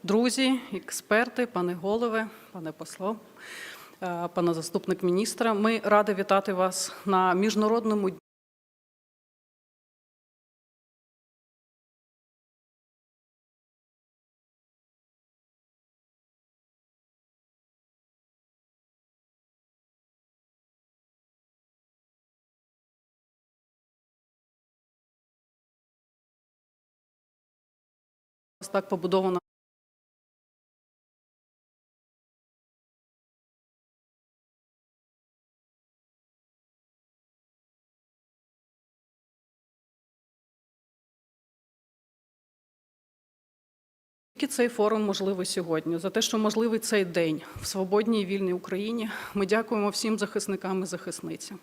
Друзі, експерти, пане голове, пане посло, пане заступник міністра, ми раді вітати вас на Міжнародному так побудовано. Цей форум можливий сьогодні, за те, що можливий цей день в свободній і вільній Україні. Ми дякуємо всім захисникам і захисницям.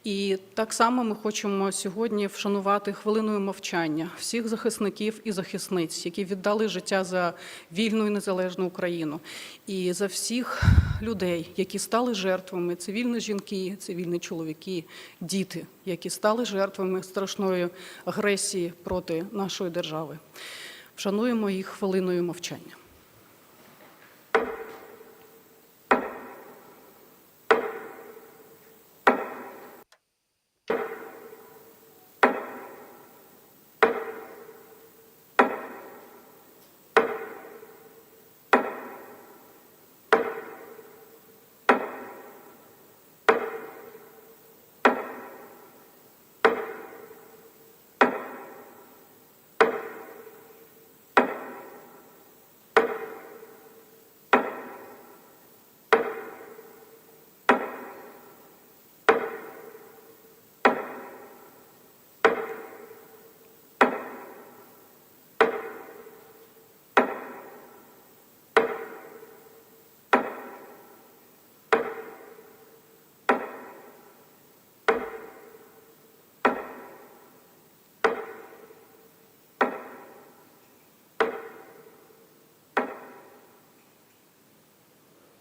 І так само ми хочемо сьогодні вшанувати хвилиною мовчання всіх захисників і захисниць, які віддали життя за вільну і незалежну Україну. І за всіх людей, які стали жертвами, цивільні жінки, цивільні чоловіки, діти, які стали жертвами страшної агресії проти нашої держави. Вшануємо їх хвилиною мовчання.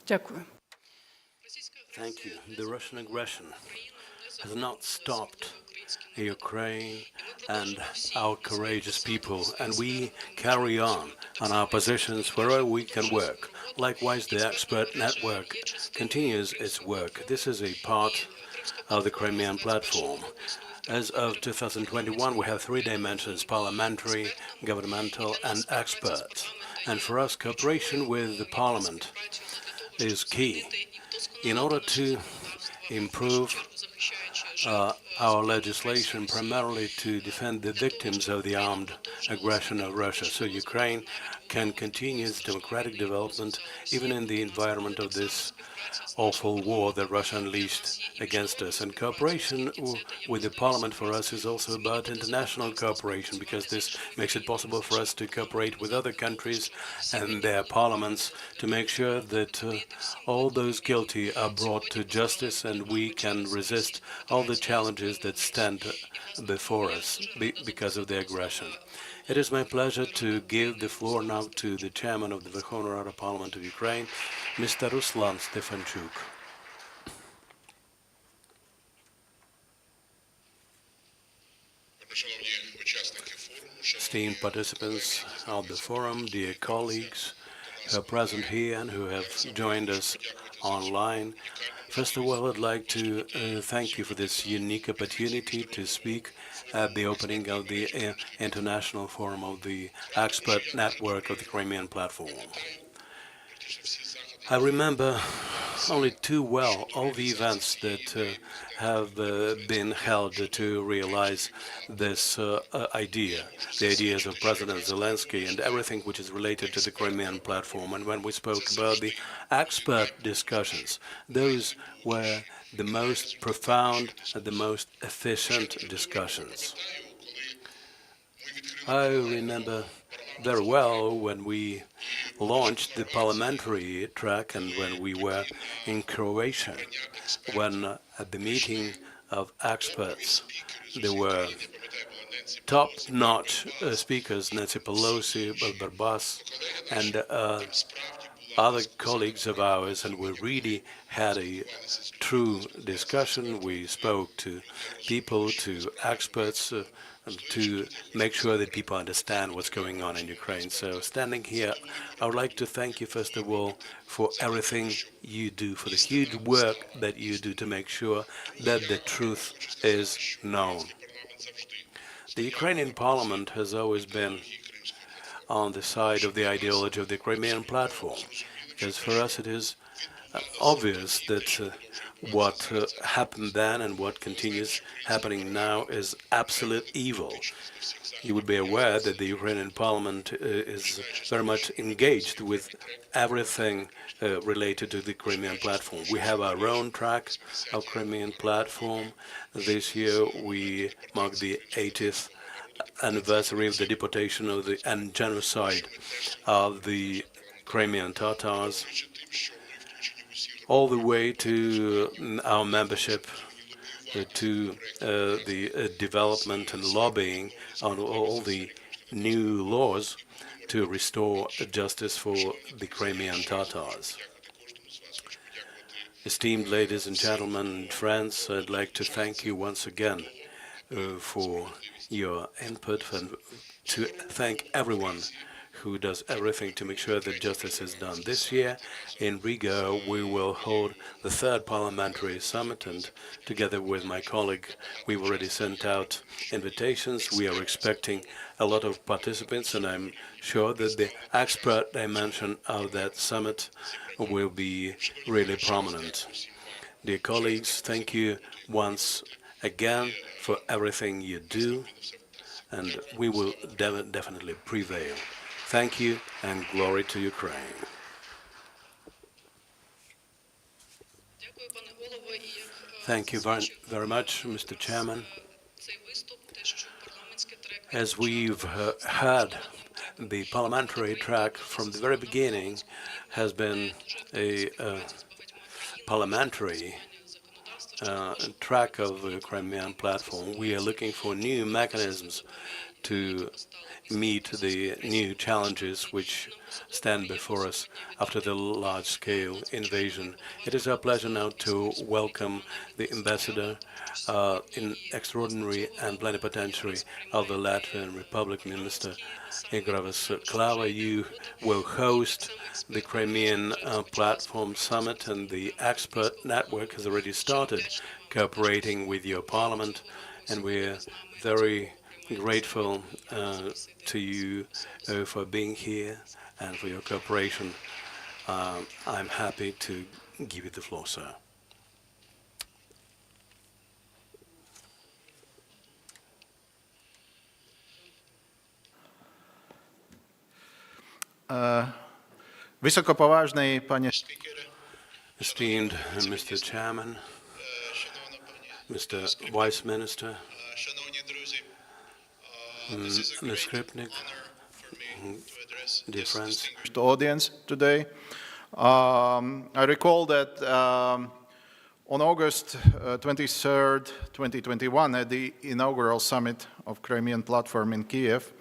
Дякую. Thank you. The Russian aggression has not stopped Ukraine and our courageous people, and we carry on our positions wherever we can work. Likewise, the Expert Network continues its work. This is a part of the Crimean Platform. As of 2021, we have three dimensions: parliamentary, governmental, and experts. And for us, cooperation with the parliament is key in order to improve our legislation, primarily to defend the victims of the armed aggression of Russia, so Ukraine can continue its democratic development even in the environment of this awful war that Russia unleashed against us. And cooperation with the parliament for us is also about international cooperation, because this makes it possible for us to cooperate with other countries and their parliaments to make sure that all those guilty are brought to justice and we can resist all the challenges that stand before us because of the aggression. It is my pleasure to give the floor now to the chairman of the Verkhovna Rada Parliament of Ukraine, Mr. Ruslan Stefanchuk. Esteemed participants of the forum, dear colleagues who are present here and who have joined us online, first of all, I'd like to thank you for this unique opportunity to speak at the opening of the International Forum of the Expert Network of the Crimean Platform. I remember only too well all the events that have been held to realize this idea, the ideas of President Zelensky and everything which is related to the Crimean Platform. And when we spoke about the expert discussions, those were the most profound and the most efficient discussions. I remember very well when we launched the parliamentary track and when we were in Croatia, when at the meeting of experts there were top-notch speakers, Nancy Pelosi, Barbas, and other colleagues of ours, and we really had a true discussion. We spoke to people, to experts, to make sure that people understand what's going on in Ukraine. So standing here, I would like to thank you, first of all, for everything you do, for the huge work that you do to make sure that the truth is known. The Ukrainian parliament has always been on the side of the ideology of the Crimean Platform, because for us it is obvious that what happened then and what continues happening now is absolute evil. You would be aware that the Ukrainian parliament is very much engaged with everything related to the Crimean Platform. We have our own track of Crimean Platform. This year we mark the 80th anniversary of the deportation of and genocide of the Crimean Tatars, all the way to our membership, to the development and lobbying on all the new laws to restore justice for the Crimean Tatars. Esteemed ladies and gentlemen and friends, I'd like to thank you once again for your input and to thank everyone who does everything to make sure that justice is done. This year in Riga, we will hold the third parliamentary summit, and together with my colleague, we've already sent out invitations. We are expecting a lot of participants, and I'm sure that the expert dimension of that summit will be really prominent. Dear colleagues, thank you once again for everything you do, and we will definitely prevail. Thank you, and glory to Ukraine. Thank you very much, Mr. Chairman. As we've heard, the parliamentary track from the very beginning has been a parliamentary track of the Crimean Platform. We are looking for new mechanisms to meet the new challenges which stand before us after the large-scale invasion. It is our pleasure now to welcome the ambassador in extraordinary and plenipotentiary of the Latvian Republic, Minister Igravas Klava. You will host the Crimean Platform Summit, and the expert network has already started cooperating with your parliament, and we're very grateful to you for being here and for your cooperation. I'm happy to give you the floor, sir. Високоповажний пане спікере, Esteemed Mr. Chairman, Mr. Vice Minister, шановні друзі, Ms. Skripnik, dear friends, audience today. I recall that on August 23rd, 2021, at the inaugural summit of Crimean Platform in Kiev,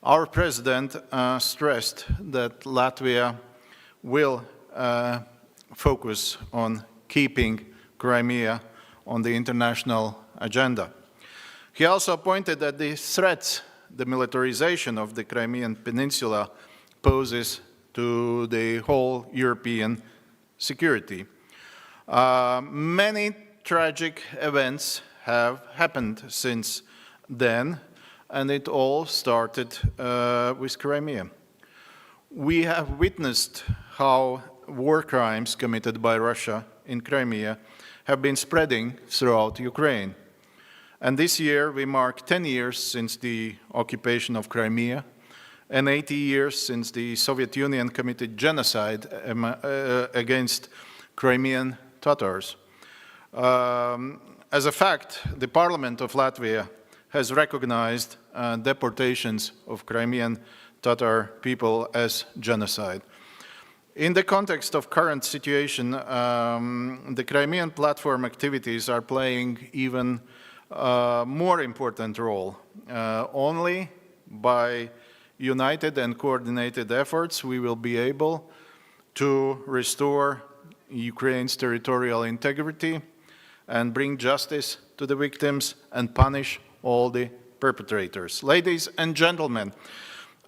our president stressed that Latvia will focus on keeping Crimea on the international agenda. He also pointed that the threats the militarization of the Crimean Peninsula poses to the whole European security. Many tragic events have happened since then, and it all started with Crimea. We have witnessed how war crimes committed by Russia in Crimea have been spreading throughout Ukraine. And this year we mark 10 years since the occupation of Crimea and 80 years since the Soviet Union committed genocide against Crimean Tatars. As a fact, the Parliament of Latvia has recognized deportations of Crimean Tatar people as genocide. In the context of current situation, the Crimean Platform activities are playing even more important role. Only by united and coordinated efforts we will be able to restore Ukraine's territorial integrity and bring justice to the victims and punish all the perpetrators. Ladies and gentlemen,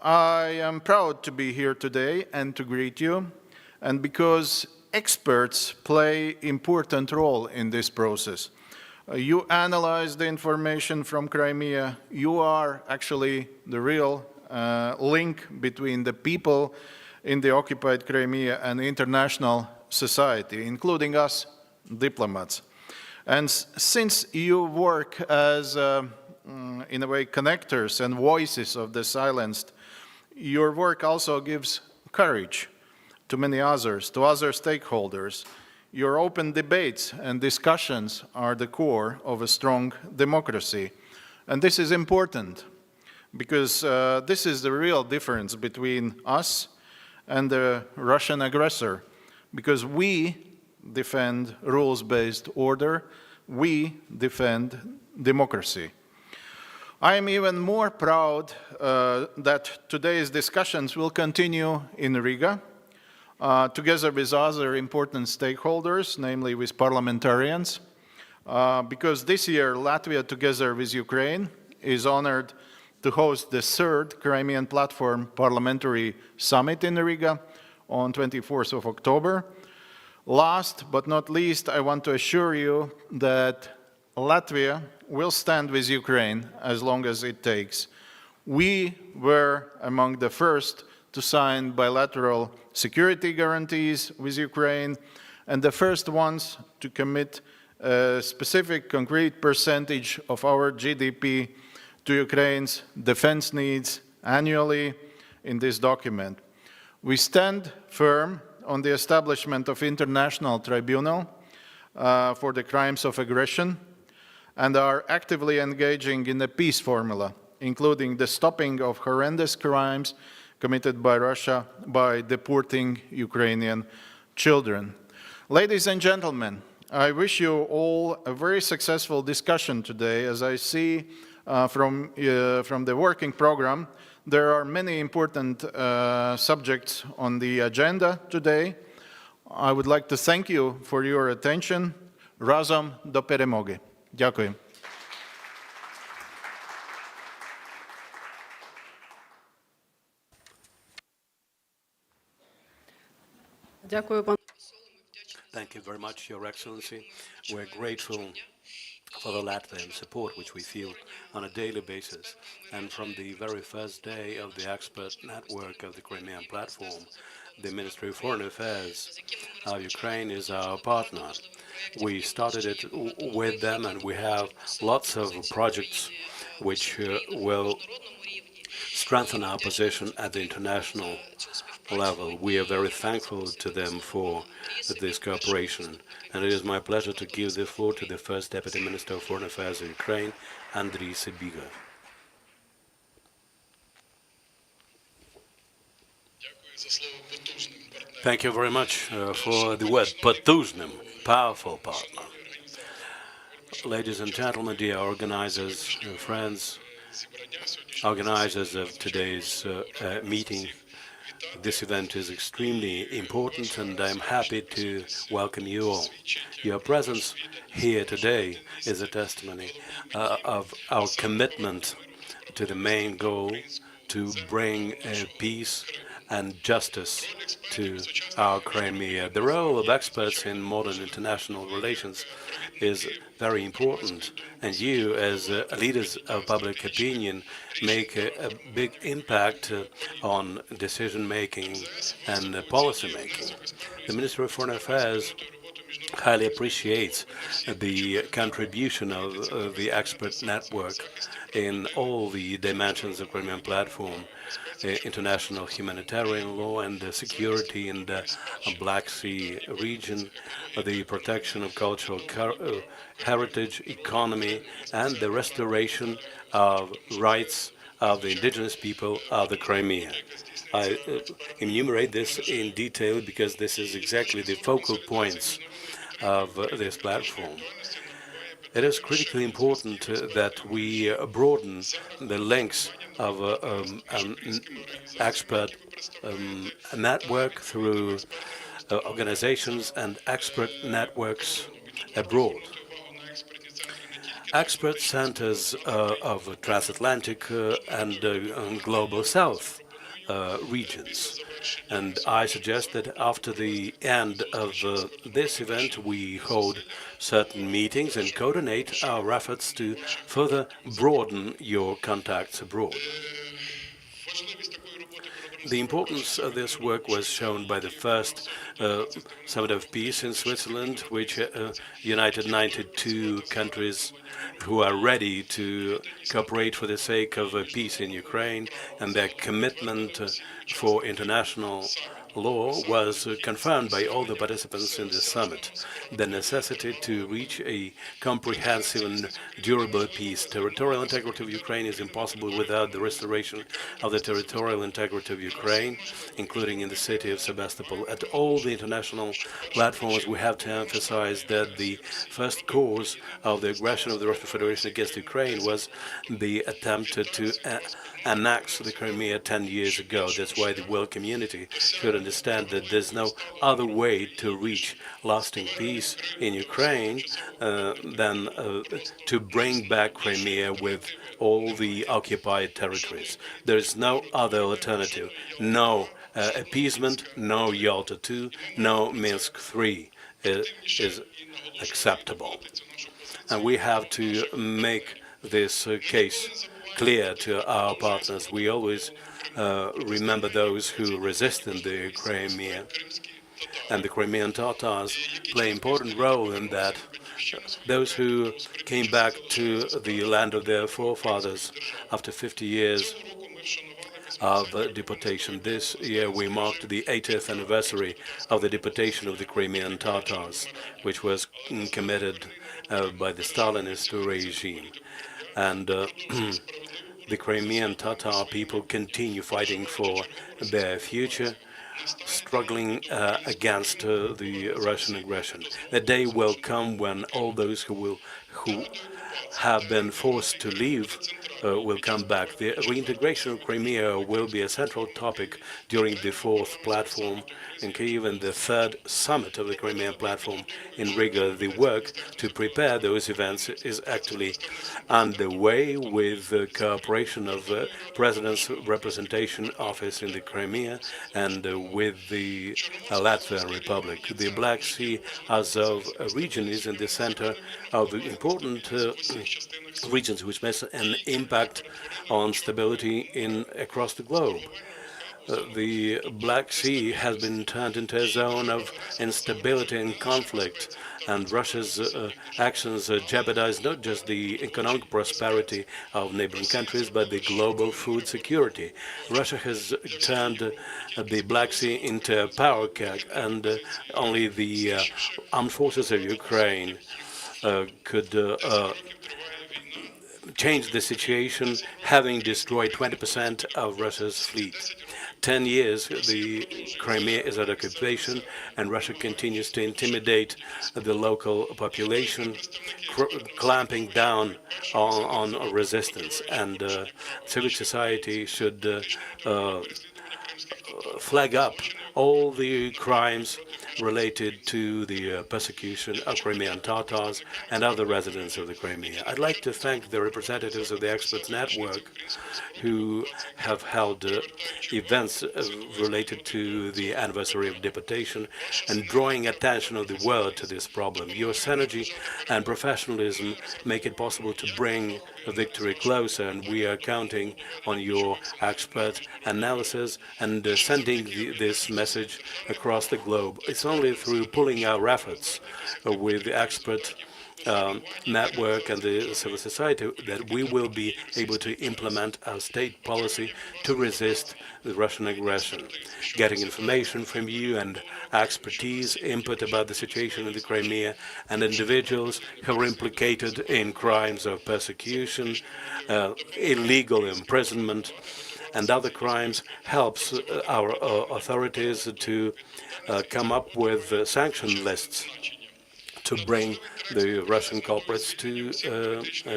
I am proud to be here today and to greet you, and because experts play important role in this process. You analyze the information from Crimea. You are actually the real link between the people in the occupied Crimea and international society, including us, diplomats. And since you work as, in a way, connectors and voices of the silenced, your work also gives courage to many others, to other stakeholders. Your open debates and discussions are the core of a strong democracy. And this is important because this is the real difference between us and the Russian aggressor. Because we defend rules-based order, we defend democracy. I am even more proud that today's discussions will continue in Riga, together with other important stakeholders, namely with parliamentarians, because this year Latvia, together with Ukraine, is honored to host the third Crimean Platform Parliamentary Summit in Riga on 24th of October. Last but not least, I want to assure you that Latvia will stand with Ukraine as long as it takes. We were among the first to sign bilateral security guarantees with Ukraine, and the first ones to commit a specific concrete percentage of our GDP to Ukraine's defense needs annually in this document. We stand firm on the establishment of international tribunal for the crimes of aggression and are actively engaging in the peace formula, including the stopping of horrendous crimes committed by Russia by deporting Ukrainian children. Ladies and gentlemen, I wish you all a very successful discussion today. As I see from the working program, there are many important subjects on the agenda today. I would like to thank you for your attention. Razom do перемоги. Дякую. Дякую, пан. Thank you very much, Your Excellency. We're grateful for the Latvian support which we feel on a daily basis. And from the very first day of the expert network of the Crimean Platform, the Ministry of Foreign Affairs of Ukraine is our partner. We started it with them, and we have lots of projects which will strengthen our position at the international level. We are very thankful to them for this cooperation, and it is my pleasure to give the floor to the First Deputy Minister of Foreign Affairs of Ukraine, Andriy Sybiga. Thank you very much for the word "потужным," powerful partner. Ladies and gentlemen, dear organizers, friends, organizers of today's meeting, this event is extremely important, and I'm happy to welcome you all. Your presence here today is a testimony of our commitment to the main goal to bring peace and justice to our Crimea. The role of experts in modern international relations is very important, and you, as leaders of public opinion, make a big impact on decision-making and policy-making. The Ministry of Foreign Affairs highly appreciates the contribution of the expert network in all the dimensions of Crimean Platform, international humanitarian law and security in the Black Sea region, the protection of cultural heritage, economy, and the restoration of rights of the indigenous people of the Crimea. I enumerate this in detail because this is exactly the focal points of this platform. It is critically important that we broaden the links of an expert network through organizations and expert networks abroad. expert centers of transatlantic and global south regions. And I suggest that after the end of this event, we hold certain meetings and coordinate our efforts to further broaden your contacts abroad. The importance of this work was shown by the first Summit of Peace in Switzerland, which united 92 countries who are ready to cooperate for the sake of peace in Ukraine, and their commitment for international law was confirmed by all the participants in the summit. The necessity to reach a comprehensive and durable peace. Territorial integrity of Ukraine is impossible without the restoration of the territorial integrity of Ukraine, including in the city of Sebastopol. At all the international platforms, we have to emphasize that the first cause of the aggression of the Russian Federation against Ukraine was the attempt to annex the Crimea 10 years ago. That's why the world community should understand that there's no other way to reach lasting peace in Ukraine than to bring back Crimea with all the occupied territories. There is no other alternative. No appeasement, no Yalta II, no Minsk III is acceptable. And we have to make this case clear to our partners. We always remember those who resist in the Crimea, and the Crimean Tatars play an important role in that. Those who came back to the land of their forefathers after 50 years of deportation. This year we marked the 80th anniversary of the deportation of the Crimean Tatars, which was committed by the Stalinist regime. And the Crimean Tatar people continue fighting for their future, struggling against the Russian aggression. The day will come when all those who have been forced to leave will come back. The reintegration of Crimea will be a central topic during the 4th platform in Kyiv and the 3rd summit of the Crimea Platform in Riga. The work to prepare those events is actually underway with the cooperation of the President's Representation Office in the Crimea and with the Latvian Republic. The Black Sea Azov region is in the center of the important regions which makes an impact on stability across the globe. The Black Sea has been turned into a zone of instability and conflict, and Russia's actions jeopardize not just the economic prosperity of neighboring countries, but the global food security. Russia has turned the Black Sea into a power keg, and only the armed forces of Ukraine could change the situation, having destroyed 20% of Russia's fleet. 10 years, the Crimea is under occupation, and Russia continues to intimidate the local population, clamping down on resistance. And civil society should flag up all the crimes related to the persecution of Crimean Tatars and other residents of the Crimea. I'd like to thank the representatives of the Expert Network who have held events related to the anniversary of deportation and drawing attention of the world to this problem. Your synergy and professionalism make it possible to bring a victory closer, and we are counting on your expert analysis and sending this message across the globe. It's only through pulling our efforts with the expert network and the civil society that we will be able to implement our state policy to resist the Russian aggression. Getting information from you and expertise, input about the situation in the Crimea and individuals who are implicated in crimes of persecution, illegal imprisonment, and other crimes helps our authorities to come up with sanction lists to bring the Russian culprits to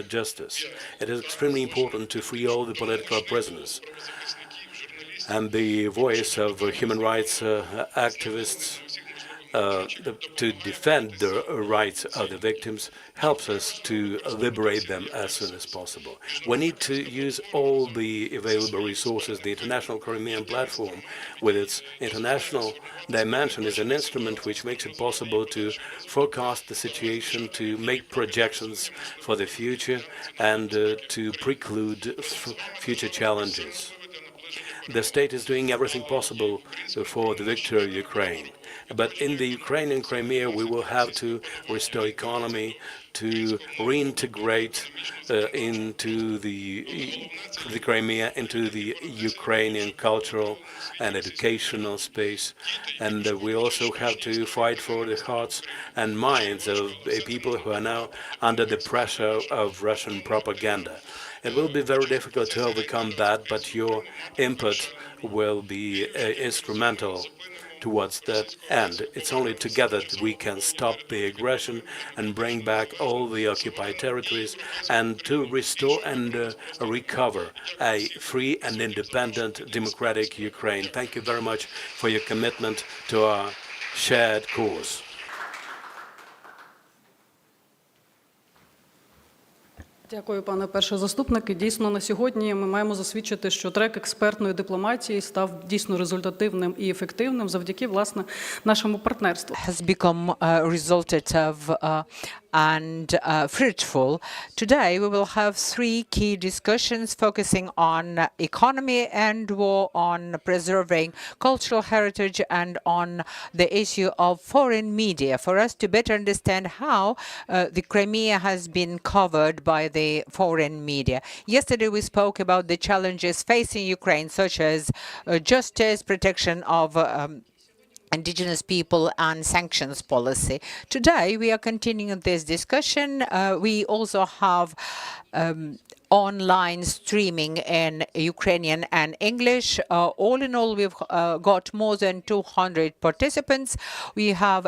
justice. It is extremely important to free all the political prisoners. And the voice of human rights activists to defend the rights of the victims helps us to liberate them as soon as possible. We need to use all the available resources. The International Crimean Platform, with its international dimension, is an instrument which makes it possible to forecast the situation, to make projections for the future, and to preclude future challenges. The state is doing everything possible for the victory of Ukraine. But in the Ukrainian Crimea, we will have to restore economy, to reintegrate into the Crimea, into the Ukrainian cultural and educational space. And we also have to fight for the hearts and minds of people who are now under the pressure of Russian propaganda. It will be very difficult to overcome that, but your input will be instrumental towards that end. It's only together that we can stop the aggression and bring back all the occupied territories and to restore and recover a free and independent democratic Ukraine. Thank you very much for your commitment to our shared cause. Дякую, пане перший заступник. І дійсно на сьогодні ми маємо засвідчити, що трек експертної дипломатії став дійсно результативним і ефективним завдяки, власне, нашому партнерству. Has become resultative and fruitful. Today we will have three key discussions focusing on economy and war, on preserving cultural heritage, and on the issue of foreign media, for us to better understand how the Crimea has been covered by the foreign media. Yesterday we spoke about the challenges facing Ukraine, such as justice, protection of indigenous people, and sanctions policy. Today we are continuing this discussion. We also have online streaming in Ukrainian and English. All in all, we've got more than 200 participants. We have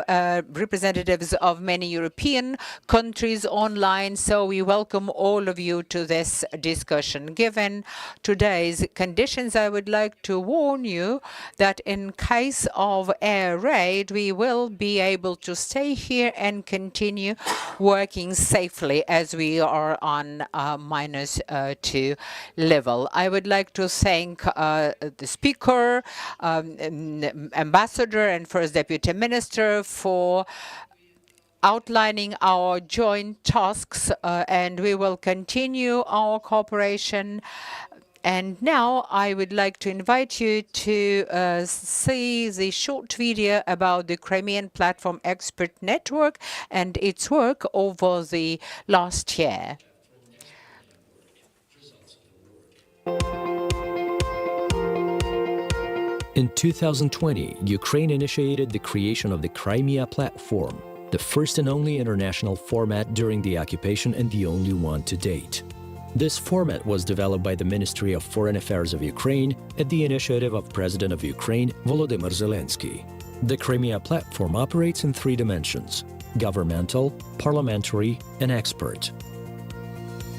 representatives of many European countries online, so we welcome all of you to this discussion. Given today's conditions, I would like to warn you that in case of air raid, we will be able to stay here and continue working safely as we are on -2 level. I would like to thank the speaker, ambassador and first deputy minister for outlining our joint tasks, and we will continue our cooperation. And now I would like to invite you to see the short video about the Crimean Platform Expert Network and its work over the last year. In 2020, Ukraine initiated the creation of the Crimea Platform, the first and only international format during the occupation and the only one to date. This format was developed by the Ministry of Foreign Affairs of Ukraine at the initiative of President of Ukraine, Volodymyr Zelensky. The Crimea Platform operates in three dimensions: governmental, parliamentary, and expert.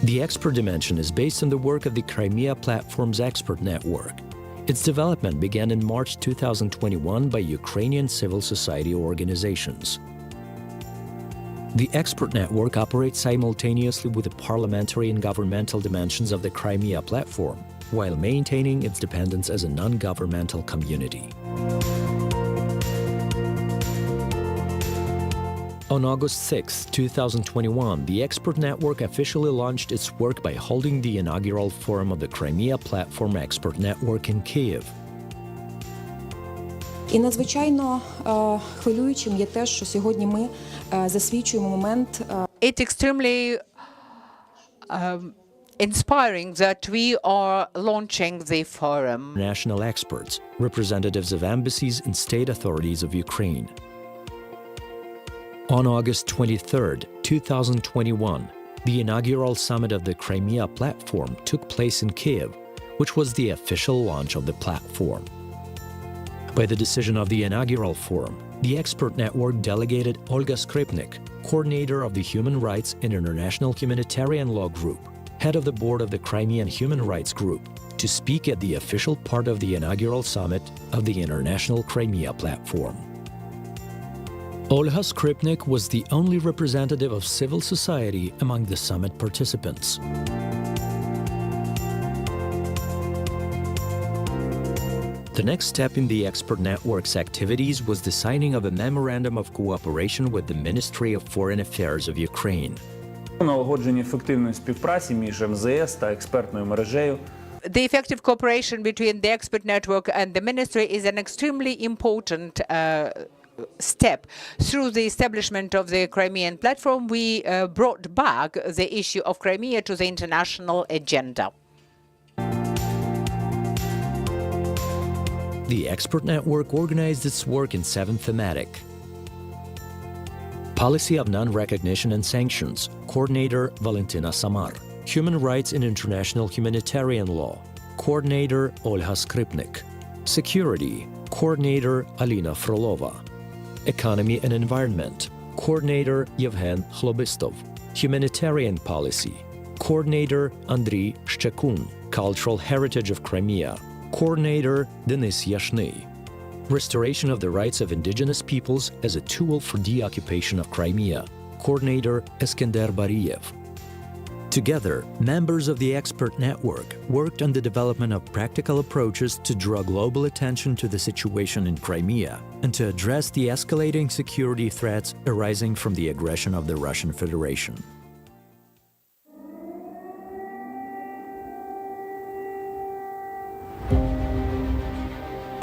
The expert dimension is based on the work of the Crimea Platform's Expert Network. Its development began in March 2021 by Ukrainian civil society organizations. The Expert Network operates simultaneously with the parliamentary and governmental dimensions of the Crimea Platform, while maintaining its dependence as a non-governmental community. On August 6, 2021, the Expert Network officially launched its work by holding the inaugural forum of the Crimea Platform Expert Network in Kyiv. І надзвичайно хвилюючим є те, що сьогодні ми засвідчуємо момент. It's extremely inspiring that we are launching the forum. National experts, representatives of embassies and state authorities of Ukraine. On August 23, 2021, the inaugural summit of the Crimea Platform took place in Kyiv, which was the official launch of the platform. By the decision of the inaugural forum, the Expert Network delegated Olga Skripnik, coordinator of the Human Rights and International Humanitarian Law Group, head of the board of the Crimean Human Rights Group, to speak at the official part of the inaugural summit of the International Crimea Platform. Olha Skripnik was the only representative of civil society among the summit participants. The next step in the expert network's activities was the signing of a memorandum of cooperation with the Ministry of Foreign Affairs of Ukraine. Налагодження ефективної співпраці між МЗС та експертною мережею. The effective cooperation between the expert network and the ministry is an extremely important step. Through the establishment of the Crimean Platform, we brought back the issue of Crimea to the international agenda. The expert network organized its work in 7 thematic. Policy of non-recognition and sanctions, Coordinator Valentina Samar. Human rights and international humanitarian law, Coordinator Olha Skripnik. Security, Coordinator Alina Frolova. Economy and environment, Coordinator Yevhen Khlobistov. Humanitarian policy, Coordinator Andriy Shchekun. Cultural heritage of Crimea, Coordinator Denis Yashny. Restoration of the rights of indigenous peoples as a tool for deoccupation of Crimea, Coordinator Eskender Bariev. Together, members of the expert network worked on the development of practical approaches to draw global attention to the situation in Crimea and to address the escalating security threats arising from the aggression of the Russian Federation.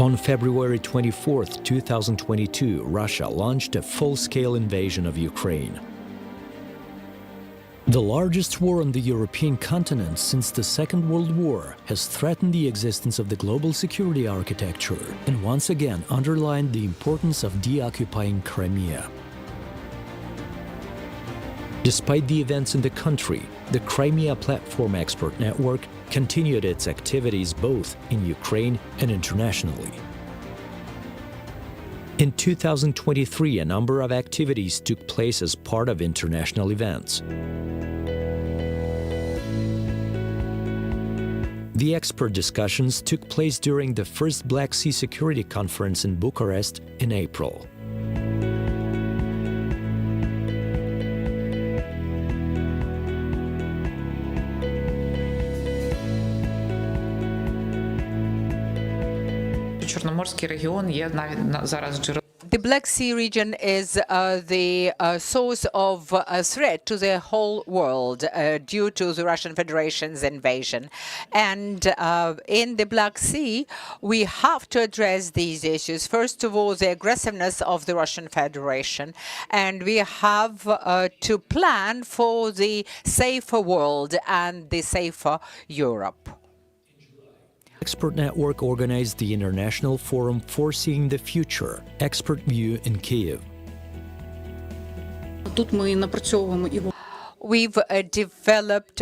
On February 24, 2022, Russia launched a full-scale invasion of Ukraine. The largest war on the European continent since the Second World War has threatened the existence of the global security architecture and once again underlined the importance of deoccupying Crimea. Despite the events in the country, the Crimea Platform Expert Network continued its activities both in Ukraine and internationally. In 2023, a number of activities took place as part of international events. The expert discussions took place during the first Black Sea Security Conference in Bucharest in April. Чорноморський регіон є навіть зараз джерелом. The Black Sea region is the source of threat to the whole world due to the Russian Federation's invasion. And in the Black Sea, we have to address these issues. First of all, the aggressiveness of the Russian Federation. And we have to plan for the safer world and the safer Europe. Expert Network organized the International Forum Foreseeing the Future, Expert View in Kyiv. Тут ми напрацьовуємо і We've developed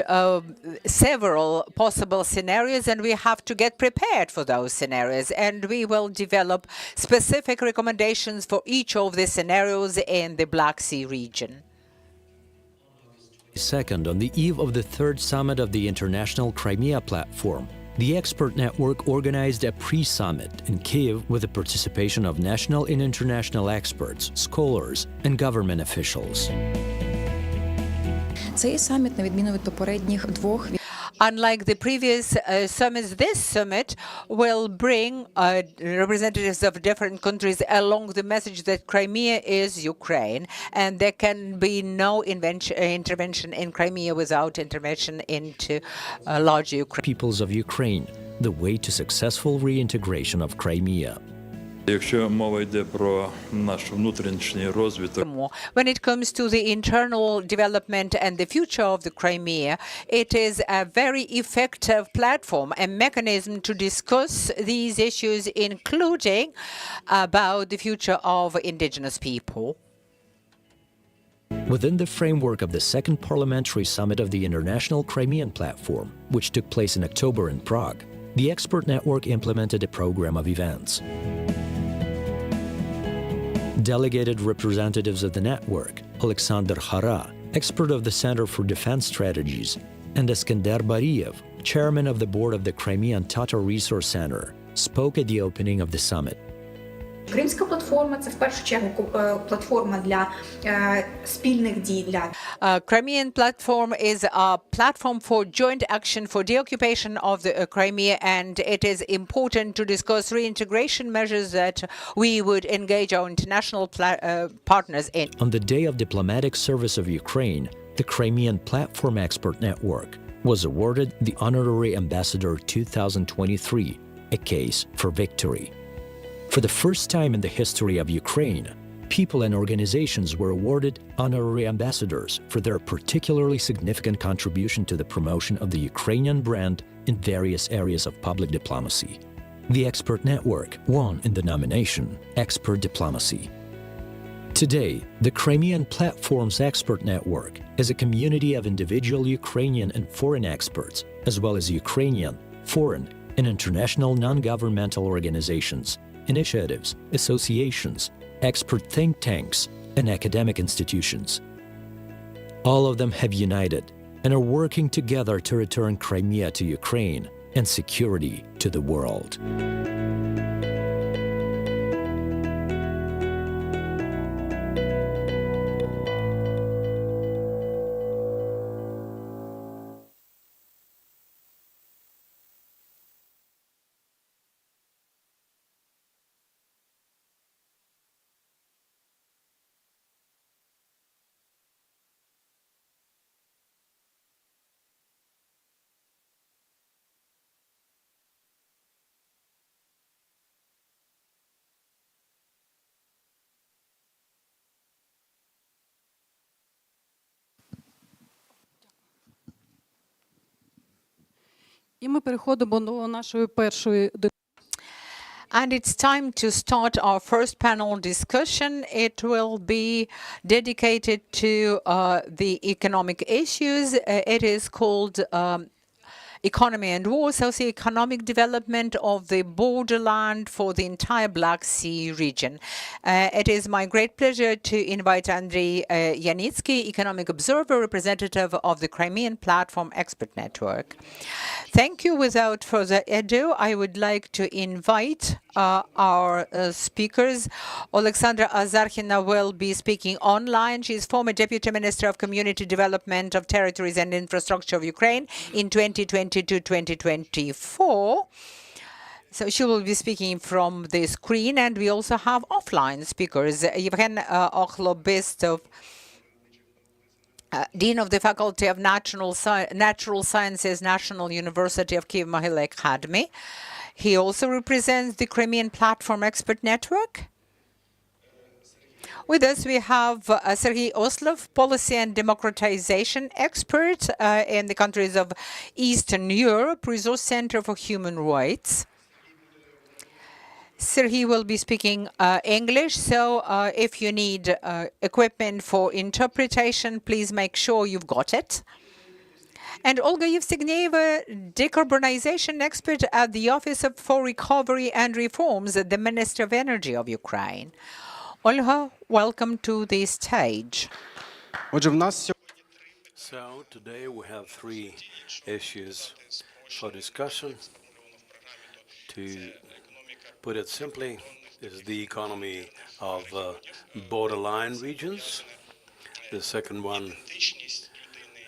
several possible scenarios, and we have to get prepared for those scenarios. And we will develop specific recommendations for each of the scenarios in the Black Sea region. Second, on the eve of the third summit of the International Crimea Platform, the Expert Network organized a pre-summit in Kyiv with the participation of national and international experts, scholars, and government officials. Цей саміт, на відміну від попередніх двох, Unlike the previous summits, this summit will bring representatives of different countries along the message that Crimea is Ukraine, and there can be no intervention in Crimea without intervention into larger Ukraine. Peoples of Ukraine, the way to successful reintegration of Crimea. Якщо мова йде про наш внутрішній розвиток, When it comes to the internal development and the future of the Crimea, it is a very effective platform, a mechanism to discuss these issues, including about the future of indigenous people. Within the framework of the second parliamentary summit of the International Crimean Platform, which took place in October in Prague, the Expert Network implemented a program of events. Delegated representatives of the network, Alexander Hara, expert of the Center for Defense Strategies, and Eskender Bariev, chairman of the board of the Crimean Tatar Resource Center, spoke at the opening of the summit. Кримська платформа – це в першу чергу платформа для спільних дій для Crimean Platform is a platform for joint action for deoccupation of the Crimea, and it is important to discuss reintegration measures that we would engage our international partners in. On the day of diplomatic service of Ukraine, the Crimean Platform Expert Network was awarded the Honorary Ambassador 2023, a case for victory. For the first time in the history of Ukraine, people and organizations were awarded honorary ambassadors for their particularly significant contribution to the promotion of the Ukrainian brand in various areas of public diplomacy. The Expert Network won in the nomination Expert Diplomacy. Today, the Crimean Platform's Expert Network is a community of individual Ukrainian and foreign experts, as well as Ukrainian, foreign, and international non-governmental organizations, initiatives, associations, expert think tanks, and academic institutions. All of them have united and are working together to return Crimea to Ukraine and security to the world. І ми переходимо до нашої першої And it's time to start our first panel discussion. It will be dedicated to the economic issues. It is called Economy and War, Socio-Economic Development of the Borderland for the entire Black Sea region. It is my great pleasure to invite Andrei Yanitsky, Economic Observer, representative of the Crimean Platform Expert Network. Thank you. Without further ado, I would like to invite our speakers. Alexandra Azarkhina will be speaking online. She is former Deputy Minister of Community Development of Territories and Infrastructure of Ukraine in 2020-2024. So she will be speaking from the screen, and we also have offline speakers. Yevgen Okhlobistov, Dean of the Faculty of Natural Sciences, National University of Kyiv-Mohyla Academy. He also represents the Crimean Platform Expert Network. With us, we have Sergei Oslov, Policy and Democratization Expert in the countries of Eastern Europe, Resource Center for Human Rights. Sergei will be speaking English, so if you need equipment for interpretation, please make sure you've got it. And Olga Yevsegneva, decarbonization expert at the Office for Recovery and Reforms at the Ministry of Energy of Ukraine. Olga, welcome to the stage. So today we have three issues for discussion. To put it simply, is the economy of borderline regions. The second one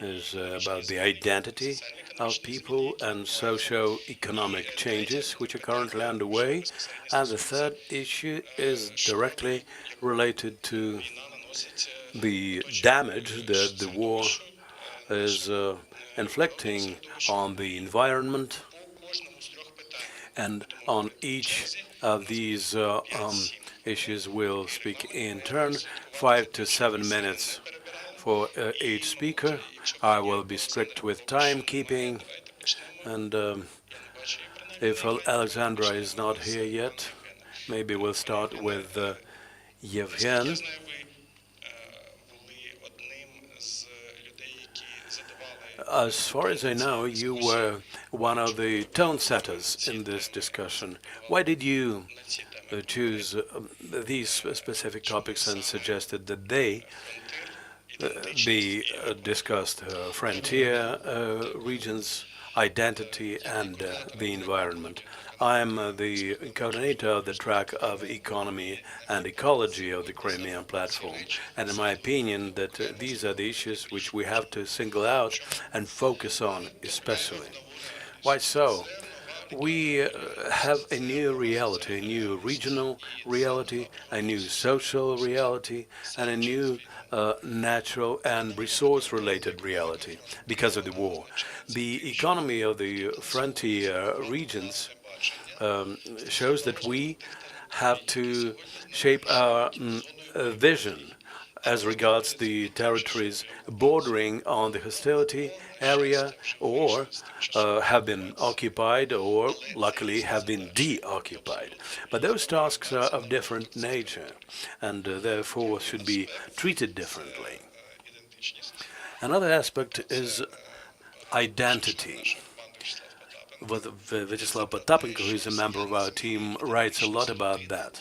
is about the identity of people and socio-economic changes which are currently underway. And the third issue is directly related to the damage that the war is inflicting on the environment. And on each of these issues we'll speak in turn, 5 to 7 minutes for each speaker. I will be strict with timekeeping, and if Alexandra is not here yet, maybe we'll start with Yevgen. As far as I know, you were one of the tone setters in this discussion. Why did you choose these specific topics and suggested that they be discussed? Frontier regions, identity, and the environment. I'm the coordinator of the track of economy and ecology of the Crimea Platform. And in my opinion, that these are the issues which we have to single out and focus on especially. Why so? We have a new reality, a new regional reality, a new social reality, and a new natural and resource-related reality because of the war. The economy of the frontier regions shows that we have to shape our vision as regards the territories bordering on the hostility area or have been occupied or luckily have been de-occupied. But those tasks are of different nature and therefore should be treated differently. Another aspect is identity. Vyacheslav Potapenko, who is a member of our team, writes a lot about that.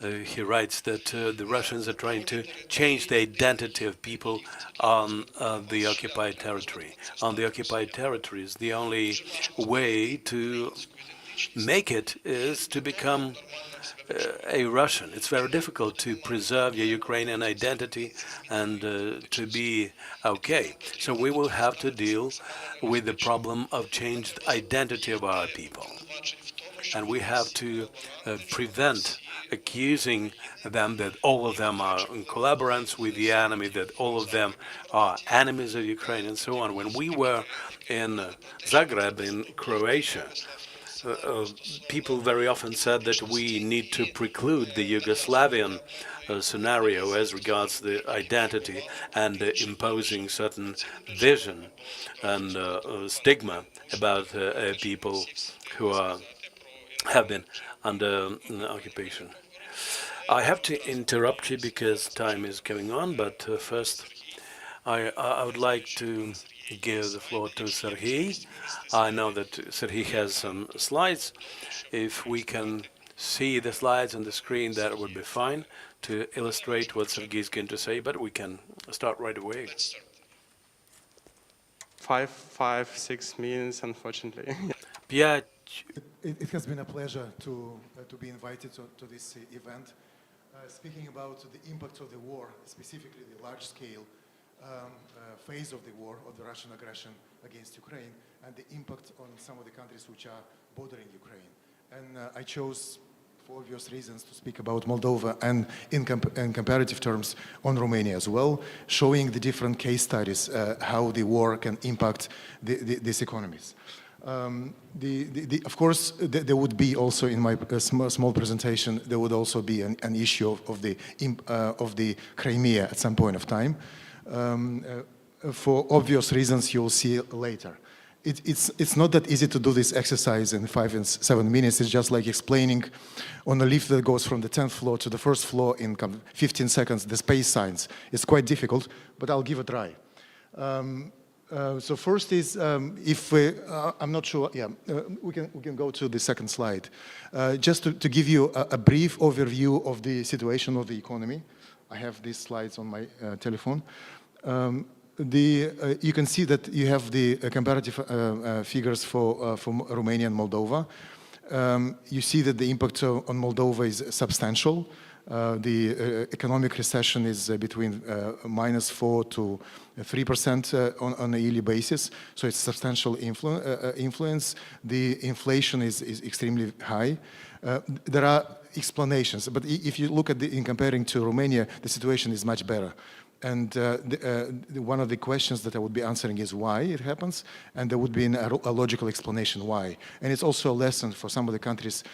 He writes that the Russians are trying to change the identity of people on the occupied territory. On the occupied territories, the only way to make it is to become a Russian. It's very difficult to preserve your Ukrainian identity and to be okay. So we will have to deal with the problem of changed identity of our people. And we have to prevent accusing them that all of them are collaborators with the enemy, that all of them are enemies of Ukraine and so on. When we were in Zagreb in Croatia, people very often said that we need to preclude the Yugoslavian scenario as regards the identity and imposing certain vision and stigma about people who have been under occupation. I have to interrupt you because time is going on, but first I would like to give the floor to Sergei. I know that Sergei has some slides. If we can see the slides on the screen, that would be fine to illustrate what Sergei is going to say, but we can start right away. 5, 6 minutes, unfortunately. It has been a pleasure to be invited to this event. Speaking about the impact of the war, specifically the large-scale phase of the war, of the Russian aggression against Ukraine, and the impact on some of the countries which are bordering Ukraine. And I chose, for obvious reasons, to speak about Moldova and in comparative terms on Romania as well, showing the different case studies, how the war can impact these economies. Of course, there would be also in my small presentation, there would also be an issue of the Crimea at some point of time. For obvious reasons you'll see later. It's not that easy to do this exercise in 5 and 7 minutes. It's just like explaining on a lift that goes from the 10th floor to the first floor in 15 seconds, the space signs. It's quite difficult, but I'll give it a try. So first is, I'm not sure, we can go to the second slide. Just to give you a brief overview of the situation of the economy. I have these slides on my telephone. You can see that you have the comparative figures for Romania and Moldova. You see that the impact on Moldova is substantial. The economic recession is between -4% to 3% on a yearly basis, so it's substantial influence. The inflation is extremely high. There are explanations, but if you look at in comparing to Romania, the situation is much better. And one of the questions that I would be answering is why it happens, and there would be a logical explanation why. And it's also a lesson for some of the countries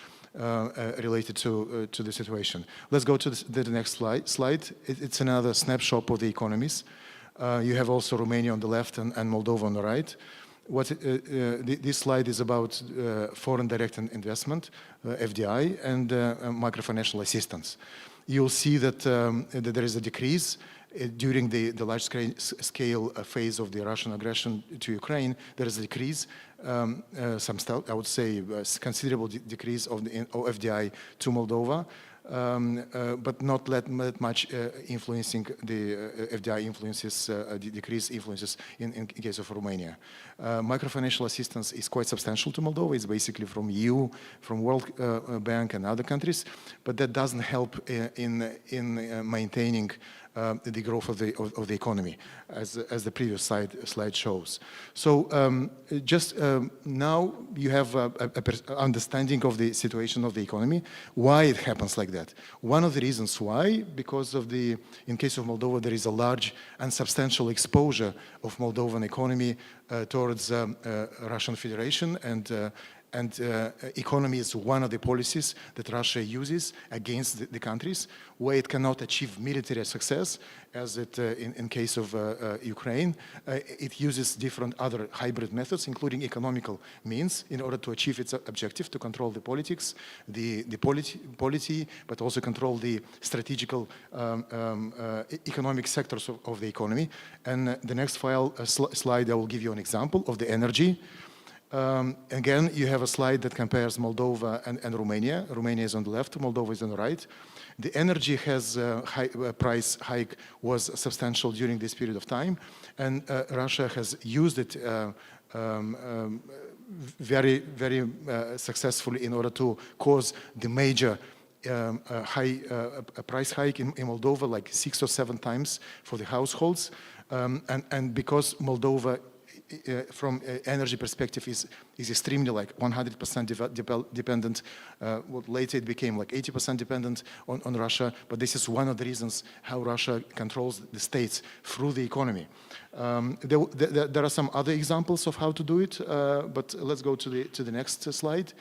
related to the situation. Let's go to the next slide. It's another snapshot of the economies. You have also Romania on the left and Moldova on the right. This slide is about foreign direct investment, FDI, and microfinancial assistance. You'll see that there is a decrease during the large-scale phase of the Russian aggression to Ukraine. There is a decrease, I would say, considerable decrease of FDI to Moldova. but not that much influencing the FDI influences, decreased influences in case of Romania. Microfinancial assistance is quite substantial to Moldova. It's basically from EU, from World Bank and other countries, but that doesn't help in maintaining the growth of the economy, as the previous slide shows. So just now you have a understanding of the situation of the economy, why it happens like that. One of the reasons why, because of in case of Moldova, there is a large and substantial exposure of Moldovan economy towards Russian Federation, and economy is one of the policies that Russia uses against the countries where it cannot achieve military success, as in case of Ukraine. It uses different other hybrid methods, including economical means, in order to achieve its objective, to control the politics, the polity, but also control the strategical economic sectors of the economy. And the next slide, I will give you an example of the energy. Again, you have a slide that compares Moldova and Romania. Romania is on the left, Moldova is on the right. The energy price hike was substantial during this period of time, and Russia has used it very, very successfully in order to cause the major price hike in Moldova, like 6 or 7 times for the households. And because Moldova from energy perspective is extremely like 100% dependent. Later it became like 80% dependent on Russia, but this is one of the reasons how Russia controls the states through the economy. There are some other examples of how to do it, but let's go to the next slide.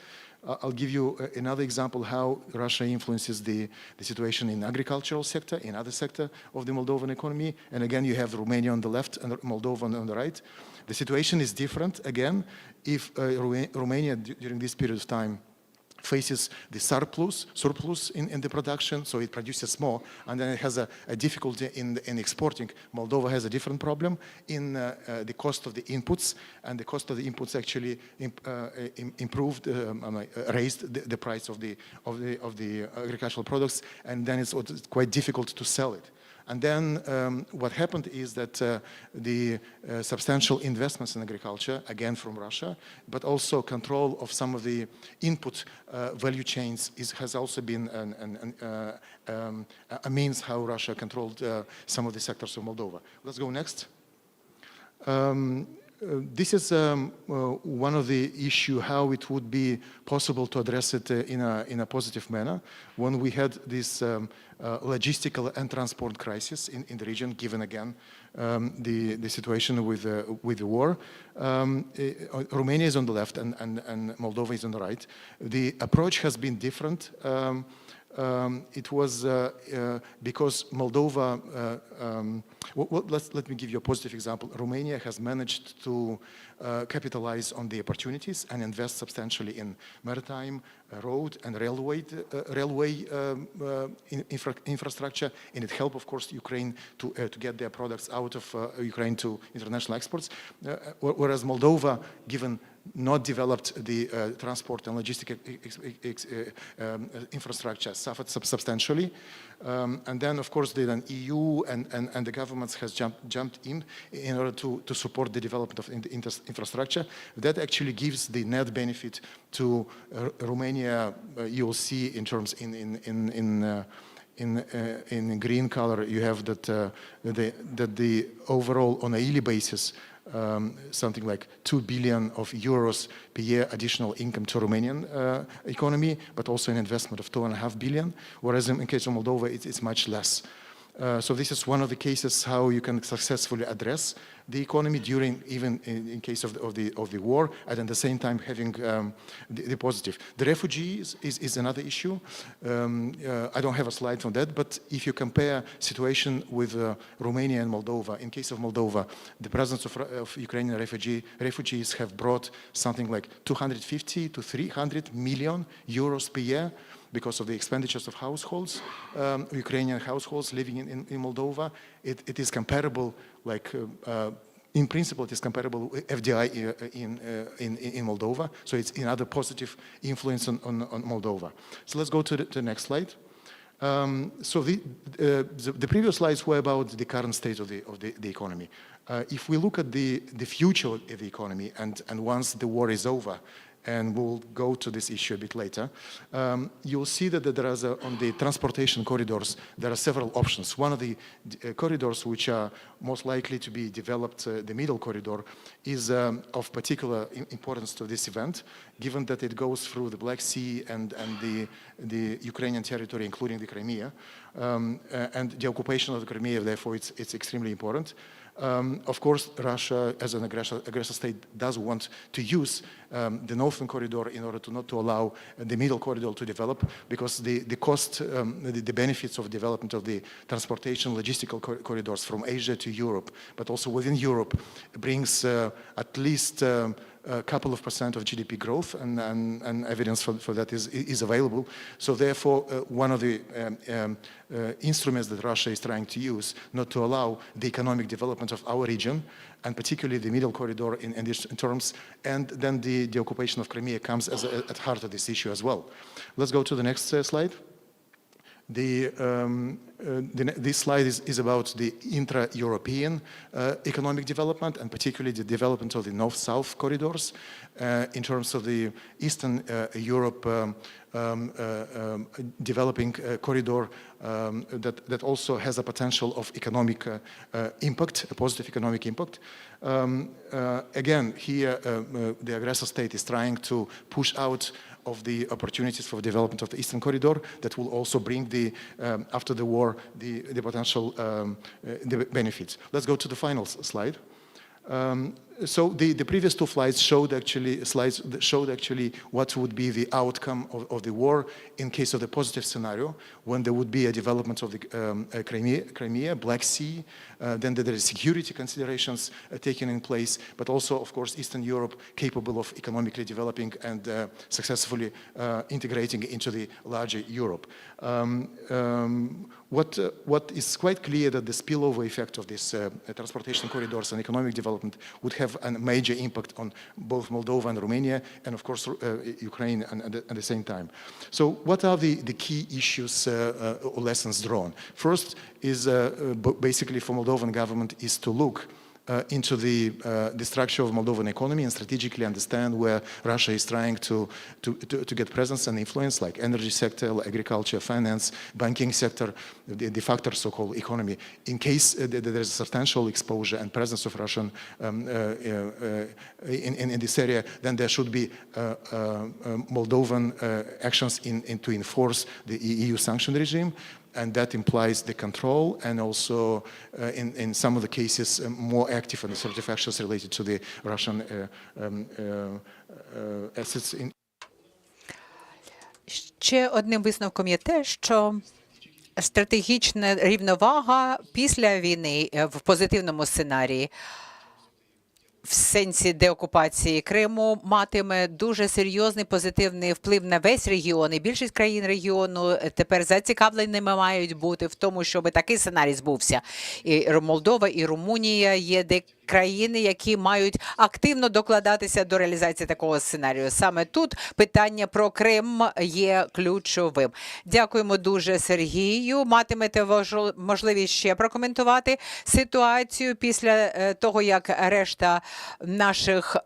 I'll give you another example how Russia influences the situation in agricultural sector, in other sector of the Moldovan economy. And again, you have Romania on the left and Moldova on the right. The situation is different, again, if Romania during this period of time faces the surplus in the production, so it produces more, and then it has a difficulty in exporting. Moldova has a different problem in the cost of the inputs, and the cost of the inputs actually raised the price of the agricultural products, and then it's quite difficult to sell it. And then what happened is that the substantial investments in agriculture, again from Russia, but also control of some of the input value chains has also been a means how Russia controlled some of the sectors of Moldova. Let's go next. This is one of the issues, how it would be possible to address it in a positive manner when we had this logistical and transport crisis in the region, given again the situation with the war. Romania is on the left and Moldova is on the right. The approach has been different. It was because Moldova, let me give you a positive example. Romania has managed to capitalize on the opportunities and invest substantially in maritime, road and railway infrastructure, and it helped, of course, Ukraine to get their products out of Ukraine to international exports. Whereas Moldova, given not developed the transport and logistic infrastructure, suffered substantially. And then, of course, the EU and the governments has jumped in order to support the development of infrastructure. That actually gives the net benefit to Romania. You'll see in terms in green color, you have that the overall on a yearly basis, something like 2 billion euros per year additional income to Romanian economy, but also an investment of 2.5 billion, whereas in case of Moldova, it's much less. So this is one of the cases how you can successfully address the economy during, even in case of the war, and at the same time having the positive. The refugees is another issue. I don't have a slide on that, but if you compare situation with Romania and Moldova, in case of Moldova, the presence of Ukrainian refugees have brought something like 250 to 300 million euros per year because of the expenditures of households, Ukrainian households living in Moldova. It is comparable, like in principle, it is comparable with FDI in Moldova. So it's another positive influence on Moldova. So let's go to the next slide. So the previous slides were about the current state of the economy. If we look at the future of the economy, and once the war is over, and we'll go to this issue a bit later, you'll see that there is on the transportation corridors, there are several options. One of the corridors which are most likely to be developed, the middle corridor, is of particular importance to this event, given that it goes through the Black Sea and the Ukrainian territory, including the Crimea. And the occupation of the Crimea, therefore, it's extremely important. Of course, Russia, as an aggressor state, does want to use the northern corridor in order to not to allow the middle corridor to develop, because the cost, the benefits of development of the transportation logistical corridors from Asia to Europe, but also within Europe, brings at least a couple of % of GDP growth, and evidence for that is available. So therefore, one of the instruments that Russia is trying to use not to allow the economic development of our region, and particularly the middle corridor in these terms, and then the occupation of Crimea comes at heart of this issue as well. Let's go to the next slide. This slide is about the intra-European economic development, and particularly the development of the north-south corridors in terms of the Eastern Europe developing corridor that also has a potential of economic impact, a positive economic impact. Again, here the aggressor state is trying to push out of the opportunities for development of the Eastern Corridor that will also bring after the war, the potential the benefits. Let's go to the final slide. So the previous two slides showed actually what would be the outcome of the war in case of the positive scenario, when there would be a development of the Crimea, Black Sea, then there is security considerations taken in place, but also, of course, Eastern Europe capable of economically developing and successfully integrating into the larger Europe. What is quite clear that the spillover effect of these transportation corridors and economic development would have a major impact on both Moldova and Romania, and of course Ukraine at the same time. So what are the key issues or lessons drawn? First is basically for Moldovan government is to look into the structure of Moldovan economy and strategically understand where Russia is trying to get presence and influence, like energy sector, agriculture, finance, banking sector, the factor so-called economy. In case there is a substantial exposure and presence of Russian in this area, then there should be Moldovan actions to enforce the EU sanction regime. And that implies the control, and also in some of the cases more active and assertive actions related to the Russian assets. Ще одним висновком є те, що стратегічна рівновага після війни в позитивному сценарії в сенсі деокупації Криму матиме дуже серйозний позитивний вплив на весь регіон, і більшість країн регіону тепер зацікавленими мають бути в тому, щоб такий сценарій збувся. І Молдова, і Румунія є країни, які мають активно докладатися до реалізації такого сценарію. Саме тут питання про Крим є ключовим. Дякуємо дуже Сергію. Матимете можливість ще прокоментувати ситуацію після того, як решта наших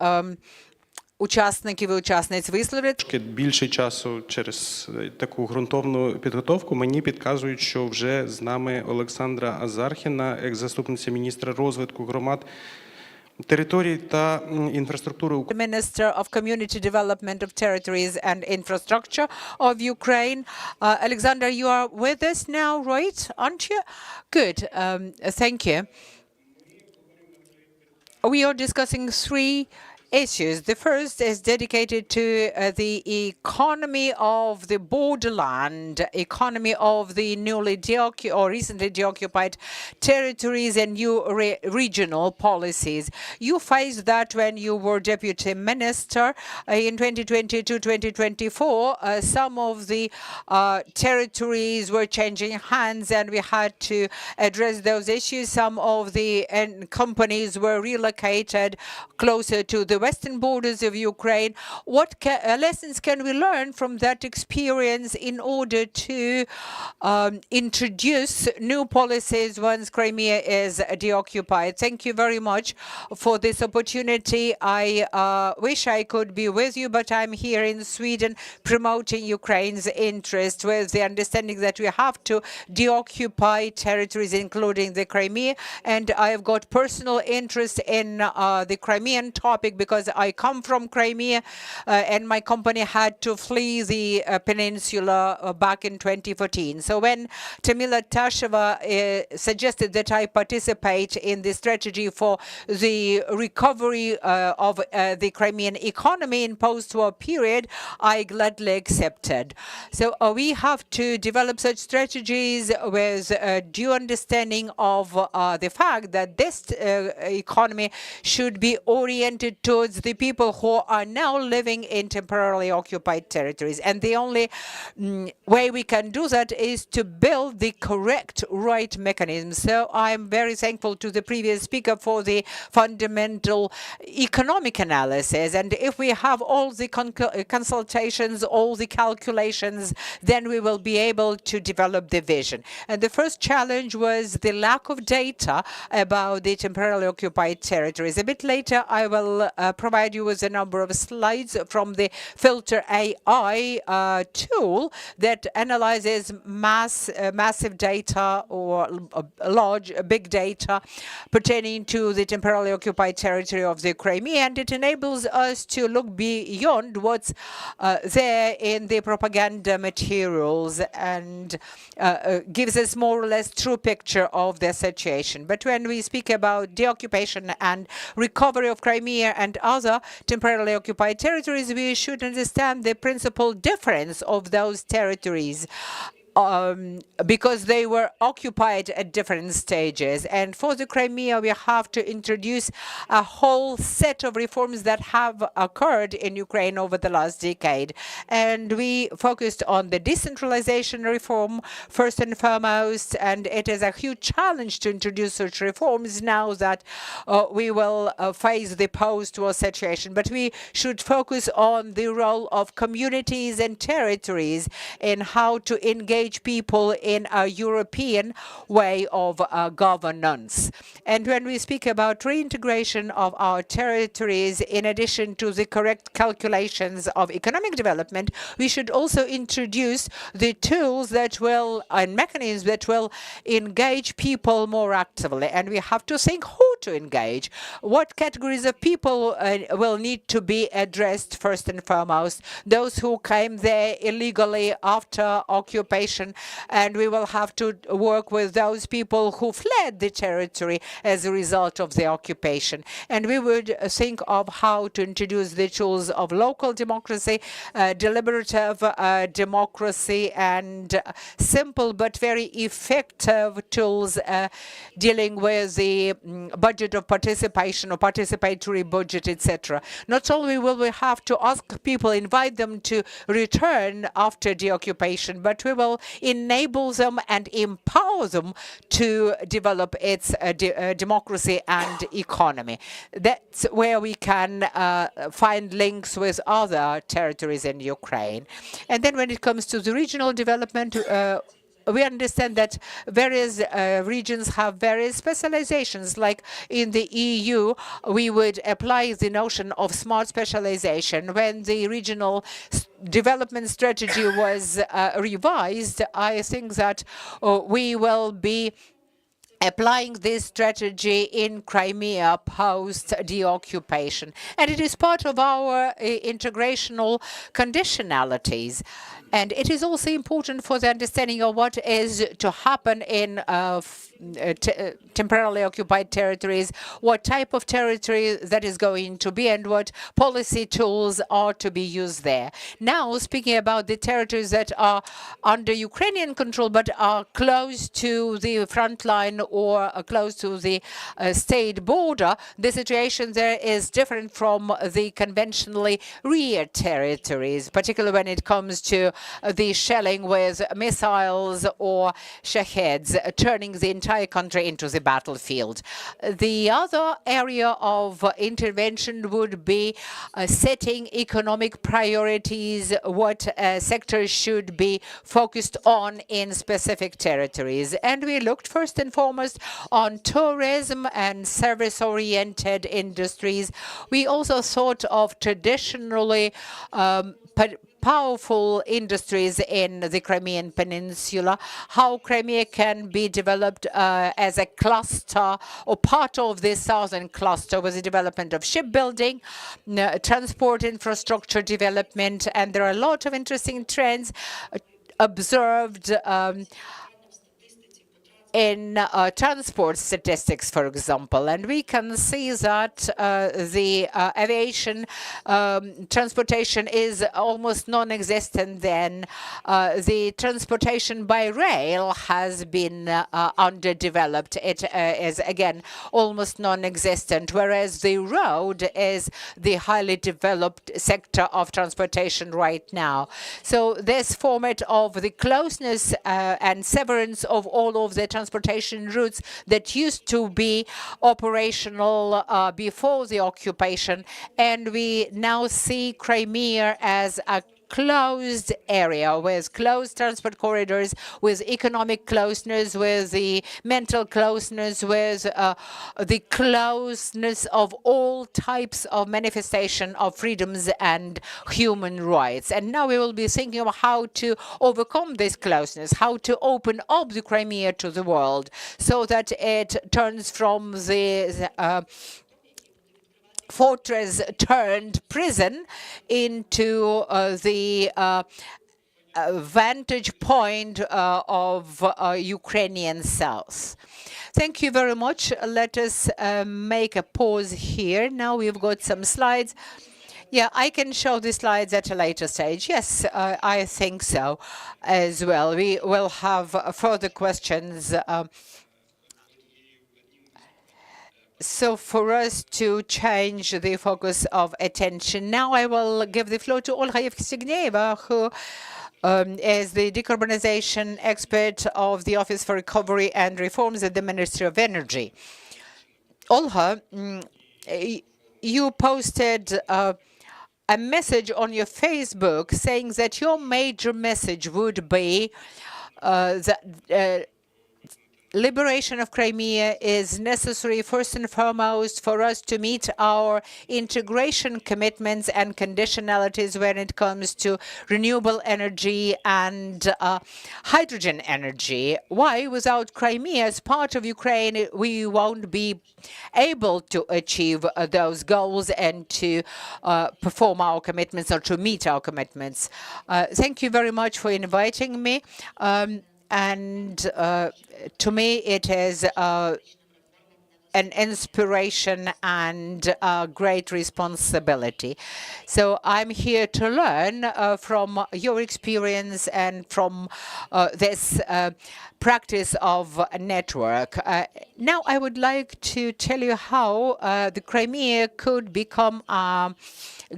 учасників і учасниць висловлять. Більше часу через таку ґрунтовну підготовку мені підказують, що вже з нами Олександра Азархіна, екс-заступниця міністра розвитку громад, територій та інфраструктури України. Minister of Community Development of Territories and Infrastructure of Ukraine. Alexander, you are with us now, right? Aren't you? Good. Thank you. We are discussing three issues. The first is dedicated to the economy of the borderland, economy of the newly or recently deoccupied territories and new regional policies. You faced that when you were deputy minister in 2022-2024. Some of the territories were changing hands, and we had to address those issues. Some of the companies were relocated closer to the the western borders of Ukraine. What lessons can we learn from that experience in order to introduce new policies once Crimea is deoccupied? Thank you very much for this opportunity. I wish I could be with you, but I'm here in Sweden promoting Ukraine's interest with the understanding that we have to deoccupy territories, including the Crimea. And I've got personal interest in the Crimean topic because I come from Crimea and my company had to flee the peninsula back in 2014. So when Tamila Tasheva suggested that I participate in the strategy for the recovery of the Crimean economy in post-war period, I gladly accepted. So we have to develop such strategies with due understanding of the fact that this economy should be oriented towards the people who are now living in temporarily occupied territories. And the only way we can do that is to build the correct right mechanisms. So I'm very thankful to the previous speaker for the fundamental economic analysis. And if we have all the consultations, all the calculations, then we will be able to develop the vision. And the first challenge was the lack of data about the temporarily occupied territories. A bit later, I will provide you with a number of slides from the Filter AI tool that analyzes massive data or large, big data pertaining to the temporarily occupied territory of the Crimea, and it enables us to look beyond what's there in the propaganda materials and gives us more or less true picture of the situation. But when we speak about deoccupation and recovery of Crimea and other temporarily occupied territories, we should understand the principal difference of those territories. Because they were occupied at different stages. And for the Crimea, we have to introduce a whole set of reforms that have occurred in Ukraine over the last decade. And we focused on the decentralization reform first and foremost, and it is a huge challenge to introduce such reforms now that we will face the post-war situation. But we should focus on the role of communities and territories in how to engage people in a European way of governance. And when we speak about reintegration of our territories, in addition to the correct calculations of economic development, we should also introduce the tools that will, and mechanisms that will engage people more actively. And we have to think who to engage. What categories of people will need to be addressed first and foremost? Those who came there illegally after occupation, and we will have to work with those people who fled the territory as a result of the occupation. And we would think of how to introduce the tools of local democracy, deliberative democracy, and simple but very effective tools dealing with the budget of participation or participatory budget, etc. Not only will we have to ask people, invite them to return after deoccupation, but we will enable them and empower them to develop its democracy and economy. That's where we can find links with other territories in Ukraine. And then when it comes to the regional development, we understand that various regions have various specializations. Like in the EU, we would apply the notion of smart specialization. When the regional development strategy was revised, I think that we will be applying this strategy in Crimea post-deoccupation. And it is part of our integrational conditionalities. And it is also important for the understanding of what is to happen in temporarily occupied territories, what type of territory that is going to be, and what policy tools are to be used there. Now, speaking about the territories that are under Ukrainian control but are close to the front line or close to the state border, the situation there is different from the conventionally rear territories, particularly when it comes to the shelling with missiles or Shaheds, turning the entire entire country into the battlefield. The other area of intervention would be setting economic priorities, what sectors should be focused on in specific territories. And we looked first and foremost on tourism and service-oriented industries. We also thought of traditionally powerful industries in the Crimean Peninsula, how Crimea can be developed as a cluster or part of the southern cluster with the development of shipbuilding, transport infrastructure development, and there are a lot of interesting trends observed in transport statistics, for example, and we can see that the aviation transportation is almost non-existent. Then the transportation by rail has been underdeveloped. It is again almost non-existent, whereas the road is the highly developed sector of transportation right now. So this format of the closeness and severance of all of the transportation routes that used to be operational before the occupation, and we now see Crimea as a closed area with closed transport corridors, with economic closeness, with the mental closeness, with the closeness of all types of manifestation of freedoms and human rights. And now we will be thinking of how to overcome this closeness, how to open up the Crimea to the world so that it turns from the fortress turned prison into the vantage point of Ukrainian South. Thank you very much. Let us make a pause here. Now we've got some slides. Yeah, I can show the slides at a later stage. Yes, I think so as well. We will have further questions. So for us to change the focus of attention, now I will give the floor to Olga Yevsegneva, who is the decarbonization expert of the Office for Recovery and Reforms at the Ministry of Energy. Olga, you posted a message on your Facebook saying that your major message would be that liberation of Crimea is necessary first and foremost for us to meet our integration commitments and conditionalities when it comes to renewable energy and hydrogen energy. Why? Without Crimea as part of Ukraine, we won't be able to achieve those goals and to perform our commitments or to meet our commitments. Thank you very much for inviting me. And to me, it is an inspiration and a great responsibility. So I'm here to learn from your experience and from this practice of a network. Now I would like to tell you how the Crimea could become a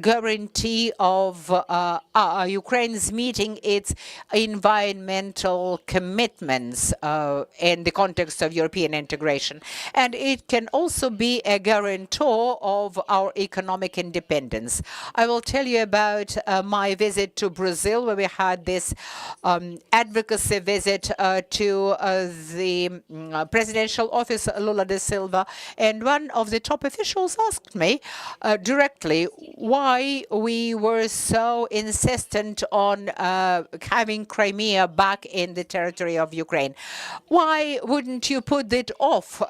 guarantee of Ukraine's meeting its environmental commitments in the context of European integration. And it can also be a guarantor of our economic independence. I will tell you about my visit to Brazil, where we had this advocacy visit to the presidential office, Lula da Silva, and one of the top officials asked me directly why we were so insistent on having Crimea back in the territory of Ukraine. Why wouldn't you put it off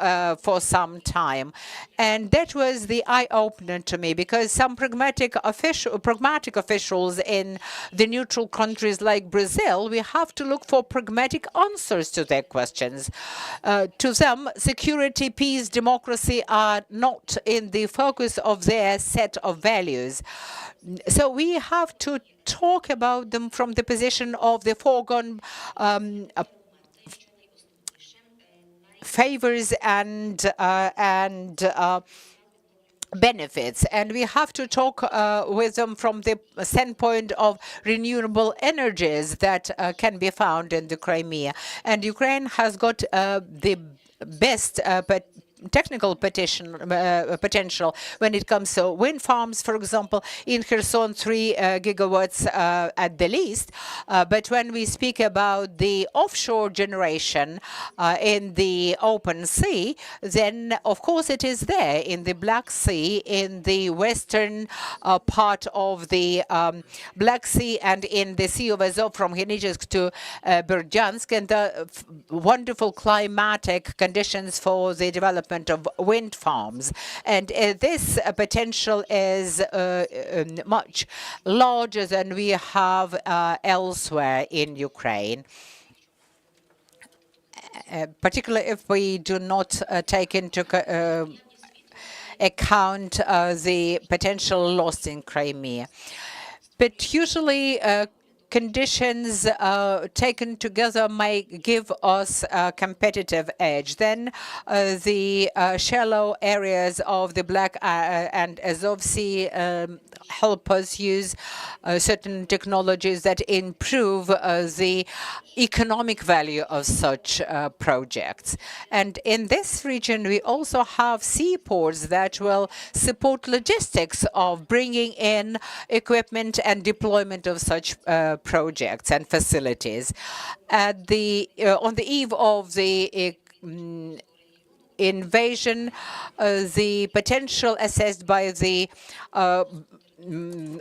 for some time? And that was the eye-opener to me, because some pragmatic officials in the neutral countries like Brazil, we have to look for pragmatic answers to their questions. To them, security, peace, democracy are not in the focus of their set of values. So we have to talk about them from the position of the foregone favors and benefits, and we have to talk with them from the standpoint of renewable energies that can be found in the Crimea. And Ukraine has got the best technical potential when it comes to wind farms, for example, in Kherson, 3 gigawatts at the least. But when we speak about the offshore generation in the open sea, then of course it is there in the Black Sea, in the western part of the Black Sea, and in the Sea of Azov from Henichesk to Berdyansk, and the wonderful climatic conditions for the development of wind farms. And this potential is much larger than we have elsewhere in Ukraine. Particularly if we do not take into account the potential loss in Crimea. But usually conditions taken together may give us a competitive edge. Then the shallow areas of the Black and Azov Sea help us use certain technologies that improve the economic value of such projects. And in this region, we also have seaports that will support logistics of bringing in equipment and deployment of such projects and facilities. On the eve of the invasion, the potential assessed by the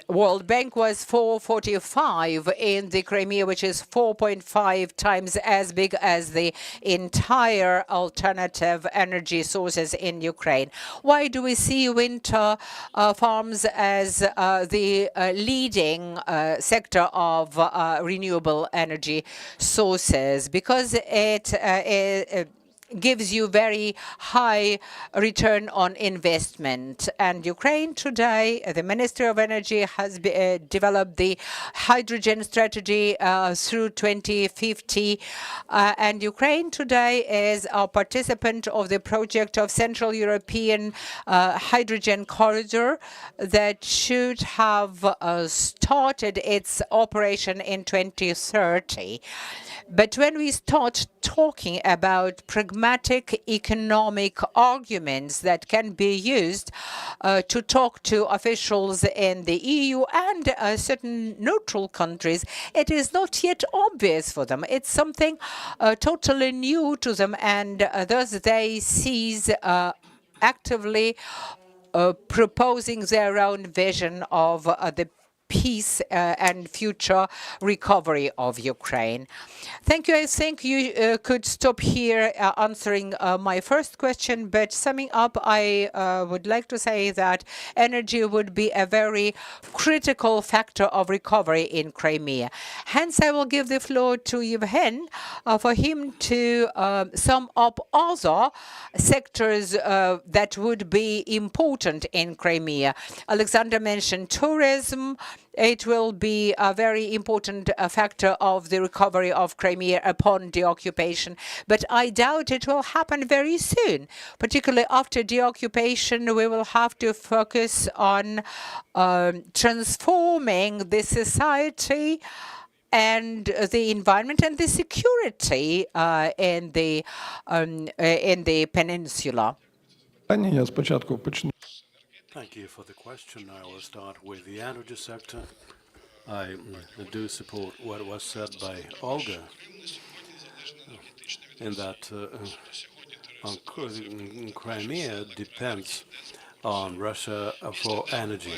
World Bank was 445 in the Crimea, which is 4.5 times as big as the entire alternative energy sources in Ukraine. Why do we see wind farms as the leading sector of renewable energy sources? Because it gives you very high return on investment. And Ukraine today, the Ministry of Energy has developed the hydrogen strategy through 2050. And Ukraine today is a participant of the project of Central European Hydrogen Corridor that should have started its operation in 2030. But when we start talking about pragmatic economic arguments that can be used to talk to officials in the EU and certain neutral countries, it is not yet obvious for them. It's something totally new to them, and thus they cease actively proposing their own vision of the peace and future recovery of Ukraine. Thank you. I think you could stop here answering my first question, but summing up, I would like to say that energy would be a very critical factor of recovery in Crimea. Hence, I will give the floor to Yevhen for him to sum up other sectors that would be important in Crimea. Alexander mentioned tourism. It will be a very important factor of the recovery of Crimea upon deoccupation, but I doubt it will happen very soon. Particularly after deoccupation, we will have to focus on transforming the society and the environment and the security in the peninsula. Thank you for the question. I will start with the energy sector. I do support what was said by Olga in that Crimea depends on Russia for energy.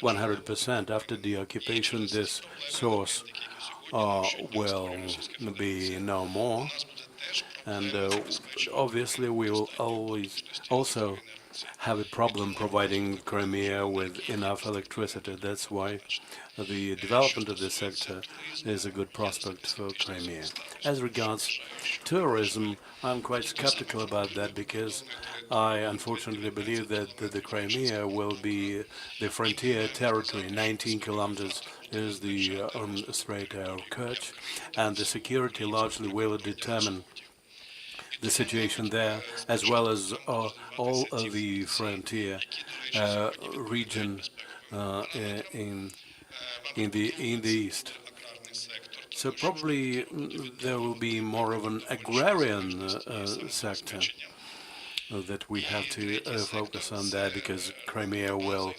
100% after the occupation, this source will be no more. And obviously we will always also have a problem providing Crimea with enough electricity. That's why the development of this sector is a good prospect for Crimea. As regards tourism, I'm quite skeptical about that because I unfortunately believe that the Crimea will be the frontier territory. 19 kilometers is the Strait of Kerch, and the security largely will determine the situation there, as well as all of the frontier region in the east. So probably there will be more of an agrarian sector that we have to focus on that, because Crimea will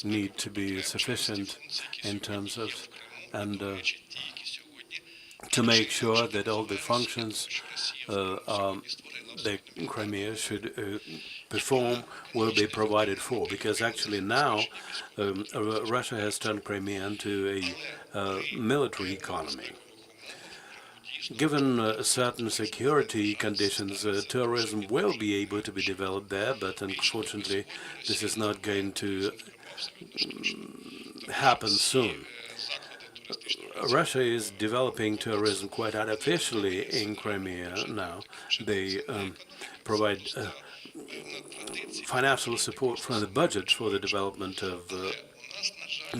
need to be sufficient in terms of, and to make sure that all the functions that Crimea should perform will be provided for, because actually now Russia has turned Crimea into a military economy. Given certain security conditions, tourism will be able to be developed there, but unfortunately this is not going to happen soon. Russia is developing tourism quite artificially in Crimea now. They provide financial support from the budget for the development of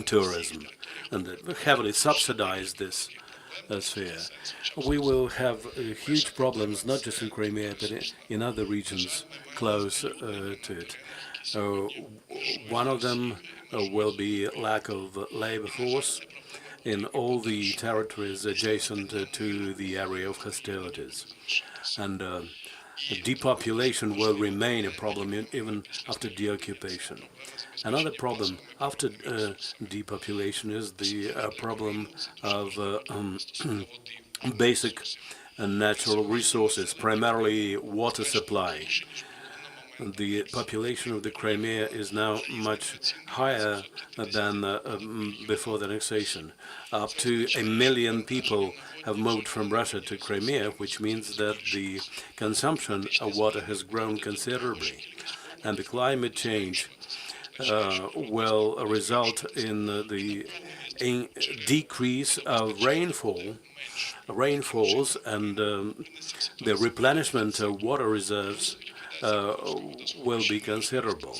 tourism, and heavily subsidize this sphere. We will have huge problems, not just in Crimea, but in other regions close to it. One of them will be lack of labor force in all the territories adjacent to the area of hostilities. And depopulation will remain a problem even after deoccupation. Another problem after depopulation is the problem of basic natural resources, primarily water supply. The population of the Crimea is now much higher than before the annexation. Up to 1 million people have moved from Russia to Crimea, which means that the consumption of water has grown considerably. And the climate change will result in the decrease of rainfalls, and the replenishment of water reserves will be considerable.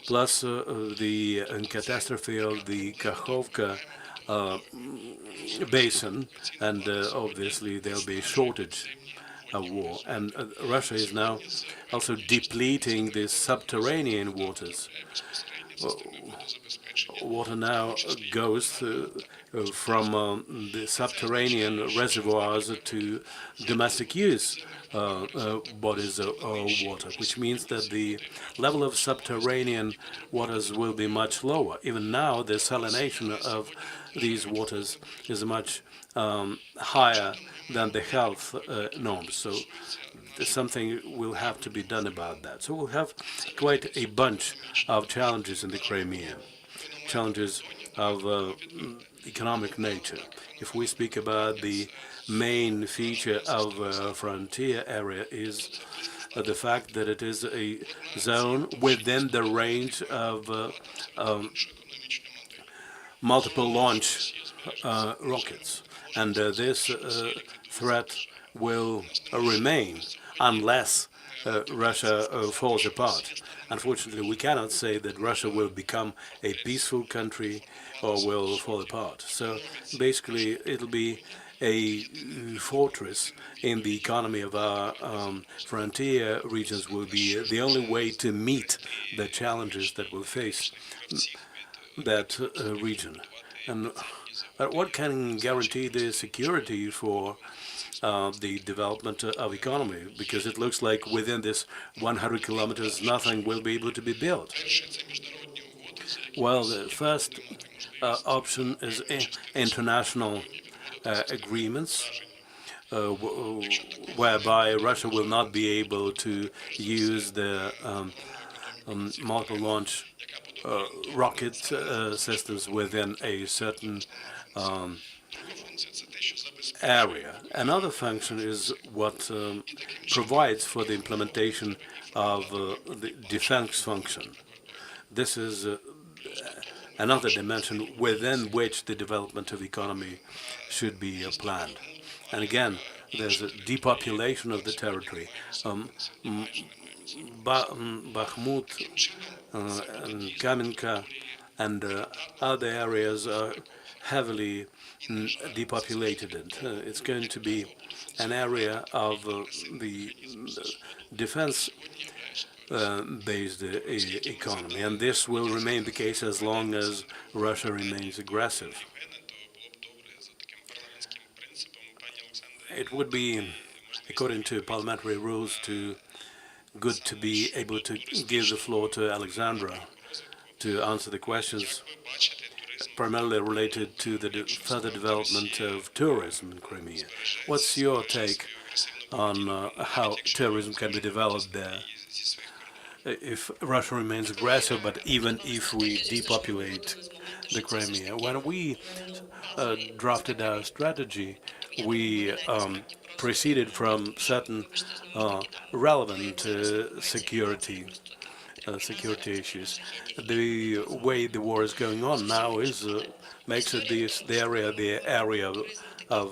Plus the catastrophe of the Kakhovka basin, and obviously there'll be a shortage of water. And Russia is now also depleting the subterranean waters. Water now goes from the subterranean reservoirs to domestic use bodies of water, which means that the level of subterranean waters will be much lower. Even now, the salination of these waters is much higher than the health norms. So something will have to be done about that. So we'll have quite a bunch of challenges in the Crimea, challenges of economic nature. If we speak about the main feature of frontier area is the fact that it is a zone within the range of multiple launch rockets, and this threat will remain unless Russia falls apart. Unfortunately, we cannot say that Russia will become a peaceful country or will fall apart. So basically, it'll be a fortress in the economy of our frontier regions will be the only way to meet the challenges that will face that region. And what can guarantee the security for the development of economy? Because it looks like within this 100 kilometers, nothing will be able to be built. Well, the first option is international agreements, whereby Russia will not be able to use the multiple launch rocket systems within a certain area. Another function is what provides for the implementation of the defense function. This is another dimension within which the development of economy should be planned. And again, there's a depopulation of the territory. Bakhmut and Kamenka and other areas are heavily depopulated. And it's going to be an area of the defense based economy, and this will remain the case as long as Russia remains aggressive. it would be, according to parliamentary rules, good to be able to give the floor to Alexandra to answer the questions primarily related to the further development of tourism in Crimea. What's your take on how tourism can be developed there? If Russia remains aggressive, but even if we depopulate the Crimea. When we drafted our strategy, we proceeded from certain relevant security issues. The way the war is going on now makes it the area of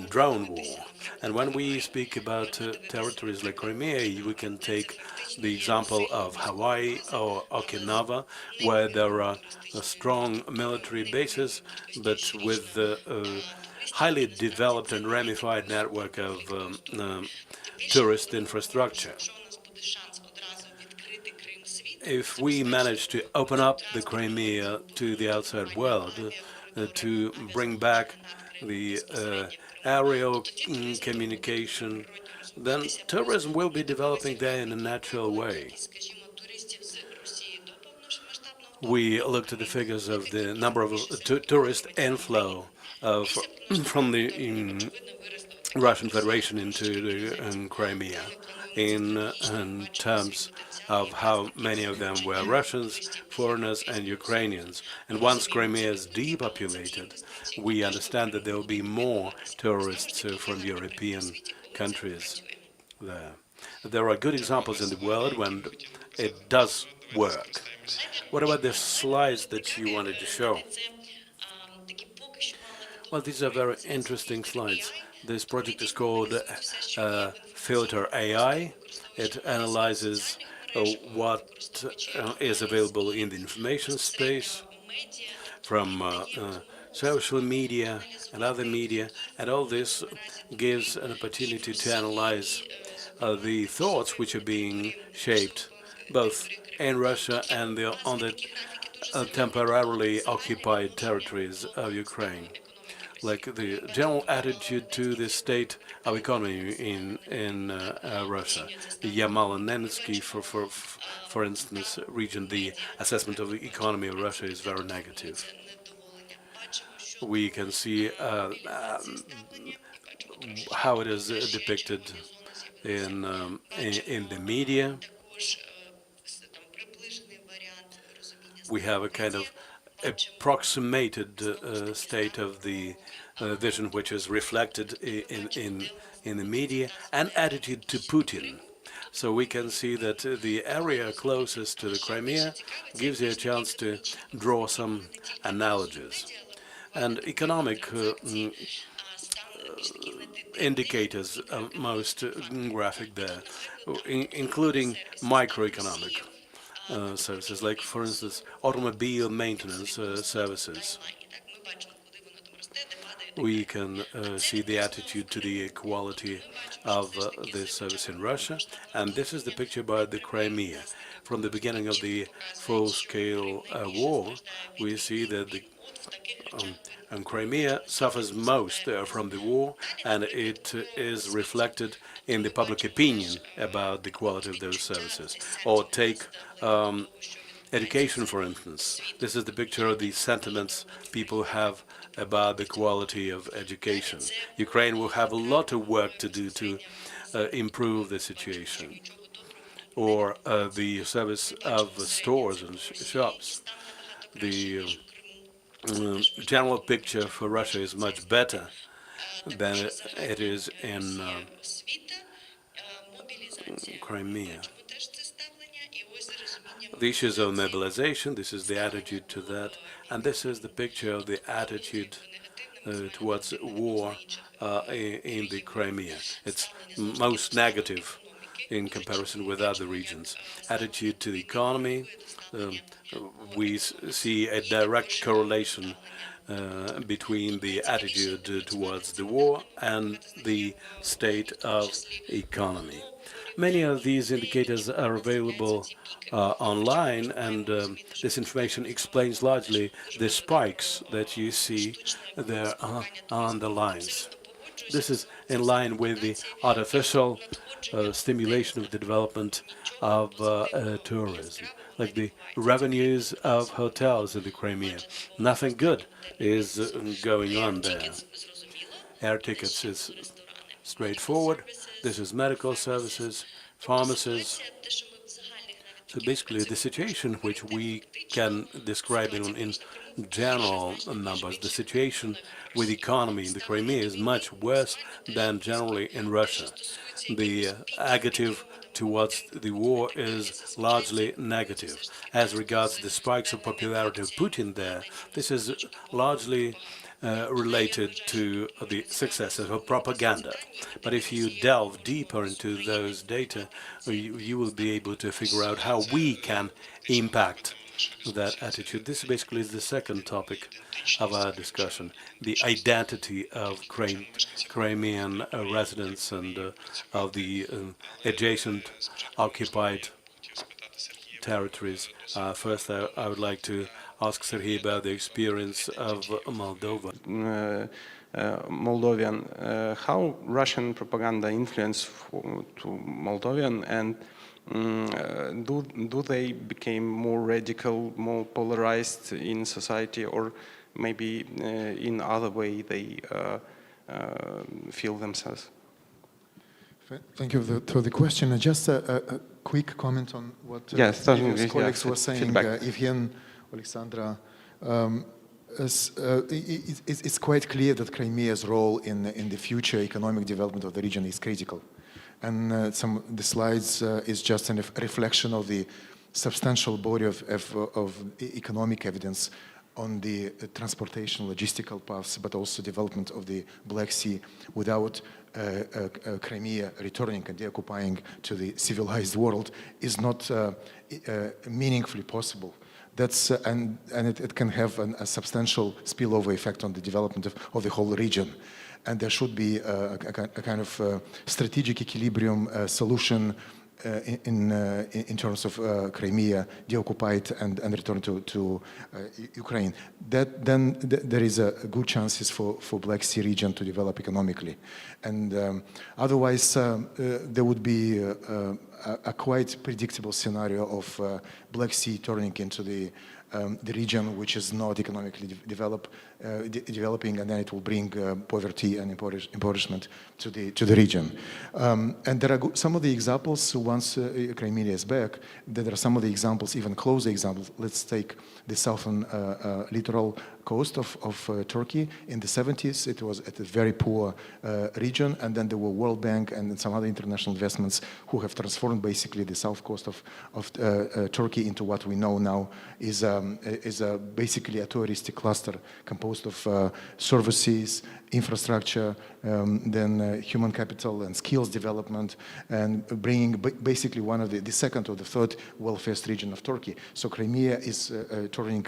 drone war. And when we speak about territories like Crimea, we can take the example of Hawaii or Okinawa, where there are strong military bases, but with highly developed and ramified network of tourist infrastructure. If we manage to open up the Crimea to the outside world, to bring back the aerial communication, then tourism will be developing there in a natural way. We looked at the figures of the number of tourist inflow from the Russian Federation into the Crimea in terms of how many of them were Russians, foreigners, and Ukrainians. And once Crimea is depopulated, we understand that there will be more tourists from European countries there. There are good examples in the world when it does work. What about the slides that you wanted to show? Well, these are very interesting slides. This project is called Filter AI. It analyzes what is available in the information space from social media and other media, and all this gives an opportunity to analyze the thoughts which are being shaped both in Russia and on the temporarily occupied territories of Ukraine, like the general attitude to the state of economy in Russia. The Yamal-Nenetsky, for instance, region, the assessment of the economy of Russia is very negative. We can see how it is depicted in the media. We have a kind of approximated state of the vision which is reflected in the media, and attitude to Putin. So we can see that the area closest to the Crimea gives you a chance to draw some analogies. And economic indicators are most graphic there, including microeconomic services, like, for instance, automobile maintenance services. We can see the attitude to the quality of this service in Russia, and this is the picture about the Crimea. From the beginning of the full-scale war, we see that and Crimea suffers most from the war, and it is reflected in the public opinion about the quality of those services. Or take education, for instance. This is the picture of the sentiments people have about the quality of education. Ukraine will have a lot of work to do to improve the situation. Or the service of stores and shops. The general picture for Russia is much better than it is in Crimea. The issues of mobilization, this is the attitude to that, and this is the picture of the attitude towards war in the Crimea. It's most negative in comparison with other regions. Attitude to the economy, we see a direct correlation between the attitude towards the war and the state of economy. Many of these indicators are available online, and this information explains largely the spikes that you see there on the lines. This is in line with the artificial stimulation of the development of tourism, like the revenues of hotels in the Crimea. Nothing good is going on there. Air tickets is straightforward. This is medical services, pharmacies. So basically, the situation which we can describe in general numbers, the situation with the economy in the Crimea is much worse than generally in Russia. The attitude towards the war is largely negative. As regards the spikes of popularity of Putin there, this is largely related to the successes of propaganda. But if you delve deeper into those data, you will be able to figure out how we can impact that attitude. This basically is the second topic of our discussion, the identity of Crimean residents and of the adjacent occupied territories. First, I would like to ask Sergei about the experience of Moldova. Moldovan, how Russian propaganda influence to Moldovan, and do they become more radical, more polarized in society, or maybe in other way they feel themselves? Thank you for the question. Just a quick comment on what yes, previous colleagues were saying, Evgen, Alexandra. It's quite clear that Crimea's role in the future economic development of the region is critical. And the slides is just a reflection of the substantial body of economic evidence on the transportation, logistical paths, but also development of the Black Sea without Crimea returning and deoccupying to the civilized world is not meaningfully possible. That's and it can have a substantial spillover effect on the development of the whole region. And there should be a kind of strategic equilibrium solution in terms of Crimea deoccupied and returned to Ukraine. Then there is a good chances for Black Sea region to develop economically, and otherwise there would be a quite predictable scenario of Black Sea turning into the region which is not economically developing, and then it will bring poverty and impoverishment to the region. And there are some of the examples. Once Crimea is back, there are some of the examples, even closer examples. Let's take the southern littoral coast of Turkey. In the 70s, it was at a very poor region, and then there were World Bank and some other international investments who have transformed basically the south coast of Turkey into what we know now is basically a touristic cluster composed of services, infrastructure, then human capital and skills development, and bringing basically one of the second or the third wealthiest region of Turkey. So Crimea is turning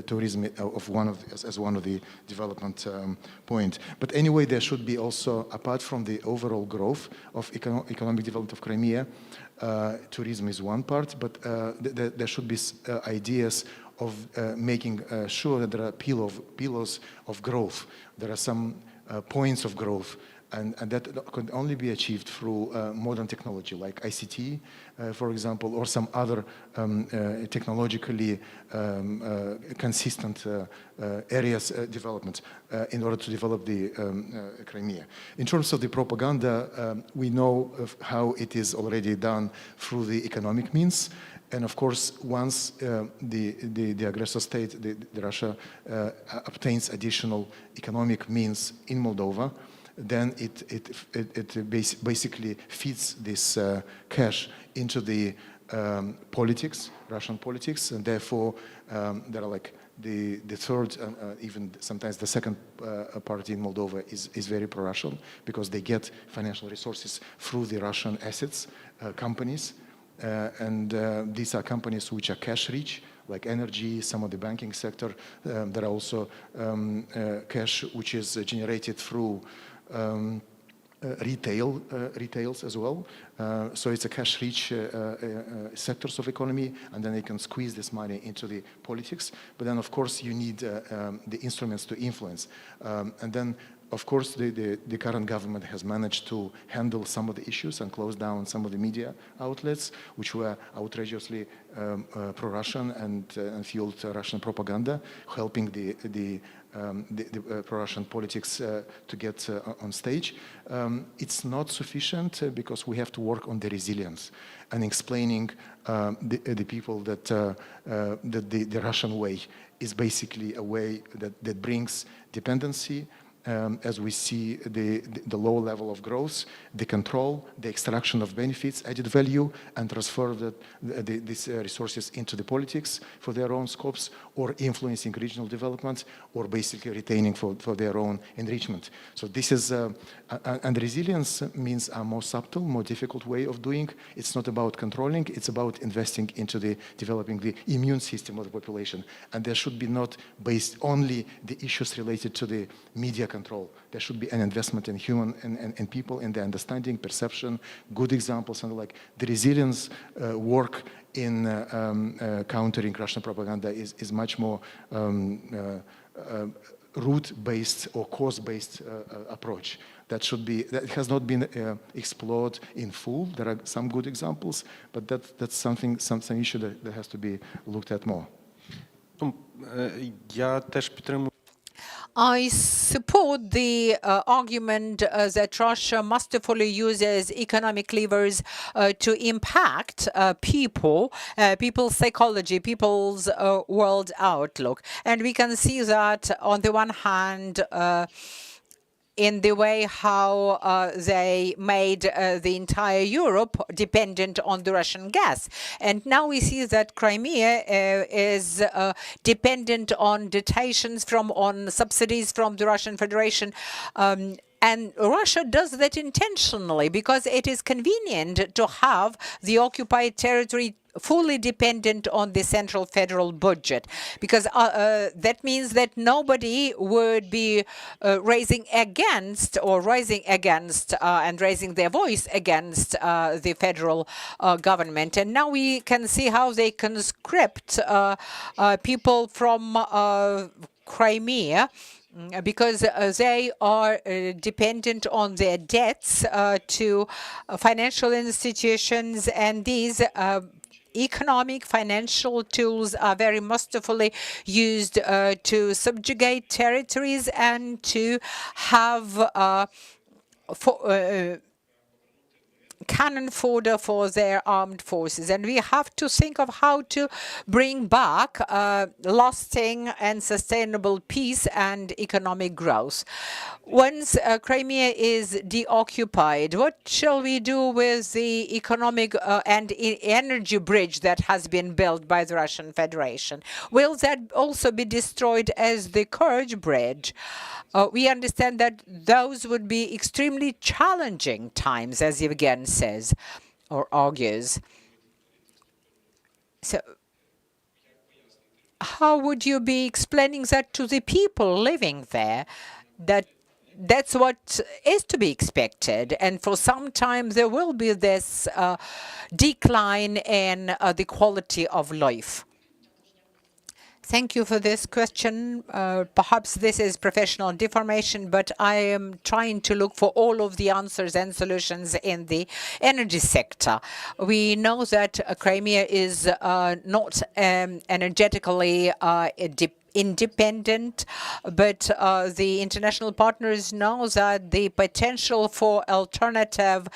tourism as one of the development point. But anyway, there should be also, apart from the overall growth of economic development of Crimea, tourism is one part, but there should be ideas of making sure that there are pillars of growth. There are some points of growth, and that could only be achieved through modern technology like ICT, for example, or some other technologically consistent areas development in order to develop the Crimea. In terms of the propaganda, we know of how it is already done through the economic means. And of course, once the aggressor state, the Russia, obtains additional economic means in Moldova, then it basically feeds this cash into the politics, Russian politics, and therefore there are like the third, even sometimes the second party in Moldova is very pro-Russian because they get financial resources through the Russian assets, companies. And these are companies which are cash-rich, like energy, some of the banking sector. There are also cash which is generated through retails as well. So it's a cash-rich sectors of economy, and then they can squeeze this money into the politics. But then, of course, you need the instruments to influence. And then Of course, the current government has managed to handle some of the issues and close down some of the media outlets, which were outrageously pro-Russian and fueled Russian propaganda, helping the pro-Russian politics to get on stage. It's not sufficient because we have to work on the resilience and explaining the people that the Russian way is basically a way that brings dependency, as we see the low level of growth, the control, the extraction of benefits, added value, and transfer these resources into the politics for their own scopes, or influencing regional development, or basically retaining for their own enrichment. So this is, and resilience means a more subtle, more difficult way of doing. It's not about controlling, it's about investing into developing the immune system of the population. And there should be not based only the issues related to the media control. There should be an investment in human and people, in the understanding, perception, good examples, and like the resilience work in countering Russian propaganda is much more root-based or cause-based approach. That has not been explored in full. There are some good examples, but that's some issue that has to be looked at more. Я теж підтримую. I support the argument that Russia masterfully uses economic levers to impact people's psychology, people's world outlook. And we can see that on the one hand, in the way how they made the entire Europe dependent on the Russian gas. And now we see that Crimea is dependent on dotations on subsidies from the Russian Federation. And Russia does that intentionally because it is convenient to have the occupied territory fully dependent on the central federal budget, because that means that nobody would be rising against and raising their voice against the federal government. And now we can see how they conscript people from Crimea, because they are dependent on their debts to financial institutions, and these economic financial tools are very masterfully used to subjugate territories and to have cannon fodder for their armed forces. And we have to think of how to bring back lasting and sustainable peace and economic growth. Once Crimea is deoccupied, what shall we do with the economic and energy bridge that has been built by the Russian Federation? Will that also be destroyed as the Kerch Bridge? We understand that those would be extremely challenging times, as Yevgen says or argues. So how would you be explaining that to the people living there, that's what is to be expected, and for some time there will be this decline in the quality of life? Thank you for this question. Perhaps this is professional deformation, but I am trying to look for all of the answers and solutions in the energy sector. We know that Crimea is not energetically independent, but the international partners know that the potential for alternative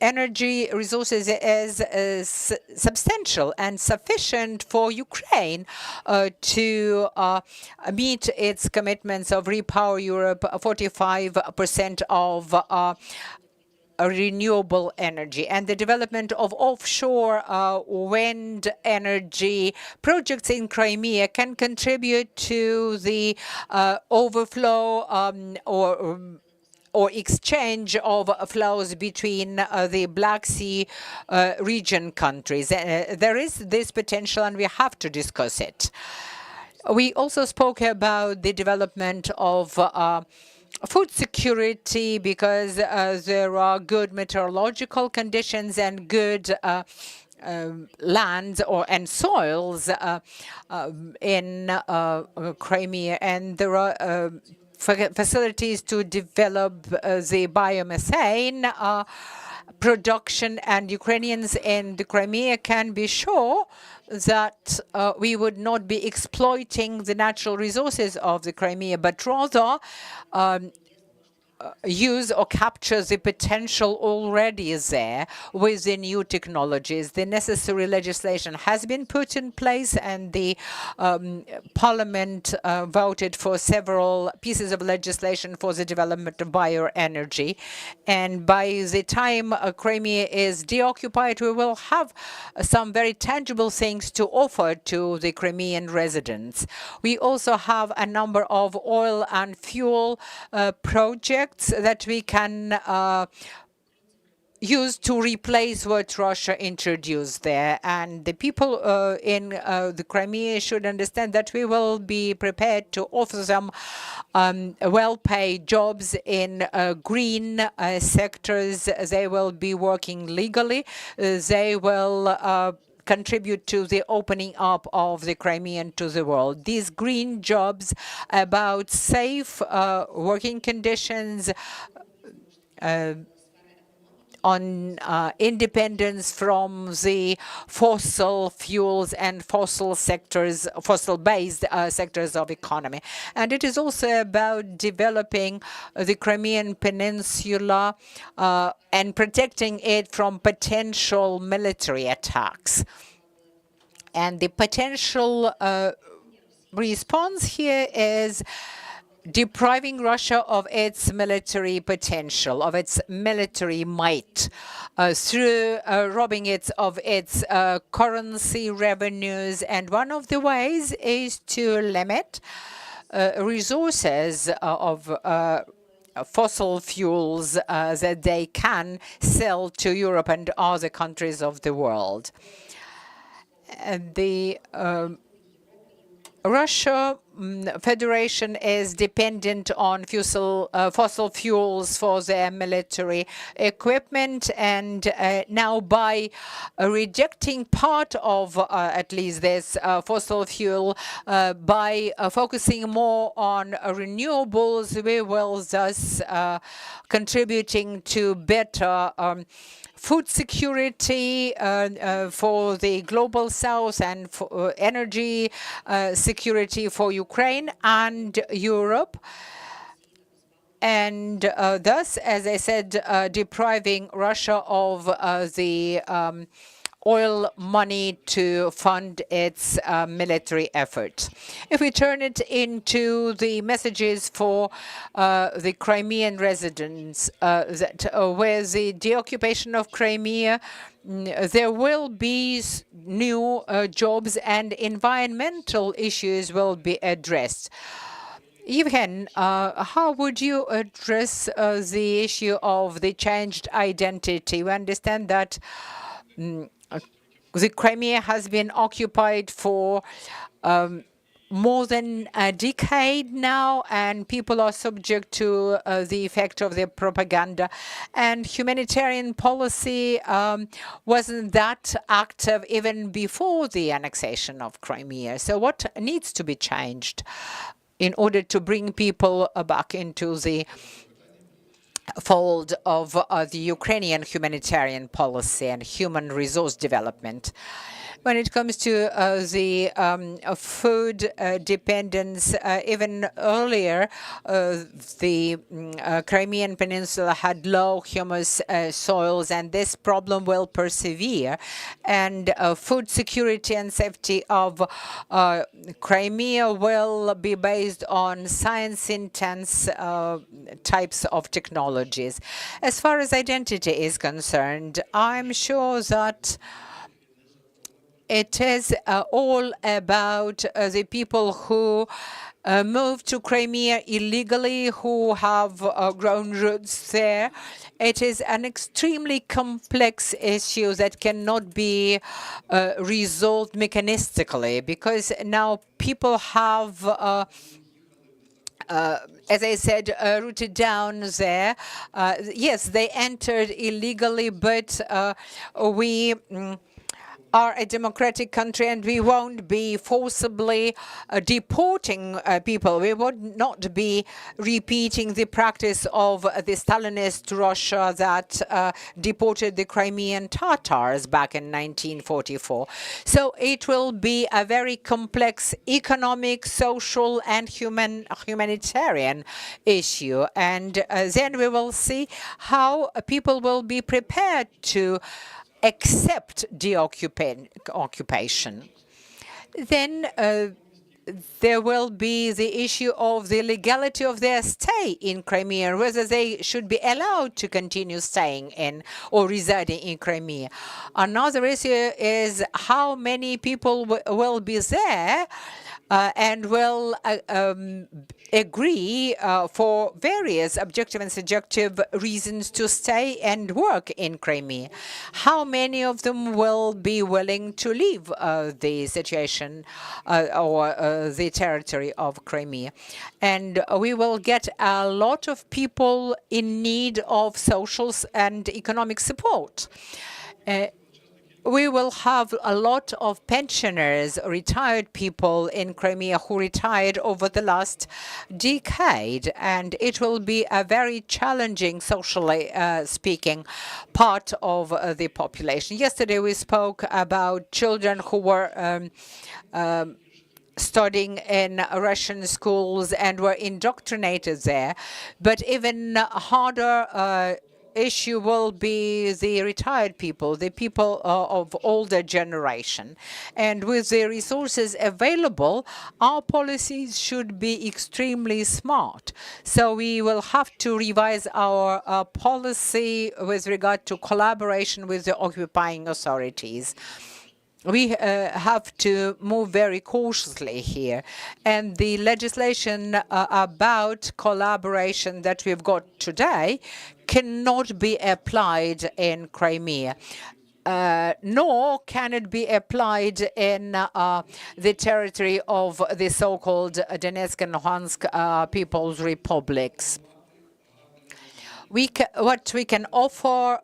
energy resources is substantial and sufficient for Ukraine to meet its commitments of Repower Europe, 45% of renewable energy, and the development of offshore wind energy projects in Crimea can contribute to the overflow or exchange of flows between the Black Sea region countries. There is this potential, and we have to discuss it. We also spoke about the development of food security, because there are good meteorological conditions and good lands and soils in Crimea, and there are facilities to develop the biomethane production, and Ukrainians in the Crimea can be sure that we would not be exploiting the natural resources of the Crimea, but rather use or capture the potential already there with the new technologies. The necessary legislation has been put in place, and the Parliament voted for several pieces of legislation for the development of bioenergy. And by the time Crimea is deoccupied, we will have some very tangible things to offer to the Crimean residents. We also have a number of oil and fuel projects that we can use to replace what Russia introduced there. And the people in the Crimea should understand that we will be prepared to offer them well-paid jobs in green sectors. They will be working legally. They will contribute to the opening up of the Crimean to the world. These green jobs about safe working conditions, on independence from the fossil fuels and fossil-based sectors of economy. And it is also about developing the Crimean Peninsula and protecting it from potential military attacks. And the potential response here is depriving Russia of its military potential, of its military might, through robbing it of its currency revenues. And one of the ways is to limit resources of fossil fuels that they can sell to Europe and other countries of the world. The Russia Federation is dependent on fossil fuels for their military equipment, and now by rejecting part of at least this fossil fuel, by focusing more on renewables, we will thus contributing to better food security for the global south and for energy security for Ukraine and Europe. And thus, as I said, depriving Russia of the oil money to fund its military effort. If we turn it into the messages for the Crimean residents, that with the deoccupation of Crimea, there will be new jobs and environmental issues will be addressed. Yevhen, how would you address the issue of the changed identity? We understand that the Crimea has been occupied for more than a decade now, and people are subject to the effect of their propaganda. And humanitarian policy wasn't that active even before the annexation of Crimea. So what needs to be changed in order to bring people back into the fold of the Ukrainian humanitarian policy and human resource development? When it comes to the food dependence, even earlier, the Crimean Peninsula had low humus soils, and this problem will persevere. And food security and safety of Crimea will be based on science-intense types of technologies. As far as identity is concerned, I'm sure that it is all about the people who moved to Crimea illegally, who have grown roots there. It is an extremely complex issue that cannot be resolved mechanistically, because now people have as I said, rooted down there. Yes, they entered illegally, but we are a democratic country and we won't be forcibly deporting people. We would not be repeating the practice of the Stalinist Russia that deported the Crimean Tatars back in 1944. So it will be a very complex economic, social, and humanitarian issue. And then we will see how people will be prepared to accept the occupation. Then there will be the issue of the legality of their stay in Crimea, whether they should be allowed to continue staying in or residing in Crimea. Another issue is how many people will be there and will agree for various objective and subjective reasons to stay and work in Crimea. How many of them will be willing to leave the situation or the territory of Crimea? And we will get a lot of people in need of social and economic support. We will have a lot of pensioners, retired people in Crimea who retired over the last decade, and it will be a very challenging, socially speaking, part of the population. Yesterday we spoke about children who were studying in Russian schools and were indoctrinated there, but even harder issue will be the retired people, the people of older generation. And with the resources available, our policies should be extremely smart. So we will have to revise our policy with regard to collaboration with the occupying authorities. We have to move very cautiously here. And the legislation about collaboration that we've got today cannot be applied in Crimea. Nor can it be applied in the territory of the so-called Donetsk and Luhansk People's Republics. What we can offer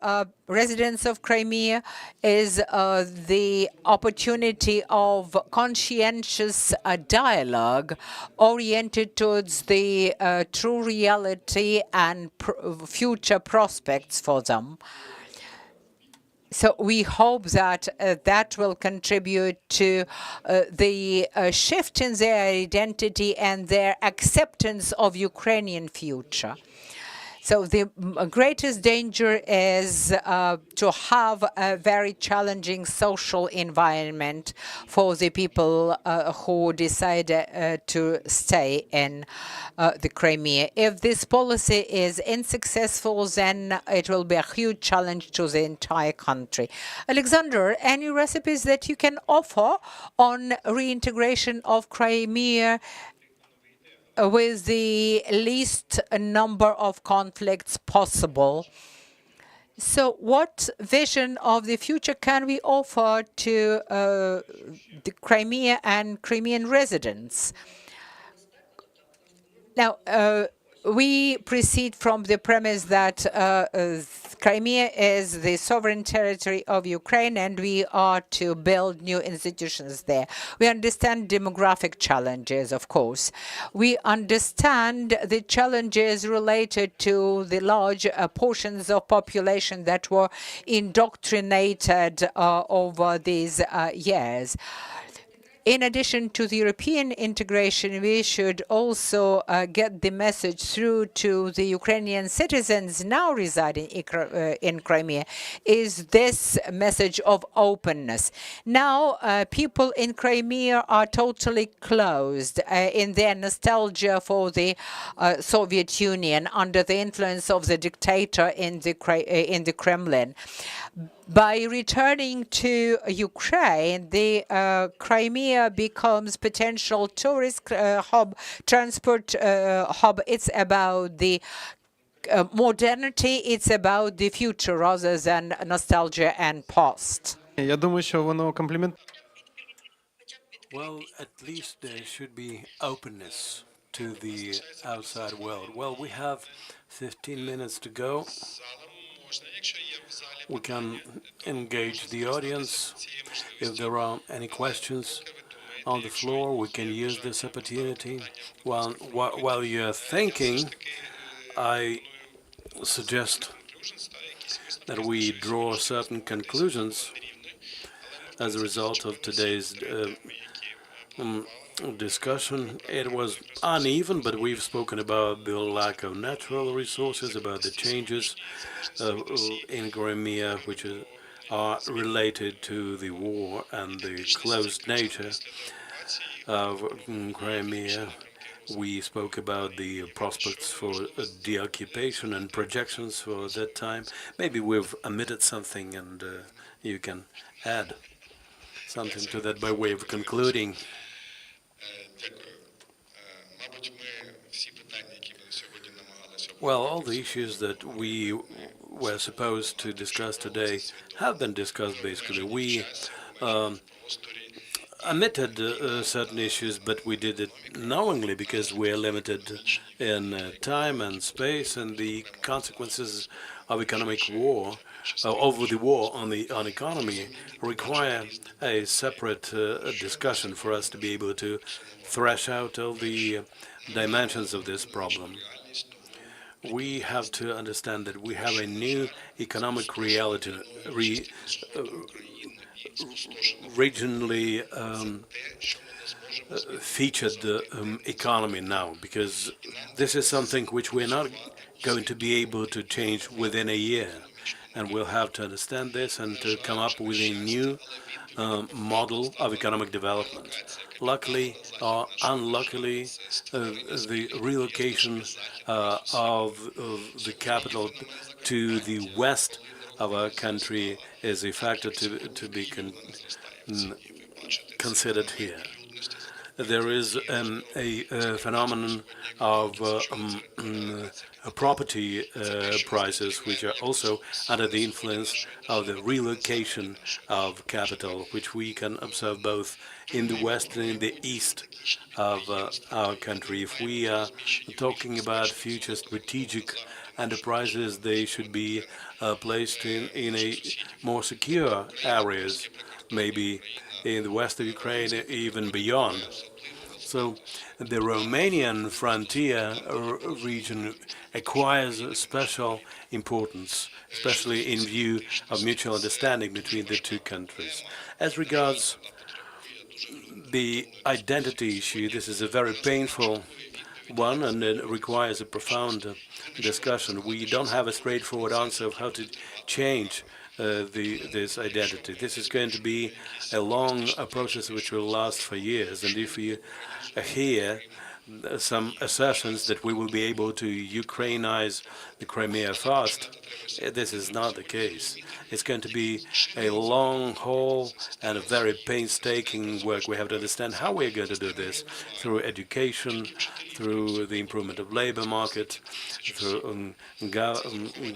residents of Crimea is the opportunity of conscientious dialogue oriented towards the true reality and future prospects for them. So we hope that that will contribute to the shift in their identity and their acceptance of Ukrainian future. So the greatest danger is to have a very challenging social environment for the people who decide to stay in the Crimea. If this policy is unsuccessful, then it will be a huge challenge to the entire country. Alexander, any recipes that you can offer on reintegration of Crimea with the least number of conflicts possible? So what vision of the future can we offer to the Crimea and Crimean residents? Now, we proceed from the premise that Crimea is the sovereign territory of Ukraine and we are to build new institutions there. We understand demographic challenges, of course. We understand the challenges related to the large portions of population that were indoctrinated over these years. In addition to the European integration, we should also get the message through to the Ukrainian citizens now residing in Crimea, is this message of openness. Now, people in Crimea are totally closed in their nostalgia for the Soviet Union under the influence of the dictator in the Kremlin. By returning to Ukraine, the Crimea becomes potential tourist hub, transport hub. It's about the modernity, it's about the future rather than nostalgia and past. Я думаю, що воно комплімент. Well, at least there should be openness to the outside world. Well, we have 15 minutes to go. we can engage the audience. If there are any questions on the floor, we can use this opportunity. While you're thinking, I suggest that we draw certain conclusions as a result of today's discussion. It was uneven, but we've spoken about the lack of natural resources, about the changes in Crimea, which are related to the war and the closed nature of Crimea. We spoke about the prospects for deoccupation and projections for that time. Maybe we've omitted something, and you can add something to that by way of concluding. Well, all the issues that we were supposed to discuss today have been discussed, basically. We omitted certain issues, but we did it knowingly because we are limited in time and space, and the consequences of economic war, over the war on economy, require a separate discussion for us to be able to thresh out all the dimensions of this problem. We have to understand that we have a new economic reality, regionally featured economy now, because this is something which we're not going to be able to change within a year, and we'll have to understand this and to come up with a new model of economic development. Luckily or unluckily, the relocation of the capital to the west of our country is a factor to be considered here. There is a phenomenon of property prices, which are also under the influence of the relocation of capital, which we can observe both in the west and in the east of our country. If we are talking about future strategic enterprises, they should be placed in a more secure areas, maybe in the west of Ukraine, even beyond. So the Romanian frontier region acquires special importance, especially in view of mutual understanding between the two countries. As regards the identity issue, this is a very painful one, and it requires a profound discussion. We don't have a straightforward answer of how to change this identity. This is going to be a long process which will last for years, and if you hear some assertions that we will be able to Ukrainize the Crimea fast, this is not the case. It's going to be a long haul and a very painstaking work. We have to understand how we're going to do this through education, through the improvement of labor market, through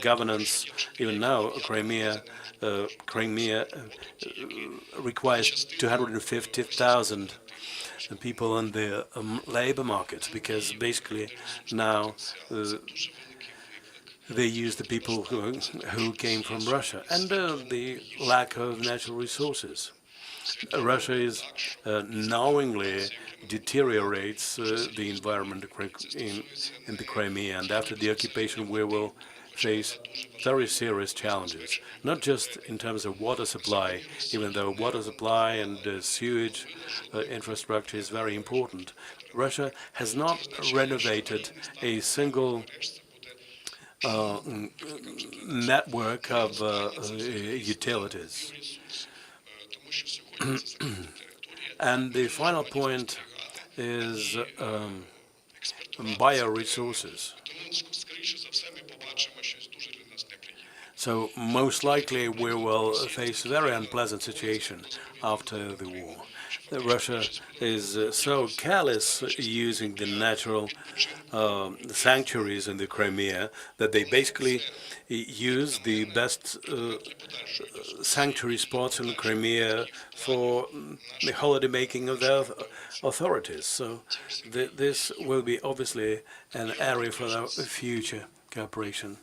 governance. Even now, Crimea requires 250,000 people on the labor market, because basically now they use the people who came from Russia, and the lack of natural resources. Russia is knowingly deteriorates the environment in the Crimea, and after the occupation we will face very serious challenges, not just in terms of water supply, even though water supply and sewage infrastructure is very important. Russia has not renovated a single network of utilities. And the final point is bioresources. So most likely we will face a very unpleasant situation after the war. Russia is so careless using the natural sanctuaries in the Crimea that they basically use the best sanctuary spots in Crimea for the holiday making of their authorities. So this will be obviously an area for our future cooperation.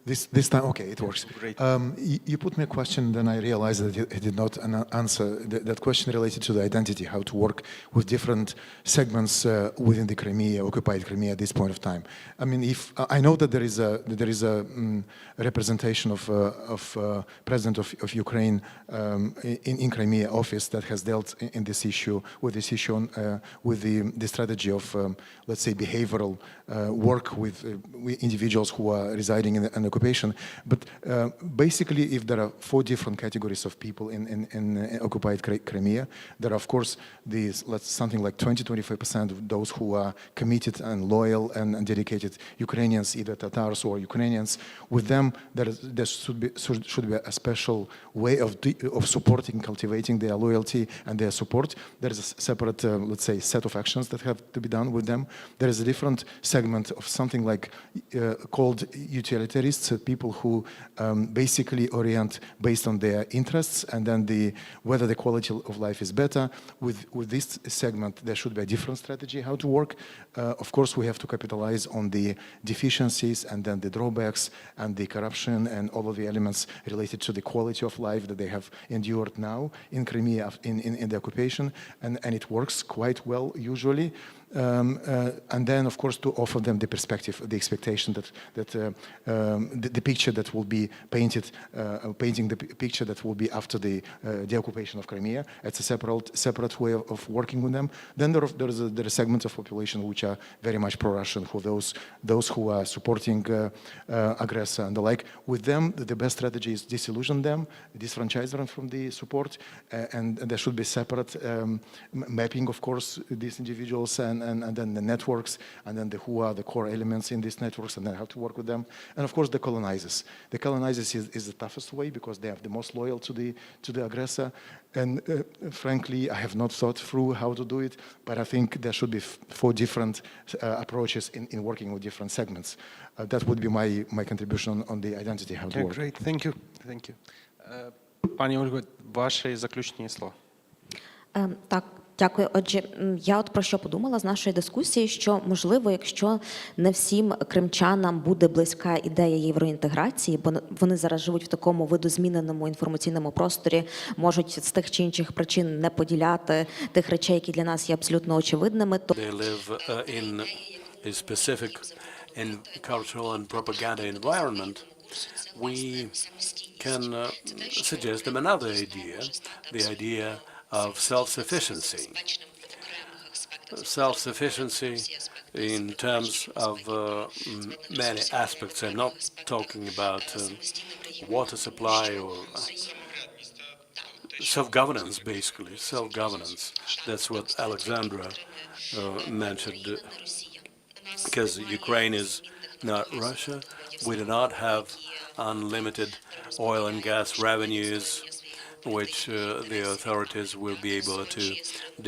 This time, okay, it works. Great. You put me a question, then I realized that I did not answer that question related to the identity, how to work with different segments within the Crimea, occupied Crimea at this point of time. I mean, if I know that there is a representation of President of Ukraine in Crimea office that has dealt in this issue with with the strategy of let's say behavioral work with individuals who are residing in an occupation. But basically, if there are 4 different categories of people in occupied Crimea, there are of course something like 20-25% of those who are committed and loyal and dedicated Ukrainians, either Tatars or Ukrainians. With them, there should be a special way of supporting, cultivating their loyalty and their support. There is a separate, let's say, set of actions that have to be done with them. There is a different segment of something like called utilitarists, people who basically orient based on their interests, and then whether the quality of life is better. With this segment, there should be a different strategy how to work. Of course, we have to capitalize on the deficiencies and then the drawbacks and the corruption and all of the elements related to the quality of life that they have endured now in Crimea in the occupation, and it works quite well usually. And then, of course, to offer them the perspective, the expectation that the picture that will be painted, painting the picture that will be after the occupation of Crimea. It's a separate way of working with them. Then there is a segment of population which are very much pro-Russian, who those who are supporting aggressor and the like. With them, the best strategy is disillusion them, disfranchise them from the support, and there should be separate mapping, of course, these individuals and then the networks, and then who are the core elements in these networks, and then how to work with them. And of course, the colonizers. The colonizers is the toughest way because they are the most loyal to the aggressor. And frankly, I have not thought through how to do it, but I think there should be 4 different approaches in working with different segments. That would be my contribution on the identity, how to work. Great, thank you. Thank you. Пані Ольго, ваші заключні слова. Так, дякую. Отже, я про що подумала з нашої дискусії, що, можливо, якщо не всім кримчанам буде близька ідея євроінтеграції, бо вони зараз живуть в такому видозміненому інформаційному просторі, можуть з тих чи інших причин не поділяти тих речей, які для нас є абсолютно очевидними, то They live in a specific and cultural and propaganda environment. We can suggest them another idea, the idea of self-sufficiency. Self-sufficiency in terms of many aspects. I'm not talking about water supply or self-governance, basically, self-governance. That's what Alexandra mentioned. Because Ukraine is not Russia, we do not have unlimited oil and gas revenues which the authorities will be able to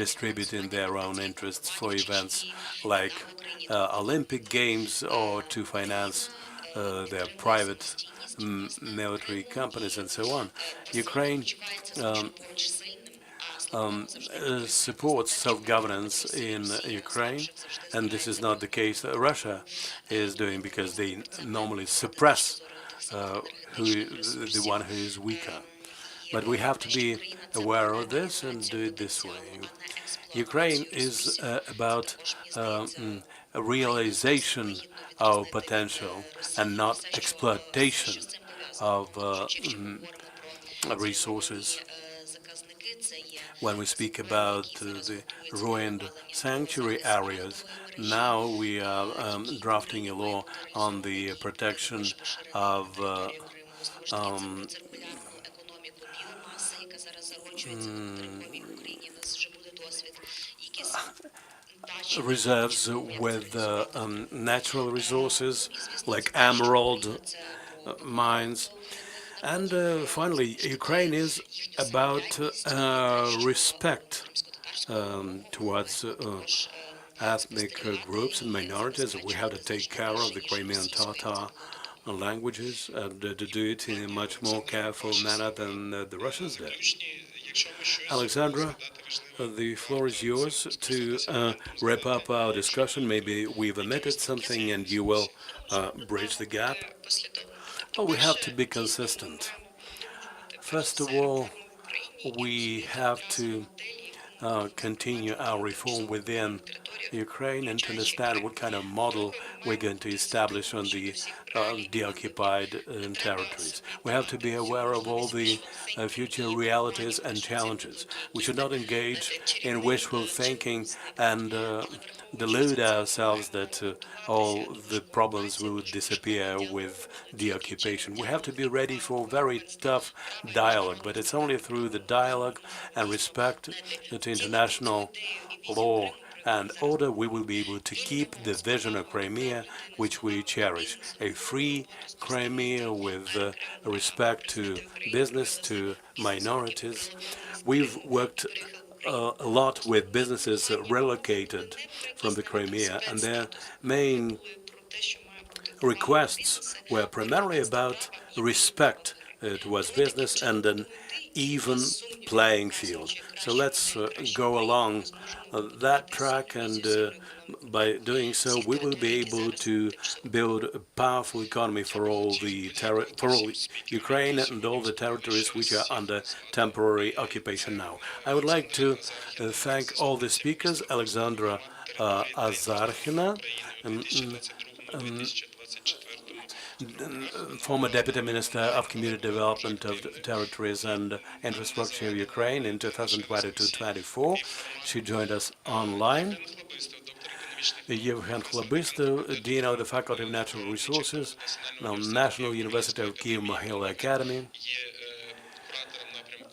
distribute in their own interests for events like Olympic Games or to finance their private military companies and so on. Ukraine supports self-governance in Ukraine, and this is not the case that Russia is doing, because they normally suppress the one who is weaker. But we have to be aware of this and do it this way. Ukraine is about a realization of potential and not exploitation of resources. When we speak about the ruined sanctuary areas, now we are drafting a law on the protection of reserves with natural resources like emerald mines. And finally, Ukraine is about respect towards ethnic groups and minorities. We have to take care of the Crimean Tatar languages and to do it in a much more careful manner than the Russians did. Alexandra, the floor is yours to wrap up our discussion. Maybe we've omitted something and you will bridge the gap. Well, we have to be consistent. First of all, we have to continue our reform within Ukraine and to understand what kind of model we're going to establish on the deoccupied territories. We have to be aware of all the future realities and challenges. We should not engage in wishful thinking and delude ourselves that all the problems will disappear with deoccupation. We have to be ready for very tough dialogue, but it's only through the dialogue and respect to international law and order we will be able to keep the vision of Crimea which we cherish, a free Crimea with respect to business, to minorities. We've worked a lot with businesses relocated from the Crimea, and their main requests were primarily about respect towards business and an even playing field. So let's go along that track, and by doing so, we will be able to build a powerful economy for all Ukraine and all the territories which are under temporary occupation now. I would like to thank all the speakers, Alexandra Azarkhina, former Deputy Minister of Community Development of the Territories and Infrastructure of Ukraine in 2022-24. She joined us online. Yevhen Khlobystov, Dean of the Faculty of Natural Resources, National University of Kyiv-Mohyla Academy,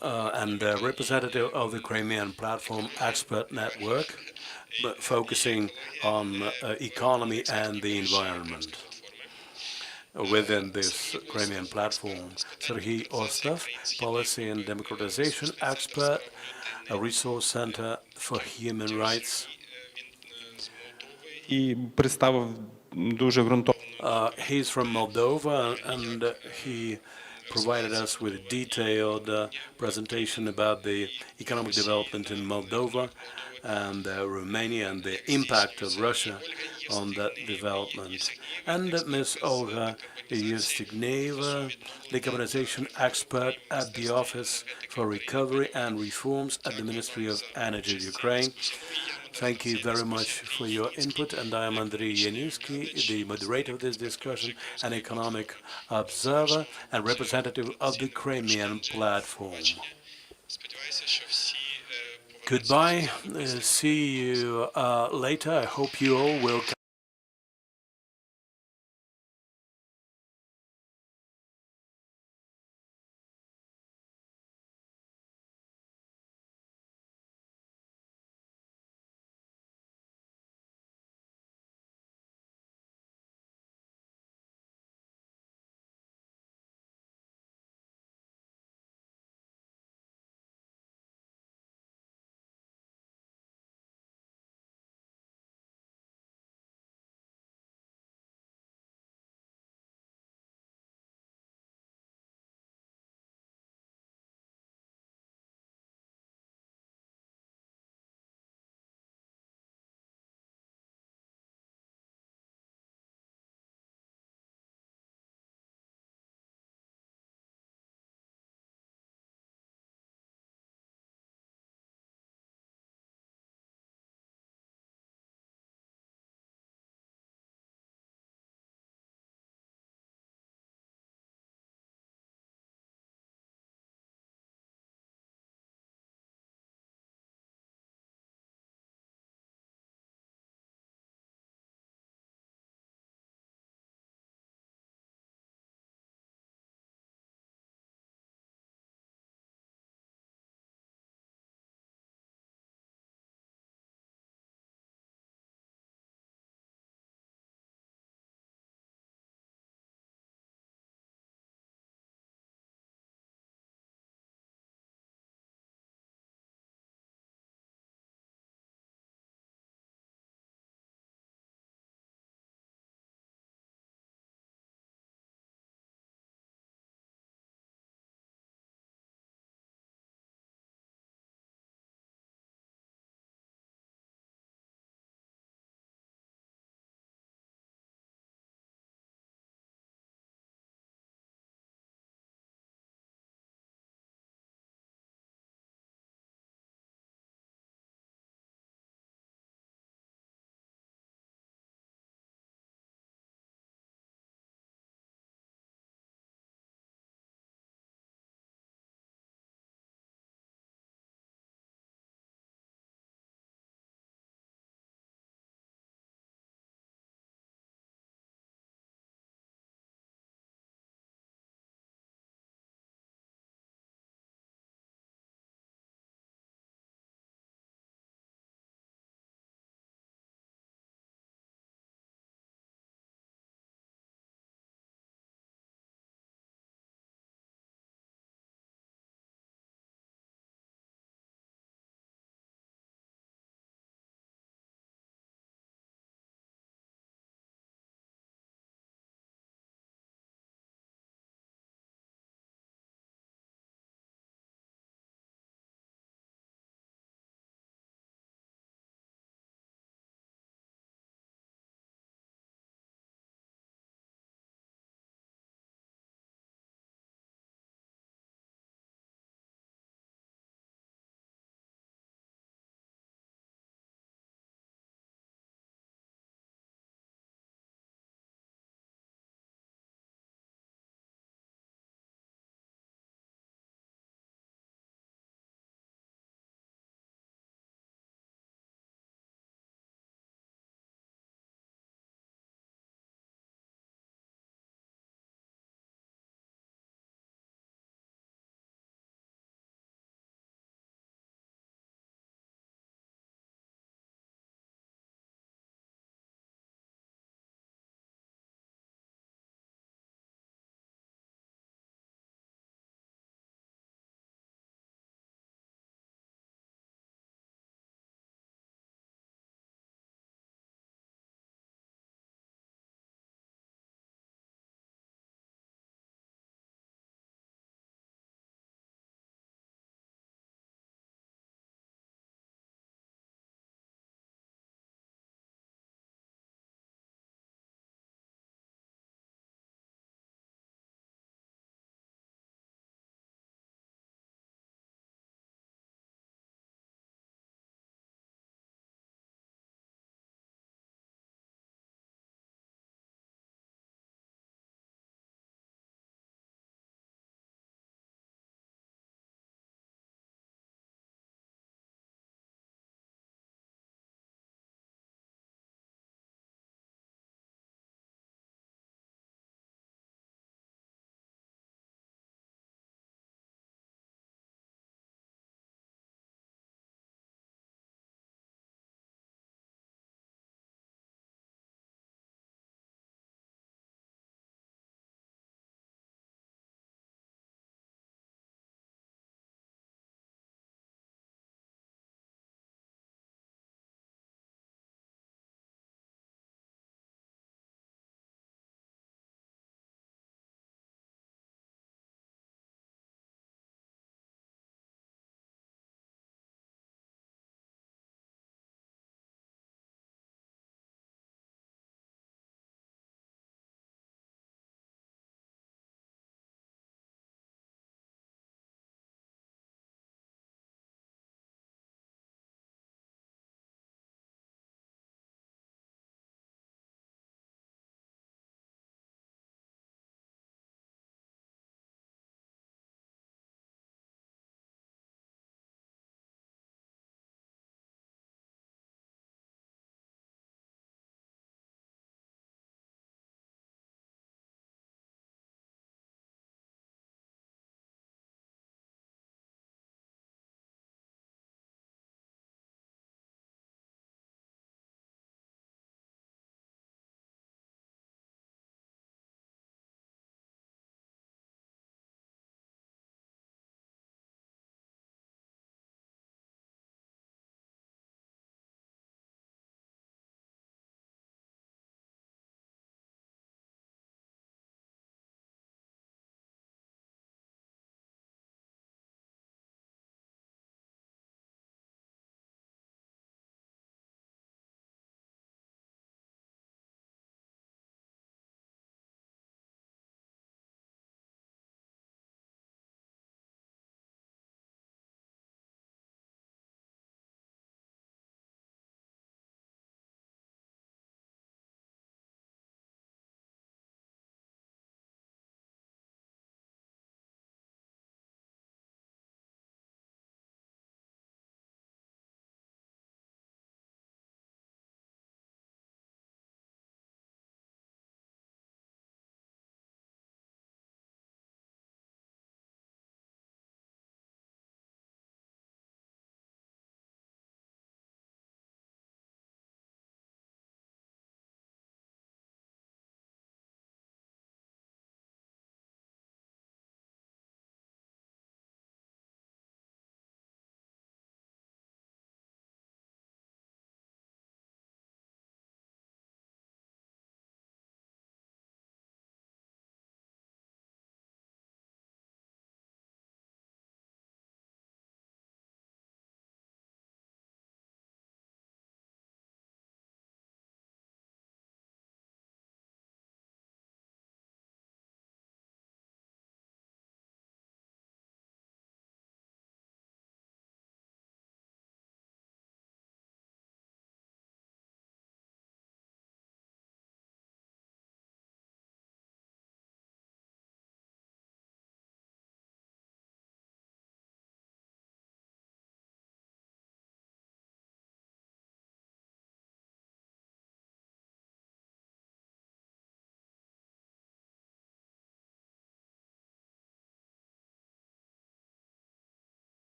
and representative of the Crimean Platform Expert Network, focusing on economy and the environment. Within this Crimean platform, Serhiy Ostov, Policy and Democratization Expert, a Resource Center for Human Rights. І представив дуже ґрунтовно. He's from Moldova, and he provided us with a detailed presentation about the economic development in Moldova and Romania and the impact of Russia on that development. And Ms. Olga Yevstigneva, decarbonization expert at the Office for Recovery and Reforms at the Ministry of Energy of Ukraine. Thank you very much for your input, and I am Andriy Yanitsky, the moderator of this discussion, an economic observer and representative of the Crimean Platform. Goodbye. See you later. I hope you all will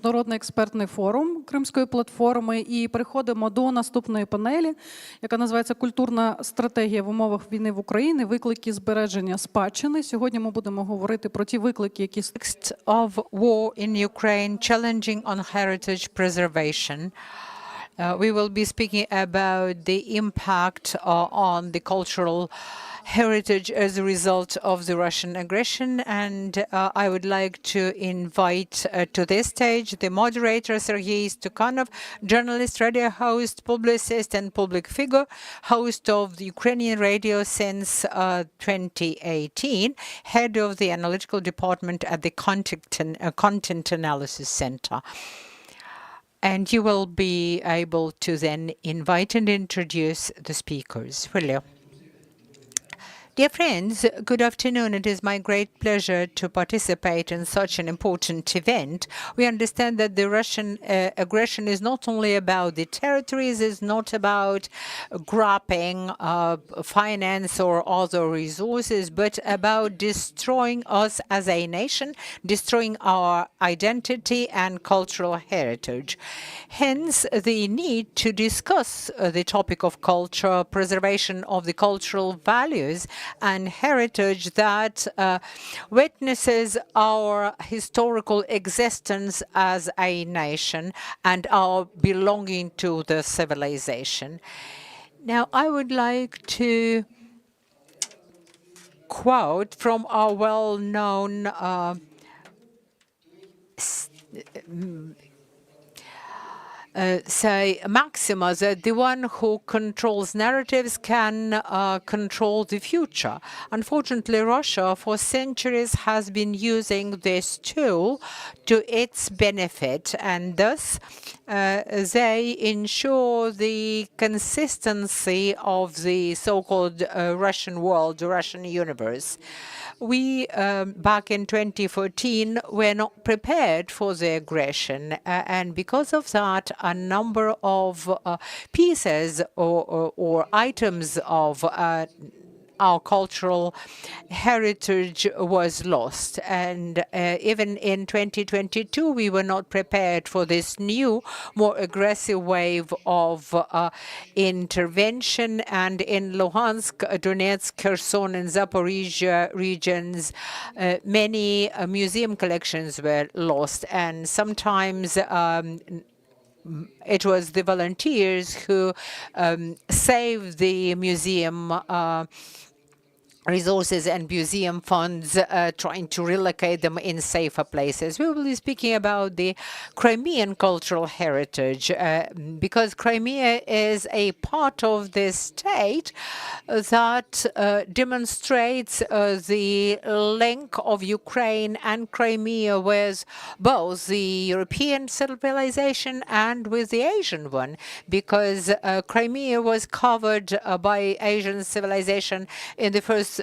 міжнародний експертний форум Кримської платформи. І переходимо до наступної панелі, яка називається «Культурна стратегія в умовах війни в Україні. Виклики збереження спадщини». Сьогодні ми будемо говорити про ті виклики, які... of war in Ukraine, challenging on heritage preservation. We will be speaking about the impact on the cultural heritage as a result of the Russian aggression. And I would like to invite to this stage the moderator, Sergei Stukhanov, journalist, radio host, publicist, and public figure, host of the Ukrainian radio since 2018, head of the analytical department at the Content Analysis Center. And you will be able to then invite and introduce the speakers. Hello. Dear friends, good afternoon. It is my great pleasure to participate in such an important event. We understand that the Russian aggression is not only about the territories, is not about grabbing finance or other resources, but about destroying us as a nation, destroying our identity and cultural heritage. Hence, the need to discuss the topic of culture, preservation of the cultural values and heritage that witnesses our historical existence as a nation and our belonging to the civilization. Now, I would like to quote from our well-known say maxima that the one who controls narratives can control the future. Unfortunately, Russia for centuries has been using this tool to its benefit, and thus they ensure the consistency of the so-called Russian world, the Russian universe. We, back in 2014, were not prepared for the aggression, and because of that, a number of pieces or items of our cultural heritage was lost. And even in 2022, we were not prepared for this new, more aggressive wave of intervention. And in Luhansk, Donetsk, Kherson, and Zaporizhia regions, many museum collections were lost. And sometimes it was the volunteers who saved the museum resources and museum funds, trying to relocate them in safer places. We will be speaking about the Crimean cultural heritage, because Crimea is a part of this state that demonstrates the link of Ukraine and Crimea with both the European civilization and with the Asian one, because Crimea was covered by Asian civilization in the first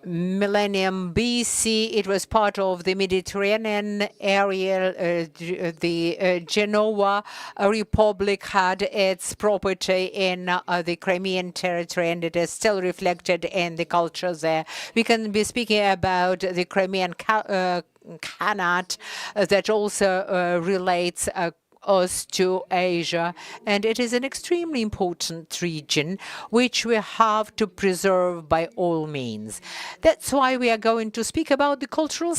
millennium BC. It was part of the Mediterranean area. The Genoa Republic had its property in the Crimean territory, and it is still reflected in the culture there. We can be speaking about the Crimean Khanate that also relates us to Asia, and it is an extremely important region which we have to preserve by all means. That's why we are going to speak about the cultural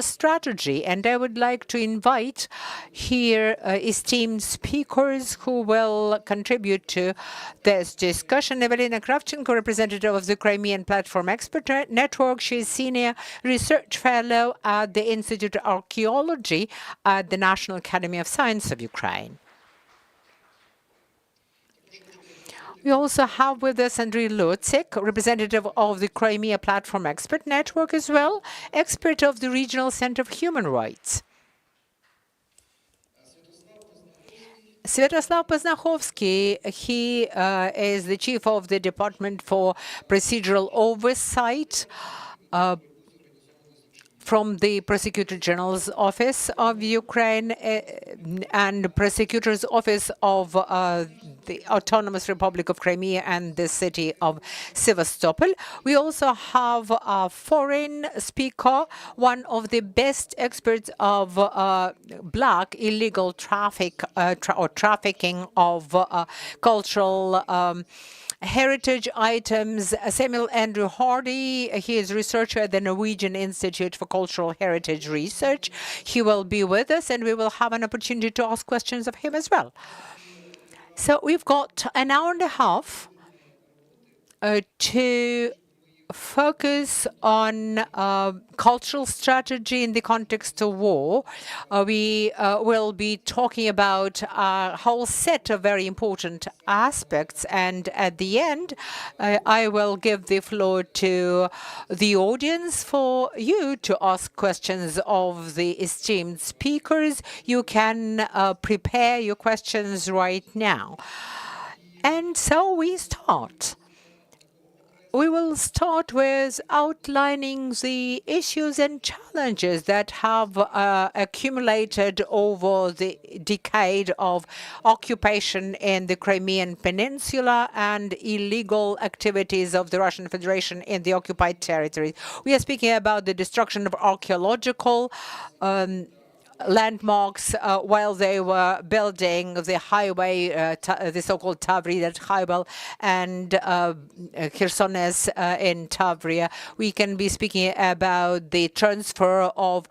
strategy, and I would like to invite here esteemed speakers who will contribute to this discussion. Evelina Kravchenko, representative of the Crimean Platform Expert Network. She is Senior Research Fellow at the Institute of Archaeology at the National Academy of Science of Ukraine. We also have with us Andriy Lutzik, representative of the Crimea Platform Expert Network as well, expert of the Regional Center for Human Rights. Sviatoslav Poznakhovsky, he is the chief of the Department for Procedural Oversight from the Prosecutor General's Office of Ukraine and Prosecutor's Office of the Autonomous Republic of Crimea and the city of Sevastopol. We also have a foreign speaker, one of the best experts of black illegal trafficking of cultural heritage items. Samuel Andrew Hardy, he is researcher at the Norwegian Institute for Cultural Heritage Research. He will be with us and we will have an opportunity to ask questions of him as well. So we've got an hour and a half to focus on cultural strategy in the context of war. We will be talking about a whole set of very important aspects, and at the end I will give the floor to the audience for you to ask questions of the esteemed speakers. You can prepare your questions right now. And so we start. We will start with outlining the issues and challenges that have accumulated over the decade of occupation in the Crimean Peninsula and illegal activities of the Russian Federation in the occupied territories. We are speaking about the destruction of archaeological landmarks while they were building the highway, the so-called Tavria Highway, and Khersones in Tavria. We can be speaking about the transfer of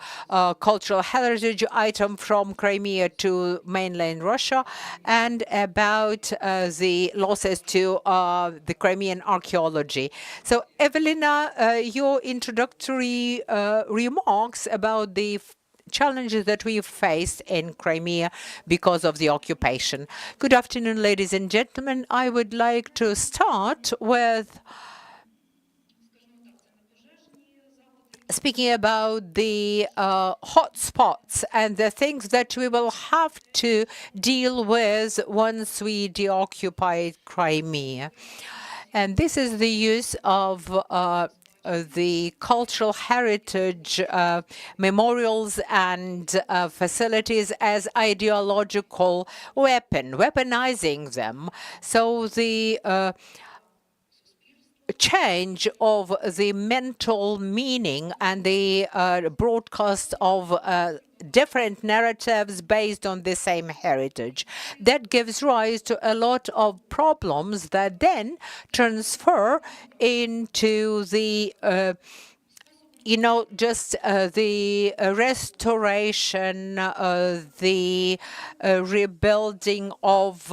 cultural heritage item from Crimea to mainland Russia, and about the losses to the Crimean archaeology. So, Evelina, your introductory remarks about the challenges that we've faced in Crimea because of the occupation. Good afternoon, ladies and gentlemen. I would like to start with speaking about the hotspots and the things that we will have to deal with once we deoccupy Crimea. And this is the use of the cultural heritage memorials and facilities as ideological weaponizing them. So the change of the mental meaning and the broadcast of different narratives based on the same heritage. That gives rise to a lot of problems that then transfer into the just the restoration, the rebuilding of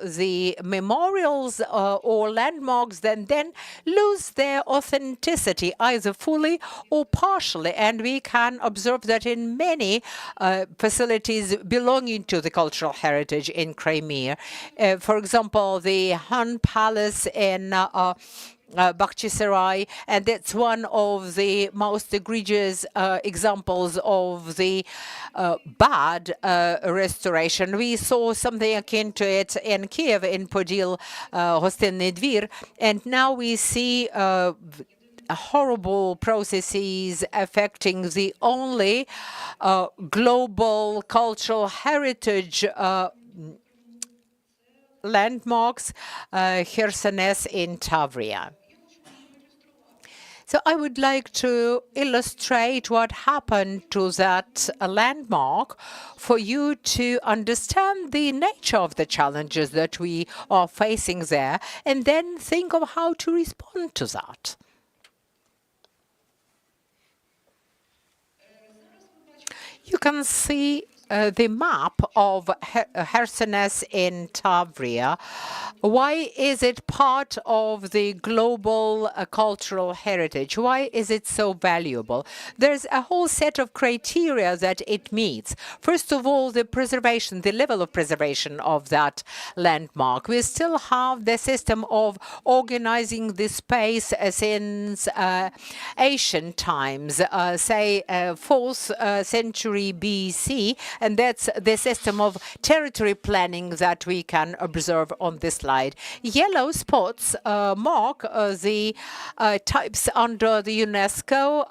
the memorials or landmarks that then lose their authenticity, either fully or partially. And we can observe that in many facilities belonging to the cultural heritage in Crimea. For example, the Han Palace in Bakhchisarai, and that's one of the most egregious examples of the bad restoration. We saw something akin to it in Kiev, in Podil, Hostinny Dvir, and now we see horrible processes affecting the only global cultural heritage landmarks, Khersones in Tavria. So I would like to illustrate what happened to that landmark for you to understand the nature of the challenges that we are facing there, and then think of how to respond to that. You can see the map of Khersones in Tavria. Why is it part of the global cultural heritage? Why is it so valuable? There's a whole set of criteria that it meets. First of all, the preservation, the level of preservation of that landmark. We still have the system of organizing the space since ancient times, say 4th century BC, and that's the system of territory planning that we can observe on this slide. Yellow spots mark the types under the UNESCO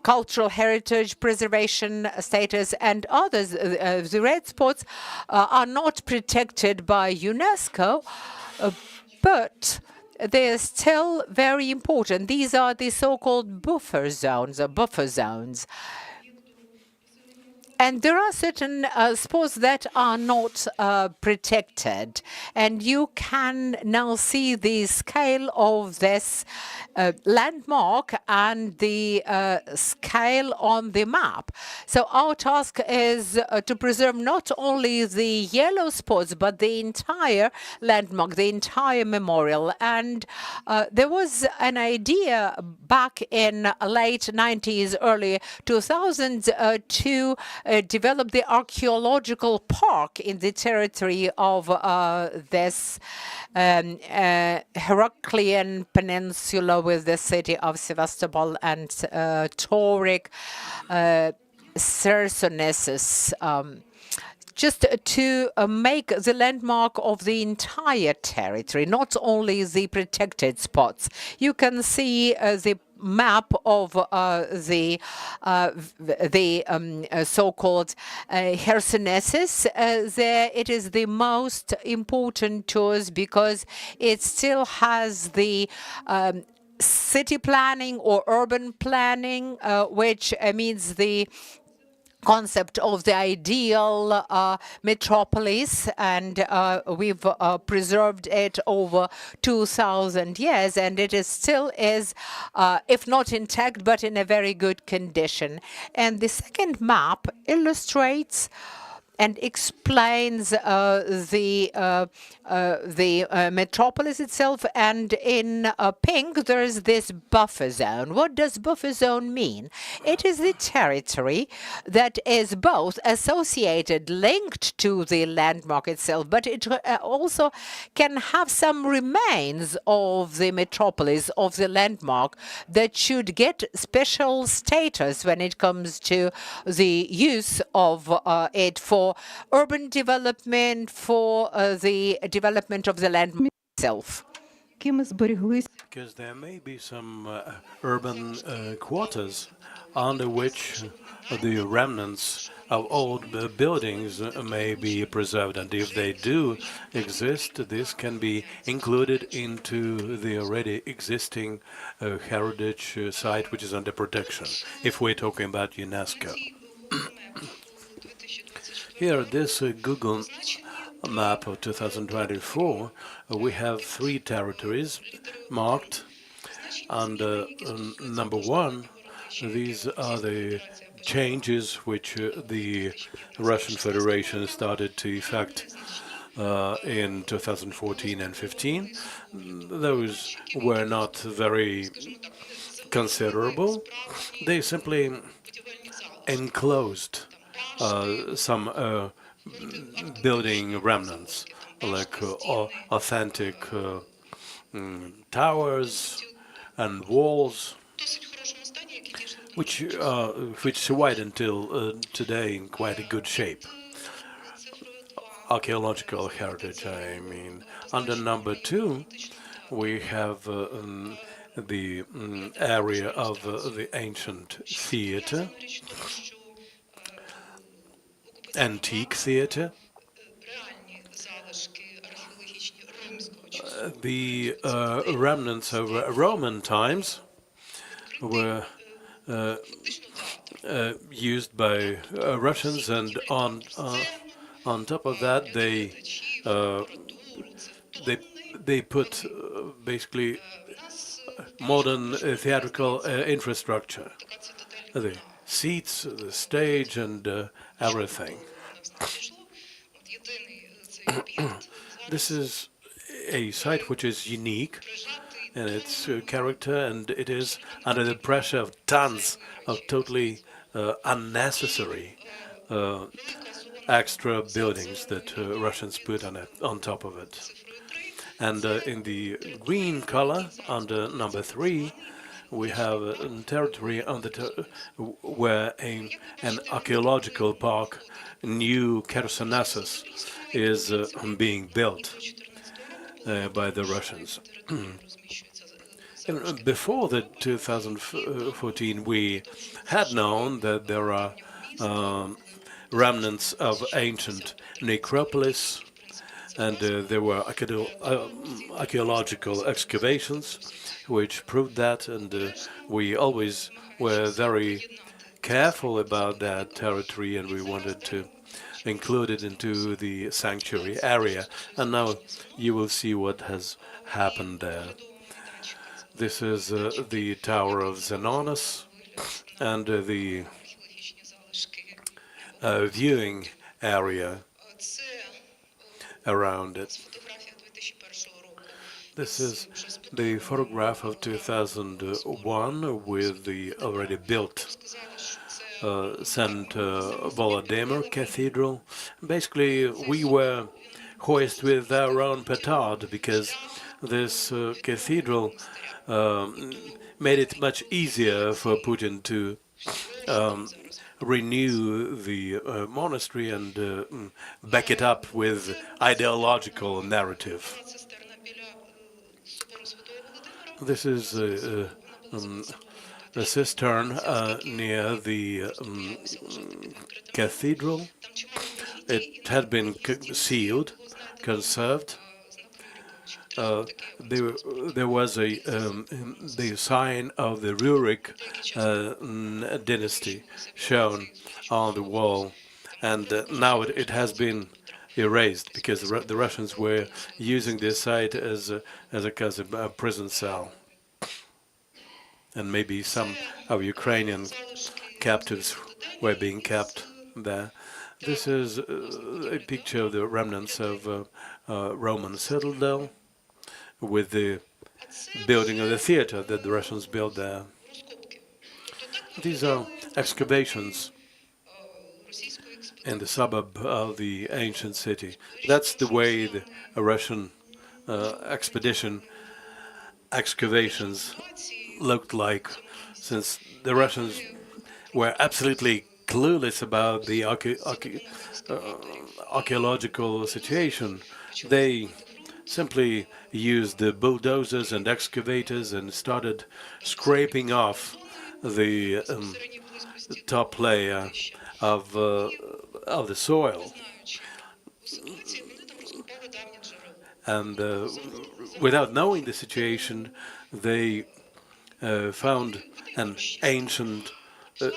cultural heritage preservation status and others. The red spots are not protected by UNESCO, but they're still very important. These are the so-called buffer zones or buffer zones. And there are certain spots that are not protected. And you can now see the scale of this landmark and the scale on the map. So our task is to preserve not only the yellow spots, but the entire landmark, the entire memorial. And there was an idea back in late 90s, early 2000s to develop the archaeological park in the territory of this Heraclean peninsula with the city of Sevastopol and Tauric Chersonesus. Just to make the landmark of the entire territory, not only the protected spots. You can see the map of the so-called Chersonesus. There it is the most important to us because it still has the city planning or urban planning, which means the concept of the ideal metropolis, and we've preserved it over 2,000 years, and it is still is, if not intact, but in a very good condition. And the second map illustrates and explains the metropolis itself. And in pink, there is this buffer zone. What does buffer zone mean? It is the territory that is both associated, linked to the landmark itself, but it also can have some remains of the metropolis, of the landmark, that should get special status when it comes to the use of it for urban development, for the development of the land itself. Because there may be some urban quarters under which the remnants of old buildings may be preserved, and if they do exist, this can be included into the already existing heritage site which is under protection, if we're talking about UNESCO. Here, this Google map of 2024, we have 3 territories marked, and number 1, these are the changes which the Russian Federation started to effect in 2014 and 15. Those were not very considerable. They simply enclosed some building remnants, like authentic towers and walls, which survive until today in quite a good shape. Archaeological heritage, I mean. Under number 2, we have the area of the ancient theater, antique theater. The remnants of Roman times were used by Russians, and on top of that, they put basically modern theatrical infrastructure, the seats, the stage, and everything. This is a site which is unique in its character, and it is under the pressure of tons of totally unnecessary extra buildings that Russians put on top of it. And in the green color, under number 3, we have a territory where an archaeological park, New Chersonesus, is being built by the Russians. Before the 2014, we had known that there are remnants of ancient necropolis, and there were archaeological excavations which proved that, and we always were very careful about that territory, and we wanted to include it into the sanctuary area. And now you will see what has happened there. This is the Tower of Xenonos and the viewing area around it. This is the photograph of 2001 with the already built St. Volodymyr Cathedral. Basically, we were hoist with our own petard because this cathedral made it much easier for Putin to renew the monastery and back it up with ideological narrative. This is a cistern near the cathedral. It had been sealed, conserved. There was the sign of the Rurik dynasty shown on the wall, and now it has been erased because the Russians were using this site as a kind of prison cell, and maybe some of Ukrainian captives were being kept there. This is a picture of the remnants of Roman citadel with the building of the theater that the Russians built there. These are excavations in the suburb of the ancient city. That's the way the Russian expedition excavations looked like, since the Russians were absolutely clueless about the archaeological situation. They simply used the bulldozers and excavators and started scraping off the top layer of the soil. And without knowing the situation, they found an ancient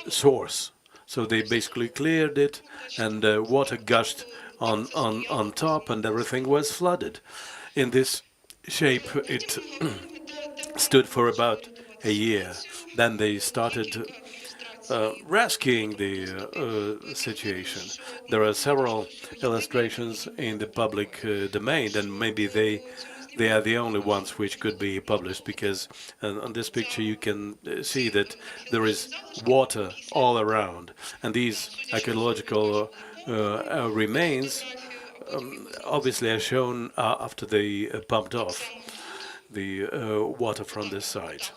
source. So they basically cleared it, and water gushed on top, and everything was flooded. In this shape, it stood for about a year. Then they started rescuing the situation. There are several illustrations in the public domain, and maybe they are the only ones which could be published, because on this picture you can see that there is water all around, and these archaeological remains obviously are shown after they pumped off the water from this site.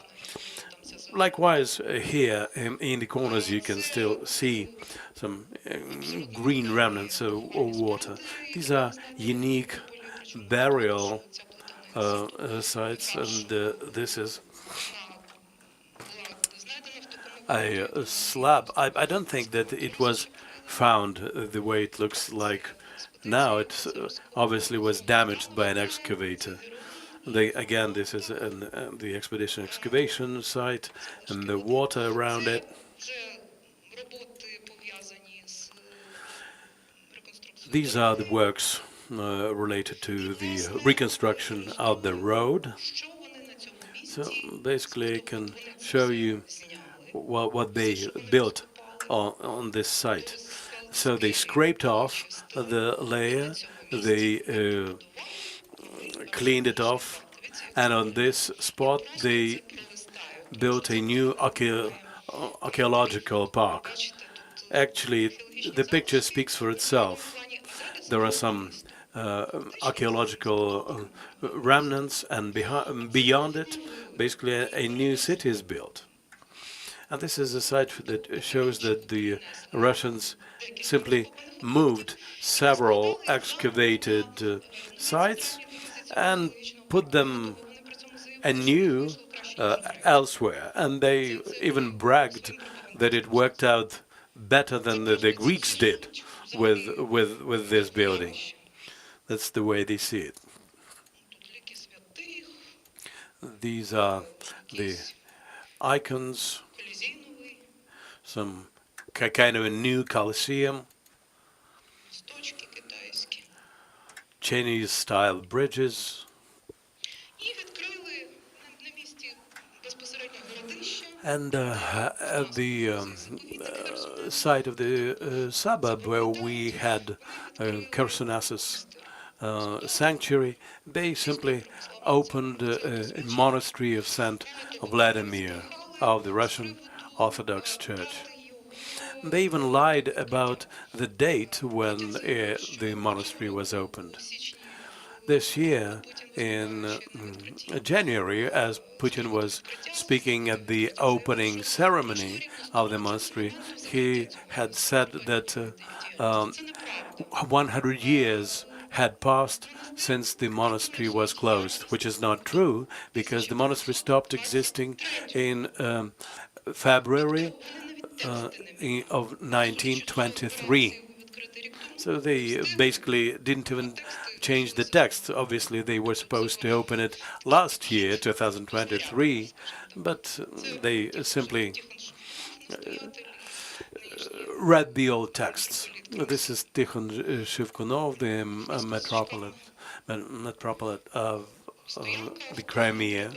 Likewise, here in the corners you can still see some green remnants of water. These are unique burial sites, and this is a slab. I don't think that it was found the way it looks like now. It obviously was damaged by an excavator. Again, this is the expedition excavation site, and the water around it. These are the works related to the reconstruction of the road. So basically, I can show you what they built on this site. So they scraped off the layer, they cleaned it off, and on this spot they built a new archaeological park. Actually, the picture speaks for itself. There are some archaeological remnants, and beyond it, basically a new city is built. And this is a site that shows that the Russians simply moved several excavated sites and put them anew elsewhere. And they even bragged that it worked out better than the Greeks did with this building. That's the way they see it. These are the icons, some kind of a new Colosseum, Chinese-style bridges, and at the site of the suburb where we had Chersonesus sanctuary, they simply opened a monastery of Saint Vladimir of the Russian Orthodox Church. They even lied about the date when the monastery was opened. This year, in January, as Putin was speaking at the opening ceremony of the monastery, he had said that 100 years had passed since the monastery was closed, which is not true, because the monastery stopped existing in February of 1923. So they basically didn't even change the text. Obviously, they were supposed to open it last year, 2023, but they simply read the old texts. This is Tikhon Shevkunov, the metropolitan of the Crimea,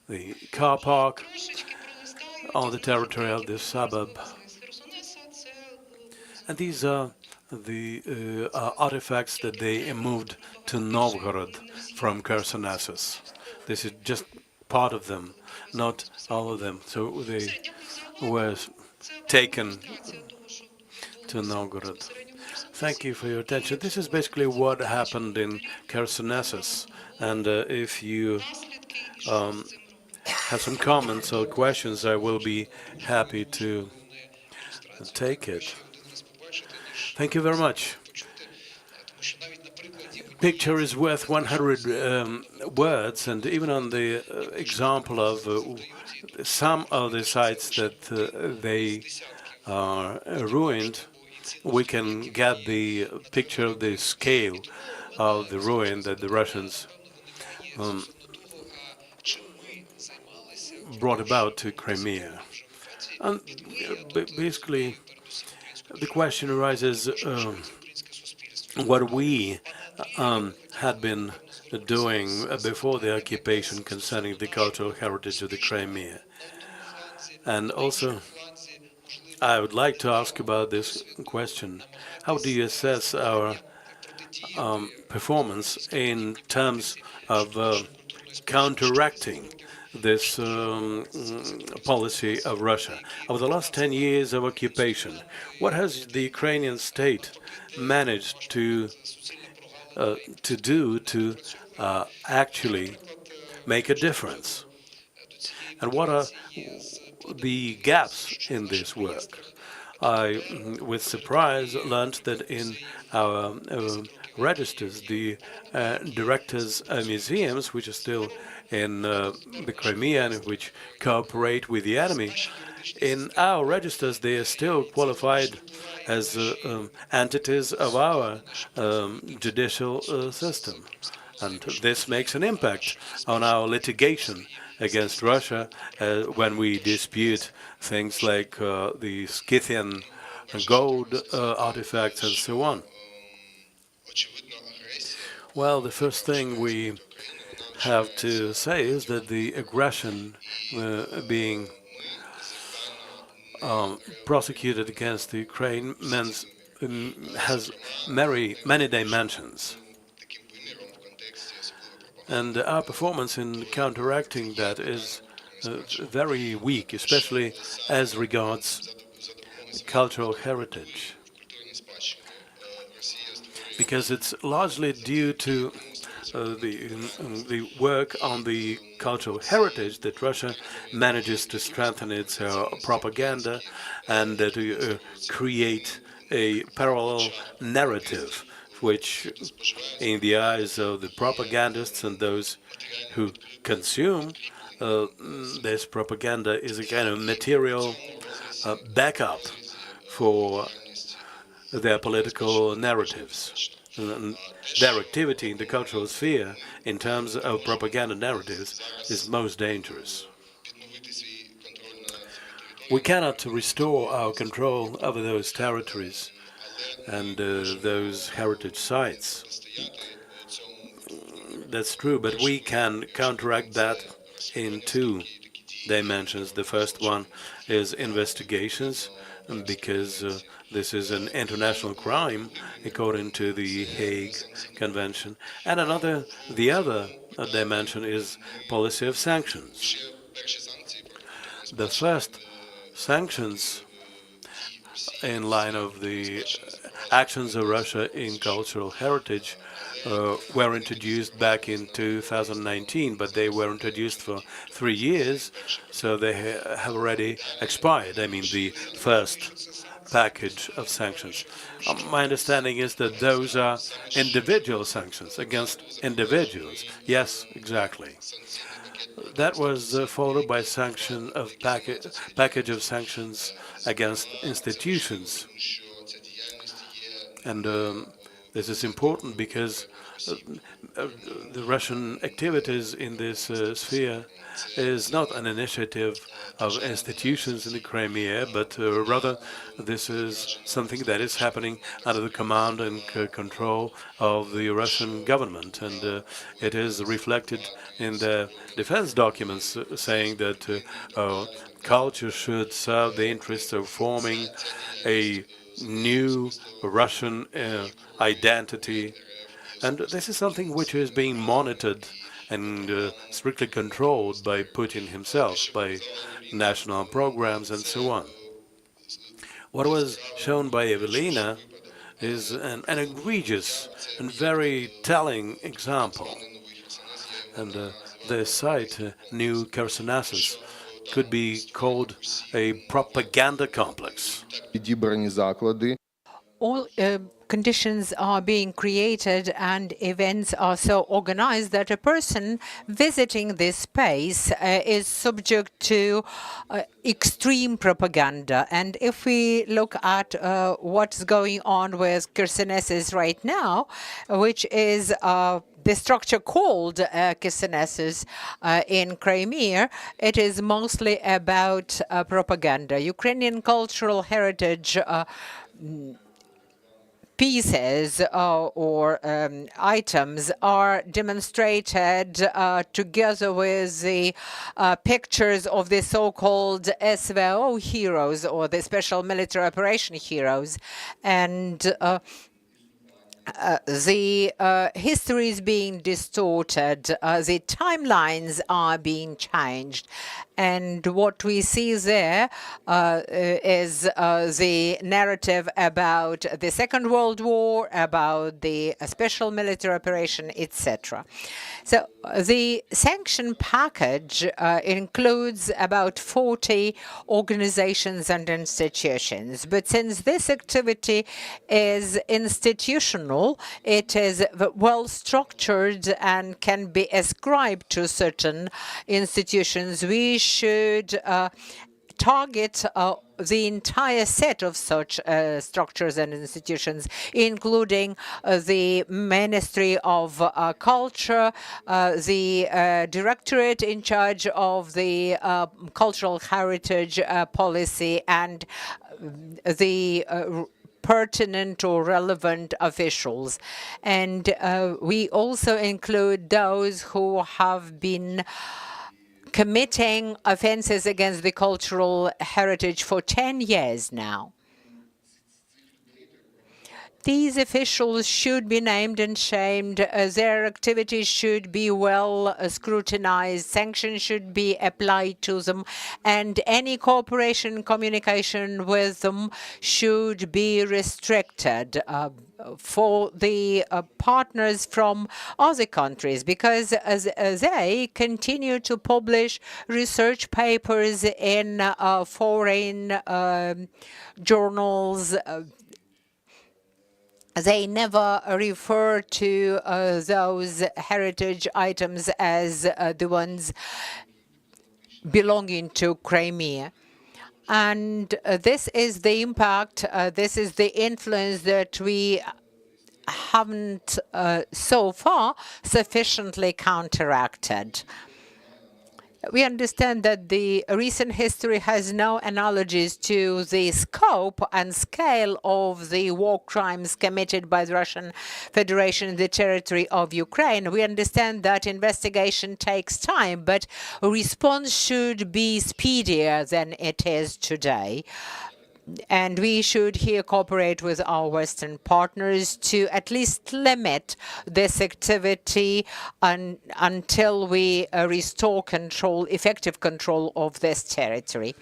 the car park on the territory of this suburb. And these are the artifacts that they moved to Novgorod from Chersonesus. This is just part of them, not all of them. So they were taken to Novgorod. Thank you for your attention. This is basically what happened in Chersonesus. And if you have some comments or questions, I will be happy to take it. Thank you very much. Picture is worth 100 words, and even on the example of some of the sites that they are ruined, we can get the picture of the scale of the ruin that the Russians brought about to Crimea. And basically, the question arises what we had been doing before the occupation concerning the cultural heritage of the Crimea. And also, I would like to ask about this question. How do you assess our performance in terms of counteracting this policy of Russia? Over the last 10 years of occupation, what has the Ukrainian state managed to do to actually make a difference? And what are the gaps in this work? I, with surprise, learned that in our registers, the directors of museums, which are still in the Crimea and which cooperate with the enemy, in our registers they are still qualified as entities of our judicial system. And this makes an impact on our litigation against Russia when we dispute things like the Scythian gold artifacts and so on. Well, the first thing we have to say is that the aggression being prosecuted against the Ukraine has many dimensions. And our performance in counteracting that is very weak, especially as regards cultural heritage, because it's largely due to the work on the cultural heritage that Russia manages to strengthen its propaganda and to create a parallel narrative, which, in the eyes of the propagandists and those who consume this propaganda is a kind of material backup for their political narratives. Their activity in the cultural sphere in terms of propaganda narratives is most dangerous. We cannot restore our control over those territories and those heritage sites. That's true, but we can counteract that in two dimensions. The first one is investigations, because this is an international crime according to the Hague Convention. And the other dimension is policy of sanctions. The first sanctions in line of the actions of Russia in cultural heritage were introduced back in 2019, but they were introduced for 3 years, so they have already expired. I mean, the first package of sanctions. My understanding is that those are individual sanctions against individuals. Yes, exactly. That was followed by package of sanctions against institutions. And this is important because the Russian activities in this sphere is not an initiative of institutions in the Crimea, but rather this is something that is happening under the command and control of the Russian government. And it is reflected in the defense documents saying that culture should serve the interests of forming a new Russian identity. And this is something which is being monitored and strictly controlled by Putin himself, by national programs and so on. What was shown by Evelina is an egregious and very telling example. And the site, New Khersonesus, could be called a propaganda complex. All conditions are being created and events are so organized that a person visiting this space is subject to extreme propaganda. And if we look at what's going on with Khersonesus right now, which is the structure called Khersonesus in Crimea, it is mostly about propaganda. Ukrainian cultural heritage pieces or items are demonstrated together with the pictures of the so-called SVO heroes or the Special Military Operation heroes. And the history is being distorted, the timelines are being changed. And what we see there is the narrative about the Second World War, about the special military operation, etc. So the sanction package includes about 40 organizations and institutions. But since this activity is institutional, it is well structured and can be ascribed to certain institutions, we should target the entire set of such structures and institutions, including the Ministry of Culture, the Directorate in charge of the Cultural Heritage Policy, and the pertinent or relevant officials. And we also include those who have been committing offenses against the cultural heritage for 10 years now. These officials should be named and shamed. Their activities should be well scrutinized. Sanctions should be applied to them. And any cooperation, communication with them should be restricted for the partners from other countries, because they continue to publish research papers in foreign journals. They never refer to those heritage items as the ones belonging to Crimea. And this is the impact, this is the influence that we haven't so far sufficiently counteracted. We understand that the recent history has no analogies to the scope and scale of the war crimes committed by the Russian Federation in the territory of Ukraine. We understand that investigation takes time, but response should be speedier than it is today. And we should here cooperate with our Western partners to at least limit this activity until we restore control, effective control of this territory.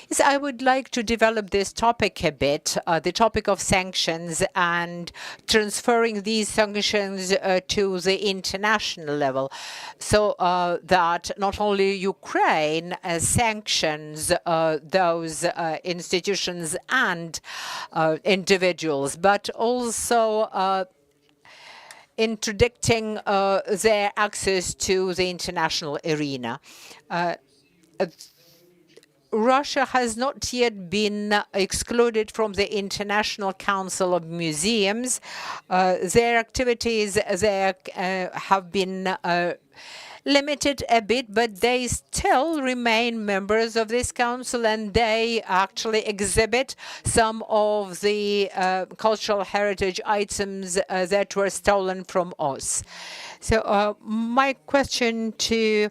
Yes, I would like to develop this topic a bit, the topic of sanctions and transferring these sanctions to the international level, so that not only Ukraine sanctions those institutions and individuals, but also interdicting their access to the international arena. Russia has not yet been excluded from the International Council of Museums. Their activities there have been limited a bit, but they still remain members of this council, and they actually exhibit some of the cultural heritage items that were stolen from us. So my question to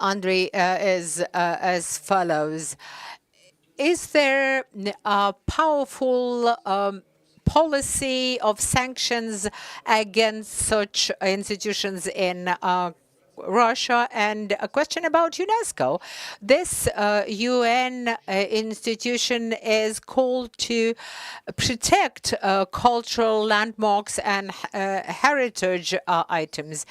Andrei is as follows. Is there a powerful policy of sanctions against such institutions in Russia? And a question about UNESCO. This UN institution is called to protect cultural landmarks and heritage items.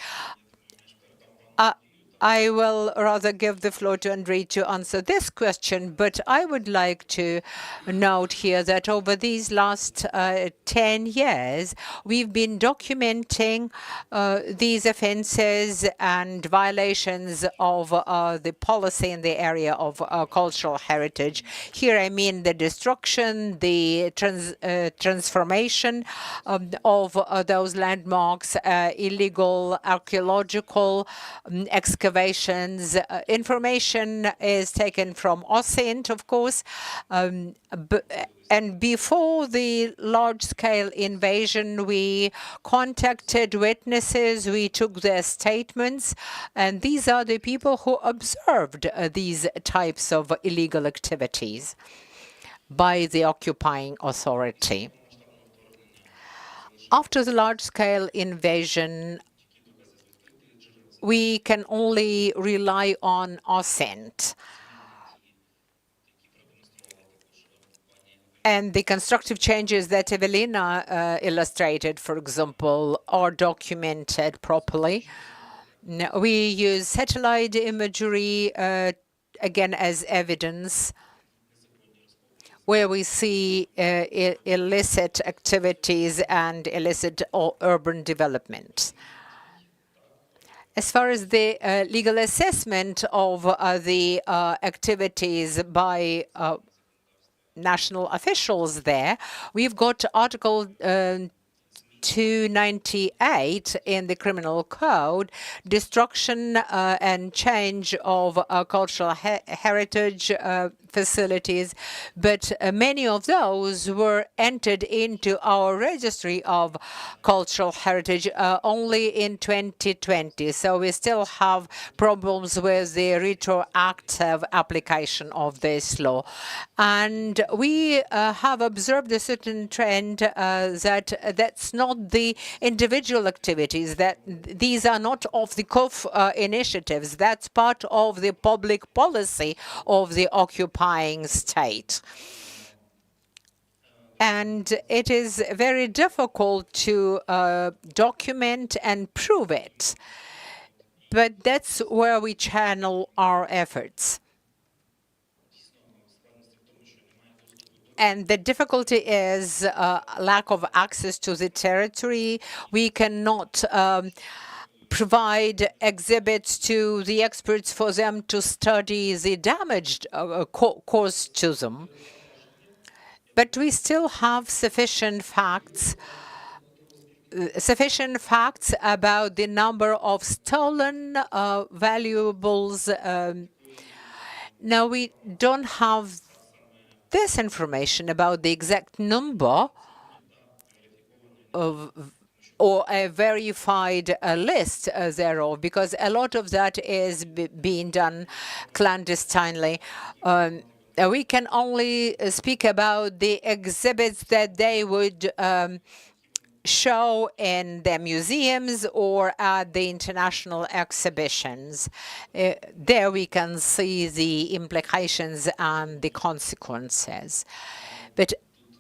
I will rather give the floor to Andrei to answer this question, but I would like to note here that over these last 10 years, we've been documenting these offenses and violations of the policy in the area of cultural heritage. Here I mean the destruction, the transformation of those landmarks, illegal archaeological excavations. Information is taken from OSINT, of course, and before the large-scale invasion, we contacted witnesses, we took their statements, and these are the people who observed these types of illegal activities by the occupying authority. After the large-scale invasion, we can only rely on OSINT. And the constructive changes that Evelina illustrated, for example, are documented properly. We use satellite imagery, again, as evidence, where we see illicit activities and illicit urban development. As far as the legal assessment of the activities by national officials there, we've got Article 298 in the Criminal Code, destruction and change of cultural heritage facilities, but many of those were entered into our registry of cultural heritage only in 2020. So we still have problems with the retroactive application of this law. And we have observed a certain trend that's not the individual activities, that these are not off-the-cuff initiatives. That's part of the public policy of the occupying state. And it is very difficult to document and prove it. But that's where we channel our efforts. And the difficulty is lack of access to the territory. We cannot provide exhibits to the experts for them to study the damage caused to them. But we still have sufficient facts about the number of stolen valuables. Now, we don't have this information about the exact number of or a verified list thereof, because a lot of that is being done clandestinely. We can only speak about the exhibits that they would show in their museums or at the international exhibitions. There we can see the implications and the consequences. But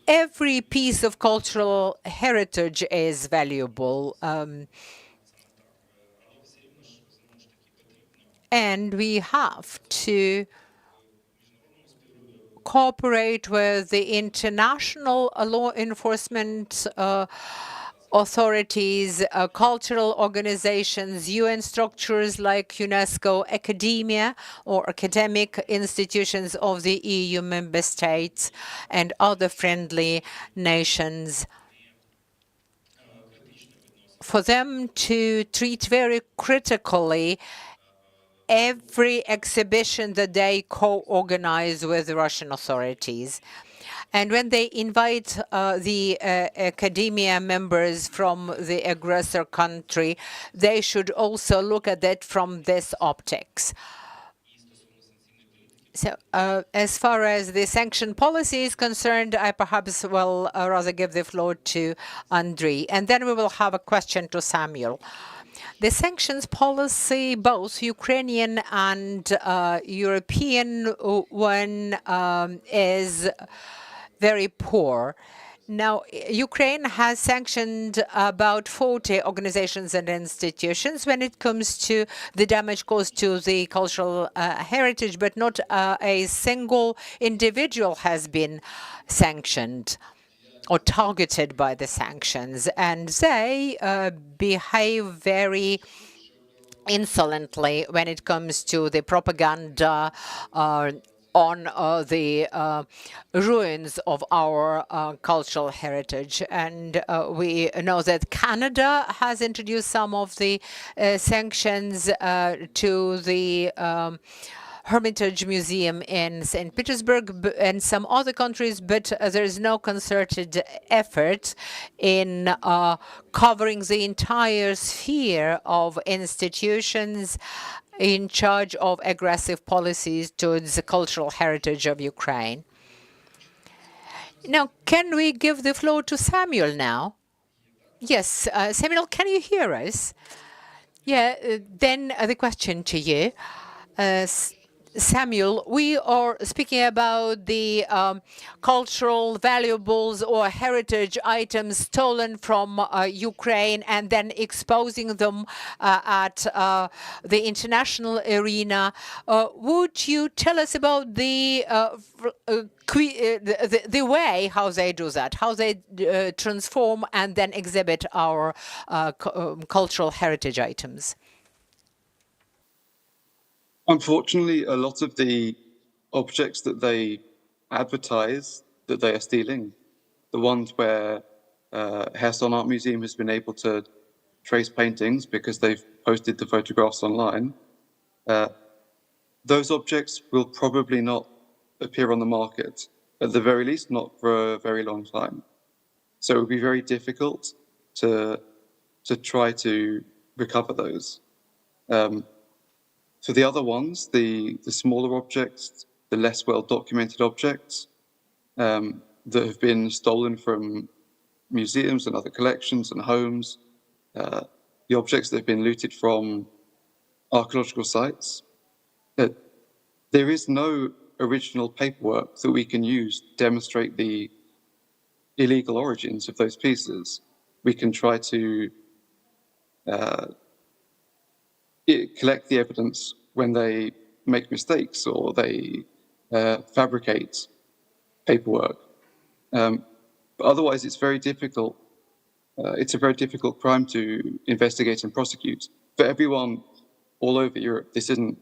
every piece of cultural heritage is valuable. And we have to cooperate with the international law enforcement authorities, cultural organizations, UN structures like UNESCO, academia or academic institutions of the EU member states, and other friendly nations, for them to treat very critically every exhibition that they co-organize with the Russian authorities. And when they invite the academia members from the aggressor country, they should also look at that from this optics. So as far as the sanction policy is concerned, I perhaps will rather give the floor to Andriy, and then we will have a question to Samuel. The sanctions policy, both Ukrainian and European one, is very poor. Now, Ukraine has sanctioned about 40 organizations and institutions when it comes to the damage caused to the cultural heritage, but not a single individual has been sanctioned or targeted by the sanctions. And they behave very insolently when it comes to the propaganda on the ruins of our cultural heritage. And we know that Canada has introduced some of the sanctions to the Hermitage Museum in St. Petersburg and some other countries, but there is no concerted effort in covering the entire sphere of institutions in charge of aggressive policies towards the cultural heritage of Ukraine. Now, can we give the floor to Samuel now? Yes, Samuel, can you hear us? Yeah, then the question to you. Samuel, we are speaking about the cultural valuables or heritage items stolen from Ukraine and then exposing them at the international arena. Would you tell us about the way how they do that, how they transform and then exhibit our cultural heritage items? Unfortunately, a lot of the objects that they advertise that they are stealing, the ones where Heston Art Museum has been able to trace paintings because they've posted the photographs online, those objects will probably not appear on the market, at the very least not for a very long time. So it would be very difficult to try to recover those. For the other ones, the smaller objects, the less well-documented objects that have been stolen from museums and other collections and homes, the objects that have been looted from archaeological sites, there is no original paperwork that we can use to demonstrate the illegal origins of those pieces. We can try to collect the evidence when they make mistakes or they fabricate paperwork. But otherwise, it's very difficult. It's a very difficult crime to investigate and prosecute for everyone all over Europe, this isn't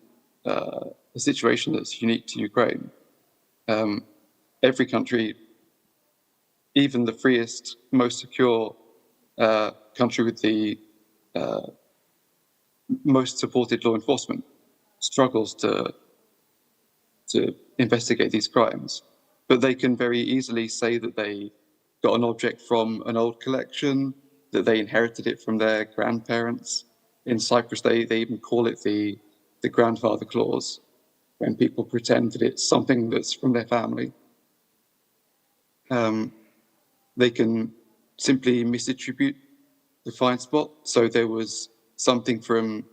a situation that's unique to Ukraine. Every country, even the freest, most secure country with the most supported law enforcement, struggles to investigate these crimes. But they can very easily say that they got an object from an old collection, that they inherited it from their grandparents. In Cyprus, they even call it the grandfather clause, when people pretend that it's something that's from their family. They can simply misattribute the find spot. So there was something from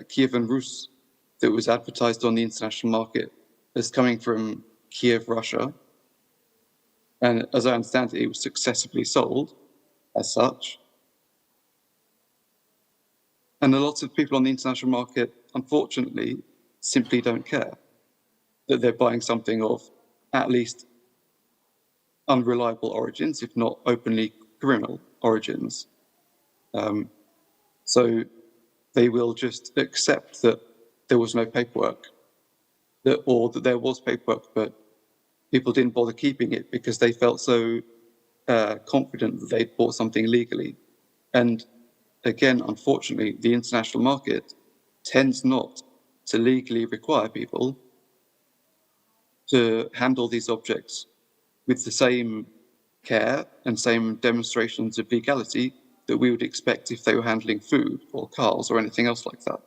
Kiev and Rus that was advertised on the international market as coming from Kiev, Russia. And as I understand it, it was successfully sold as such. And a lot of people on the international market, unfortunately, simply don't care that they're buying something of at least unreliable origins, if not openly criminal origins. So they will just accept that there was no paperwork, or that there was paperwork, but people didn't bother keeping it because they felt so confident that they'd bought something legally. And again, unfortunately, the international market tends not to legally require people to handle these objects with the same care and same demonstrations of legality that we would expect if they were handling food or cars or anything else like that.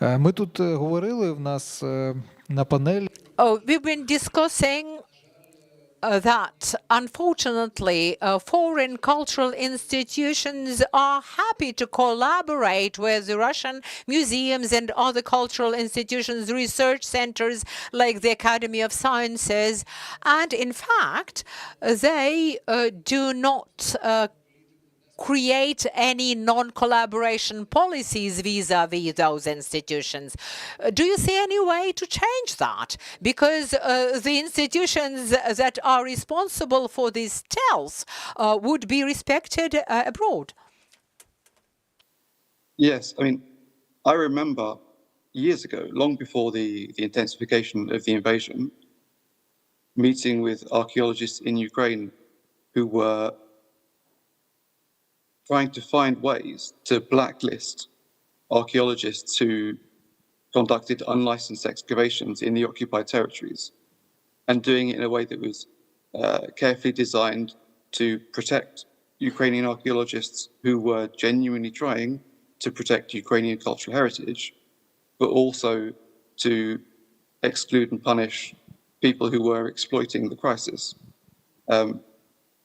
Ми тут говорили в нас на панелі. We've been discussing that unfortunately foreign cultural institutions are happy to collaborate with the Russian museums and other cultural institutions, research centers like the Academy of Sciences, and in fact they do not create any non-collaboration policies vis-a-vis those institutions. Do you see any way to change that? Because the institutions that are responsible for this stealth would be respected abroad. Yes, I mean, I remember years ago, long before the intensification of the invasion, meeting with archaeologists in Ukraine who were trying to find ways to blacklist archaeologists who conducted unlicensed excavations in the occupied territories, and doing it in a way that was carefully designed to protect Ukrainian archaeologists who were genuinely trying to protect Ukrainian cultural heritage, but also to exclude and punish people who were exploiting the crisis.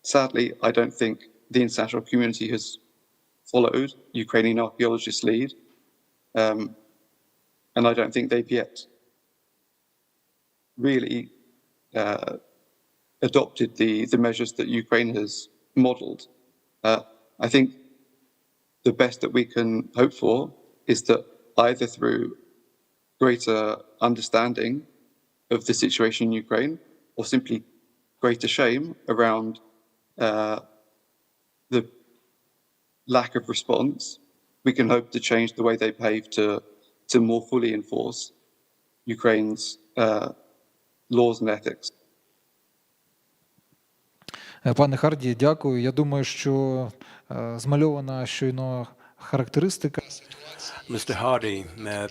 Sadly, I don't think the international community has followed Ukrainian archaeologists' lead, and I don't think they've yet really adopted the measures that Ukraine has modeled. I think the best that we can hope for is that either through greater understanding of the situation in Ukraine, or simply greater shame around the lack of response, we can hope to change the way they behave to more fully enforce Ukraine's laws and ethics. Пане Харді, дякую. Я думаю, що змальована щойно характеристика. Mr. Hardy,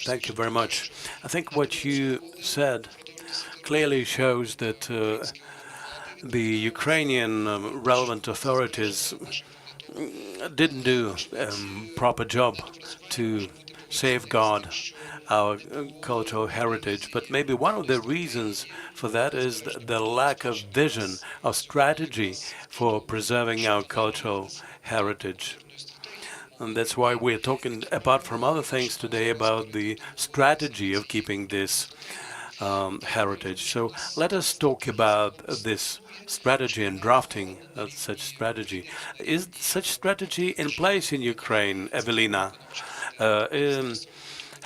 thank you very much. I think what you said clearly shows that the Ukrainian relevant authorities didn't do a proper job to safeguard our cultural heritage. But maybe one of the reasons for that is the lack of vision or strategy for preserving our cultural heritage. And that's why we're talking, apart from other things today, about the strategy of keeping this heritage. So let us talk about this strategy and drafting of such strategy. Is such strategy in place in Ukraine, Evelina?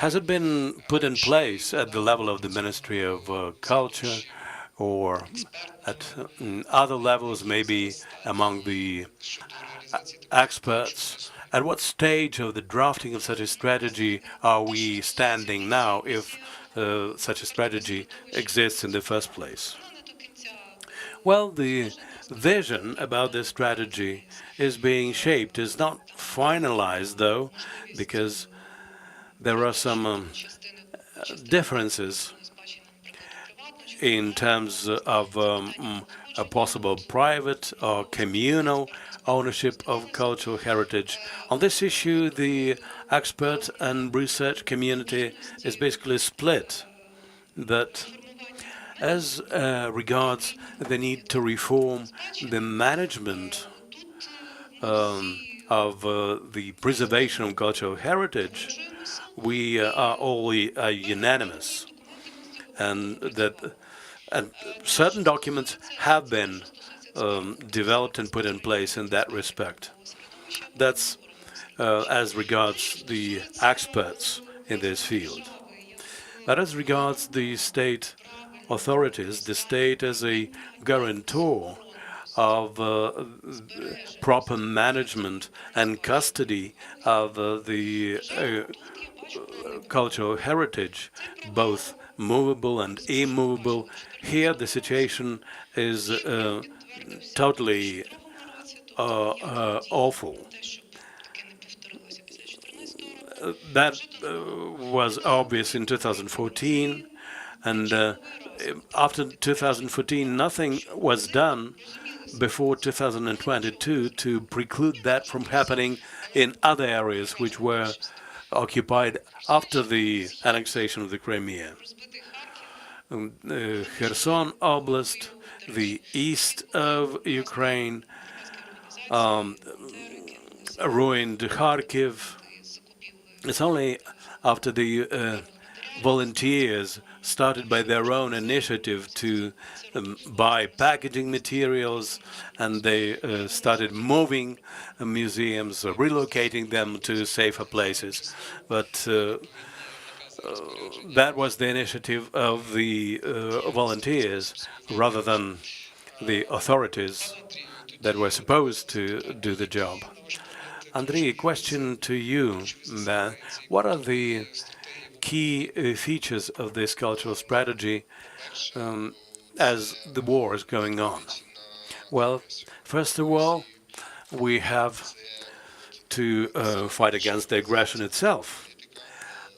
Has it been put in place at the level of the Ministry of Culture, or at other levels, maybe among the experts At what stage of the drafting of such a strategy are we standing now, if such a strategy exists in the first place? Well, the vision about this strategy is being shaped. It's not finalized, though, because there are some differences in terms of a possible private or communal ownership of cultural heritage. On this issue, the expert and research community is basically split. But as regards the need to reform the management of the preservation of cultural heritage, we are all unanimous, and that certain documents have been developed and put in place in that respect. That's as regards the experts in this field. But as regards the state authorities, the state as a guarantor of proper management and custody of the cultural heritage, both movable and immovable, here the situation is totally awful. That was obvious in 2014, and after 2014, nothing was done before 2022 to preclude that from happening in other areas which were occupied after the annexation of the Crimea. Kherson Oblast, the east of Ukraine, ruined Kharkiv. It's only after the volunteers started by their own initiative to buy packaging materials, and they started moving museums, relocating them to safer places. But that was the initiative of the volunteers rather than the authorities that were supposed to do the job. Andrei, a question to you. What are the key features of this cultural strategy as the war is going on? Well, first of all, we have to fight against the aggression itself.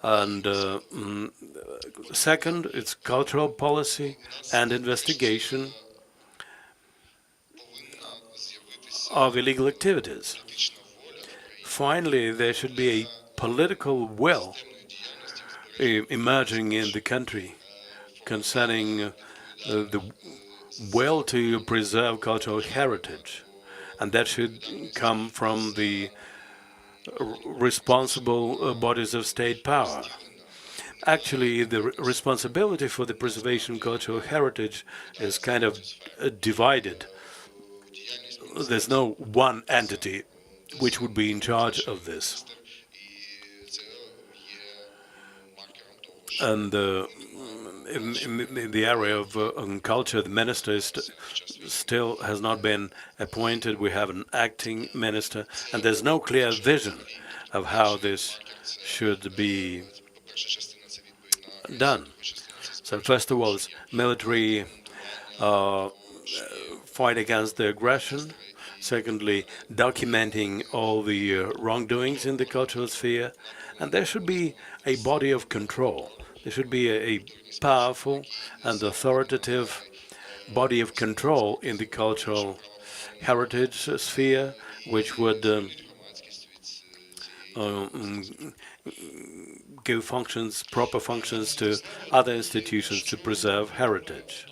And second, it's cultural policy and investigation of illegal activities. Finally, there should be a political will emerging in the country concerning the will to preserve cultural heritage, and that should come from the responsible bodies of state power. Actually, the responsibility for the preservation of cultural heritage is kind of divided. There's no one entity which would be in charge of this. And in the area of culture, the minister still has not been appointed. We have an acting minister, and there's no clear vision of how this should be done. So first of all, it's military fight against the aggression. Secondly, documenting all the wrongdoings in the cultural sphere. And there should be a body of control. There should be a powerful and authoritative body of control in the cultural heritage sphere, which would give functions, proper functions to other institutions to preserve heritage.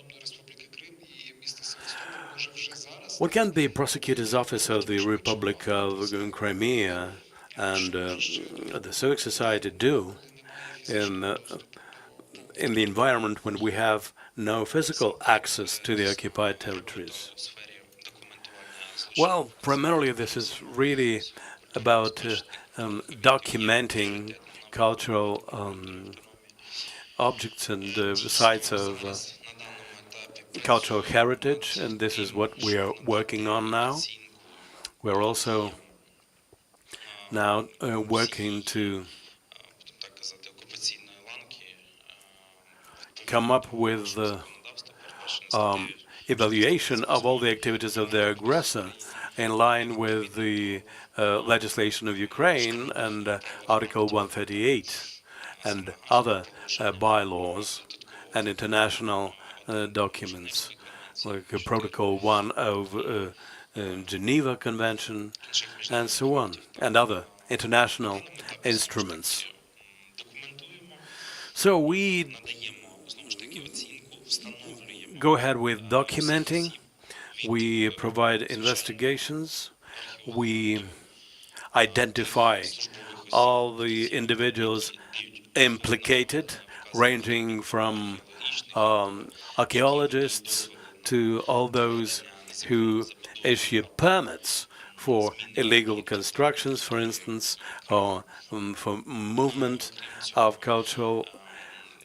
What can the prosecutor's office of the Republic of Crimea and the civic society do in the environment when we have no physical access to the occupied territories? Well, primarily this is really about documenting cultural objects and sites of cultural heritage, and this is what we are working on now. We're also now working to come up with the evaluation of all the activities of the aggressor in line with the legislation of Ukraine and Article 138 and other bylaws and international documents like Protocol 1 of Geneva Convention and so on, and other international instruments. So we go ahead with documenting, we provide investigations, we identify all the individuals implicated, ranging from archaeologists to all those who issue permits for illegal constructions, for instance, or for movement of cultural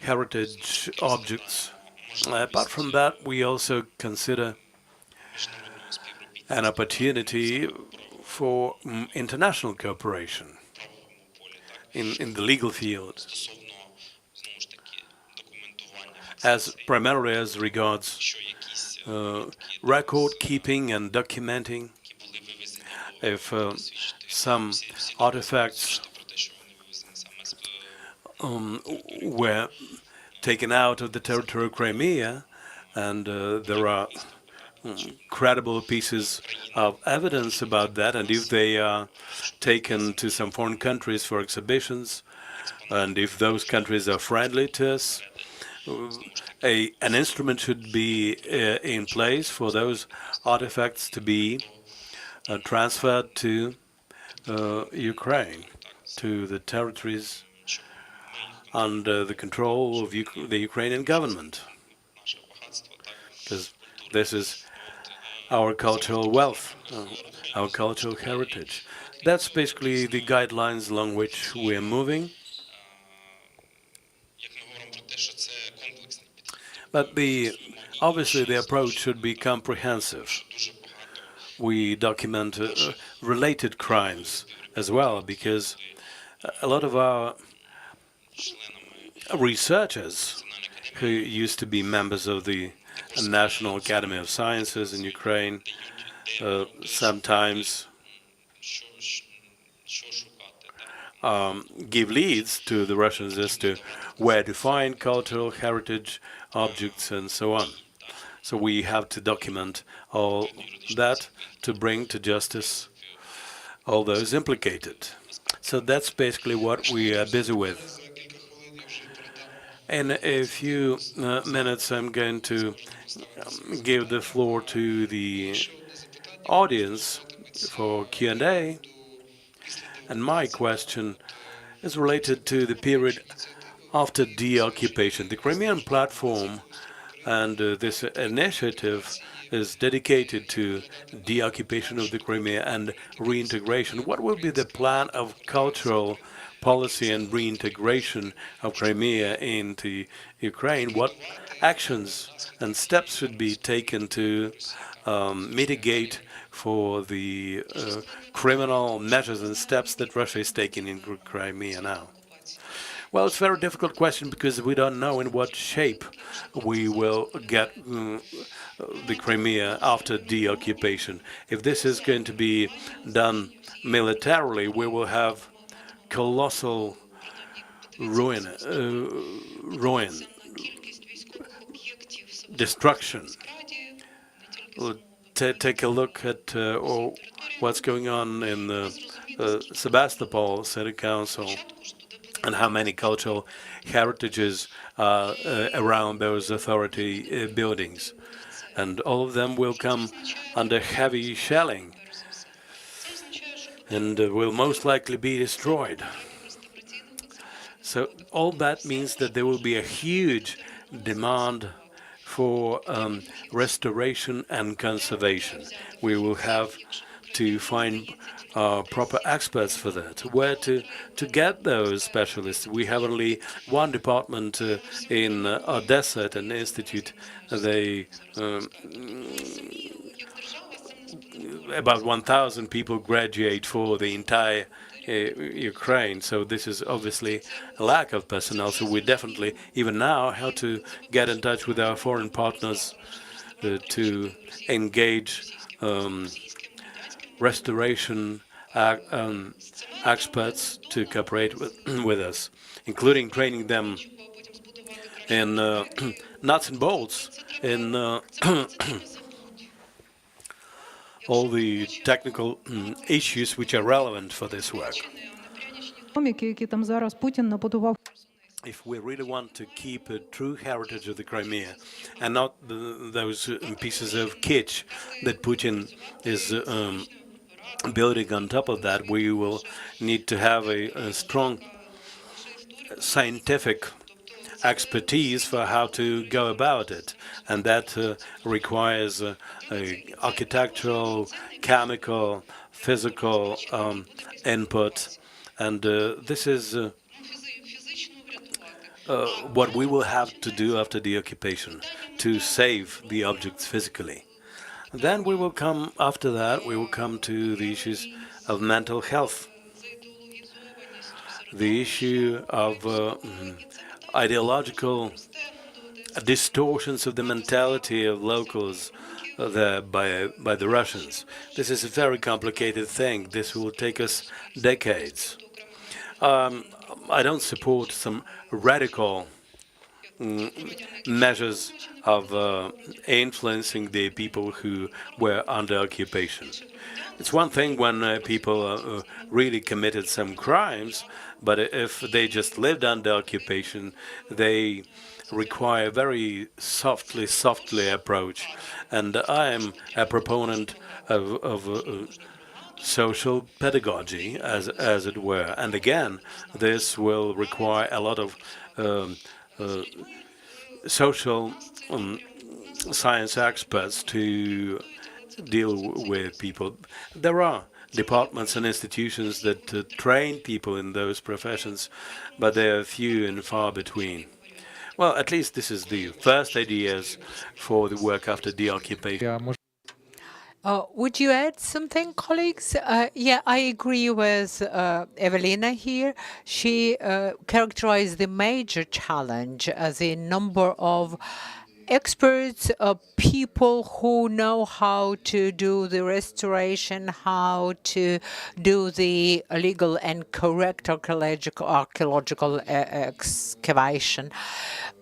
heritage objects. Apart from that, we also consider an opportunity for international cooperation in the legal field, primarily as regards record keeping and documenting. If some artifacts were taken out of the territory of Crimea, and there are credible pieces of evidence about that, and if they are taken to some foreign countries for exhibitions, and if those countries are friendly to us, an instrument should be in place for those artifacts to be transferred to Ukraine, to the territories under the control of the Ukrainian government, because this is our cultural wealth, our cultural heritage. That's basically the guidelines along which we're moving. But obviously the approach should be comprehensive. We document related crimes as well, because a lot of our researchers who used to be members of the National Academy of Sciences in Ukraine sometimes give leads to the Russians as to where to find cultural heritage objects and so on. So we have to document all that to bring to justice all those implicated. So that's basically what we are busy with. In a few minutes, I'm going to give the floor to the audience for Q&A. And my question is related to the period after de-occupation. The Crimean Platform and this initiative is dedicated to de-occupation of the Crimea and reintegration. What will be the plan of cultural policy and reintegration of Crimea into Ukraine? What actions and steps should be taken to mitigate for the criminal measures and steps that Russia is taking in Crimea now? Well, it's a very difficult question because we don't know in what shape we will get the Crimea after de-occupation. If this is going to be done militarily, we will have colossal ruin, destruction. Take a look at what's going on in Sebastopol City Council and how many cultural heritages are around those authority buildings. And all of them will come under heavy shelling and will most likely be destroyed. So all that means that there will be a huge demand for restoration and conservation. We will have to find proper experts for that. Where to get those specialists? We have only one department in Odessa at an institute. They about 1,000 people graduate for the entire Ukraine. So this is obviously a lack of personnel. So we definitely, even now, have to get in touch with our foreign partners to engage restoration experts to cooperate with us, including training them in nuts and bolts, in all the technical issues which are relevant for this work. If we really want to keep a true heritage of the Crimea and not those pieces of kitsch that Putin is building on top of that, we will need to have a strong scientific expertise for how to go about it, and that requires architectural, chemical, physical input, and this is what we will have to do after the occupation, to save the objects physically. Then we will come, after that, we will come to the issues of mental health, the issue of ideological distortions of the mentality of locals there by the Russians. This is a very complicated thing. This will take us decades. I don't support some radical measures of influencing the people who were under occupation. It's one thing when people really committed some crimes, but if they just lived under occupation, they require a very softly approach. And I am a proponent of social pedagogy, as it were. And again, this will require a lot of social science experts to deal with people. There are departments and institutions that train people in those professions, but they are few and far between. Well, at least this is the first ideas for the work after deoccupation. Would you add something, colleagues? Yeah, I agree with Evelina here. She characterized the major challenge as a number of experts, people who know how to do the restoration, how to do the legal and correct archaeological excavation.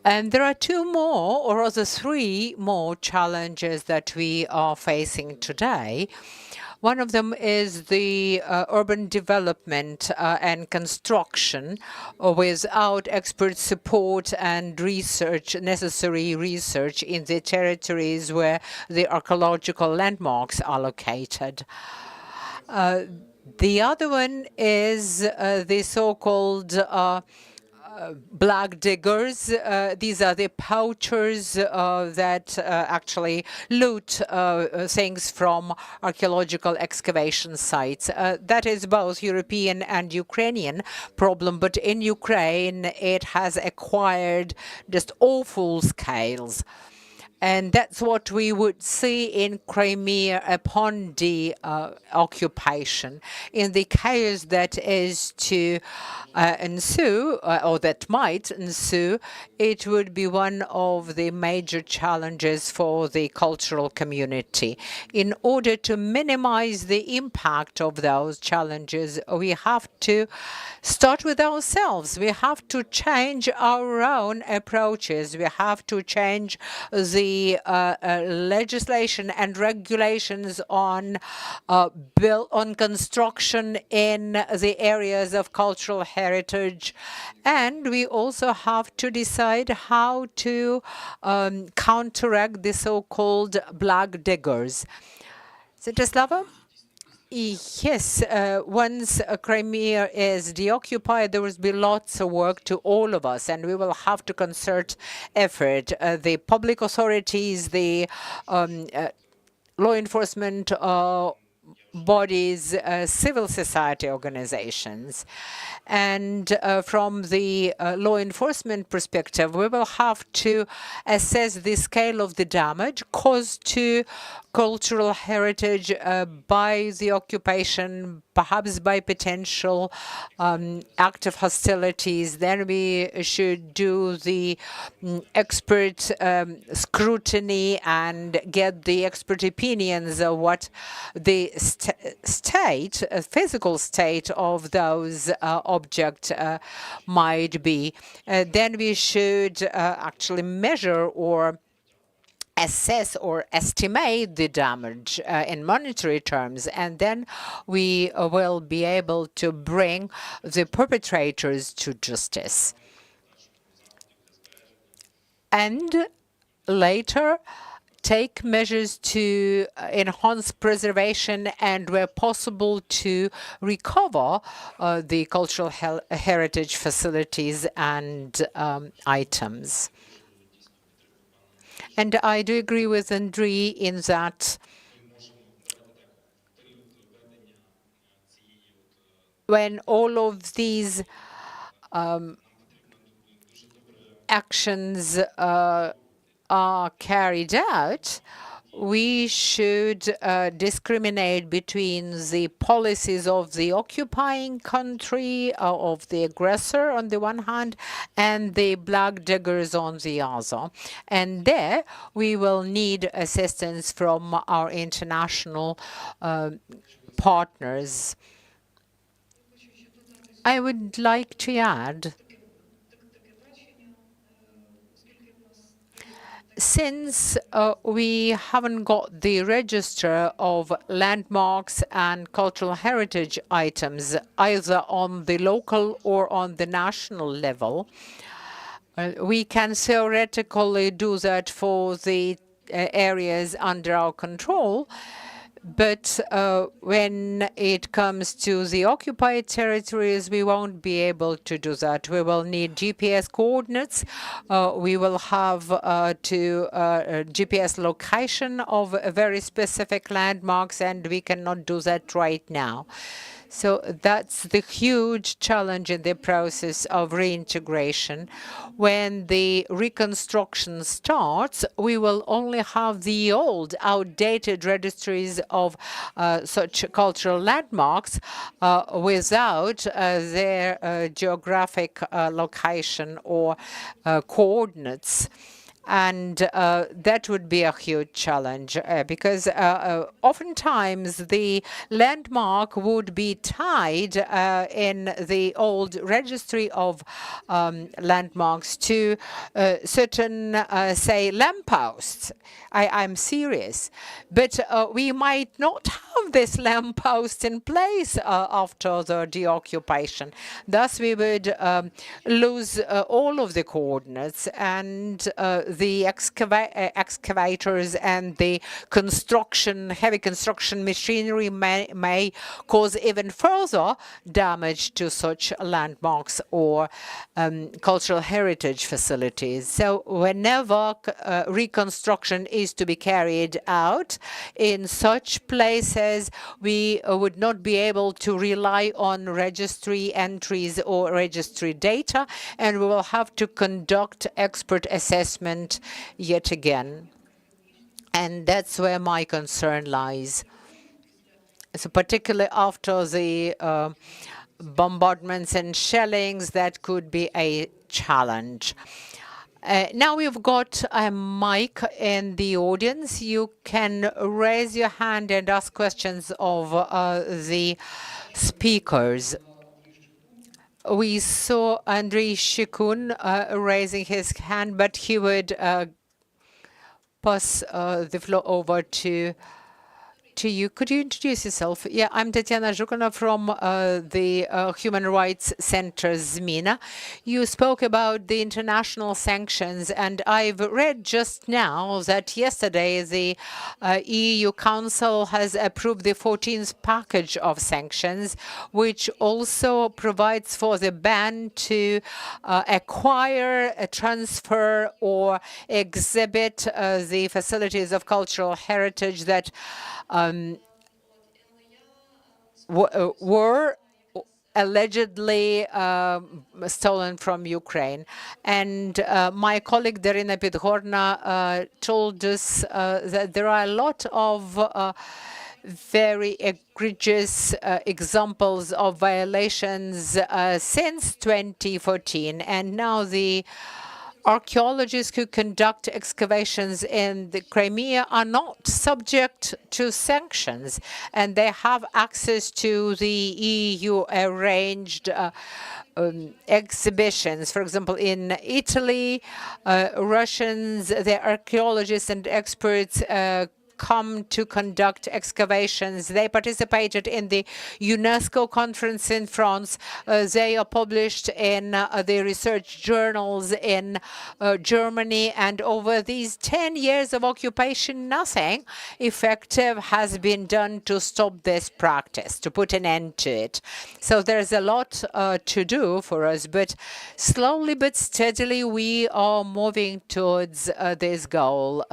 And there are two more, or rather three more challenges that we are facing today. One of them is the urban development and construction without expert support and research, necessary research in the territories where the archaeological landmarks are located. The other one is the so-called black diggers. These are the poachers that actually loot things from archaeological excavation sites. That is both European and Ukrainian problem, but in Ukraine it has acquired just awful scales. And that's what we would see in Crimea upon the occupation. In the chaos that is to ensue, or that might ensue, it would be one of the major challenges for the cultural community. In order to minimize the impact of those challenges, we have to start with ourselves. We have to change our own approaches. We have to change the legislation and regulations on construction in the areas of cultural heritage, and we also have to decide how to counteract the so-called black diggers. Svetoslava? Yes, once Crimea is deoccupied, there will be lots of work to all of us, and we will have to concert effort. The public authorities, the law enforcement bodies, civil society organizations. And from the law enforcement perspective, we will have to assess the scale of the damage caused to cultural heritage by the occupation, perhaps by potential active hostilities. Then we should do the expert scrutiny and get the expert opinions of what the physical state of those objects might be. Then we should actually measure or assess or estimate the damage in monetary terms, and then we will be able to bring the perpetrators to justice. And later, take measures to enhance preservation and, where possible, to recover the cultural heritage facilities and items. And I do agree with Andriy in that when all of these actions are carried out, we should discriminate between the policies of the occupying country, of the aggressor on the one hand, and the black diggers on the other. And there we will need assistance from our international partners. I would like to add, since we haven't got the register of landmarks and cultural heritage items, either on the local or on the national level, we can theoretically do that for the areas under our control. But when it comes to the occupied territories, we won't be able to do that. We will need GPS coordinates. We will have GPS location of very specific landmarks, and we cannot do that right now. So that's the huge challenge in the process of reintegration. When the reconstruction starts, we will only have the old, outdated registries of such cultural landmarks without their geographic location or coordinates. And that would be a huge challenge because oftentimes the landmark would be tied in the old registry of landmarks to certain, say, lampposts. I'm serious. But we might not have this lamppost in place after the deoccupation. Thus, we would lose all of the coordinates, and the excavators and the heavy construction machinery may cause even further damage to such landmarks or cultural heritage facilities. So whenever reconstruction is to be carried out in such places, we would not be able to rely on registry entries or registry data, and we will have to conduct expert assessment yet again. And that's where my concern lies. So particularly after the bombardments and shellings, that could be a challenge. Now we've got a mic in the audience. You can raise your hand and ask questions of the speakers. We saw Andriy Shikun raising his hand, but he would pass the floor over to you. Could you introduce yourself? Yeah, I'm Tatiana Zhukina from the Human Rights Center Zmina. You spoke about the international sanctions, and I've read just now that yesterday the EU Council has approved the 14th package of sanctions, which also provides for the ban to acquire, transfer, or exhibit the facilities of cultural heritage that were allegedly stolen from Ukraine. And my colleague Darina Pidgorna told us that there are a lot of very egregious examples of violations since 2014. And now the archaeologists who conduct excavations in the Crimea are not subject to sanctions, and they have access to the EU-arranged exhibitions. For example, in Italy, Russians, the archaeologists and experts come to conduct excavations. They participated in the UNESCO conference in France. They are published in the research journals in Germany. And over these 10 years of occupation, nothing effective has been done to stop this practice, to put an end to it. So there's a lot to do for us, but slowly but steadily we are moving towards this goal.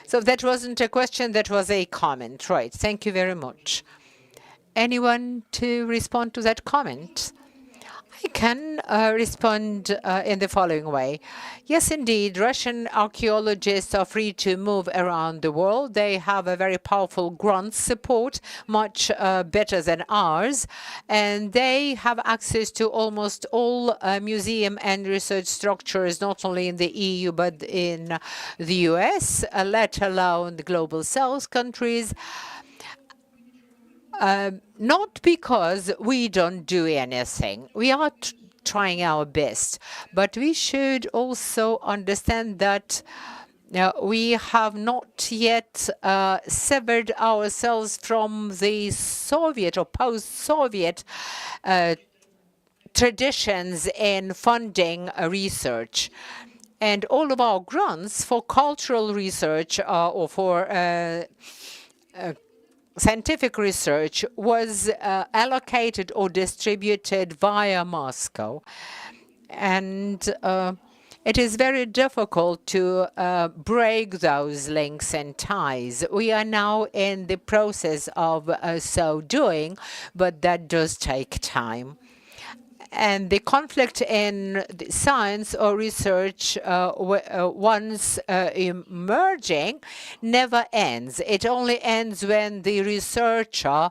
So that wasn't a question, that was a comment. Right, thank you very much. Anyone to respond to that comment? I can respond in the following way. Yes, indeed, Russian archaeologists are free to move around the world. They have a very powerful grant support, much better than ours, and they have access to almost all museum and research structures, not only in the EU, but in the US, let alone the global South countries. Not because we don't do anything. We are trying our best, but we should also understand that we have not yet severed ourselves from the Soviet or post-Soviet traditions in funding research. And all of our grants for cultural research or for scientific research was allocated or distributed via Moscow. And it is very difficult to break those links and ties. We are now in the process of so doing, but that does take time. And the conflict in science or research, once emerging, never ends. It only ends when the researcher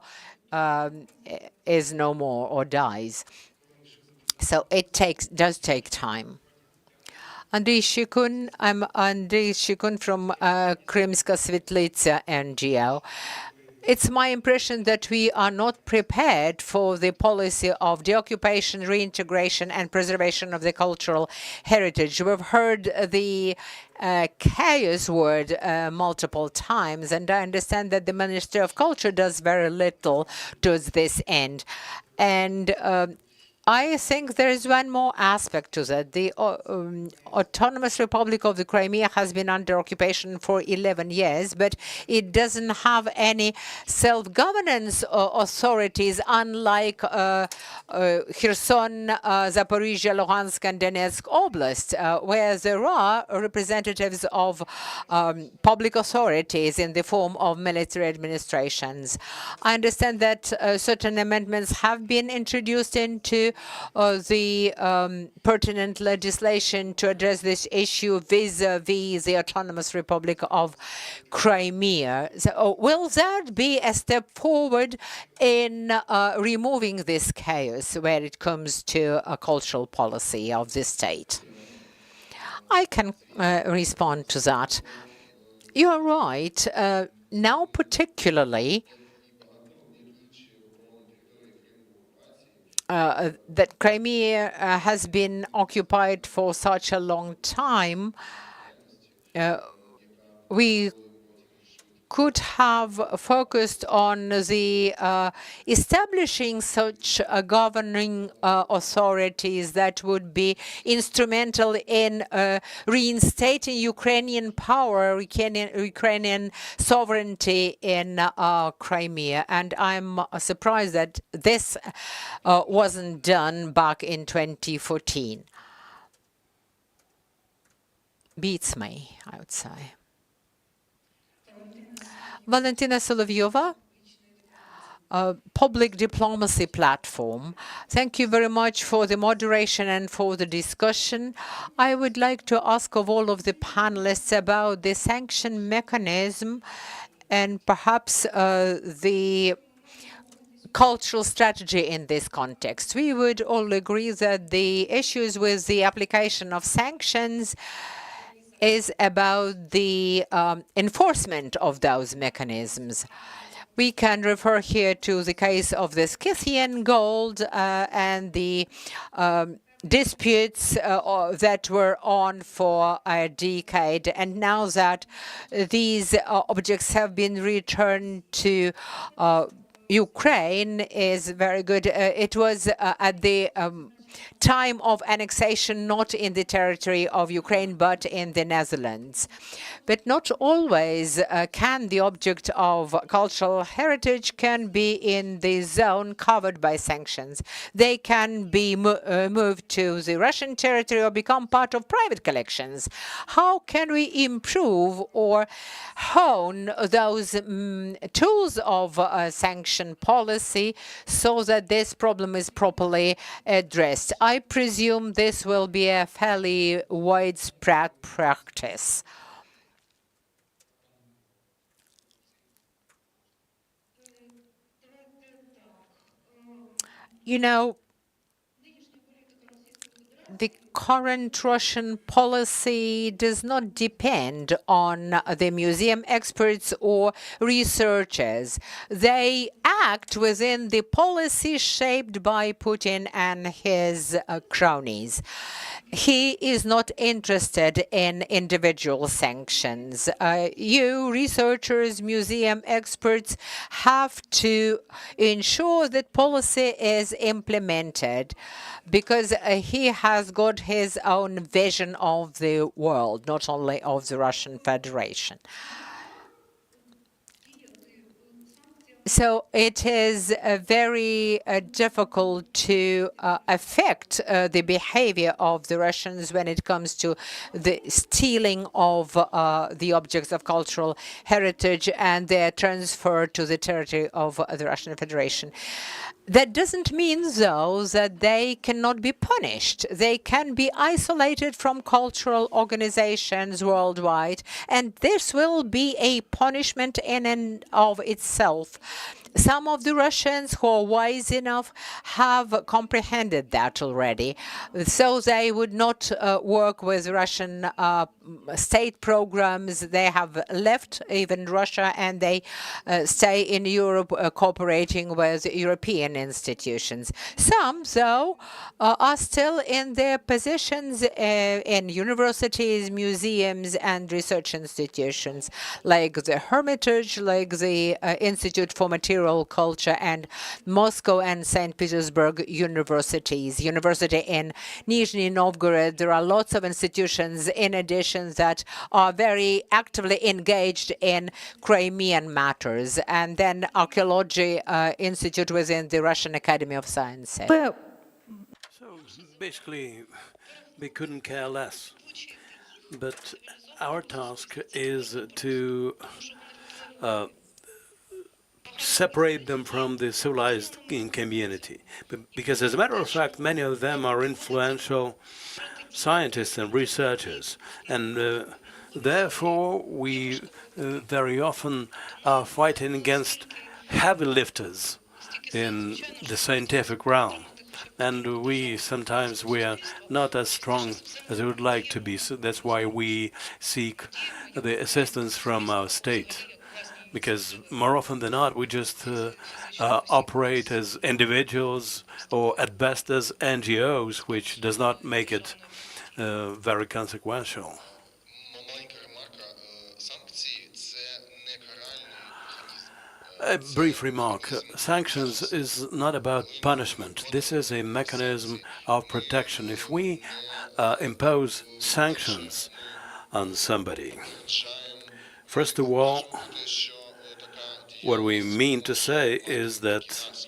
is no more or dies. So it does take time. Andrei Shikun, I'm Andrei Shikun from Krymska Svetlitsa NGO. It's my impression that we are not prepared for the policy of deoccupation, reintegration, and preservation of the cultural heritage. We've heard the chaos word multiple times, and I understand that the Ministry of Culture does very little towards this end. And I think there is one more aspect to that. The Autonomous Republic of the Crimea has been under occupation for 11 years, but it doesn't have any self-governance authorities, unlike Kherson, Zaporizhia, Luhansk, and Donetsk Oblast, where there are representatives of public authorities in the form of military administrations. I understand that certain amendments have been introduced into the pertinent legislation to address this issue vis-a-vis the Autonomous Republic of Crimea. So, will that be a step forward in removing this chaos where it comes to a cultural policy of the state? I can respond to that. You're right. Now, particularly, that Crimea has been occupied for such a long time, we could have focused on the establishing such governing authorities that would be instrumental in reinstating Ukrainian power, Ukrainian sovereignty in Crimea. And I'm surprised that this wasn't done back in 2014. Beats me, I would say. Valentina Solovyova, public diplomacy platform. Thank you very much for the moderation and for the discussion. I would like to ask of all of the panelists about the sanction mechanism and perhaps the cultural strategy in this context. We would all agree that the issues with the application of sanctions is about the enforcement of those mechanisms. We can refer here to the case of the Scythian gold and the disputes that were on for a decade. And now that these objects have been returned to Ukraine is very good. It was at the time of annexation, not in the territory of Ukraine, but in the Netherlands. But not always can the object of cultural heritage can be in the zone covered by sanctions. They can be moved to the Russian territory or become part of private collections. How can we improve or hone those tools of sanction policy so that this problem is properly addressed? I presume this will be a fairly widespread practice. You know, the current Russian policy does not depend on the museum experts or researchers. They act within the policy shaped by Putin and his cronies. He is not interested in individual sanctions. You, researchers, museum experts, have to ensure that policy is implemented because he has got his own vision of the world, not only of the Russian Federation. So it is very difficult to affect the behavior of the Russians when it comes to the stealing of the objects of cultural heritage and their transfer to the territory of the Russian Federation. That doesn't mean, though, that they cannot be punished. They can be isolated from cultural organizations worldwide, and this will be a punishment in and of itself. Some of the Russians who are wise enough have comprehended that already, so they would not work with Russian state programs. They have left even Russia, and they stay in Europe cooperating with European institutions. Some, though, are still in their positions in universities, museums, and research institutions, like the Hermitage, like the Institute for Material Culture, and Moscow and St. Petersburg universities. University in Nizhny Novgorod. There are lots of institutions, in addition, that are very actively engaged in Crimean matters. And then Archaeology Institute within the Russian Academy of Sciences. So basically, we couldn't care less. But our task is to separate them from the civilized community. Because as a matter of fact, many of them are influential scientists and researchers. And therefore, we very often are fighting against heavy lifters in the scientific realm. And we are not as strong as we would like to be. So that's why we seek the assistance from our state. Because more often than not, we just operate as individuals or at best as NGOs, which does not make it very consequential. A brief remark. Sanctions is not about punishment. This is a mechanism of protection. If we impose sanctions on somebody, first of all, what we mean to say is that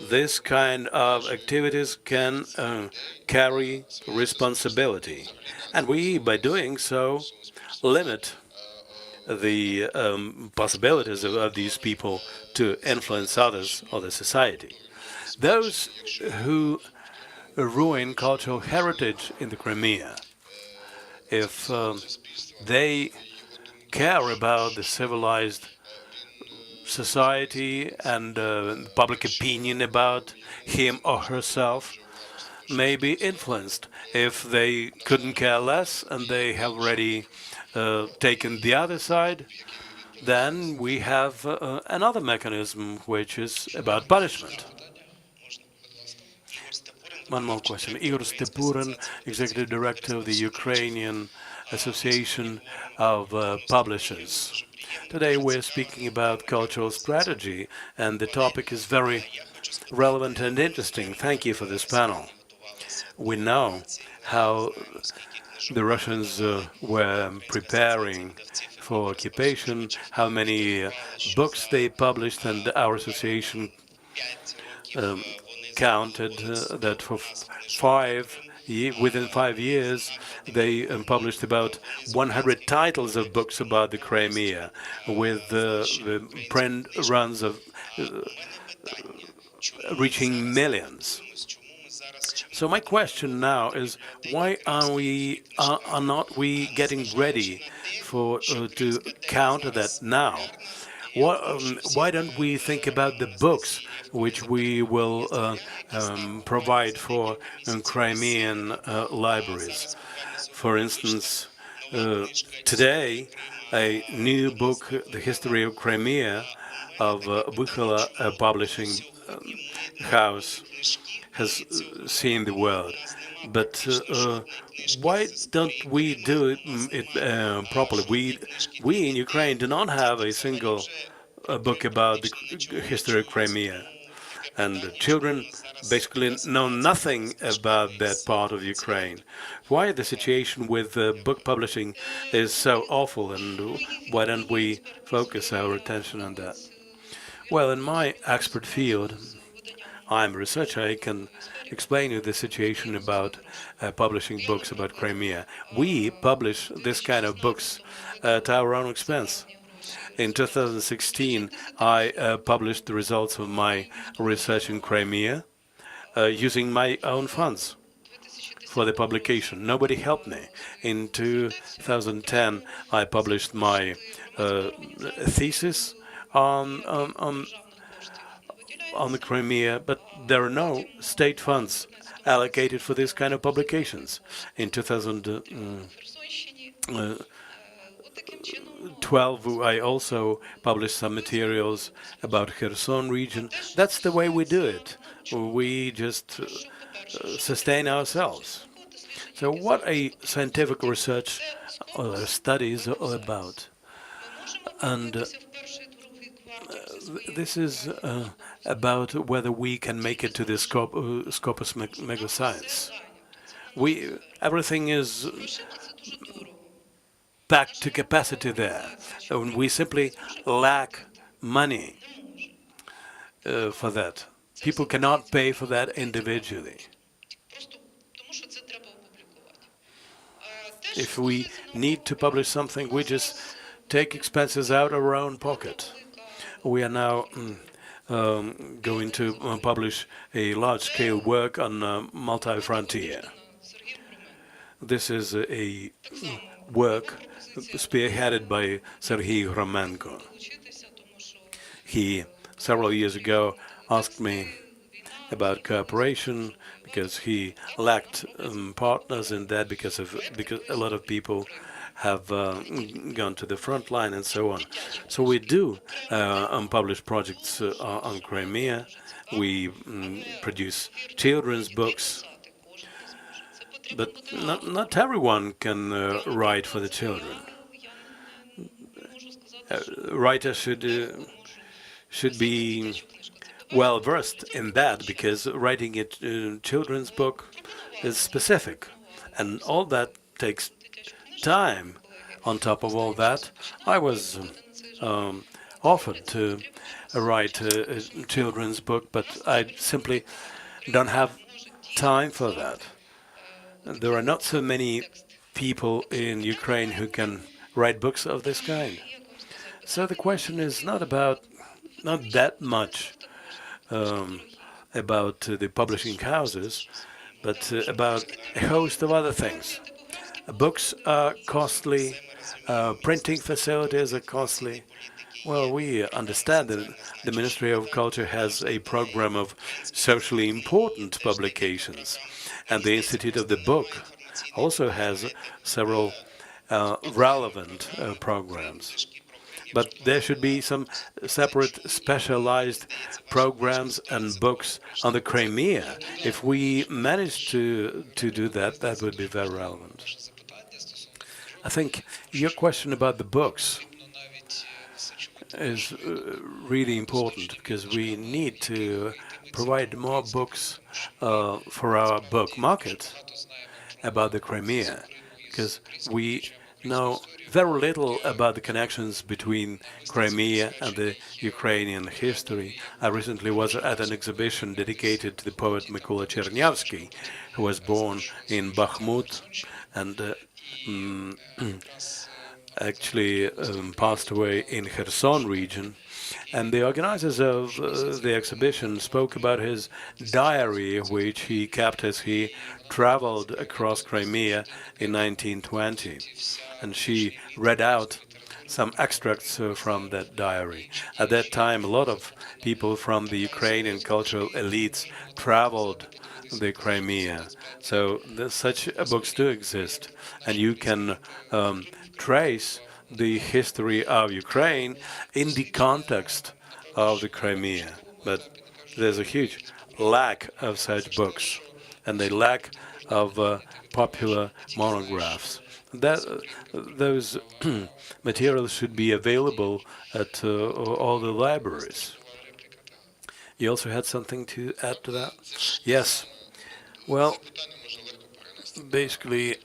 this kind of activities can carry responsibility. And we, by doing so, limit the possibilities of these people to influence others or the society. Those who ruin cultural heritage in the Crimea, if they care about the civilized society and public opinion about him or herself, may be influenced. If they couldn't care less and they have already taken the other side, then we have another mechanism, which is about punishment. One more question. Igor Stepurin, Executive Director of the Ukrainian Association of Publishers. Today we're speaking about cultural strategy, and the topic is very relevant and interesting. Thank you for this panel. We know how the Russians were preparing for occupation, how many books they published, and our association counted that for within 5 years they published about 100 titles of books about the Crimea, with the print runs of reaching millions. So my question now is, why are not we getting ready for to counter that now? Why don't we think about the books which we will provide for Crimean libraries? For instance, today a new book, The History of Crimea, of Bukhala Publishing House, has seen the world. But why don't we do it properly? We in Ukraine do not have a single book about the history of Crimea, and children basically know nothing about that part of Ukraine. Why the situation with book publishing is so awful, and why don't we focus our attention on that? Well, in my expert field, I'm a researcher. I can explain you the situation about publishing books about Crimea. We publish this kind of books at our own expense. In 2016, I published the results of my research in Crimea using my own funds for the publication. Nobody helped me. In 2010, I published my thesis on the Crimea, but there are no state funds allocated for this kind of publications. In 2012, I also published some materials about Kherson region. That's the way we do it. We just sustain ourselves. So what a scientific research or studies are all about. And this is about whether we can make it to the Scopus Megoscience. Everything is packed to capacity there, and we simply lack money for that. People cannot pay for that individually. If we need to publish something, we just take expenses out of our own pocket. We are now going to publish a large-scale work on multi-frontier. This is a work spearheaded by Sergei Romenko. He, several years ago, asked me about cooperation because he lacked partners in that because a lot of people have gone to the front line and so on. So we do unpublished projects on Crimea. We produce children's books, but not everyone can write for the children. Writers should be well versed in that, because writing a children's book is specific, and all that takes time. On top of all that, I was offered to write a children's book, but I simply don't have time for that. There are not so many people in Ukraine who can write books of this kind. So the question is not that much about the publishing houses, but about a host of other things. Books are costly, printing facilities are costly. Well, we understand that the Ministry of Culture has a program of socially important publications, and the Institute of the Book also has several relevant programs. But there should be some separate specialized programs and books on the Crimea. If we manage to do that, that would be very relevant. I think your question about the books is really important because we need to provide more books for our book market about the Crimea, because we know very little about the connections between Crimea and the Ukrainian history. I recently was at an exhibition dedicated to the poet Mykola Chernявsky, who was born in Bakhmut and actually passed away in Kherson region. And the organizers of the exhibition spoke about his diary, which he kept as he traveled across Crimea in 1920. And she read out some extracts from that diary. At that time, a lot of people from the Ukrainian cultural elites traveled the Crimea. So such books do exist, and you can trace the history of Ukraine in the context of the Crimea. But there's a huge lack of such books, and a lack of popular monographs. Those materials should be available at all the libraries. You also had something to add to that? Yes. Well, basically,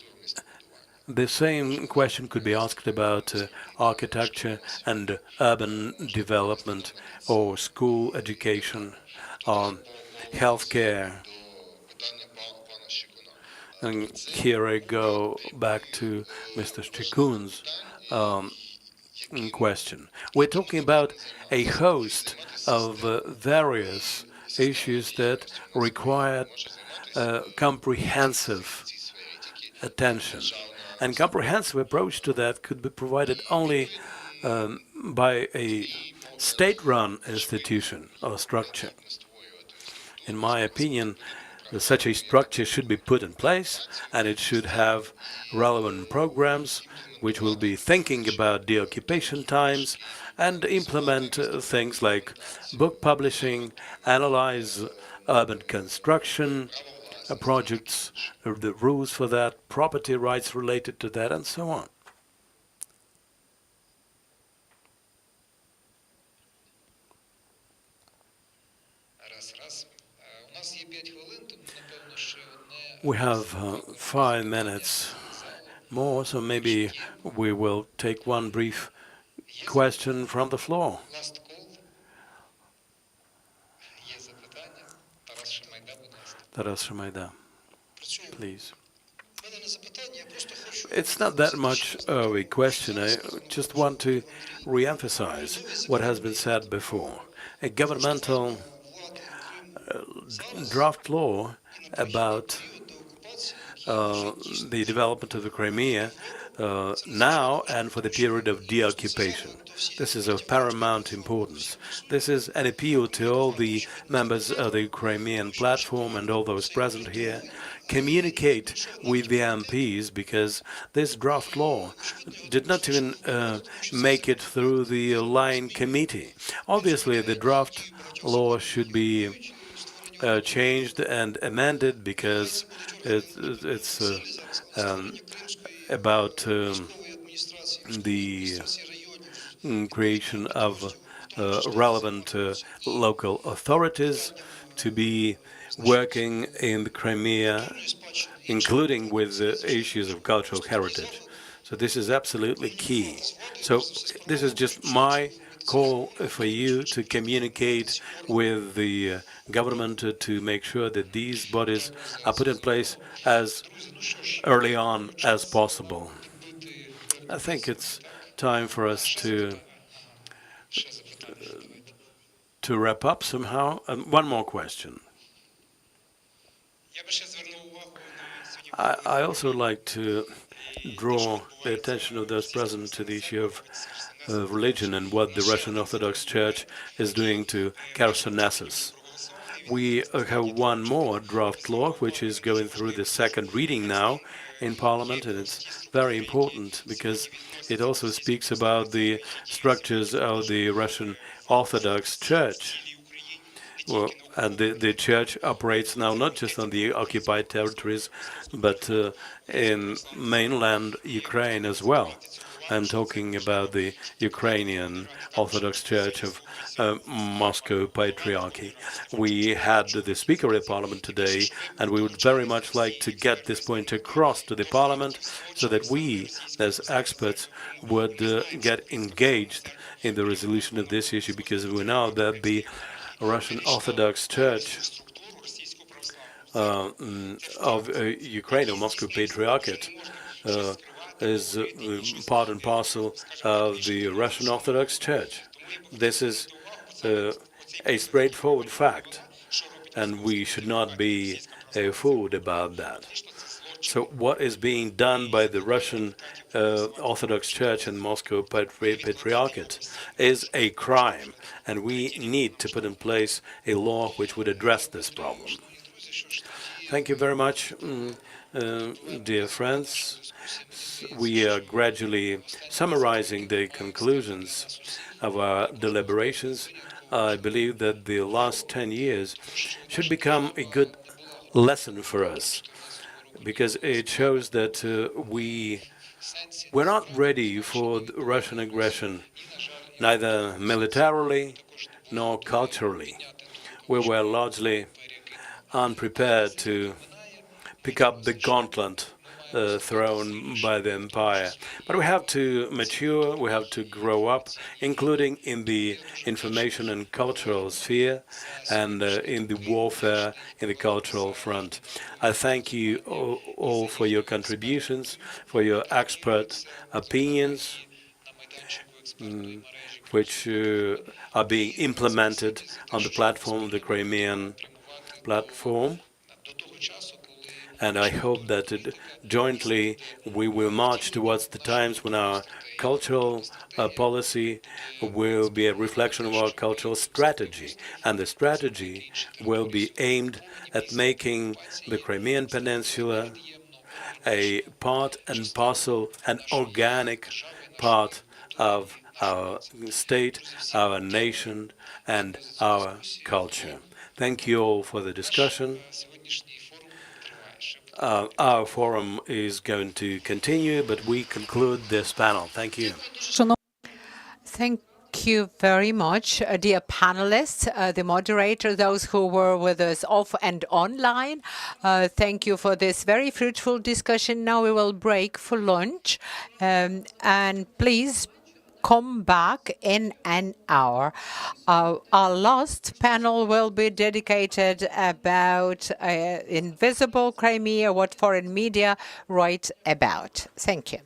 the same question could be asked about architecture and urban development, or school education, or healthcare. And here I go back to Mr. Strikun's question. We're talking about a host of various issues that require comprehensive attention. And comprehensive approach to that could be provided only by a state-run institution or structure. In my opinion, such a structure should be put in place, and it should have relevant programs which will be thinking about deoccupation times and implement things like book publishing, analyze urban construction projects, the rules for that, property rights related to that, and so on. We have 5 minutes more, so maybe we will take one brief question from the floor. Taras Shmaida, please. It's not that much of a question. I just want to re-emphasize what has been said before. A governmental draft law about the development of the Crimea now and for the period of deoccupation. This is of paramount importance. This is an appeal to all the members of the Crimean Platform and all those present here. Communicate with the MPs, because this draft law did not even make it through the line committee. Obviously, the draft law should be changed and amended, because it's about the creation of relevant local authorities to be working in the Crimea, including with issues of cultural heritage. So this is absolutely key. So this is just my call for you to communicate with the government to make sure that these bodies are put in place as early on as possible. I think it's time for us to wrap up somehow. One more question. I also like to draw the attention of those present to the issue of religion and what the Russian Orthodox Church is doing to Chersonesus. We have one more draft law, which is going through the second reading now in Parliament, and it's very important because it also speaks about the structures of the Russian Orthodox Church. Well, and the church operates now not just on the occupied territories, but in mainland Ukraine as well. I'm talking about the Ukrainian Orthodox Church of Moscow Patriarchy. We had the Speaker of the Parliament today, and we would very much like to get this point across to the Parliament so that we, as experts, would get engaged in the resolution of this issue, because we know that the Russian Orthodox Church of Ukraine, or Moscow Patriarchate, is part and parcel of the Russian Orthodox Church. This is a straightforward fact, and we should not be fooled about that. So what is being done by the Russian Orthodox Church and Moscow Patriarchate is a crime, and we need to put in place a law which would address this problem. Thank you very much, dear friends. We are gradually summarizing the conclusions of our deliberations. I believe that the last 10 years should become a good lesson for us, because it shows that we're not ready for Russian aggression, neither militarily nor culturally. We were largely unprepared to pick up the gauntlet thrown by the empire. But we have to mature, we have to grow up, including in the information and cultural sphere and in the warfare in the cultural front. I thank you all for your contributions, for your expert opinions, which are being implemented on the platform of the Crimean Platform. And I hope that jointly we will march towards the times when our cultural policy will be a reflection of our cultural strategy. And the strategy will be aimed at making the Crimean Peninsula a part and parcel, an organic part of our state, our nation, and our culture. Thank you all for the discussion. Our forum is going to continue, but we conclude this panel. Thank you. Thank you very much, dear panelists, the moderator, those who were with us off and online. Thank you for this very fruitful discussion. Now we will break for lunch, and please come back in an hour. Our last panel will be dedicated about invisible Crimea, what foreign media write about. Thank you.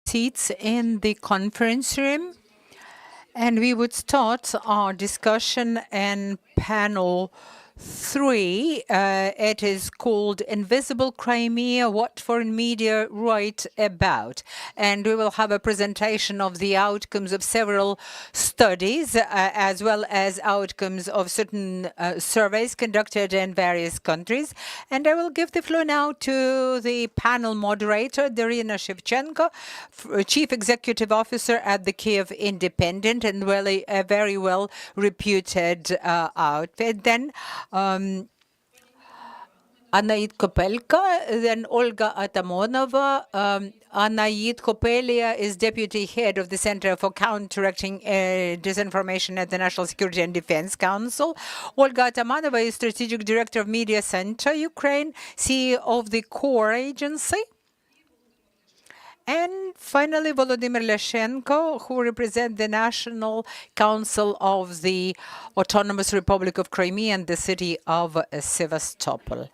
seats in the conference room, and we would start our discussion in panel 3. It is called Invisible Crimea, What Foreign Media Write About. And we will have a presentation of the outcomes of several studies, as well as outcomes of certain surveys conducted in various countries. And I will give the floor now to the panel moderator, Darina Shevchenko, Chief Executive Officer at the Kiev Independent, and really a very well reputed outfit. Then Anaid Kopelka, then Olga Atamonova. Anaid Kopelia is Deputy Head of the Center for Counteracting Disinformation at the National Security and Defense Council. Olga Atamonova is Strategic Director of Media Center, Ukraine, CEO of the CORE Agency. And finally, Volodymyr Leshenko, who represents the National Council of the Autonomous Republic of Crimea and the city of Sevastopol.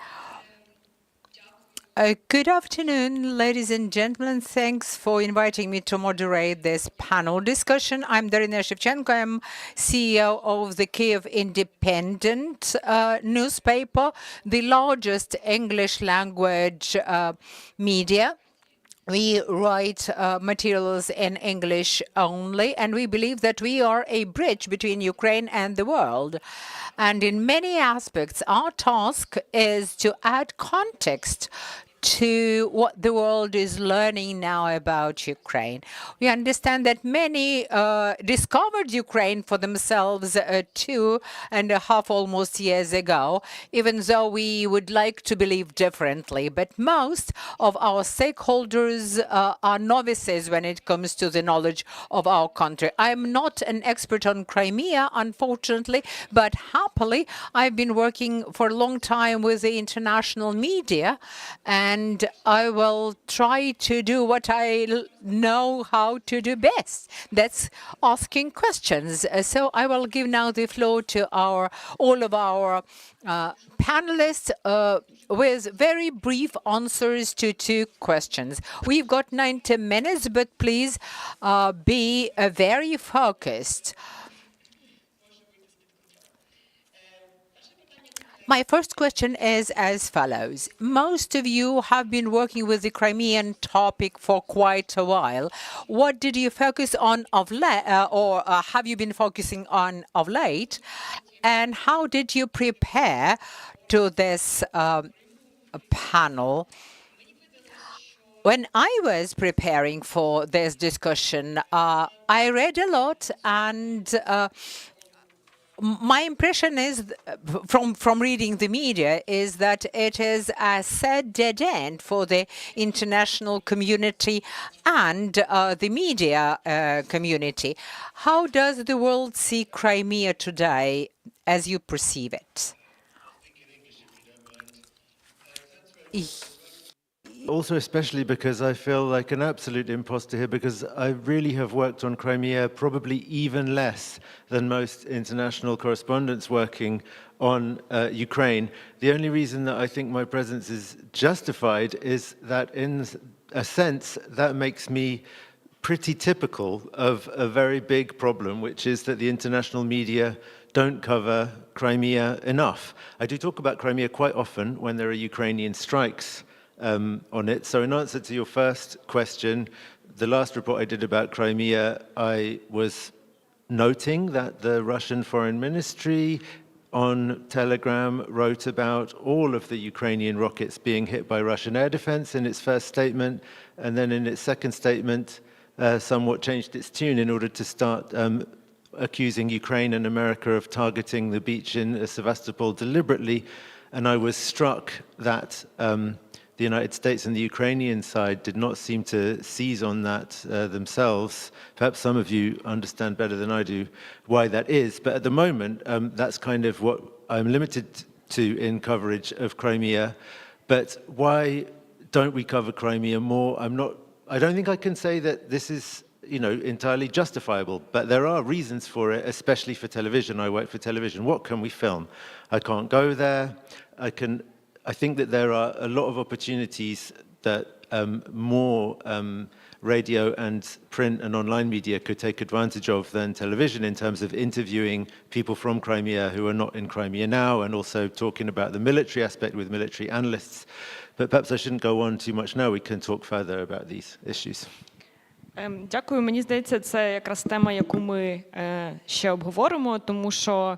Good afternoon, ladies and gentlemen. Thanks for inviting me to moderate this panel discussion. I'm Darina Shevchenko. I'm CEO of the Kiev Independent newspaper, the largest English language media. We write materials in English only, and we believe that we are a bridge between Ukraine and the world. And in many aspects, our task is to add context to what the world is learning now about Ukraine. We understand that many discovered Ukraine for themselves 2.5 almost years ago, even though we would like to believe differently. But most of our stakeholders are novices when it comes to the knowledge of our country. I'm not an expert on Crimea, unfortunately, but happily I've been working for a long time with the international media, and I will try to do what I know how to do best. That's asking questions. So I will give now the floor to all of our panelists with very brief answers to 2 questions. We've got 90 minutes, but please be very focused. My first question is as follows. Most of you have been working with the Crimean topic for quite a while. What did you focus on of late, or have you been focusing on of late? And how did you prepare to this panel? When I was preparing for this discussion, I read a lot, and my impression is, from reading the media, is that it is a sad dead end for the international community and the media community. How does the world see Crimea today as you perceive it? Also, especially because I feel like an absolute imposter here, because I really have worked on Crimea probably even less than most international correspondents working on Ukraine. The only reason that I think my presence is justified is that, in a sense, that makes me pretty typical of a very big problem, which is that the international media don't cover Crimea enough. I do talk about Crimea quite often when there are Ukrainian strikes on it. So in answer to your first question, the last report I did about Crimea, I was noting that the Russian Foreign Ministry on Telegram wrote about all of the Ukrainian rockets being hit by Russian air defense in its first statement, and then in its second statement somewhat changed its tune in order to start accusing Ukraine and America of targeting the beach in Sevastopol deliberately. And I was struck that the United States and the Ukrainian side did not seem to seize on that themselves. Perhaps some of you understand better than I do why that is. But at the moment, that's kind of what I'm limited to in coverage of Crimea. But why don't we cover Crimea more? I don't think I can say that this is entirely justifiable, but there are reasons for it, especially for television. I work for television. What can we film? I can't go there. I think that there are a lot of opportunities that more radio and print and online media could take advantage of than television in terms of interviewing people from Crimea who are not in Crimea now, and also talking about the military aspect with military analysts. But perhaps I shouldn't go on too much now. We can talk further about these issues. Дякую. Мені здається, це якраз тема, яку ми ще обговоримо, тому що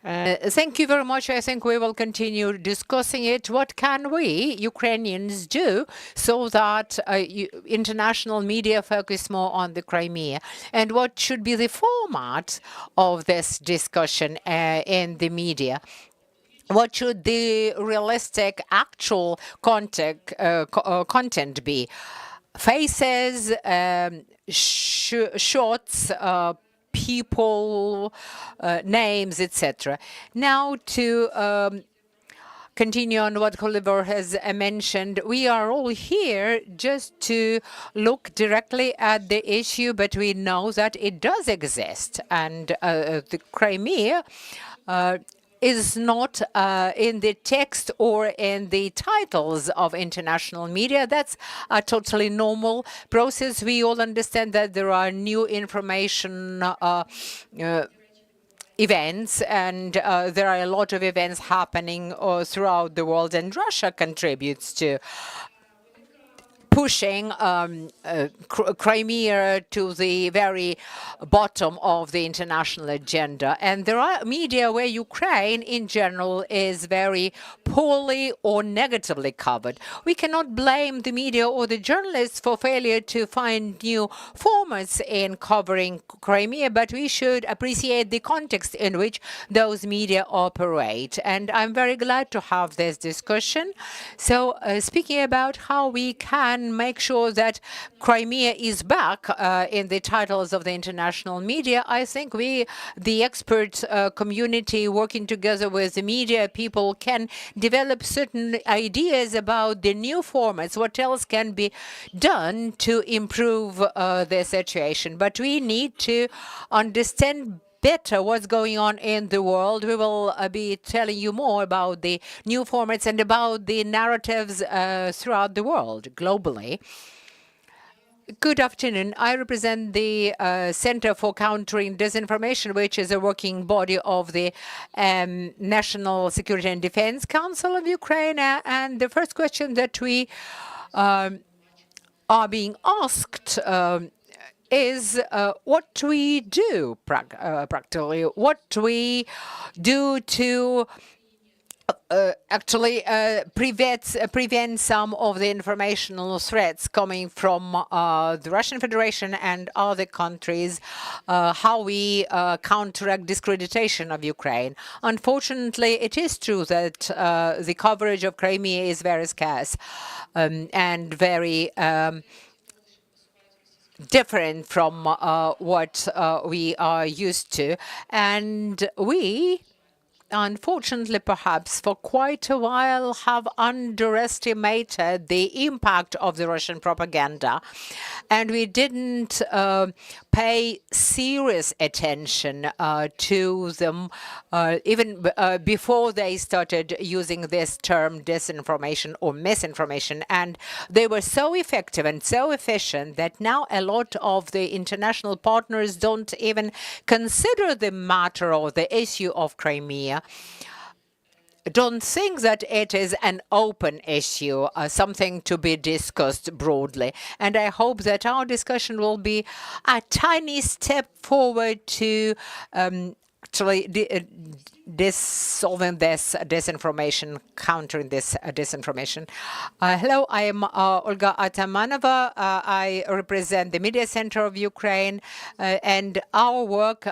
Thank you very much. I think we will continue discussing it. What can we, Ukrainians, do so that international media focus more on the Crimea? And what should be the format of this discussion in the media? What should the realistic, actual content be? Faces, shots, people, names, etc. Now to continue on what Oliver has mentioned, we are all here just to look directly at the issue, but we know that it does exist. And the Crimea is not in the text or in the titles of international media. That's a totally normal process. We all understand that there are new information events, and there are a lot of events happening throughout the world, and Russia contributes to pushing Crimea to the very bottom of the international agenda. And there are media where Ukraine in general is very poorly or negatively covered. We cannot blame the media or the journalists for failure to find new formats in covering Crimea, but we should appreciate the context in which those media operate. And I'm very glad to have this discussion. So speaking about how we can make sure that Crimea is back in the titles of the international media, I think we, the expert community working together with the media people, can develop certain ideas about the new formats, what else can be done to improve the situation. But we need to understand better what's going on in the world. We will be telling you more about the new formats and about the narratives throughout the world, globally. Good afternoon. I represent the Center for Countering Disinformation, which is a working body of the National Security and Defense Council of Ukraine. And the first question that we are being asked is what we do practically, what we do to actually prevent some of the informational threats coming from the Russian Federation and other countries, how we counteract discreditation of Ukraine. Unfortunately, it is true that the coverage of Crimea is very scarce and very different from what we are used to. And we, unfortunately, perhaps for quite a while, have underestimated the impact of the Russian propaganda. And we didn't pay serious attention to them even before they started using this term disinformation or misinformation. And they were so effective and so efficient that now a lot of the international partners don't even consider the matter or the issue of Crimea. Don't think that it is an open issue, something to be discussed broadly. And I hope that our discussion will be a tiny step forward to actually dissolving this disinformation, countering this disinformation. Hello, I am Olga Atamanova. I represent the Media Center of Ukraine, and our work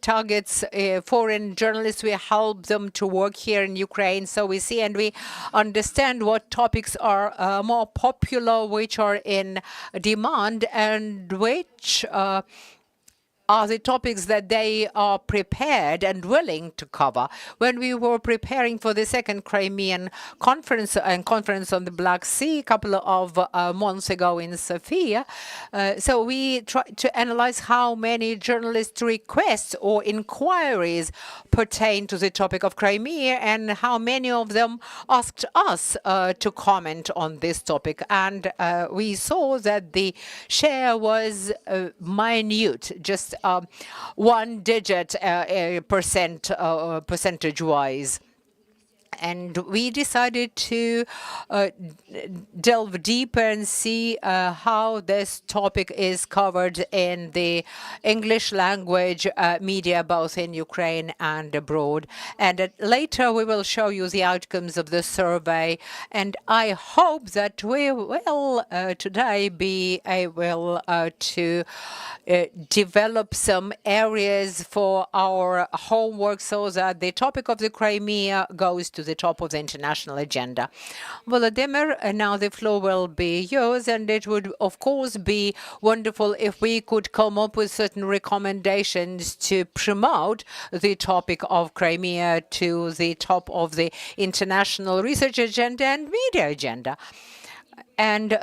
targets foreign journalists. We help them to work here in Ukraine, so we see and we understand what topics are more popular, which are in demand, and which are the topics that they are prepared and willing to cover. When we were preparing for the second Crimean conference and conference on the Black Sea a couple of months ago in Sofia, so we tried to analyze how many journalist requests or inquiries pertain to the topic of Crimea and how many of them asked us to comment on this topic. And we saw that the share was minute, just 1 digit percentage-wise. And we decided to delve deeper and see how this topic is covered in the English language media, both in Ukraine and abroad. And later we will show you the outcomes of the survey. And I hope that we will today be able to develop some areas for our homework so that the topic of the Crimea goes to the top of the international agenda. Volodymyr, now the floor will be yours, and it would, of course, be wonderful if we could come up with certain recommendations to promote the topic of Crimea to the top of the international research agenda and media agenda. And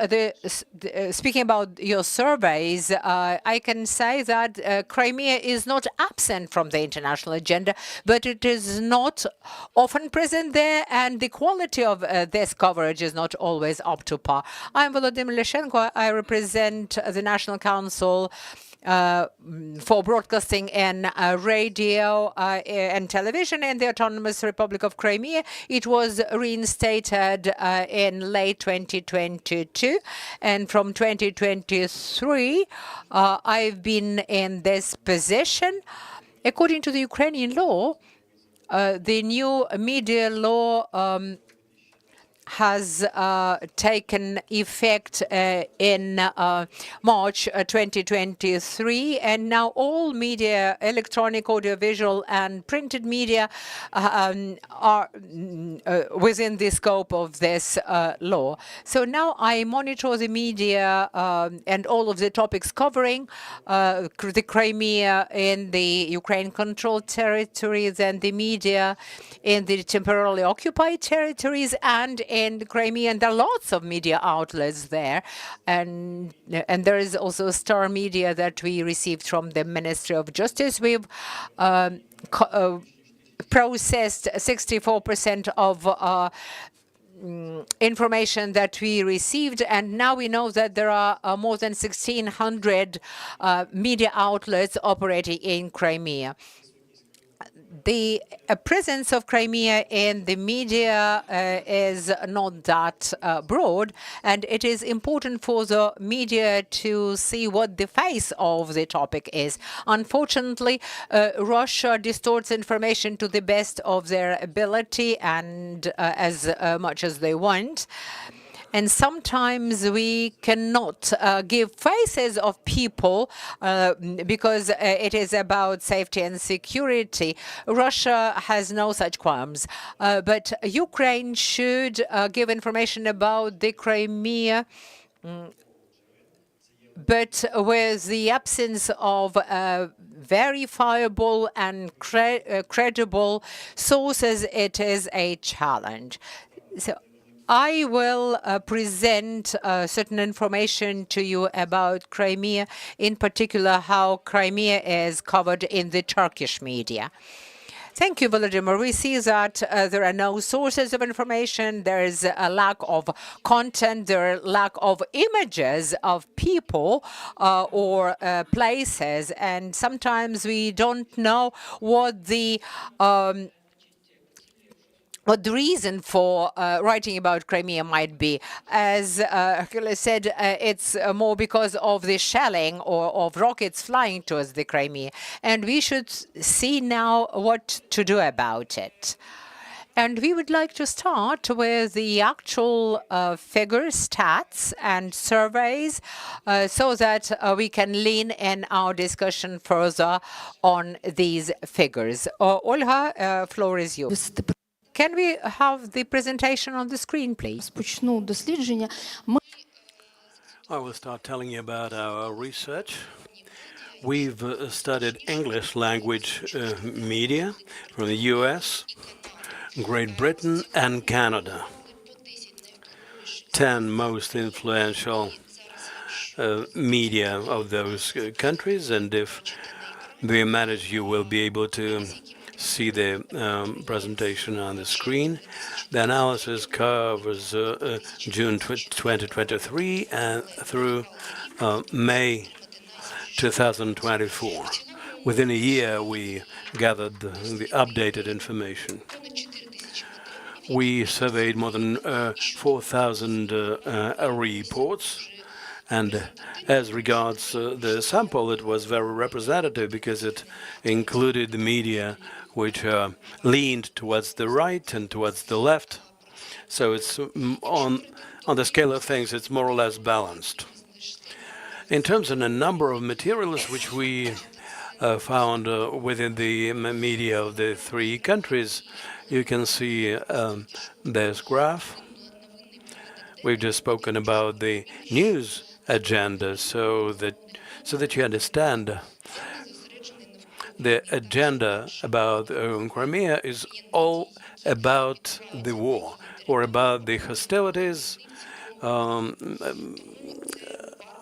speaking about your surveys, I can say that Crimea is not absent from the international agenda, but it is not often present there, and the quality of this coverage is not always up to par. I'm Volodymyr Leshenko. I represent the National Council for Broadcasting and Radio and Television in the Autonomous Republic of Crimea. It was reinstated in late 2022, and from 2023, I've been in this position. According to the Ukrainian law, the new media law has taken effect in March 2023, and now all media, electronic, audiovisual, and printed media are within the scope of this law. So now I monitor the media and all of the topics covering the Crimea in the Ukraine-controlled territories and the media in the temporarily occupied territories and in Crimea, and there are lots of media outlets there, and there is also Star Media that we received from the Ministry of Justice. We've processed 64% of information that we received, and now we know that there are more than 1,600 media outlets operating in Crimea. The presence of Crimea in the media is not that broad, and it is important for the media to see what the face of the topic is. Unfortunately, Russia distorts information to the best of their ability and as much as they want. And sometimes we cannot give faces of people because it is about safety and security. Russia has no such qualms. But Ukraine should give information about the Crimea, but with the absence of verifiable and credible sources, it is a challenge. So I will present certain information to you about Crimea, in particular how Crimea is covered in the Turkish media. Thank you, Volodymyr. We see that there are no sources of information, there is a lack of content, there are lack of images of people or places, and sometimes we don't know what the reason for writing about Crimea might be. As Hercules said, it's more because of the shelling or of rockets flying towards the Crimea. And we should see now what to do about it. And we would like to start with the actual figures, stats, and surveys so that we can lean in our discussion further on these figures. Olga, floor is yours. Can we have the presentation on the screen, please? I will start telling you about our research. We've studied English language media from the US, Great Britain, and Canada. 10 most influential media of those countries, and if we manage, you will be able to see the presentation on the screen. The analysis covers June 2023 and through May 2024. Within a year, we gathered the updated information. We surveyed more than 4,000 reports, and as regards the sample, it was very representative because it included the media which leaned towards the right and towards the left. So it's on the scale of things, it's more or less balanced. In terms of the number of materials which we found within the media of the three countries, you can see this graph. We've just spoken about the news agenda, so that you understand the agenda about Crimea is all about the war or about the hostilities on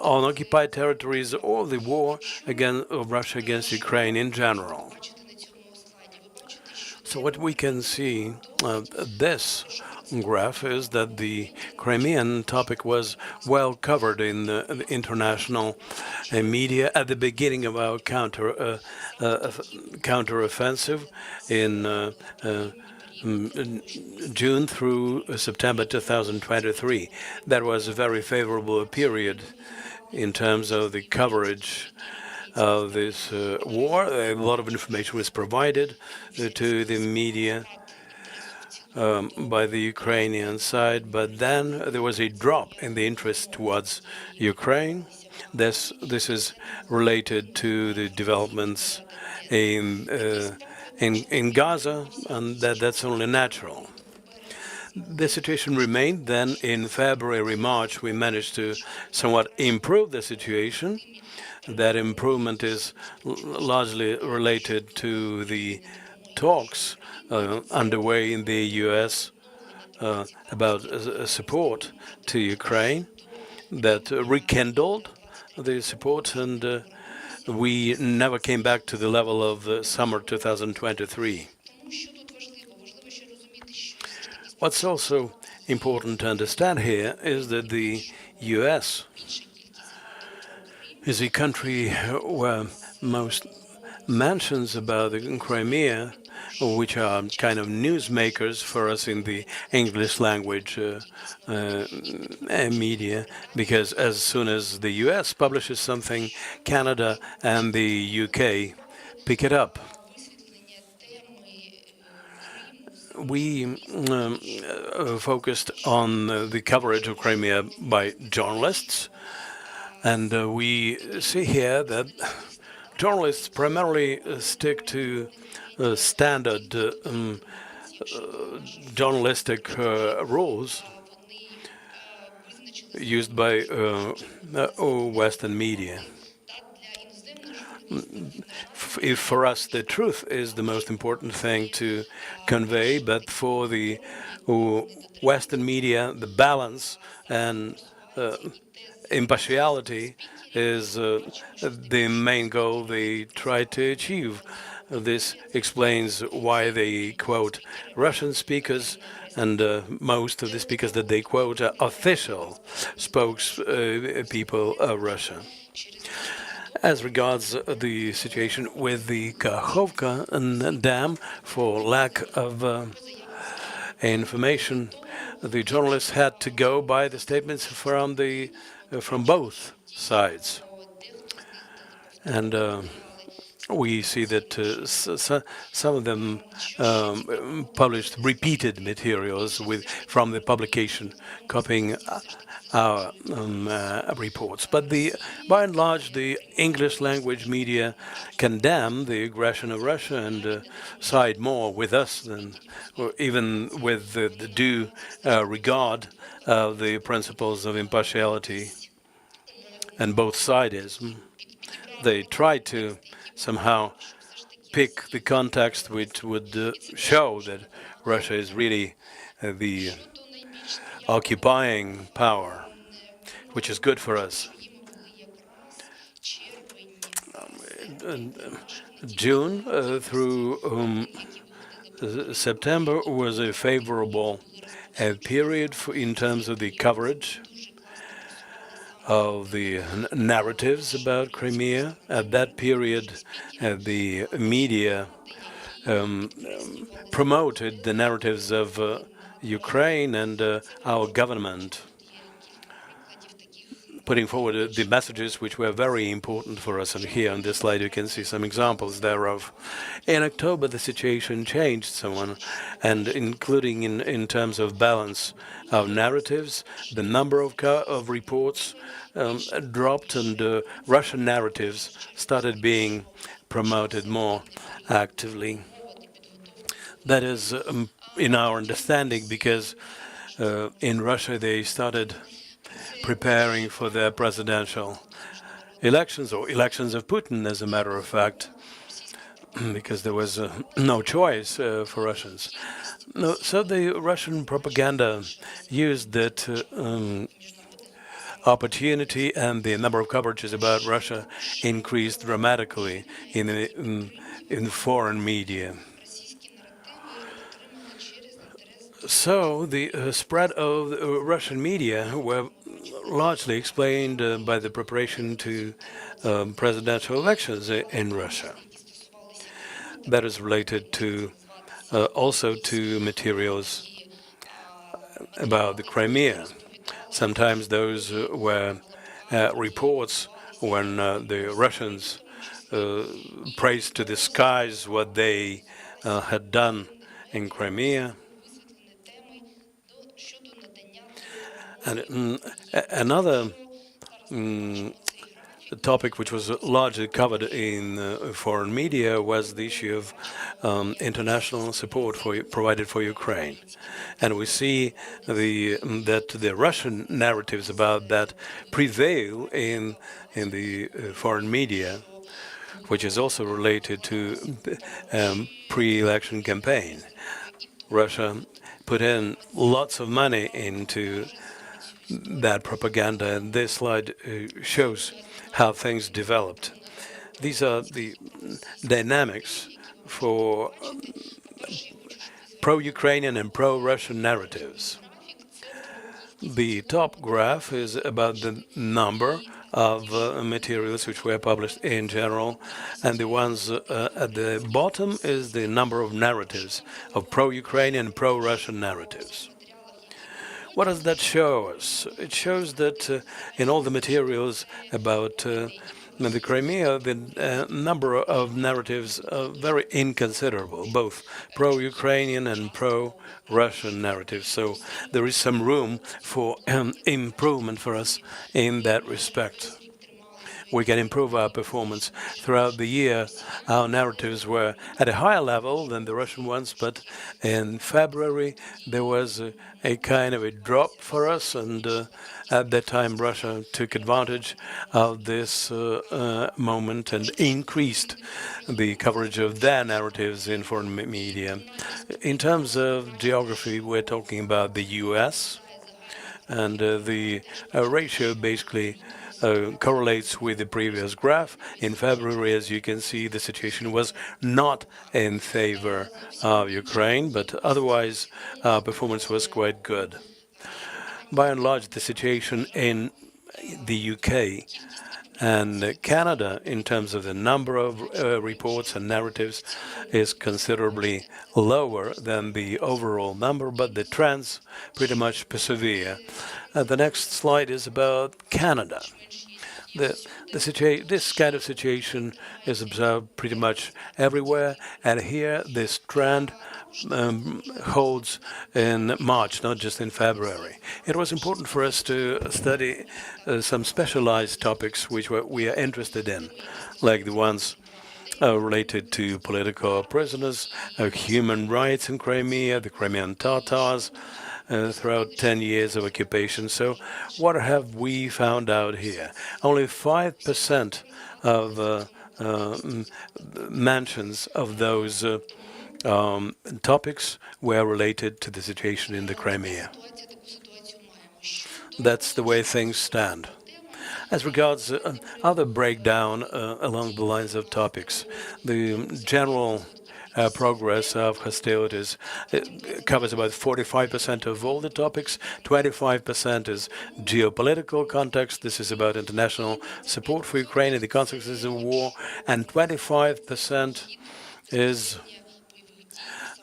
occupied territories or the war of Russia against Ukraine in general. So what we can see this graph is that the Crimean topic was well covered in the international media at the beginning of our counter-offensive in June through September 2023. That was a very favorable period in terms of the coverage of this war. A lot of information was provided to the media by the Ukrainian side, but then there was a drop in the interest towards Ukraine. This is related to the developments in Gaza, and that's only natural. The situation remained. Then in February, March, we managed to somewhat improve the situation. That improvement is largely related to the talks underway in the US about support to Ukraine that rekindled the support, and we never came back to the level of summer 2023. What's also important to understand here is that the US is a country where most mentions about the Crimea, which are kind of newsmakers for us in the English language media, because as soon as the US publishes something, Canada and the UK pick it up. We focused on the coverage of Crimea by journalists, and we see here that journalists primarily stick to standard journalistic rules used by Western media. If for us the truth is the most important thing to convey, but for the Western media, the balance and impartiality is the main goal they try to achieve. This explains why they quote Russian speakers, and most of the speakers that they quote are official spokespeople of Russia. As regards the situation with the Kakhovka dam, for lack of information, the journalists had to go by the statements from both sides, and we see that some of them published repeated materials from the publication, copying our reports. But by and large, the English language media condemn the aggression of Russia and side more with us than, or even with the due regard of the principles of impartiality and both sidism. they tried to somehow pick the context which would show that Russia is really the occupying power, which is good for us. June through September was a favorable period in terms of the coverage of the narratives about Crimea. At that period, the media promoted the narratives of Ukraine and our government, putting forward the messages which were very important for us. And here on this slide you can see some examples thereof. In October the situation changed somewhat, and including in terms of balance of narratives, the number of reports dropped, and Russian narratives started being promoted more actively. That is in our understanding because in Russia they started preparing for their presidential elections, or elections of Putin, as a matter of fact, because there was no choice for Russians. No, so the Russian propaganda used that opportunity, and the number of coverages about Russia increased dramatically in foreign media. So the spread of the Russian media were largely explained by the preparation to presidential elections in Russia. That is related to also to materials about the Crimea. Sometimes those were reports when the Russians praised to the skies what they had done in Crimea. And another topic which was largely covered in foreign media was the issue of international support provided for Ukraine. And we see that the Russian narratives about that prevail in the foreign media, which is also related to pre-election campaign. Russia put in lots of money into that propaganda, and this slide shows how things developed. These are the dynamics for pro-Ukrainian and pro-Russian narratives. The top graph is about the number of materials which were published in general, and the ones at the bottom is the number of narratives, of pro-Ukrainian and pro-Russian narratives. What does that show us? It shows that in all the materials about the Crimea, the number of narratives are very inconsiderable, both pro-Ukrainian and pro-Russian narratives. So there is some room for improvement for us in that respect. We can improve our performance. Throughout the year, our narratives were at a higher level than the Russian ones, but in February there was a kind of a drop for us, and at that time Russia took advantage of this moment and increased the coverage of their narratives in foreign media. In terms of geography, we're talking about the US, and the ratio basically correlates with the previous graph. In February, as you can see, the situation was not in favor of Ukraine, but otherwise performance was quite good. By and large, the situation in the UK and Canada, in terms of the number of reports and narratives, is considerably lower than the overall number, but the trends pretty much persevere. The next slide is about Canada. This kind of situation is observed pretty much everywhere, and here this trend holds in March, not just in February. It was important for us to study some specialized topics which we are interested in, like the ones related to political prisoners, human rights in Crimea, the Crimean Tatars, throughout 10 years of occupation. So what have we found out here? Only 5% of mentions of those topics were related to the situation in the Crimea. That's the way things stand. As regards other breakdown along the lines of topics, the general progress of hostilities covers about 45% of all the topics, 25% is geopolitical context, this is about international support for Ukraine and the consequences of war, and 25% is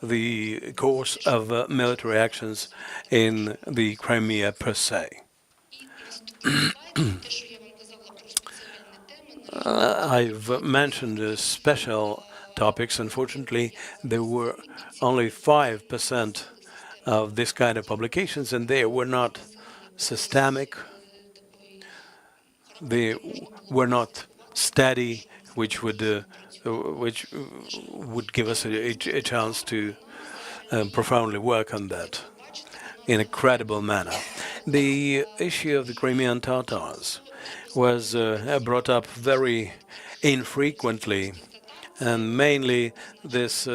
the course of military actions in the Crimea per se. I've mentioned special topics. Unfortunately, there were only 5% of this kind of publications, and they were not systemic. They were not steady, which would give us a chance to profoundly work on that in a credible manner. The issue of the Crimean Tatars was brought up very infrequently, and mainly this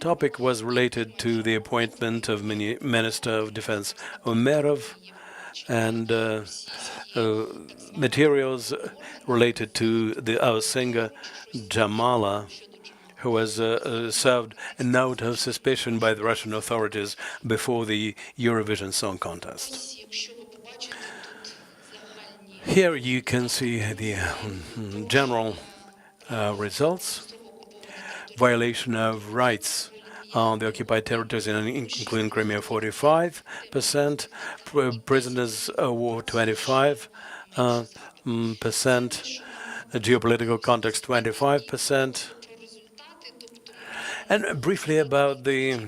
topic was related to the appointment of Minister of Defense Umerov and materials related to our singer Jamala, who was served a note of suspicion by the Russian authorities before the Eurovision Song Contest. Here you can see the general results. Violation of rights on the occupied territories, including Crimea, 45%, prisoners of war, 25%, geopolitical context, 25%. And briefly about the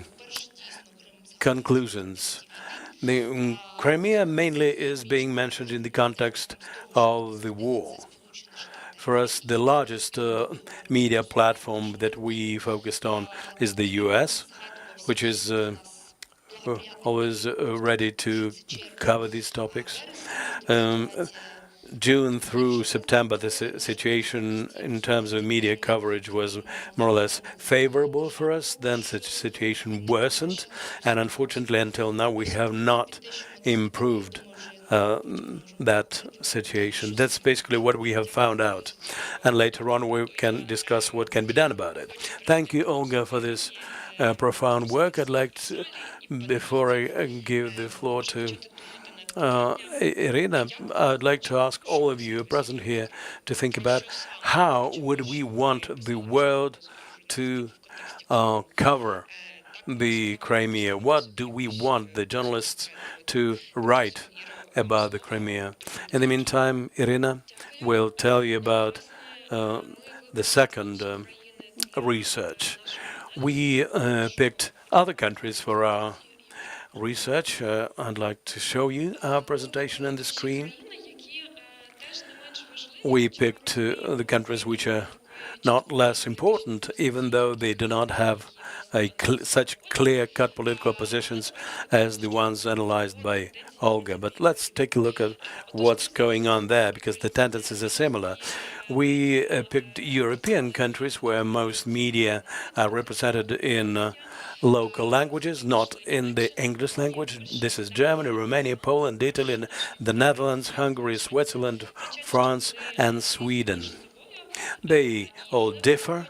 conclusions. The Crimea mainly is being mentioned in the context of the war. For us, the largest media platform that we focused on is the US, which is always ready to cover these topics. June through September, the situation in terms of media coverage was more or less favorable for us. Then the situation worsened, and unfortunately, until now, we have not improved that situation. That's basically what we have found out. And later on, we can discuss what can be done about it. Thank you, Olga, for this profound work. I'd like to, before I give the floor to Irina, I'd like to ask all of you present here to think about how would we want the world to cover the Crimea? What do we want the journalists to write about the Crimea? In the meantime, Irina will tell you about the second research. We picked other countries for our research. I'd like to show you our presentation on the screen. We picked the countries which are not less important, even though they do not have such clear-cut political positions as the ones analyzed by Olga. But let's take a look at what's going on there, because the tendencies are similar. We picked European countries where most media are represented in local languages, not in the English language. This is Germany, Romania, Poland, Italy, the Netherlands, Hungary, Switzerland, France, and Sweden. They all differ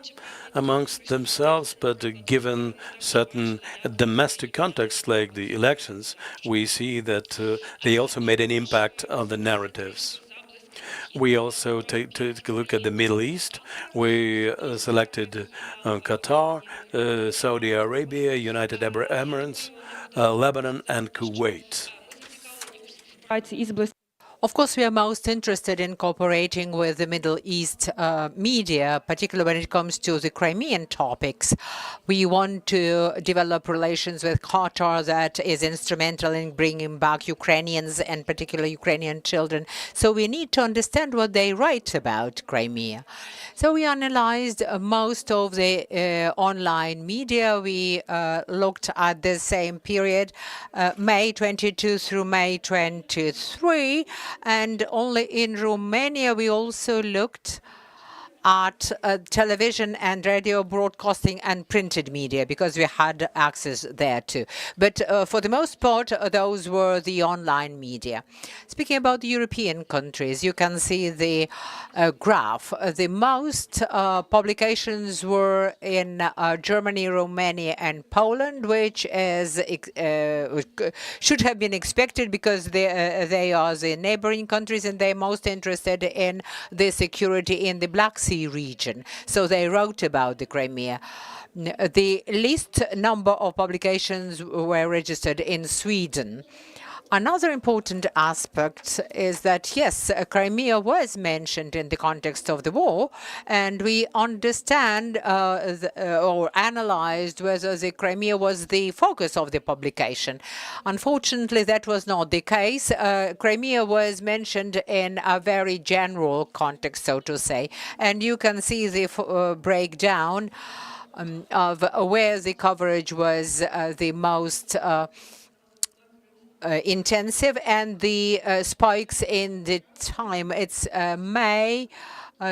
amongst themselves, but given certain domestic contexts like the elections, we see that they also made an impact on the narratives. We also take a look at the Middle East. We selected Qatar, Saudi Arabia, United Arab Emirates, Lebanon, and Kuwait. Of course, we are most interested in cooperating with the Middle East media, particularly when it comes to the Crimean topics. We want to develop relations with Qatar that is instrumental in bringing back Ukrainians and particularly Ukrainian children. So we need to understand what they write about Crimea. So we analyzed most of the online media. We looked at the same period, May 22 through May 23. And only in Romania, we also looked at television and radio broadcasting and printed media, because we had access there too. But for the most part, those were the online media. Speaking about the European countries, you can see the graph. The most publications were in Germany, Romania, and Poland, which is should have been expected because they are the neighboring countries and they're most interested in the security in the Black Sea region. So they wrote about the Crimea. The least number of publications were registered in Sweden. Another important aspect is that, yes, Crimea was mentioned in the context of the war, and we understand or analyzed whether the Crimea was the focus of the publication. Unfortunately, that was not the case. Crimea was mentioned in a very general context, so to say, and you can see the breakdown of where the coverage was the most intensive, and the spikes in the time. It's May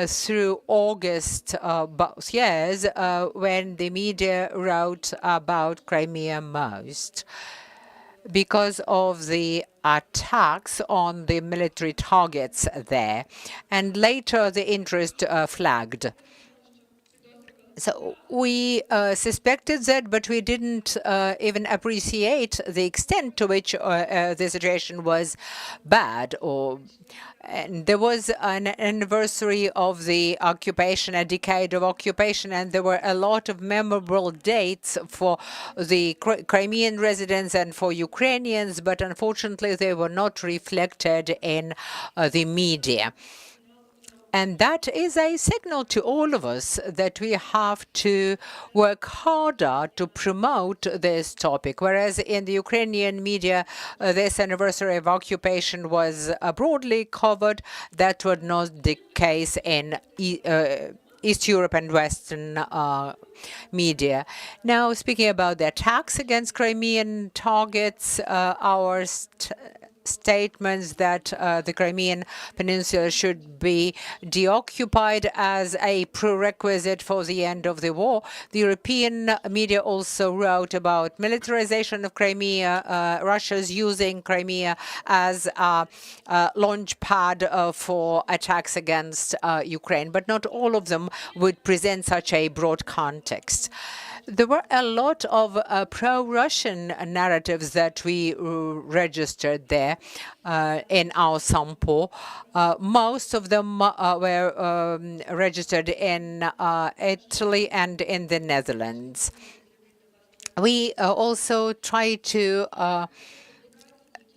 through August, both years, when the media wrote about Crimea most, because of the attacks on the military targets there. And later the interest flagged. So we suspected that, but we didn't even appreciate the extent to which the situation was bad. And there was an anniversary of the occupation, a decade of occupation, and there were a lot of memorable dates for the Crimean residents and for Ukrainians, but unfortunately they were not reflected in the media. And that is a signal to all of us that we have to work harder to promote this topic. Whereas in the Ukrainian media, this anniversary of occupation was broadly covered, that was not the case in East Europe and Western media. Now, speaking about the attacks against Crimean targets, our statements that the Crimean Peninsula should be deoccupied as a prerequisite for the end of the war. The European media also wrote about militarization of Crimea, Russia's using Crimea as a launch pad for attacks against Ukraine, but not all of them would present such a broad context. There were a lot of pro-Russian narratives that we registered there in our sample. Most of them were registered in Italy and in the Netherlands. We also tried to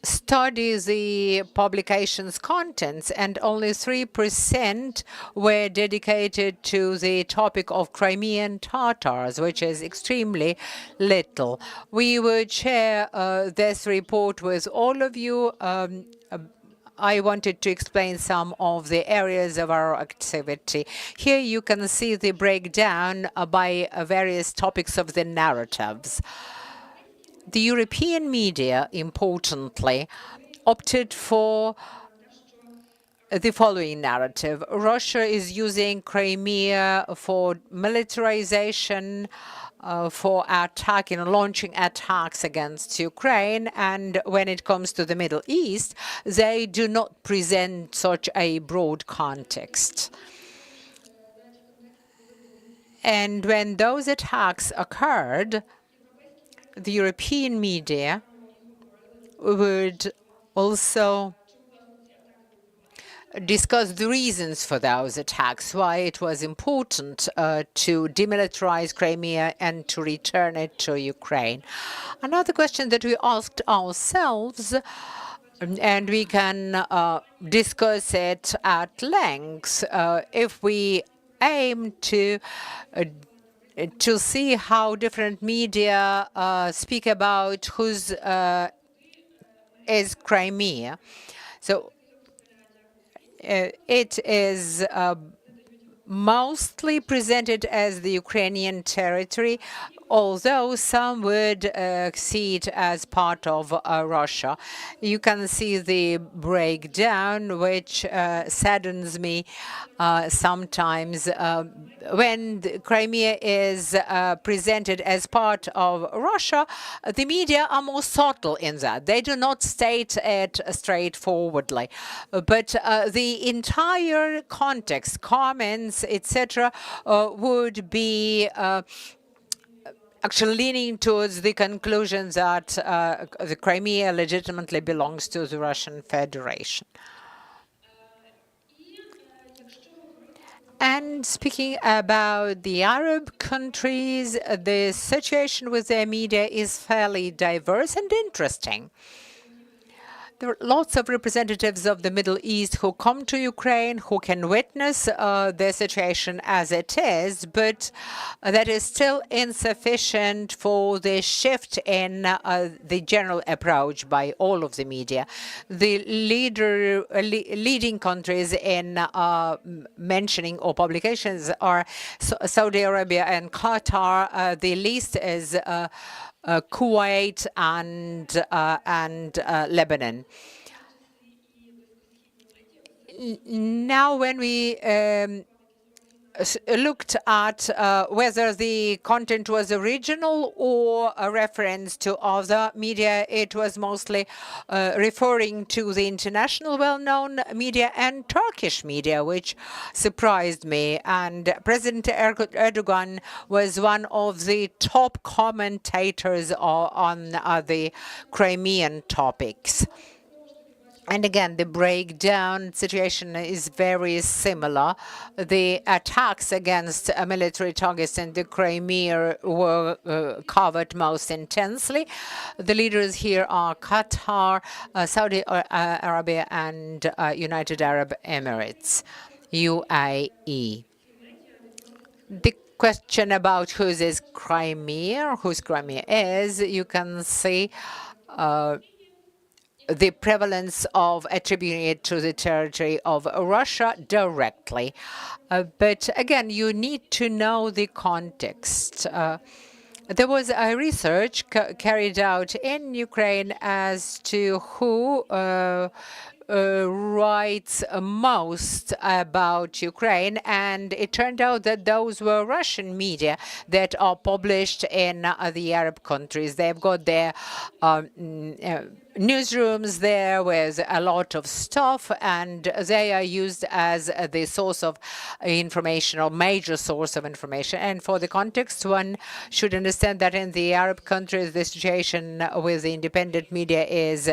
study the publication's contents, and only 3% were dedicated to the topic of Crimean Tatars, which is extremely little. We would share this report with all of you. I wanted to explain some of the areas of our activity. Here you can see the breakdown by various topics of the narratives. The European media, importantly, opted for the following narrative. Russia is using Crimea for militarization, for attacking, launching attacks against Ukraine. And when it comes to the Middle East, they do not present such a broad context. And when those attacks occurred, the European media would also discuss the reasons for those attacks, why it was important to demilitarize Crimea and to return it to Ukraine. Another question that we asked ourselves, and we can discuss it at length, if we aim to see how different media speak about whose is Crimea. So it is mostly presented as the Ukrainian territory, although some would see it as part of Russia. You can see the breakdown, which saddens me sometimes. When Crimea is presented as part of Russia, the media are more subtle in that. They do not state it straightforwardly. But the entire context, comments, etc., would be actually leaning towards the conclusion that the Crimea legitimately belongs to the Russian Federation. And speaking about the Arab countries, the situation with their media is fairly diverse and interesting. There are lots of representatives of the Middle East who come to Ukraine, who can witness the situation as it is, but that is still insufficient for the shift in the general approach by all of the media. The leading countries in mentioning or publications are Saudi Arabia and Qatar. The least is Kuwait and Lebanon. Now, when we looked at whether the content was original or a reference to other media, it was mostly referring to the international well-known media and Turkish media, which surprised me. And President Erdogan was one of the top commentators on the Crimean topics. And again, the breakdown situation is very similar. The attacks against military targets in the Crimea were covered most intensely. The leaders here are Qatar, Saudi Arabia, and United Arab Emirates, UAE. The question about whose Crimea is, you can see the prevalence of attributing it to the territory of Russia directly. But again, you need to know the context. There was a research carried out in Ukraine as to who writes most about Ukraine, and it turned out that those were Russian media that are published in the Arab countries. They've got their newsrooms there with a lot of stuff, and they are used as the source of information, or major source of information. And for the context, one should understand that in the Arab countries, the situation with the independent media is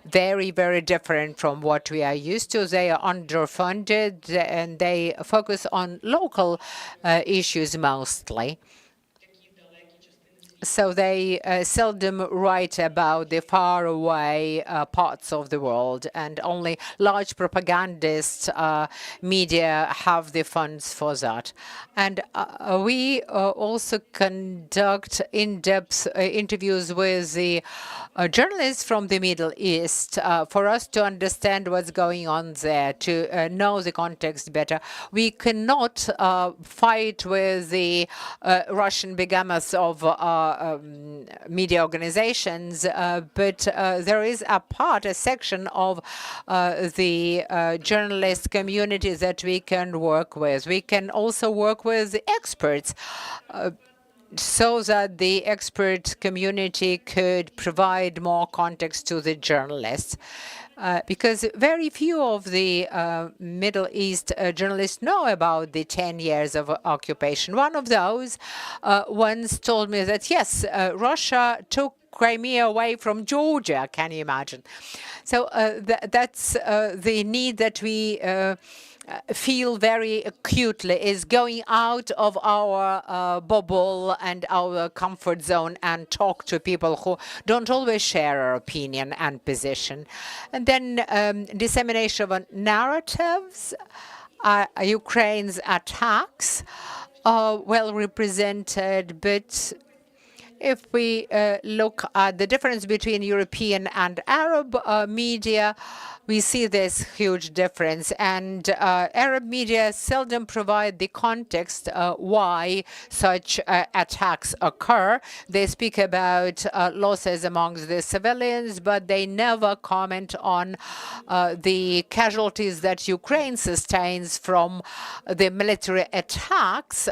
very, very different from what we are used to. They are underfunded, and they focus on local issues mostly. So they seldom write about the faraway parts of the world, and only large propagandist media have the funds for that. And we also conduct in-depth interviews with the journalists from the Middle East for us to understand what's going on there, to know the context better. We cannot fight with the Russian behemoths of media organizations, but there is a section of the journalist community that we can work with. We can also work with the experts so that the expert community could provide more context to the journalists. Because very few of the Middle East journalists know about the 10 years of occupation. One of those once told me that, yes, Russia took Crimea away from Georgia, can you imagine? So that's the need that we feel very acutely, is going out of our bubble and our comfort zone and talk to people who don't always share our opinion and position. And then dissemination of narratives. Ukraine's attacks are well represented, but if we look at the difference between European and Arab media, we see this huge difference. And Arab media seldom provide the context why such attacks occur. They speak about losses amongst the civilians, but they never comment on the casualties that Ukraine sustains from the military attacks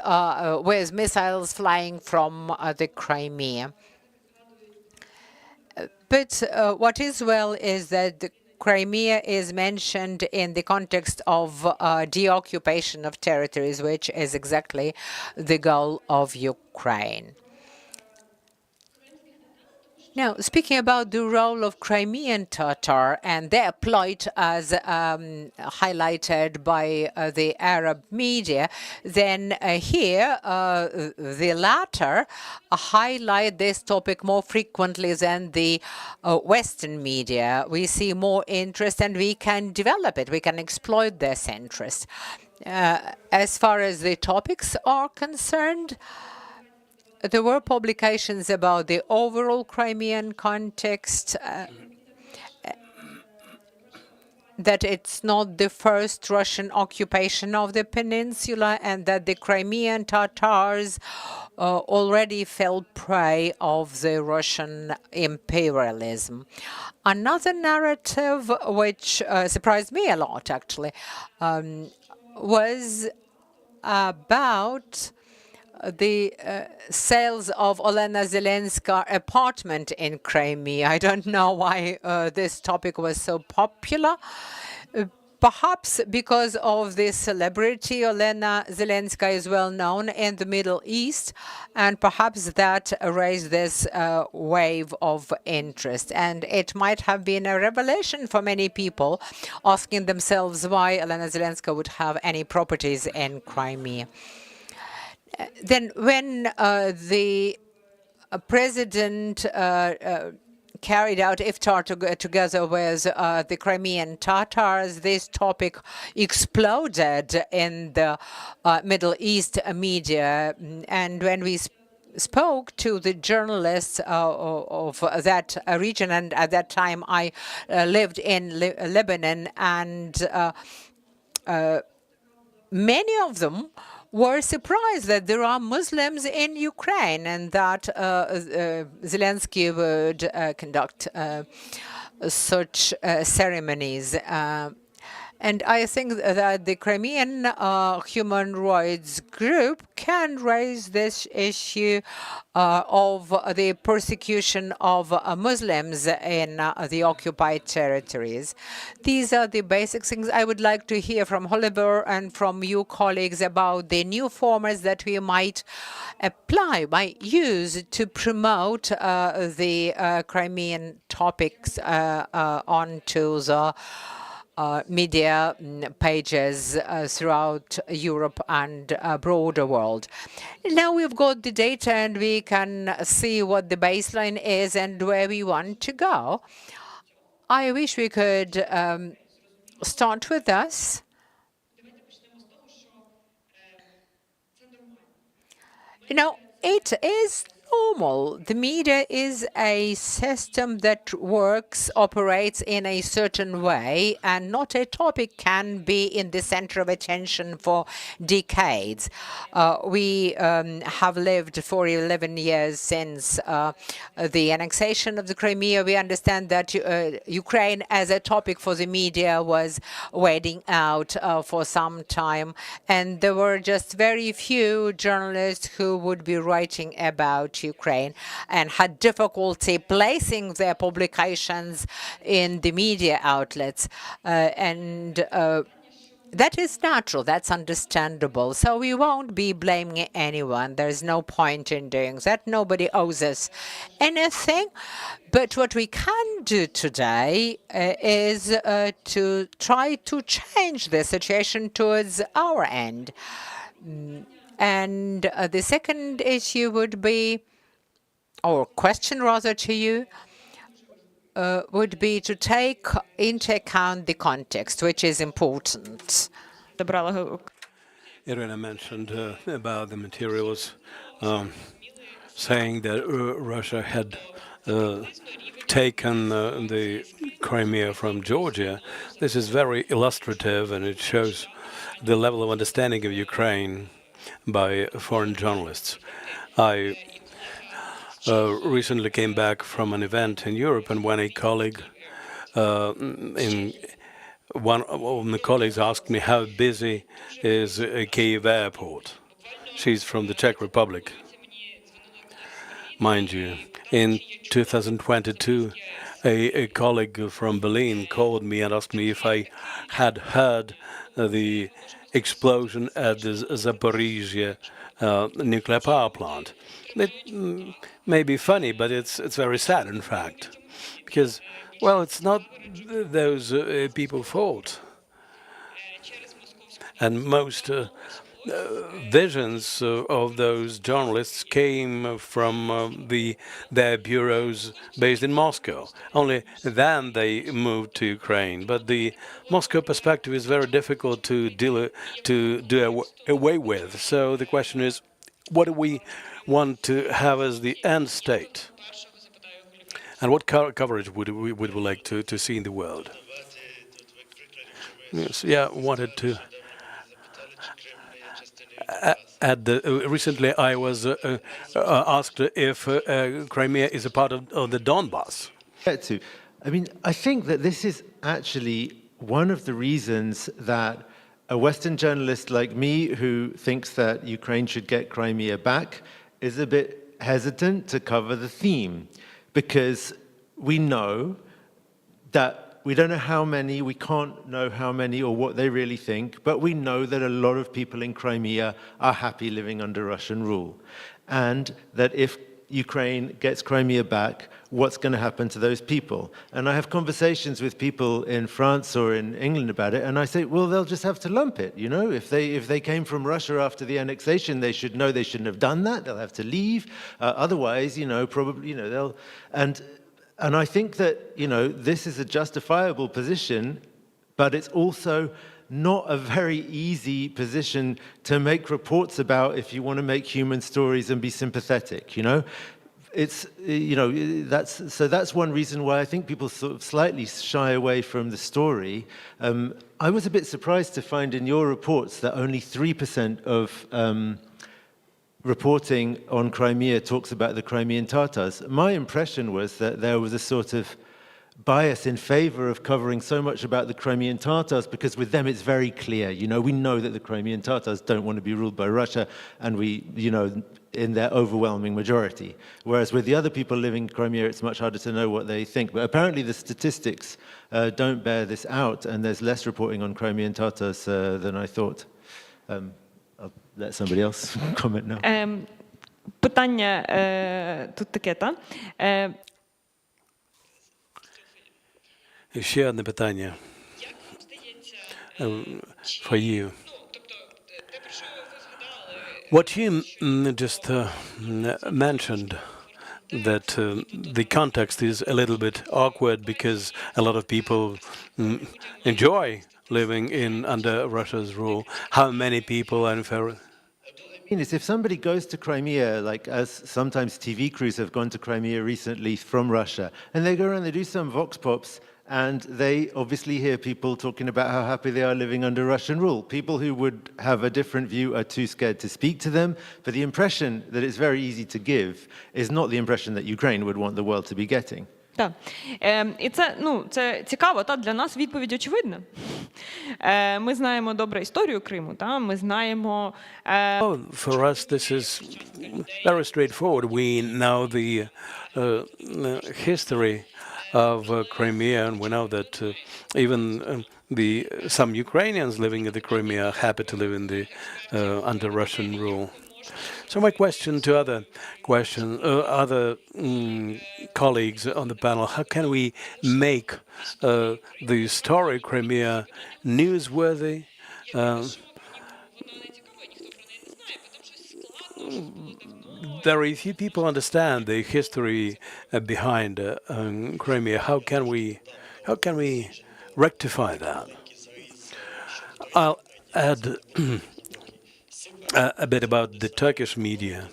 with missiles flying from the Crimea. But what is well is that the Crimea is mentioned in the context of deoccupation of territories, which is exactly the goal of Ukraine. Now, speaking about the role of Crimean Tatar and their plight as highlighted by the Arab media, then here the latter highlight this topic more frequently than the Western media. We see more interest and we can develop it, we can exploit this interest. As far as the topics are concerned, there were publications about the overall Crimean context, that it's not the first Russian occupation of the peninsula, and that the Crimean Tatars already fell prey of the Russian imperialism. Another narrative, which surprised me a lot, actually, was about the sales of Olena Zelenska's apartment in Crimea. I don't know why this topic was so popular. Perhaps because of the celebrity, Olena Zelenska is well known in the Middle East, and perhaps that raised this wave of interest. And it might have been a revelation for many people, asking themselves why Olena Zelenska would have any properties in Crimea. Then when the president carried out iftar together with the Crimean Tatars, this topic exploded in the Middle East media. And when we spoke to the journalists of that region, and at that time I lived in Lebanon, and many of them were surprised that there are Muslims in Ukraine and that Zelensky would conduct such ceremonies. And I think that the Crimean human rights group can raise this issue of the persecution of Muslims in the occupied territories. These are the basic things. I would like to hear from Oliver and from you colleagues about the new formats that we might apply, might use to promote the Crimean topics onto the media pages throughout Europe and broader world. Now we've got the data and we can see what the baseline is and where we want to go. I wish we could start with us. You know, it is normal. The media is a system that works, operates in a certain way, and not a topic can be in the center of attention for decades. We have lived for 11 years since the annexation of the Crimea. We understand that Ukraine as a topic for the media was waiting out for some time, and there were just very few journalists who would be writing about Ukraine and had difficulty placing their publications in the media outlets. That is natural, that's understandable. So we won't be blaming anyone. There's no point in doing that. Nobody owes us anything. But what we can do today is to try to change the situation towards our end. And the second issue would be, or question rather to you, would be to take into account the context, which is important. Irina mentioned about the materials saying that Russia had taken the Crimea from Georgia. This is very illustrative, and it shows the level of understanding of Ukraine by foreign journalists. I recently came back from an event in Europe, and when a colleague, one of my colleagues asked me how busy is Kyiv airport. She's from the Czech Republic. Mind you, in 2022, a colleague from Berlin called me and asked me if I had heard the explosion at the Zaporizhia nuclear power plant. It may be funny, but it's very sad, in fact, because, well, it's not those people's fault. And most visions of those journalists came from their bureaus based in Moscow. Only then they moved to Ukraine. But the Moscow perspective is very difficult to do away with. So the question is, what do we want to have as the end state? And what coverage would we like to see in the world? Yes, yeah, wanted to. Recently, I was asked if Crimea is a part of the Donbass. I mean, I think that this is actually one of the reasons that a Western journalist like me, who thinks that Ukraine should get Crimea back, is a bit hesitant to cover the theme, because we know that we don't know how many, we can't know how many or what they really think, but we know that a lot of people in Crimea are happy living under Russian rule. And that if Ukraine gets Crimea back, what's going to happen to those people? And I have conversations with people in France or in England about it, and I say, well, they'll just have to lump it, you know? If they came from Russia after the annexation, they should know they shouldn't have done that. They'll have to leave. Otherwise, you know, probably, you know, they'll... And I think that, you know, this is a justifiable position, but it's also not a very easy position to make reports about if you want to make human stories and be sympathetic, you know? It's, you know, that's one reason why I think people sort of slightly shy away from the story. I was a bit surprised to find in your reports that only 3% of reporting on Crimea talks about the Crimean Tatars. My impression was that there was a sort of bias in favor of covering so much about the Crimean Tatars, because with them it's very clear, you know, we know that the Crimean Tatars don't want to be ruled by Russia, and we, you know, in their overwhelming majority. Whereas with the other people living in Crimea, it's much harder to know what they think. But apparently the statistics don't bear this out, and there's less reporting on Crimean Tatars than I thought. I'll let somebody else comment now. Питання тут таке, та? Ще одне питання for you. What you just mentioned, that the context is a little bit awkward because a lot of people enjoy living under Russia's rule. How many people are in favor? Is if somebody goes to Crimea, like as sometimes TV crews have gone to Crimea recently from Russia, and they go around, they do some vox pops, and they obviously hear people talking about how happy they are living under Russian rule. People who would have a different view are too scared to speak to them, but the impression that it's very easy to give is not the impression that Ukraine would want the world to be getting. Так. І це цікаво, та для нас відповідь очевидна. Ми знаємо добре історію Криму, та ми знаємо... For us, this is very straightforward. We know the history of Crimea, and we know that even some Ukrainians living in the Crimea are happy to live in under Russian rule. So my question to other colleagues on the panel: how can we make the story Crimea newsworthy? Very few people understand the history behind Crimea. How can we rectify that? I'll add a bit about the Turkish media.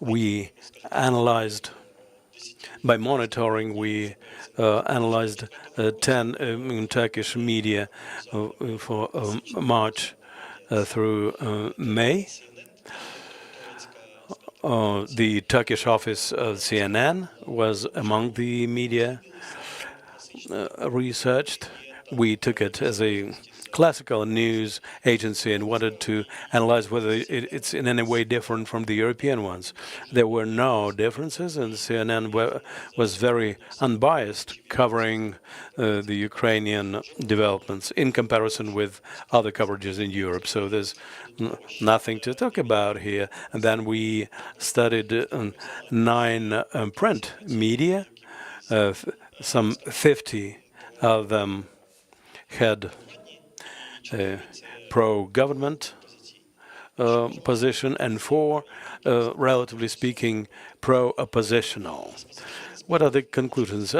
we analyzed, by monitoring, we analyzed 10 Turkish media for March through May. The Turkish office of CNN was among the media researched. We took it as a classical news agency and wanted to analyze whether it's in any way different from the European ones. There were no differences, and CNN was very unbiased, covering the Ukrainian developments in comparison with other coverages in Europe. So there's nothing to talk about here. And then we studied 9 print media. Some 50 of them had a pro-government position, and 4, relatively speaking, pro-oppositional. What are the conclusions?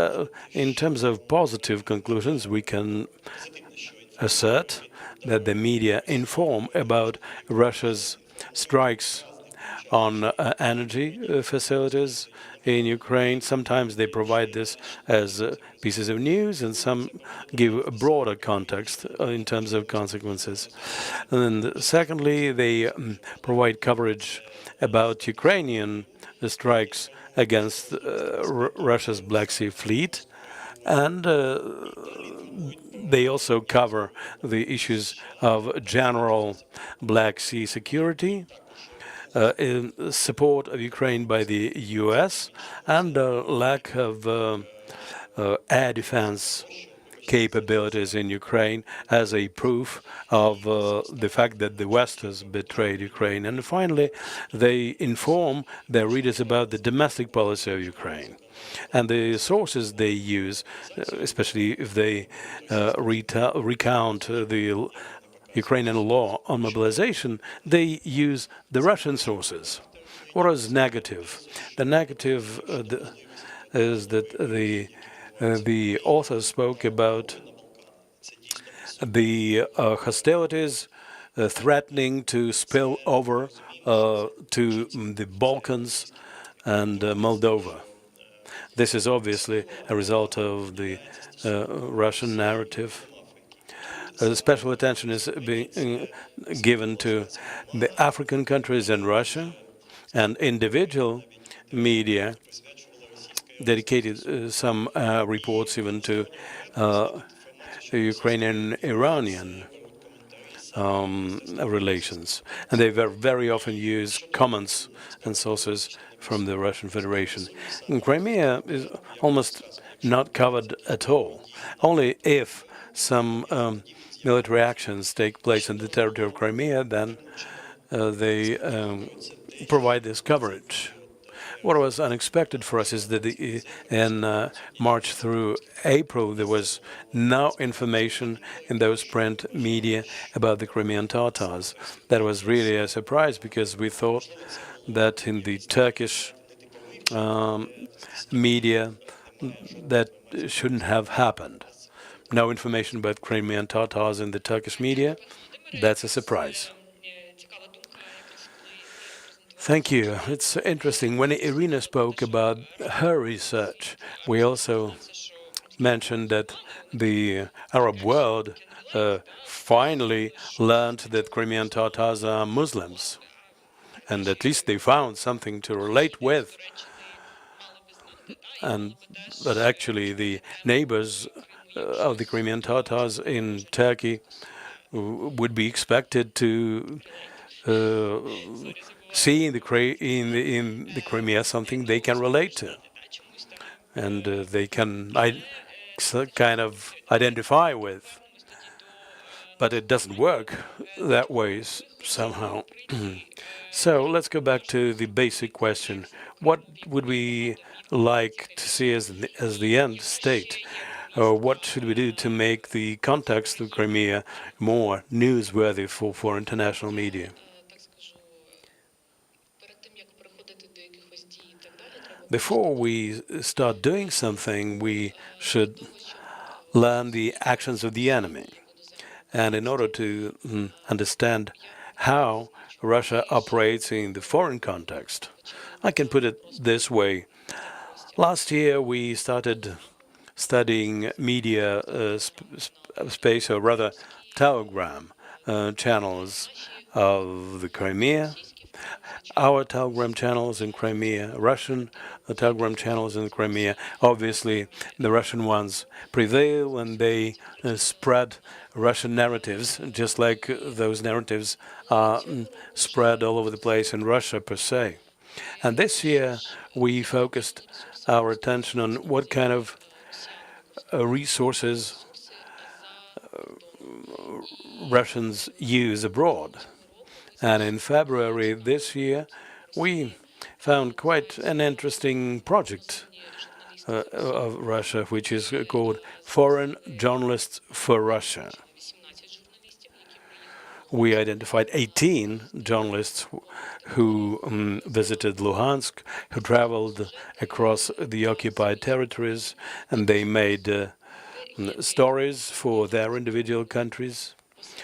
In terms of positive conclusions, we can assert that the media inform about Russia's strikes on energy facilities in Ukraine. Sometimes they provide this as pieces of news, and some give a broader context in terms of consequences. And secondly, they provide coverage about Ukrainian strikes against Russia's Black Sea Fleet, and they also cover the issues of general Black Sea security, in support of Ukraine by the U.S., and lack of air defense capabilities in Ukraine as a proof of the fact that the West has betrayed Ukraine. And finally, they inform their readers about the domestic policy of Ukraine. And the sources they use, especially if they recount the Ukrainian law on mobilization, they use the Russian sources. What is negative? The negative is that the author spoke about the hostilities threatening to spill over to the Balkans and Moldova. This is obviously a result of the Russian narrative. Special attention is being given to the African countries and Russia, and individual media dedicated some reports even to Ukrainian-Iranian relations. And they very often use comments and sources from the Russian Federation. And Crimea is almost not covered at all, only if some military actions take place in the territory of Crimea, then they provide this coverage. What was unexpected for us is that in March through April, there was no information in those print media about the Crimean Tatars. That was really a surprise, because we thought that in the Turkish media that shouldn't have happened. No information about Crimean Tatars in the Turkish media. That's a surprise. Thank you. It's interesting. When Irina spoke about her research, we also mentioned that the Arab world finally learned that Crimean Tatars are Muslims, and at least they found something to relate with. But actually, the neighbors of the Crimean Tatars in Turkey would be expected to see in the Crimea something they can relate to, and they can kind of identify with. But it doesn't work that way somehow. So let's go back to the basic question: what would we like to see as the end state? What should we do to make the context of Crimea more newsworthy for international media? Before we start doing something, we should learn the actions of the enemy. And in order to understand how Russia operates in the foreign context. I can put it this way. Last year, we started studying media space, or rather telegram channels of the Crimea, our telegram channels in Crimea, Russian telegram channels in Crimea. Obviously, the Russian ones prevail and they spread Russian narratives, just like those narratives are spread all over the place in Russia per se. And this year, we focused our attention on what kind of resources Russians use abroad. And in February this year, we found quite an interesting project of Russia, which is called Foreign Journalists for Russia. We identified 18 journalists who visited Luhansk, who traveled across the occupied territories, and they made stories for their individual countries.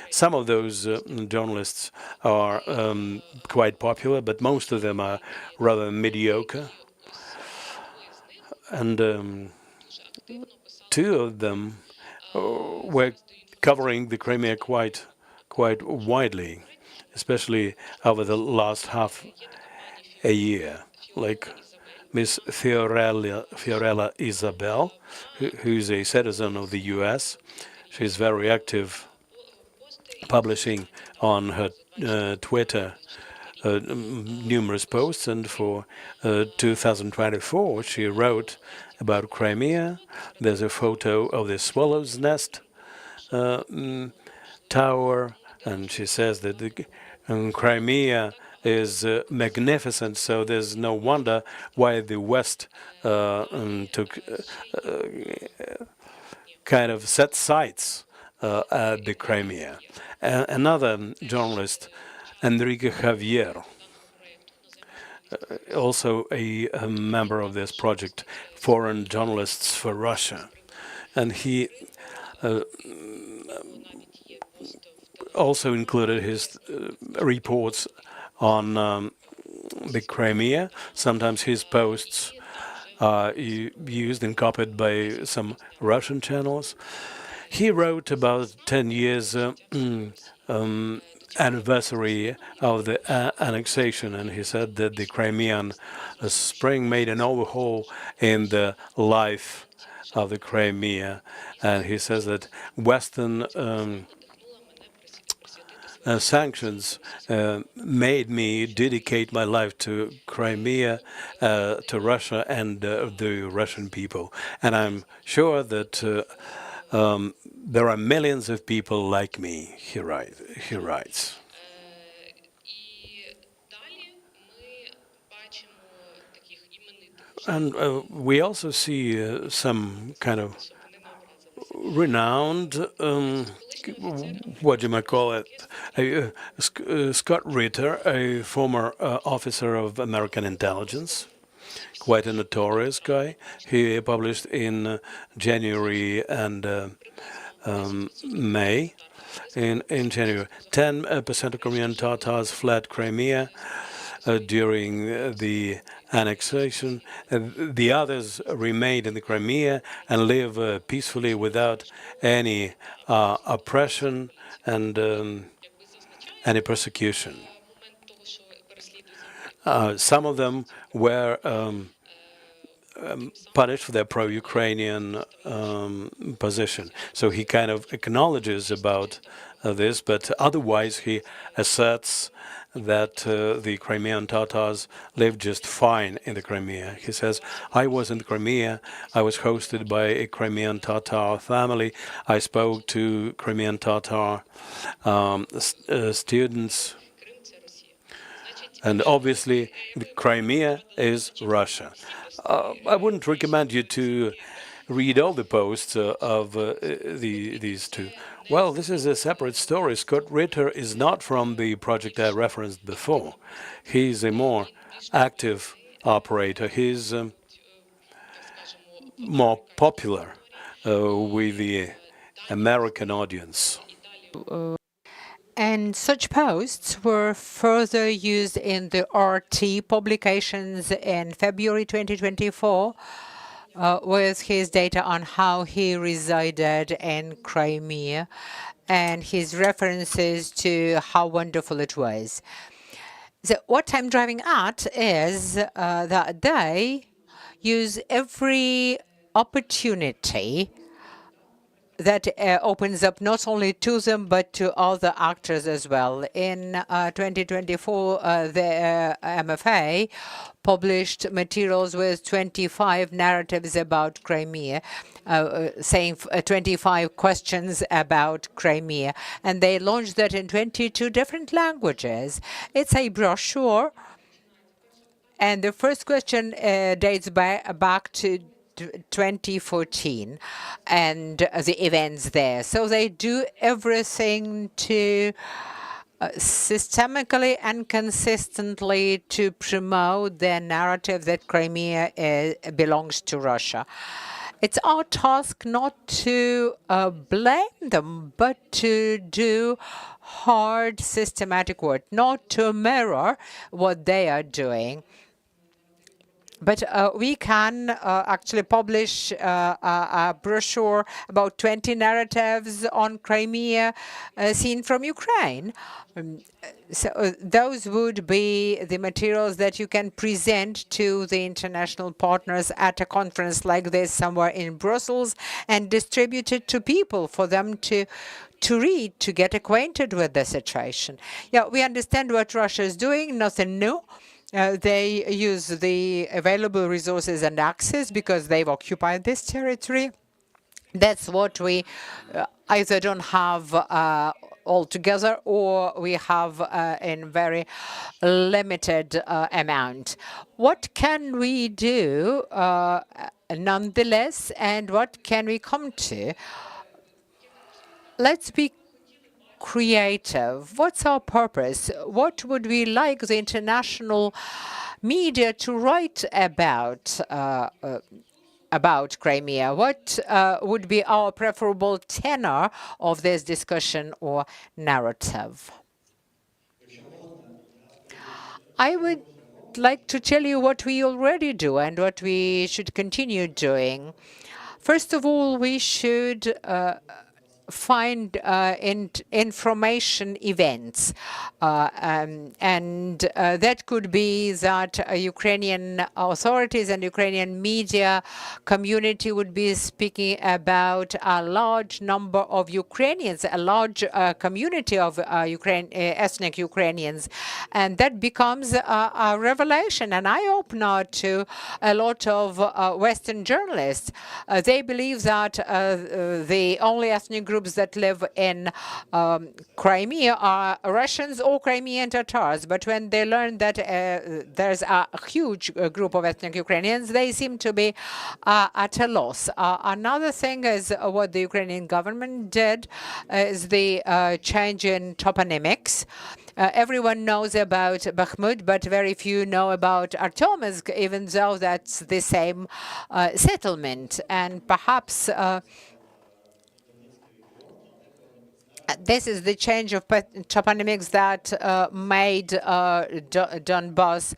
Some of those journalists are quite popular, but most of them are rather mediocre. And two of them were covering the Crimea quite widely, especially over the last half a year, like Miss Fiorella Isabel, who's a citizen of the U.S. She's very active, publishing on her Twitter numerous posts, and for 2024 she wrote about Crimea. There's a photo of the swallow's nest tower, and she says that the Crimea is magnificent, so there's no wonder why the West took kind of set sights at the Crimea. Another journalist, Enrique Javier, also a member of this project, Foreign Journalists for Russia, and he also included his reports on the Crimea. Sometimes his posts are used and copied by some Russian channels. He wrote about 10 years anniversary of the annexation, and he said that the Crimean Spring made an overhaul in the life of the Crimea, and he says that Western sanctions made me dedicate my life to Crimea, to Russia, and the Russian people. And I'm sure that there are millions of people like me, he writes. And we also see some kind of renowned, what you might call it, Scott Ritter, a former officer of American intelligence, quite a notorious guy. He published in January and May. In January, 10% of Crimean Tatars fled Crimea during the annexation. The others remained in the Crimea and live peacefully without any oppression and any persecution. Some of them were punished for their pro-Ukrainian position. So he kind of acknowledges about this, but otherwise he asserts that the Crimean Tatars live just fine in the Crimea. He says, I was in the Crimea, I was hosted by a Crimean Tatar family, I spoke to Crimean Tatar students, and obviously the Crimea is Russia. I wouldn't recommend you to read all the posts of these two. Well, this is a separate story. Scott Ritter is not from the project I referenced before. He's a more active operator. He's more popular with the American audience. And such posts were further used in the RT publications in February 2024 with his data on how he resided in Crimea and his references to how wonderful it was. So what I'm driving at is that they use every opportunity that opens up not only to them but to other actors as well. In 2024, the MFA published materials with 25 narratives about Crimea, saying 25 questions about Crimea, and they launched that in 22 different languages. It's a brochure, and the first question dates back to 2014 and the events there. So they do everything to systemically and consistently to promote their narrative that Crimea belongs to Russia. It's our task not to blame them, but to do hard systematic work, not to mirror what they are doing. But we can actually publish a brochure about 20 narratives on Crimea seen from Ukraine. So those would be the materials that you can present to the international partners at a conference like this somewhere in Brussels and distribute it to people for them to read, to get acquainted with the situation. Yeah, we understand what Russia is doing, nothing new. They use the available resources and access because they've occupied this territory. That's what we either don't have altogether or we have in very limited amount. What can we do nonetheless, and what can we come to? Let's be creative. What's our purpose? What would we like the international media to write about Crimea? What would be our preferable tenor of this discussion or narrative? I would like to tell you what we already do and what we should continue doing. First of all, we should find information events, and that could be that Ukrainian authorities and Ukrainian media community would be speaking about a large number of Ukrainians, a large community of ethnic Ukrainians, and that becomes a revelation, an eye-opener to a lot of Western journalists. They believe that the only ethnic groups that live in Crimea are Russians or Crimean Tatars. But when they learn that there's a huge group of ethnic Ukrainians, they seem to be at a loss. Another thing is what the Ukrainian government did is the change in toponymics. Everyone knows about Bakhmut, but very few know about Artomsk, even though that's the same settlement. And perhaps this is the change of toponymics that made Donbass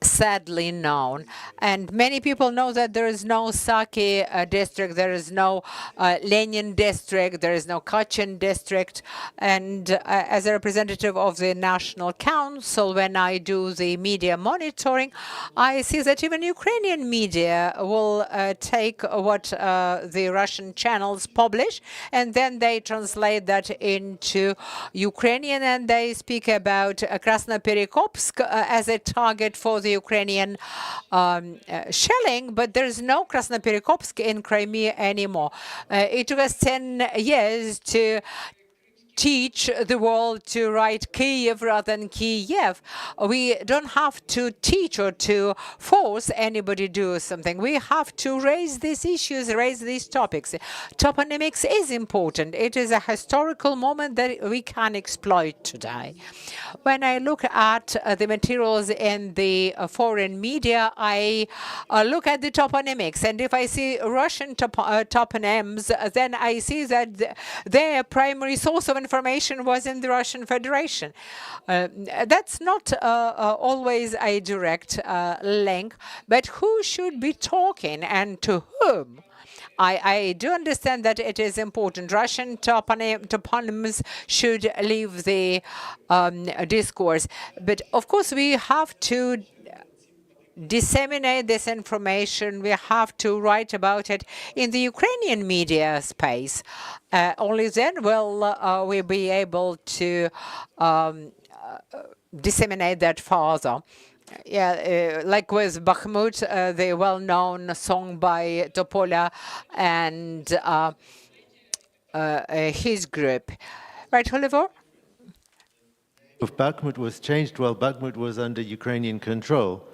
sadly known. And many people know that there is no Saki district, there is no Lenin district, there is no Kachin district. And as a representative of the National Council, when I do the media monitoring, I see that even Ukrainian media will take what the Russian channels publish, and then they translate that into Ukrainian, and they speak about Krasnoperikopsk as a target for the Ukrainian shelling, but there is no Krasnoperikopsk in Crimea anymore. It took us 10 years to teach the world to write Kiev rather than Kiev. We don't have to teach or to force anybody to do something. We have to raise these issues, raise these topics. Toponymics is important. It is a historical moment that we can exploit today. When I look at the materials in the foreign media, I look at the toponymics. And if I see Russian toponyms, then I see that their primary source of information was in the Russian Federation. That's not always a direct link, but who should be talking and to whom? I do understand that it is important. Russian toponyms should leave the discourse. But of course, we have to disseminate this information. We have to write about it in the Ukrainian media space. Only then will we be able to disseminate that further. Yeah, like with Bakhmut, the well-known song by Topola and his group. Right, Oliver? If Bakhmut was changed while Bakhmut was under Ukrainian control,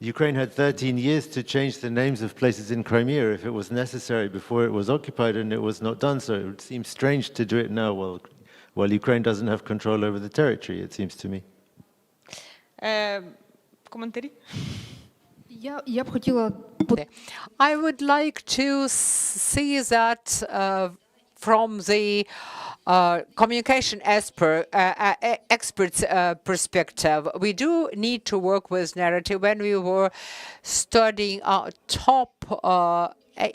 Ukraine had 13 years to change the names of places in Crimea if it was necessary before it was occupied, and it was not done. So it would seem strange to do it now while Ukraine doesn't have control over the territory, it seems to me. Коментарі? Я б хотіла... I would like to see that from the communication experts' perspective. We do need to work with narrative. When we were studying top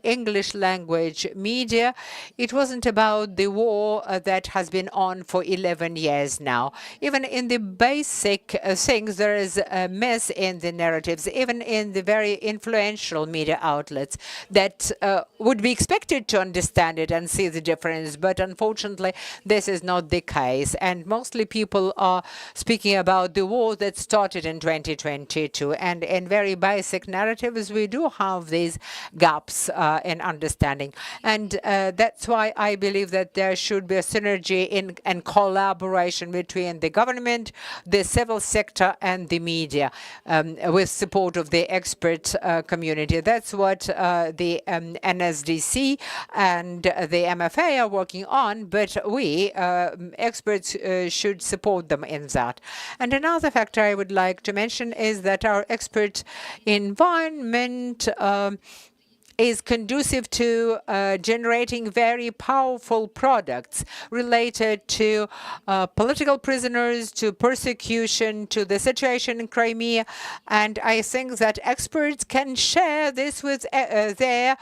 English language media, it wasn't about the war that has been on for 11 years now. Even in the basic things, there is a mess in the narratives, even in the very influential media outlets that would be expected to understand it and see the difference. But unfortunately, this is not the case. And mostly people are speaking about the war that started in 2022. And in very basic narratives, we do have these gaps in understanding. And that's why I believe that there should be a synergy and collaboration between the government, the civil sector, and the media with support of the expert community. That's what the NSDC and the MFA are working on, but we, experts, should support them in that. And another factor I would like to mention is that our expert environment is conducive to generating very powerful products related to political prisoners, to persecution, to the situation in Crimea. And I think that experts can share this with their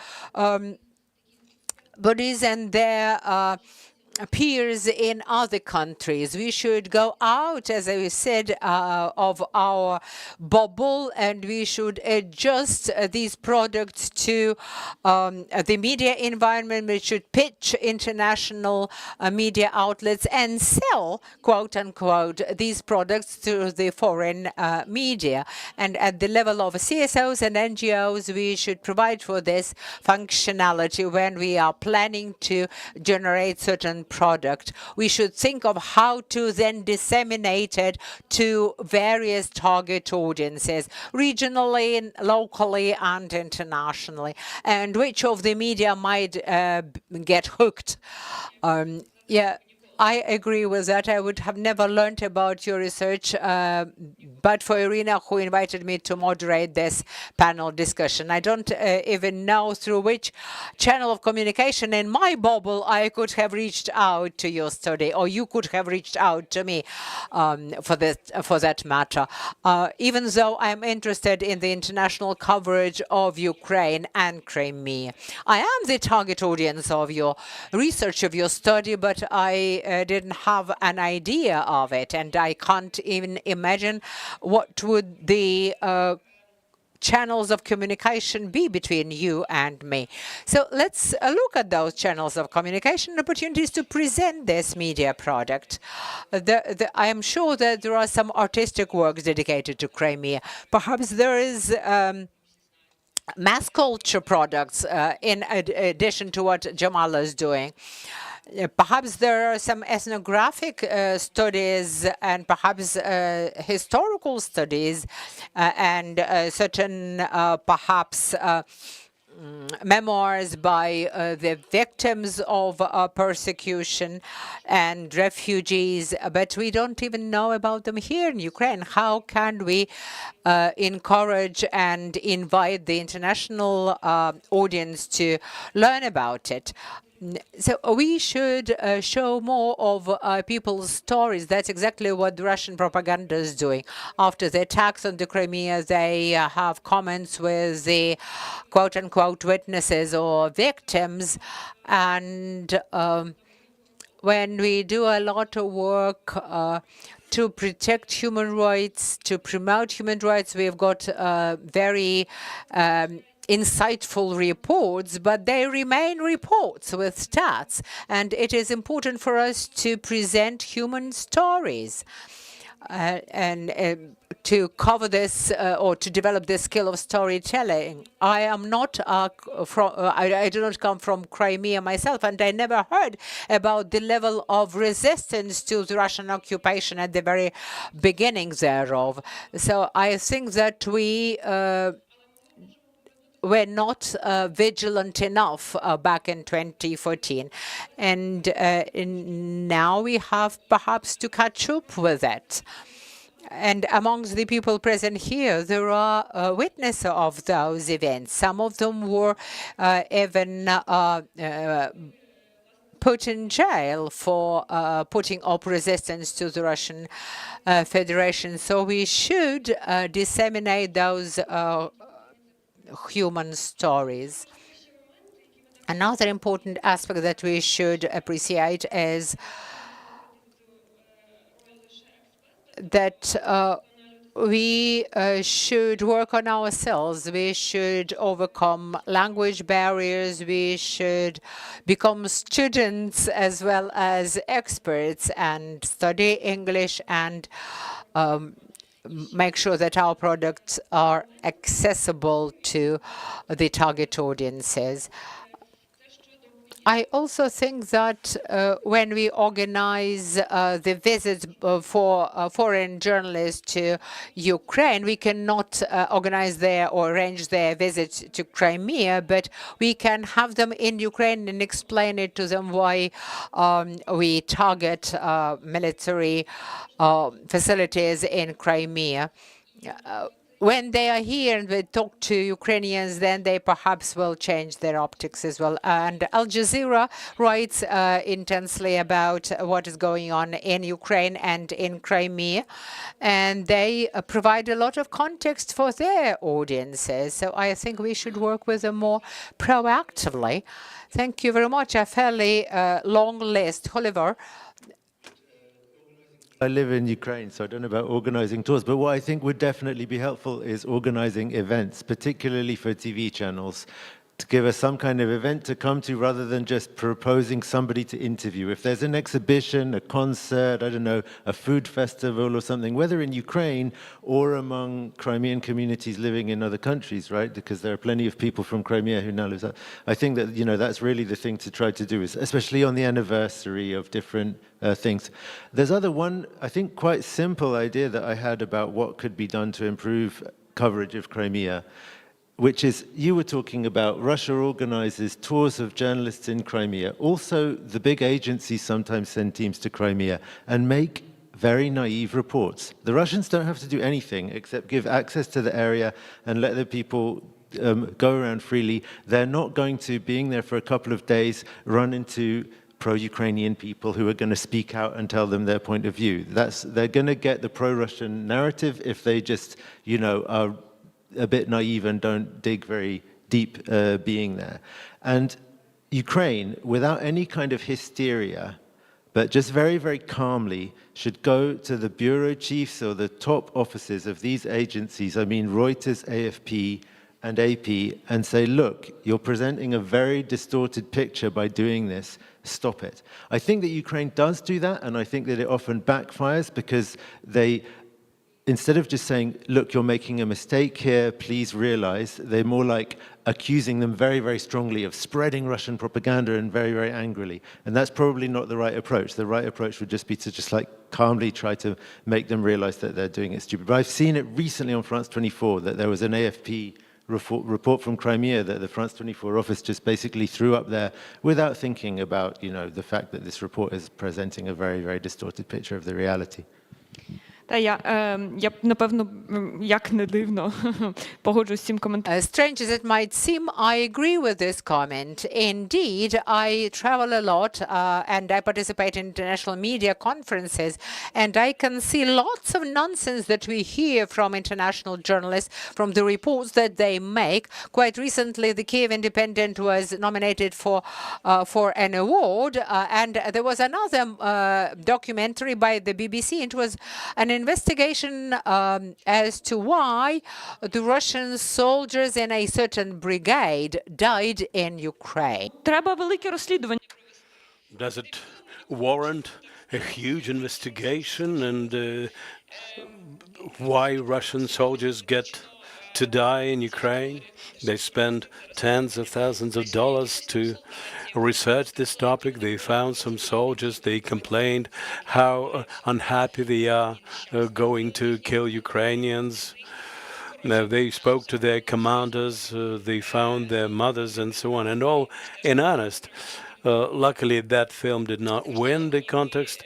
bodies and their peers in other countries. We should go out, as I said, of our bubble, and we should adjust these products to the media environment. We should pitch international media outlets and sell, quote unquote, these products to the foreign media. And at the level of CSOs and NGOs, we should provide for this functionality when we are planning to generate certain product. We should think of how to then disseminate it to various target audiences, regionally, locally, and internationally, and which of the media might get hooked. I agree with that. I would have never learned about your research, but for Irina, who invited me to moderate this panel discussion. I don't even know through which channel of communication in my bubble I could have reached out to your study, or you could have reached out to me for that matter. Even though I'm interested in the international coverage of Ukraine and Crimea. I am the target audience of your research, of your study, but I didn't have an idea of it, and I can't even imagine what would the channels of communication be between you and me. So let's look at those channels of communication, opportunities to present this media product. I am sure that there are some artistic works dedicated to Crimea. Perhaps there is mass culture products in addition to what Jamala is doing. Perhaps there are some ethnographic studies and perhaps historical studies and certain perhaps memoirs by the victims of persecution and refugees, but we don't even know about them here in Ukraine. How can we encourage and invite the international audience to learn about it? So we should show more of people's stories. That's exactly what the Russian propaganda is doing. After the attacks on the Crimea, they have comments with the quote-unquote witnesses or victims. And when we do a lot of work to protect human rights, to promote human rights, we've got very insightful reports, but they remain reports with stats. And it is important for us to present human stories and to cover this or to develop the skill of storytelling. I am not I do not come from Crimea myself, and I never heard about the level of resistance to the Russian occupation at the very beginnings thereof. So I think that we were not vigilant enough back in 2014. And now we have perhaps to catch up with it. And amongst the people present here, there are witnesses of those events. Some of them were even put in jail for putting up resistance to the Russian Federation. So we should disseminate those human stories. Another important aspect that we should appreciate is that we should work on ourselves. We should overcome language barriers. We should become students as well as experts and study English and make sure that our products are accessible to the target audiences. I also think that when we organize the visits for foreign journalists to Ukraine, we cannot organize or arrange their visits to Crimea, but we can have them in Ukraine and explain it to them why we target military facilities in Crimea. When they are here and they talk to Ukrainians, then they perhaps will change their optics as well. And Al Jazeera writes intensely about what is going on in Ukraine and in Crimea, and they provide a lot of context for their audiences. So I think we should work with them more proactively. Thank you very much. A fairly long list. Oliver. I live in Ukraine, so I don't know about organizing tours, but what I think would definitely be helpful is organizing events, particularly for TV channels, to give us some kind of event to come to rather than just proposing somebody to interview. If there's an exhibition, a concert, I don't know, a food festival or something, whether in Ukraine or among Crimean communities living in other countries, right? Because there are plenty of people from Crimea who now live there. I think that, you know, that's really the thing to try to do, especially on the anniversary of different things. There's one, I think, quite simple idea that I had about what could be done to improve coverage of Crimea, which is, you were talking about Russia organizes tours of journalists in Crimea. Also, the big agencies sometimes send teams to Crimea and make very naive reports. The Russians don't have to do anything except give access to the area and let the people go around freely. They're not going to, being there for a couple of days, run into pro-Ukrainian people who are going to speak out and tell them their point of view. They're going to get the pro-Russian narrative if they just, you know, are a bit naive and don't dig very deep being there. And Ukraine, without any kind of hysteria, but just very, very calmly, should go to the bureau chiefs or the top offices of these agencies, I mean Reuters, AFP, and AP, and say, look, you're presenting a very distorted picture by doing this. Stop it. I think that Ukraine does do that, and I think that it often backfires because they instead of just saying, look, you're making a mistake here, please realize, they're more like accusing them very, very strongly of spreading Russian propaganda and very, very angrily. And that's probably not the right approach. The right approach would just be to just like calmly try to make them realize that they're doing it stupid. But I've seen it recently on France 24 that there was an AFP report from Crimea that the France 24 office just basically threw up there without thinking about, the fact that this report is presenting a very, very distorted picture of the reality. Та я б, напевно, як не дивно, погоджуюсь з цим коментарем. Strange as it might seem, I agree with this comment. Indeed, I travel a lot and I participate in international media conferences, and I can see lots of nonsense that we hear from international journalists, from the reports that they make. Quite recently, the Kiev Independent was nominated for an award, and there was another documentary by the BBC. It was an investigation as to why the Russian soldiers in a certain brigade died in Ukraine. Треба велике розслідування. Does it warrant a huge investigation and why Russian soldiers get to die in Ukraine? They spend tens of thousands of dollars to research this topic. They found some soldiers. They complained how unhappy they are going to kill Ukrainians. Now, they spoke to their commanders. They found their mothers and so on. And all in earnest. Luckily, that film did not win the contest.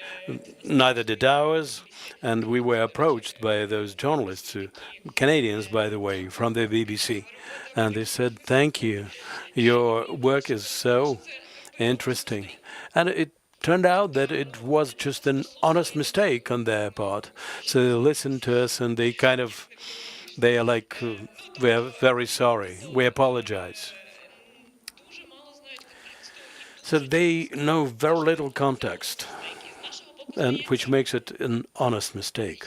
Neither did ours. And we were approached by those journalists, Canadians, by the way, from the BBC. And they said, thank you. Your work is so interesting. And it turned out that it was just an honest mistake on their part. So they listened to us and they are like, we're very sorry. We apologize. So they know very little context, and which makes it an honest mistake.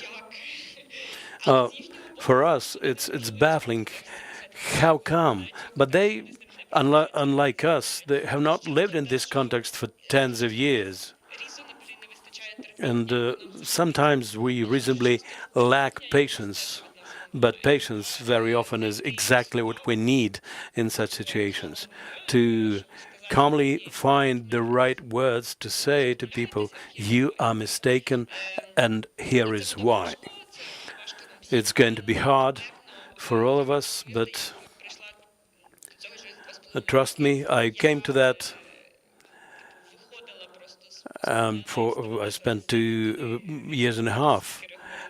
For us, it's baffling. How come? But they, unlike us, they have not lived in this context for tens of years. And sometimes we reasonably lack patience. But patience very often is exactly what we need in such situations, to calmly find the right words to say to people, you are mistaken, and here is why. It's going to be hard for all of us, but trust me, I came to that. I spent 2 years and a half.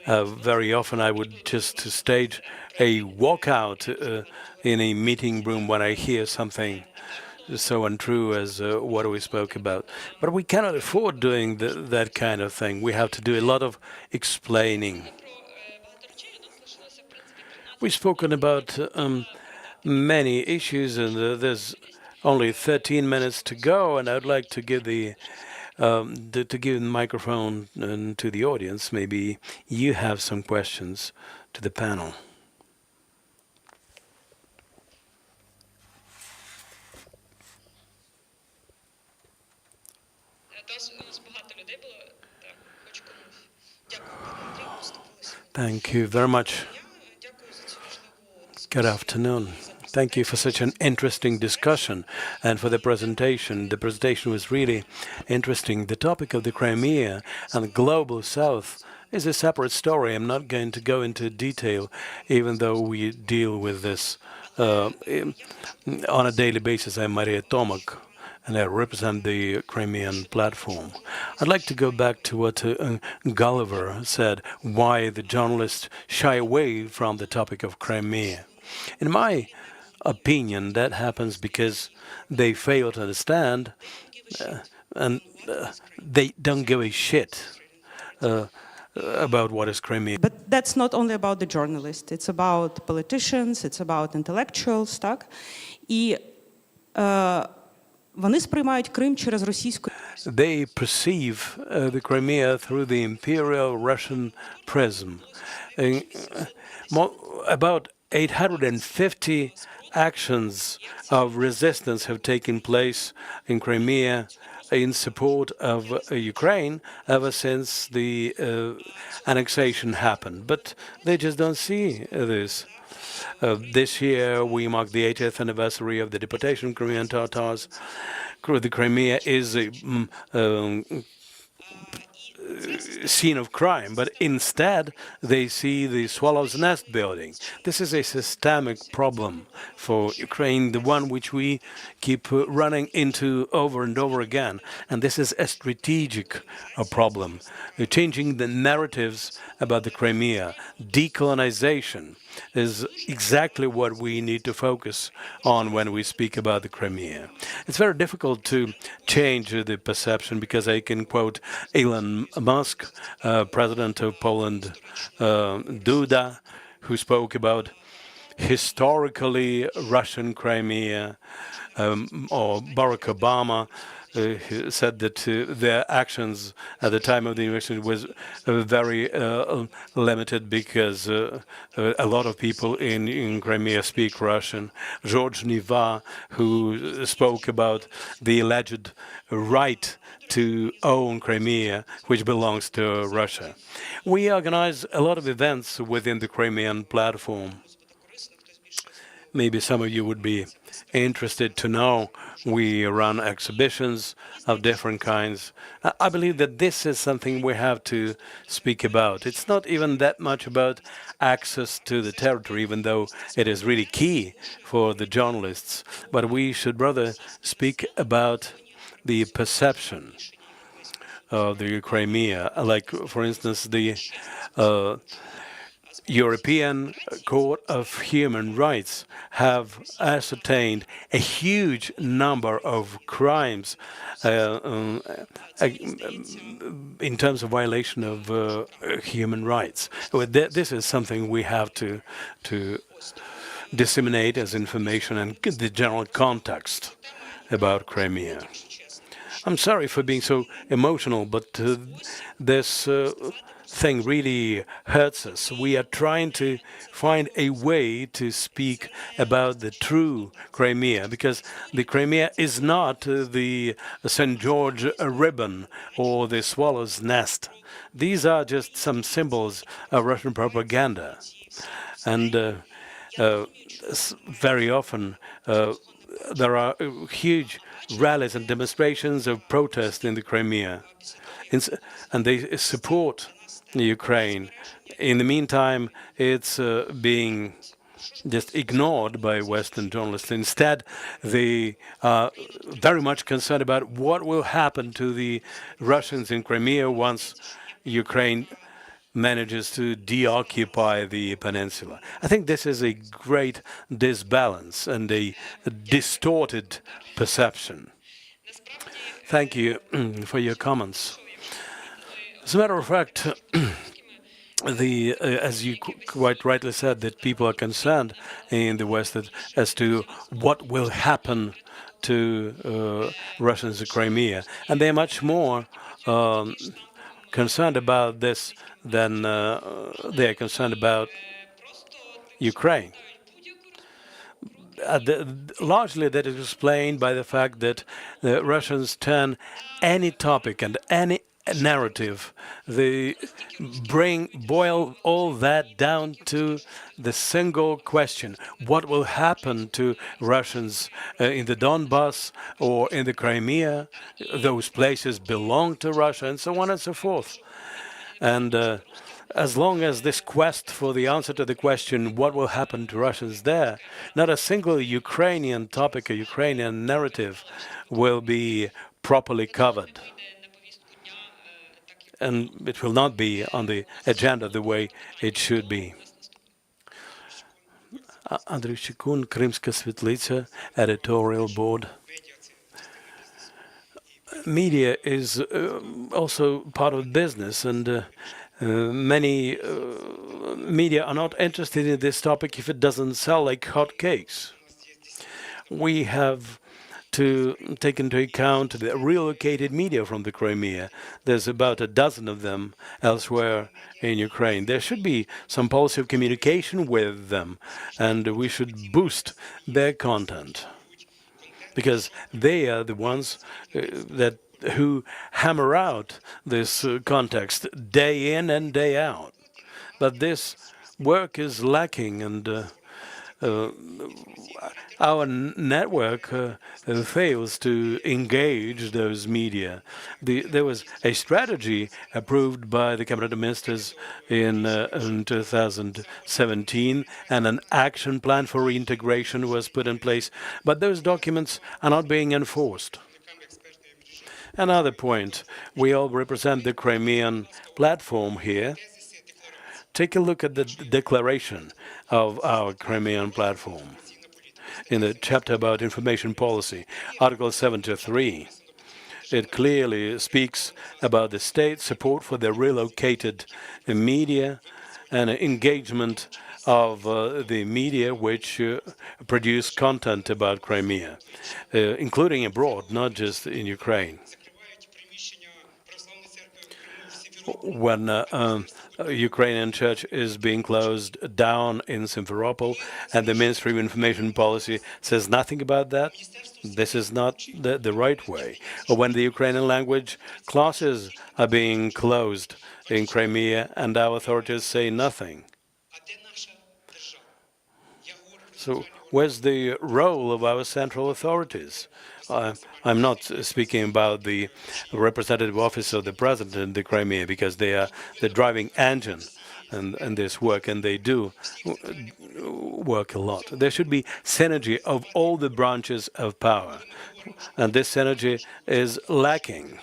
Very often I would just stage a walkout in a meeting room when I hear something so untrue as what we spoke about. But we cannot afford doing that kind of thing. We have to do a lot of explaining. We've spoken about many issues, and there's only 13 minutes to go, and I'd like to give the microphone to the audience. Maybe you have some questions to the panel. Thank you very much. Good afternoon. Thank you for such an interesting discussion and for the presentation. The presentation was really interesting. The topic of the Crimea and the global south is a separate story. I'm not going to go into detail, even though we deal with this on a daily basis. I'm Maria Tomak, and I represent the Crimean Platform. I'd like to go back to what Gulliver said, why the journalists shy away from the topic of Crimea. In my opinion, that happens because they fail to understand and they don't give a shit about what is Crimea. But that's not only about the journalists. It's about politicians, it's about intellectuals, так? І вони сприймають Крим через російську. They perceive the Crimea through the imperial Russian prism. About 850 actions of resistance have taken place in Crimea in support of Ukraine ever since the annexation happened. But they just don't see this. This year, we mark the 80th anniversary of the deportation of Crimean Tatars. The Crimea is a scene of crime, but instead they see the swallow's nest building. This is a systemic problem for Ukraine, the one which we keep running into over and over again. And this is a strategic problem. Changing the narratives about the Crimea, decolonization, is exactly what we need to focus on when we speak about the Crimea. It's very difficult to change the perception because I can quote Elon Musk, president of Poland, Duda, who spoke about historically Russian Crimea, or Barack Obama, said that their actions at the time of the invasion was very limited because a lot of people in Crimea speak Russian. George Niva, who spoke about the alleged right to own Crimea, which belongs to Russia. We organize a lot of events within the Crimean Platform. Maybe some of you would be interested to know we run exhibitions of different kinds. I believe that this is something we have to speak about. It's not even that much about access to the territory, even though it is really key for the journalists, but we should rather speak about the perception of the Crimea. Like, for instance, the European Court of Human Rights have ascertained a huge number of crimes in terms of violation of human rights. This is something we have to disseminate as information and get the general context about Crimea. I'm sorry for being so emotional, but this thing really hurts us. We are trying to find a way to speak about the true Crimea, because the Crimea is not the St. George ribbon or the swallow's nest. These are just some symbols of Russian propaganda. And very often there are huge rallies and demonstrations of protest in the Crimea, and they support Ukraine. In the meantime, it's being just ignored by Western journalists. Instead, they are very much concerned about what will happen to the Russians in Crimea once Ukraine manages to deoccupy the peninsula. I think this is a great disbalance and a distorted perception. Thank you for your comments. As a matter of fact, as you quite rightly said, that people are concerned in the West as to what will happen to Russians in Crimea, and they're much more concerned about this than they are concerned about Ukraine. Largely that is explained by the fact that the Russians turn any topic and any narrative, they boil all that down to the single question: what will happen to Russians in the Donbass or in the Crimea? Those places belong to Russia, and so on and so forth. And as long as this quest for the answer to the question, what will happen to Russians there, not a single Ukrainian topic, a Ukrainian narrative will be properly covered. And it will not be on the agenda the way it should be. Andriy Shikun, Krimska Svetlitsa, editorial board. Media is also part of business, and many media are not interested in this topic if it doesn't sell like hotcakes. We have to take into account the relocated media from the Crimea. There's about a dozen of them elsewhere in Ukraine. There should be some policy of communication with them, and we should boost their content, because they are the ones that who hammer out this context day in and day out. But this work is lacking, and our network fails to engage those media. There was a strategy approved by the Cabinet of Ministers in 2017, and an action plan for reintegration was put in place, but those documents are not being enforced. Another point, we all represent the Crimean Platform here. Take a look at the declaration of our Crimean Platform. In the chapter about information policy, Article 73, it clearly speaks about the state support for the relocated media and engagement of the media which produce content about Crimea, including abroad, not just in Ukraine. When Ukrainian church is being closed down in Simferopol, and the Ministry of Information Policy says nothing about that, this is not the right way. Or when the Ukrainian language classes are being closed in Crimea and our authorities say nothing. So where's the role of our central authorities? I'm not speaking about the representative office of the president in the Crimea, because they are the driving engine in this work, and they do work a lot. There should be synergy of all the branches of power, and this synergy is lacking.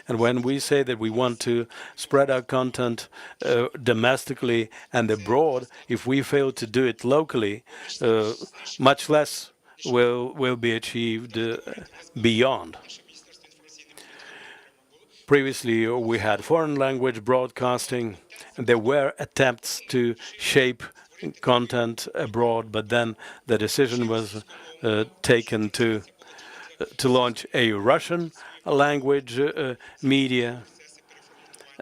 And when we say that we want to spread our content domestically and abroad, if we fail to do it locally, much less will be achieved beyond. Previously, we had foreign language broadcasting, and there were attempts to shape content abroad, but then the decision was taken to launch a Russian language media.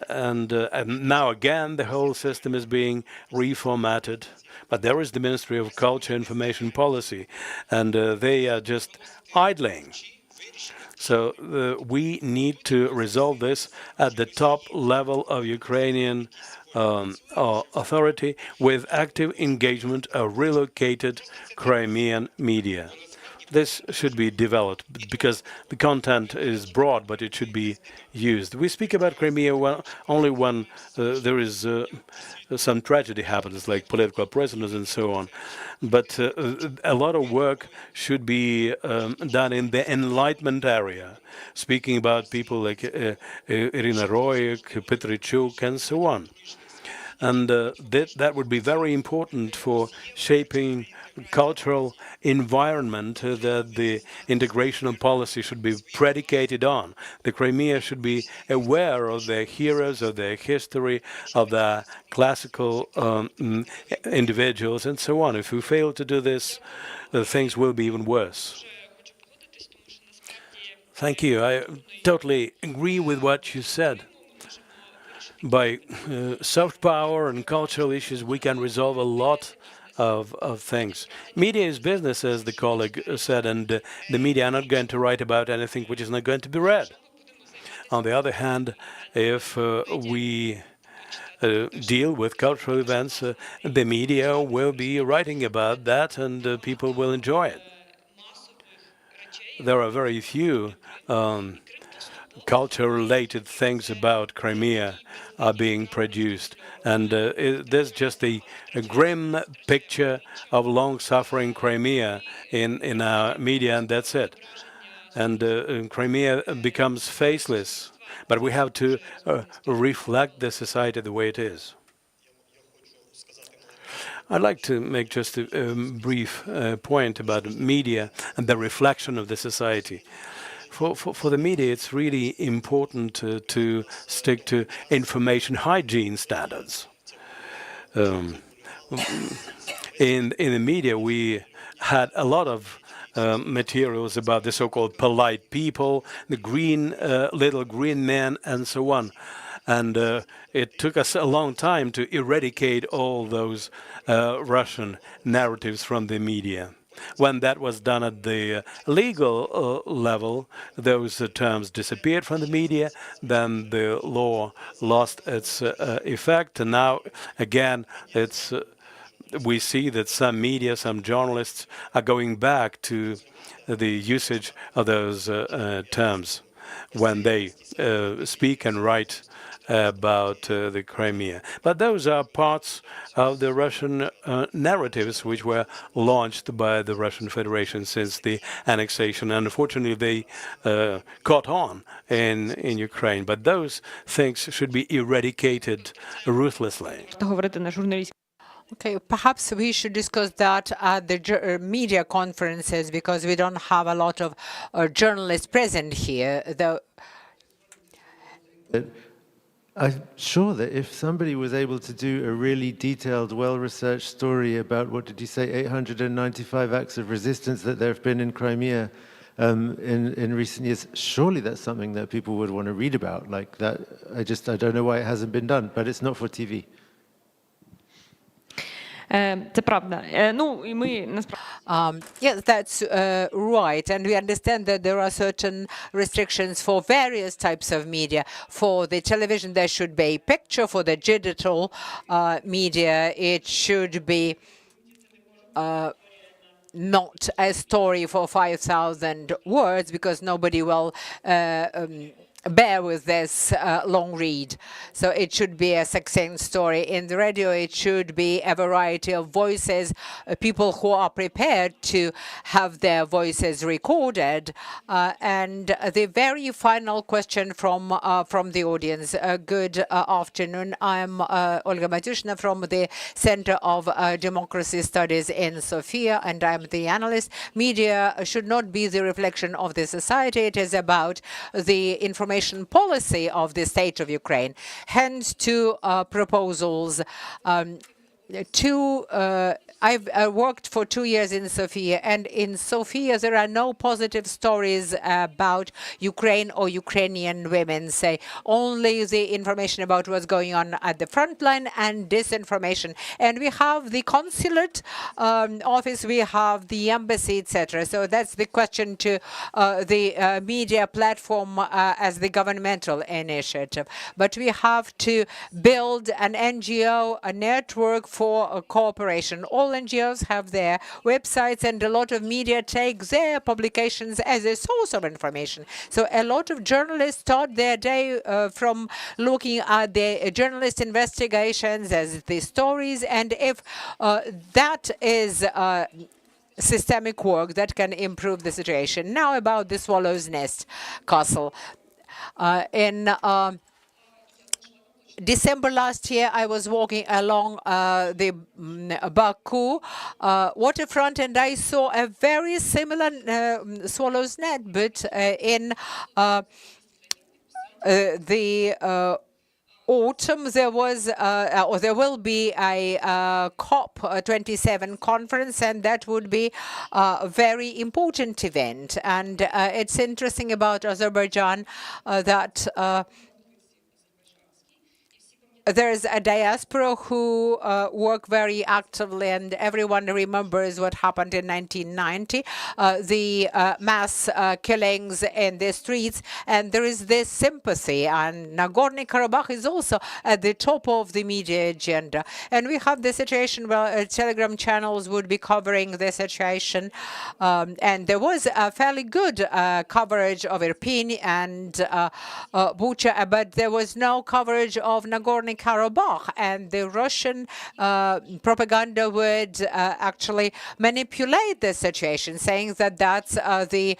And now again, the whole system is being reformatted. But there is the Ministry of Culture Information Policy, and they are just idling. So we need to resolve this at the top level of Ukrainian authority with active engagement of relocated Crimean media. This should be developed because the content is broad, but it should be used. We speak about Crimea only when there is some tragedy happens, like political prisoners and so on. But a lot of work should be done in the enlightenment area, speaking about people like Irina Roik, Petrichuk, and so on. And that would be very important for shaping cultural environment that the integration policy should be predicated on. The Crimea should be aware of their heroes, of their history, of the classical individuals, and so on. If we fail to do this, things will be even worse. Thank you. I totally agree with what you said. By soft power and cultural issues, we can resolve a lot of things. Media is business, as the colleague said, and the media are not going to write about anything which is not going to be read. On the other hand, if we deal with cultural events, the media will be writing about that, and people will enjoy it. There are very few culture-related things about Crimea are being produced. And there's just a grim picture of long-suffering Crimea in our media, and that's it. And Crimea becomes faceless. But we have to reflect the society the way it is. I'd like to make just a brief point about media and the reflection of the society. For the media, it's really important to stick to information hygiene standards. In the media, we had a lot of materials about the so-called polite people, the green little green men, and so on. And it took us a long time to eradicate all those Russian narratives from the media. when that was done at the legal level, those terms disappeared from the media. Then the law lost its effect, and now again it's. We see that some media, some journalists are going back to the usage of those terms when they speak and write about the Crimea. But those are parts of the Russian narratives which were launched by the Russian Federation since the annexation. And unfortunately, they caught on in Ukraine. But those things should be eradicated ruthlessly. Okay, perhaps we should discuss that at the media conferences because we don't have a lot of journalists present here. I'm sure that if somebody was able to do a really detailed, well-researched story about, what did you say, 895 acts of resistance that there have been in Crimea in recent years, surely that's something that people would want to read about. Like that, I don't know why it hasn't been done, but it's not for TV. Це правда. Ну, і ми насправді. Yes, that's right. And we understand that there are certain restrictions for various types of media. For the television, there should be a picture. For the digital media, it should be not a story for 5,000 words because nobody will bear with this long read. So it should be a succinct story. In the radio, it should be a variety of voices, people who are prepared to have their voices recorded. And the very final question from the audience. Good afternoon. I'm Olga Matyushina from the Center of Democracy Studies in Sofia, and I'm the analyst. Media should not be the reflection of the society. It is about the information policy of the state of Ukraine. Hence, two proposals. I've worked for 2 years in Sofia, and in Sofia there are no positive stories about Ukraine or Ukrainian women. Say only the information about what's going on at the front line and disinformation. And we have the consulate office, we have the embassy, etc. So that's the question to the media platform as the governmental initiative. But we have to build an NGO, a network for cooperation. All NGOs have their websites, and a lot of media take their publications as a source of information. So a lot of journalists start their day from looking at the journalist investigations as the stories, and if that is systemic work that can improve the situation. Now about the Swallow's Nest Castle. In December last year, I was walking along the Baku waterfront, and I saw a very similar swallow's net, but in the autumn there was or there will be a COP27 conference, and that would be a very important event. And it's interesting about Azerbaijan that there's a diaspora who work very actively, and everyone remembers what happened in 1990, the mass killings in the streets, and there is this sympathy. And Nagorno-Karabakh is also at the top of the media agenda. And we have the situation where Telegram channels would be covering the situation, and there was a fairly good coverage of Irpin and Bucha, but there was no coverage of Nagorno-Karabakh, and the Russian propaganda would actually manipulate the situation, saying that that's the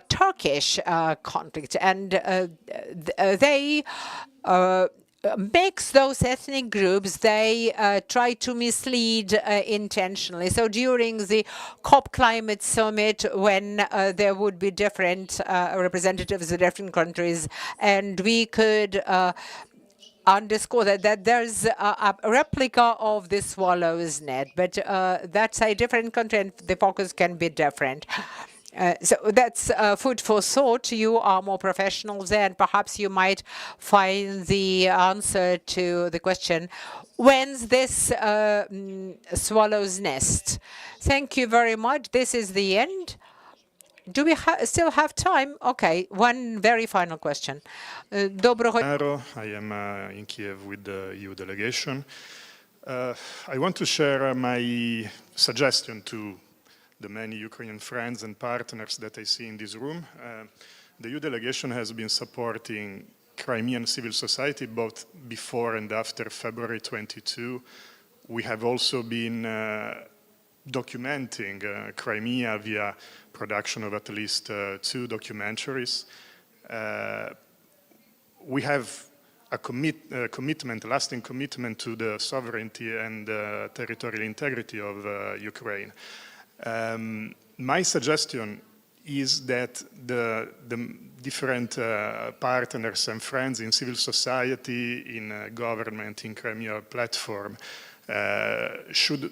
Turkish conflict, and they mix those ethnic groups. They try to mislead intentionally. So during the COP climate summit, when there would be different representatives of different countries, and we could underscore that there's a replica of the swallow's net, but that's a different country and the focus can be different. So that's food for thought. You are more professionals and perhaps you might find the answer to the question, when's this swallow's nest? Thank you very much. This is the end. Do we still have time? Okay, one very final question. Доброго I am in Kiev with the EU delegation. I want to share my suggestion to the many Ukrainian friends and partners that I see in this room. The EU delegation has been supporting Crimean civil society both before and after February 22. We have also been documenting Crimea via production of at least 2 documentaries. We have a commitment, lasting commitment to the sovereignty and territorial integrity of Ukraine. My suggestion is that the different partners and friends in civil society, in government, in Crimea Platform, should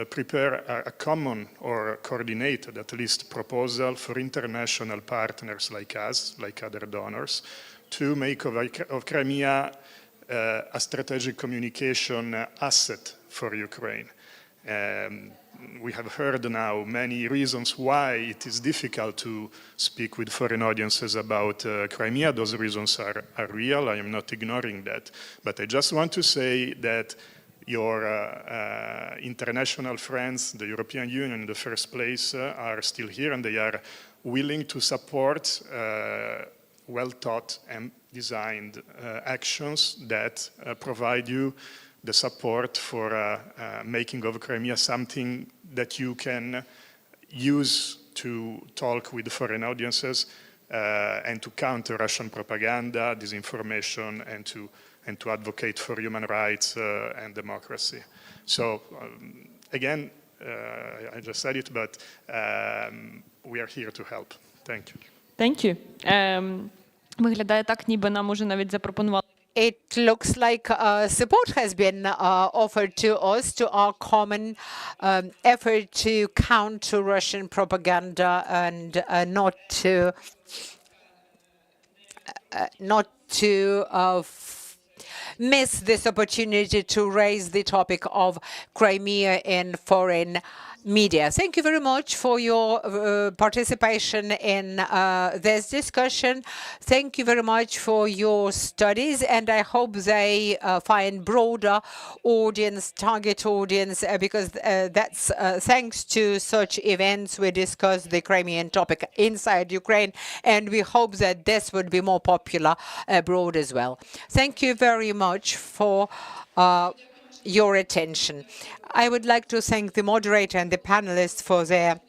prepare a common or coordinated, at least, proposal for international partners like us, like other donors, to make of Crimea a strategic communication asset for Ukraine. We have heard now many reasons why it is difficult to speak with foreign audiences about Crimea. Those reasons are real. I am not ignoring that. But I just want to say that your international friends, the European Union in the first place, are still here and they are willing to support well-thought and designed actions that provide you the support for making of Crimea something that you can use to talk with foreign audiences and to counter Russian propaganda, disinformation, and to advocate for human rights and democracy. So again, I just said it, but we are here to help. Thank you. Thank you. Виглядає так, ніби нам уже навіть запропонували. It looks like support has been offered to us, to our common effort to counter Russian propaganda and not to miss this opportunity to raise the topic of Crimea in foreign media. Thank you very much for your participation in this discussion. Thank you very much for your studies, and I hope they find broader audience, target audience, because that's thanks to such events we discuss the Crimean topic inside Ukraine, and we hope that this would be more popular abroad as well. Thank you very much for your attention. I would like to thank the moderator and the panelists for their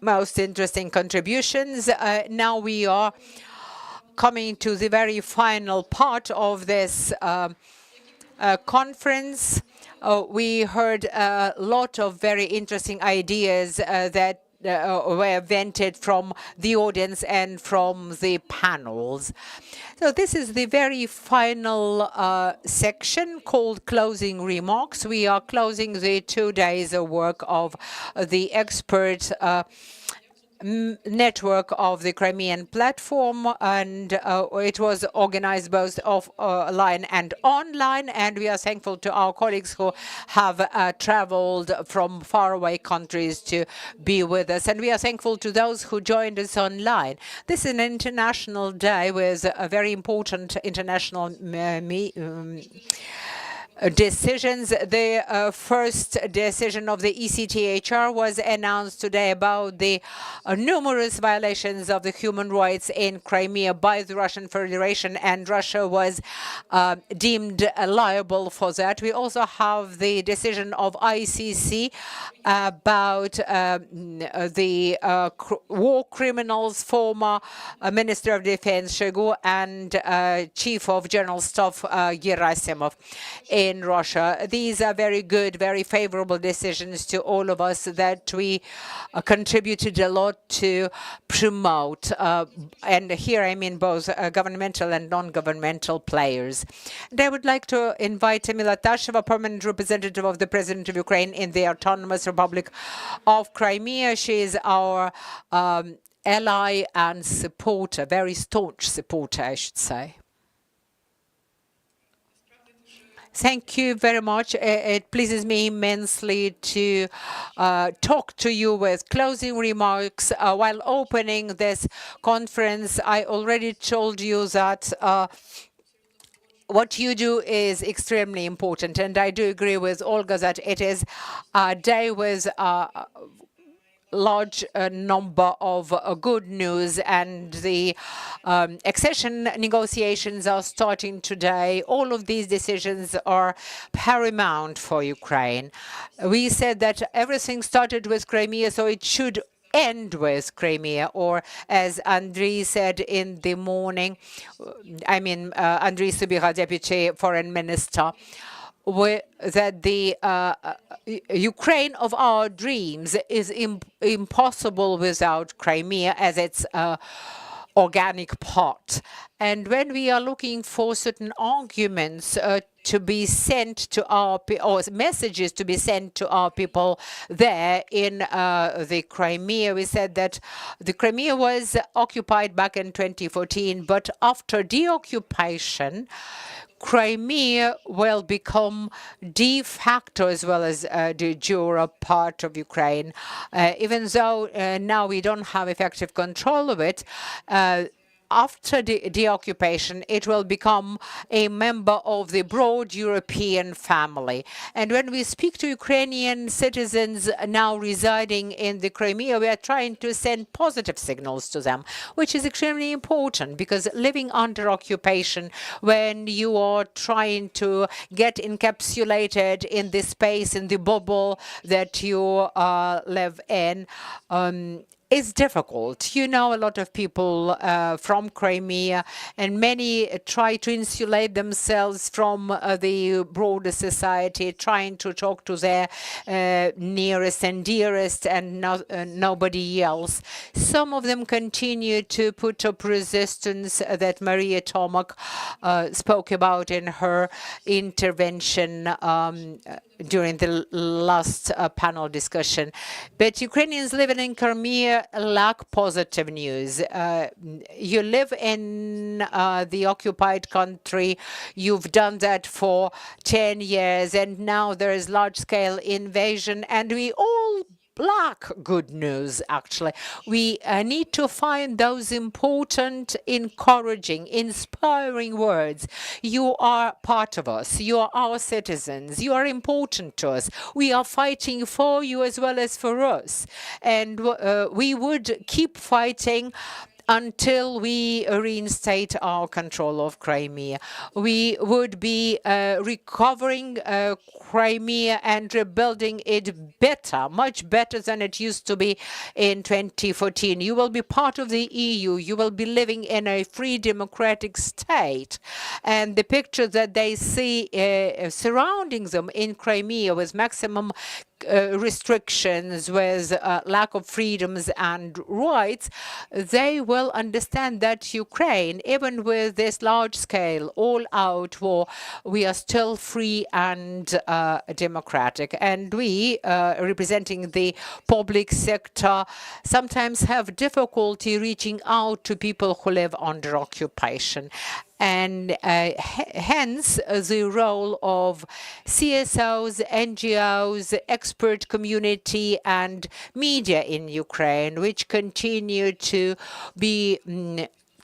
most interesting contributions. Now we are coming to the very final part of this conference. We heard a lot of very interesting ideas that were vented from the audience and from the panels. So this is the very final section called closing remarks. We are closing the 2 days of work of the expert network of the Crimean Platform, and it was organized both offline and online, and we are thankful to our colleagues who have traveled from faraway countries to be with us, and we are thankful to those who joined us online. This is an international day with a very important international decisions. The first decision of the ECTHR was announced today about the numerous violations of the human rights in Crimea by the Russian Federation, and Russia was deemed liable for that. We also have the decision of ICC about the war criminals, former Minister of Defense Shoigu and Chief of General Staff Gerasimov. in Russia. These are very good, very favorable decisions to all of us that we contributed a lot to promote. And here I mean both governmental and non-governmental players. And I would like to invite Emila Tasheva, permanent representative of the President of Ukraine in the Autonomous Republic of Crimea. She is our ally and supporter, very staunch supporter, I should say. Thank you very much. It pleases me immensely to talk to you with closing remarks. While opening this conference, I already told you that what you do is extremely important, and I do agree with Olga that it is a day with large number of good news, and the accession negotiations are starting today. All of these decisions are paramount for Ukraine. We said that everything started with Crimea, so it should end with Crimea, or as Andriy said in the morning, Andriy Subira, Deputy Foreign Minister, that the Ukraine of our dreams is impossible without Crimea as its organic part. And when we are looking for certain arguments to be sent to our or messages to be sent to our people there in the Crimea, we said that the Crimea was occupied back in 2014, but after deoccupation, Crimea will become de facto as well as de jure part of Ukraine. Even though now we don't have effective control of it, after the deoccupation, it will become a member of the broad European family. And when we speak to Ukrainian citizens now residing in the Crimea, we are trying to send positive signals to them, which is extremely important, because living under occupation, when you are trying to get encapsulated in the space, in the bubble that you live in, is difficult. You know, a lot of people from Crimea, and many try to insulate themselves from the broader society, trying to talk to their nearest and dearest and nobody else. Some of them continue to put up resistance that Maria Tomak spoke about in her intervention during the last panel discussion. But Ukrainians living in Crimea lack positive news. You live in the occupied country. You've done that for 10 years, and now there is large-scale invasion, and we all lack good news, actually. We need to find those important, encouraging, inspiring words. You are part of us. You are our citizens. You are important to us. We are fighting for you as well as for us. And we would keep fighting until we reinstate our control of Crimea. We would be recovering Crimea and rebuilding it better, much better than it used to be in 2014. You will be part of the EU. You will be living in a free democratic state. And the picture that they see surrounding them in Crimea with maximum restrictions, with lack of freedoms and rights, they will understand that Ukraine, even with this large-scale, all-out war, we are still free and democratic. And we, representing the public sector, sometimes have difficulty reaching out to people who live under occupation. And hence the role of CSOs, NGOs, expert community, and media in Ukraine, which continue to be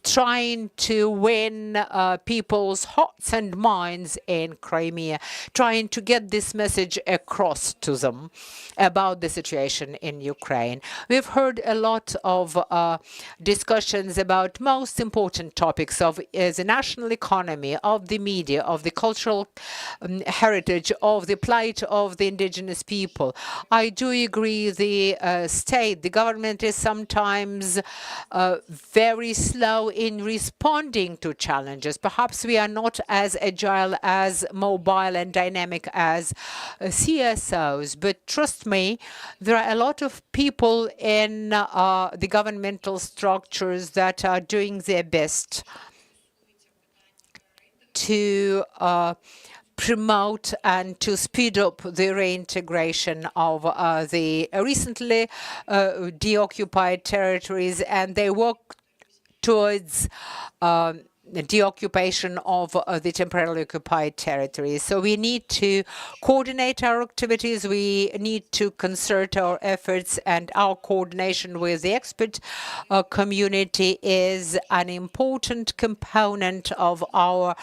trying to win people's hearts and minds in Crimea, trying to get this message across to them about the situation in Ukraine. We've heard a lot of discussions about most important topics of the national economy, of the media, of the cultural heritage, of the plight of the indigenous people. I do agree the state, the government is sometimes very slow in responding to challenges. Perhaps we are not as agile, as mobile and dynamic as CSOs, but trust me, there are a lot of people in the governmental structures that are doing their best to promote and to speed up the reintegration of the recently deoccupied territories, and they work towards the deoccupation of the temporarily occupied territories. So we need to coordinate our activities, we need to concert our efforts, and our coordination with the expert community is an important component of our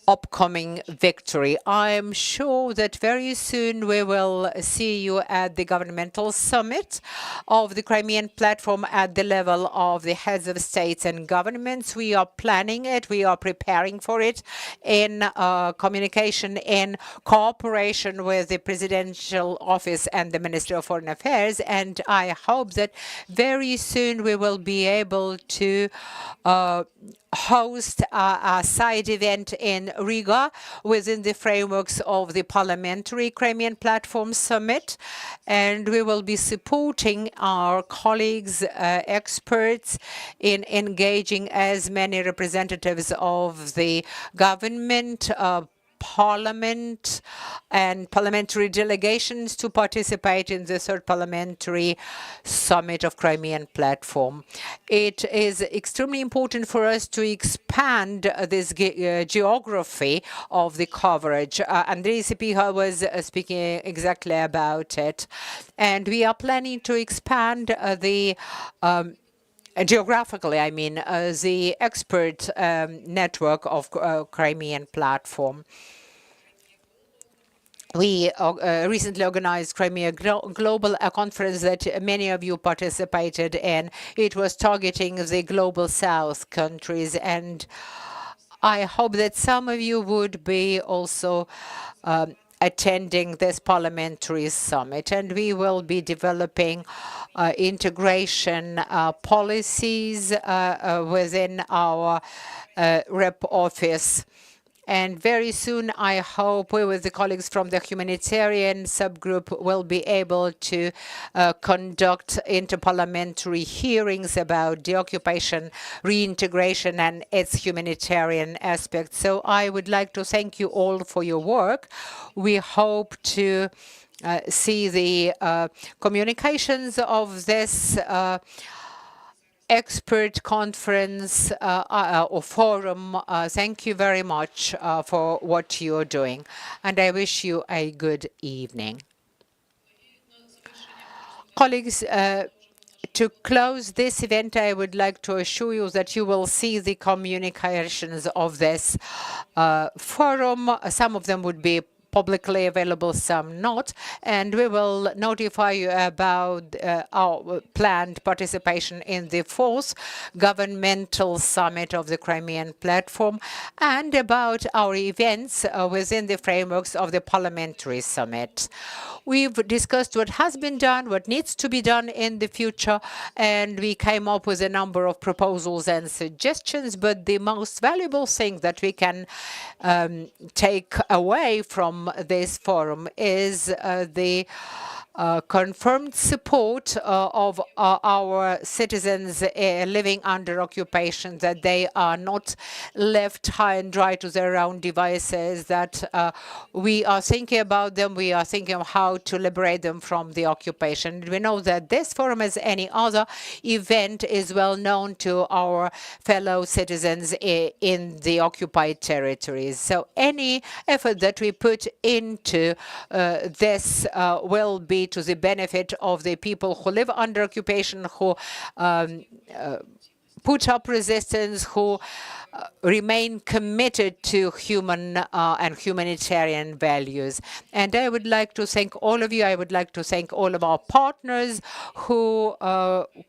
upcoming victory. I am sure that very soon we will see you at the governmental summit of the Crimean Platform at the level of the heads of states and governments. We are planning it, we are preparing for it in communication, in cooperation with the Presidential Office and the Ministry of Foreign Affairs, and I hope that very soon we will be able to host a side event in Riga within the frameworks of the Parliamentary Crimean Platform Summit, and we will be supporting our colleagues, experts, in engaging as many representatives of the government, Parliament and parliamentary delegations to participate in the third parliamentary summit of Crimean Platform. It is extremely important for us to expand this geography of the coverage. Andrei Sipiha was speaking exactly about it. And we are planning to expand the geographically, I mean, the expert network of Crimean Platform. We recently organized Crimea Global, a conference that many of you participated in. It was targeting the Global South countries, and I hope that some of you would be also attending this parliamentary summit, and we will be developing integration policies within our rep office. And very soon, I hope we, with the colleagues from the humanitarian subgroup, will be able to conduct interparliamentary hearings about deoccupation, reintegration, and its humanitarian aspects. So I would like to thank you all for your work. We hope to see the communications of this expert conference or forum. Thank you very much for what you're doing, and I wish you a good evening. Colleagues, to close this event, I would like to assure you that you will see the communications of this forum. Some of them would be publicly available, some not, and we will notify you about our planned participation in the fourth governmental summit of the Crimean Platform and about our events within the frameworks of the parliamentary summit. We've discussed what has been done, what needs to be done in the future, and we came up with a number of proposals and suggestions, but the most valuable thing that we can take away from this forum is the confirmed support of our citizens living under occupation, that they are not left high and dry to their own devices, that we are thinking about them, we are thinking of how to liberate them from the occupation. We know that this forum, as any other event, is well known to our fellow citizens in the occupied territories. So any effort that we put into this will be to the benefit of the people who live under occupation, who put up resistance, who remain committed to human and humanitarian values. And I would like to thank all of you. I would like to thank all of our partners who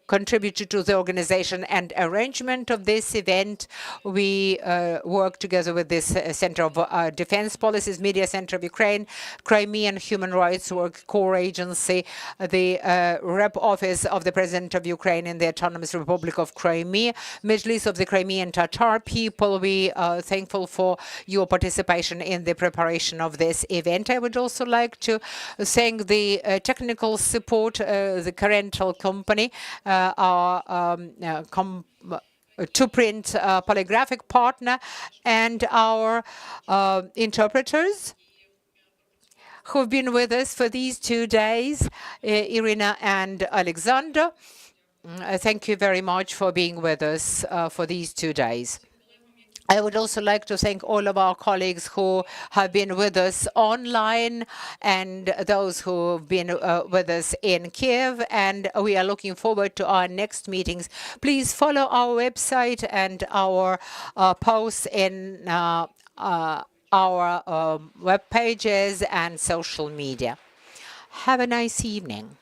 contributed to the organization and arrangement of this event. We work together with this Center of Defense Policies, Media Center of Ukraine, Crimean Human Rights Work Core Agency, the Rep Office of the President of Ukraine in the Autonomous Republic of Crimea, Crimea, Majlis of the Crimean Tatar people. We are thankful for your participation in the preparation of this event. I would also like to thank the technical support, the Carental company, our to-print polygraphic partner, and our interpreters who've been with us for these 2 days, Irina and Alexander. Thank you very much for being with us for these 2 days. I would also like to thank all of our colleagues who have been with us online and those who have been with us in Kiev, and we are looking forward to our next meetings. Please follow our website and our posts in our web pages and social media. Have a nice evening.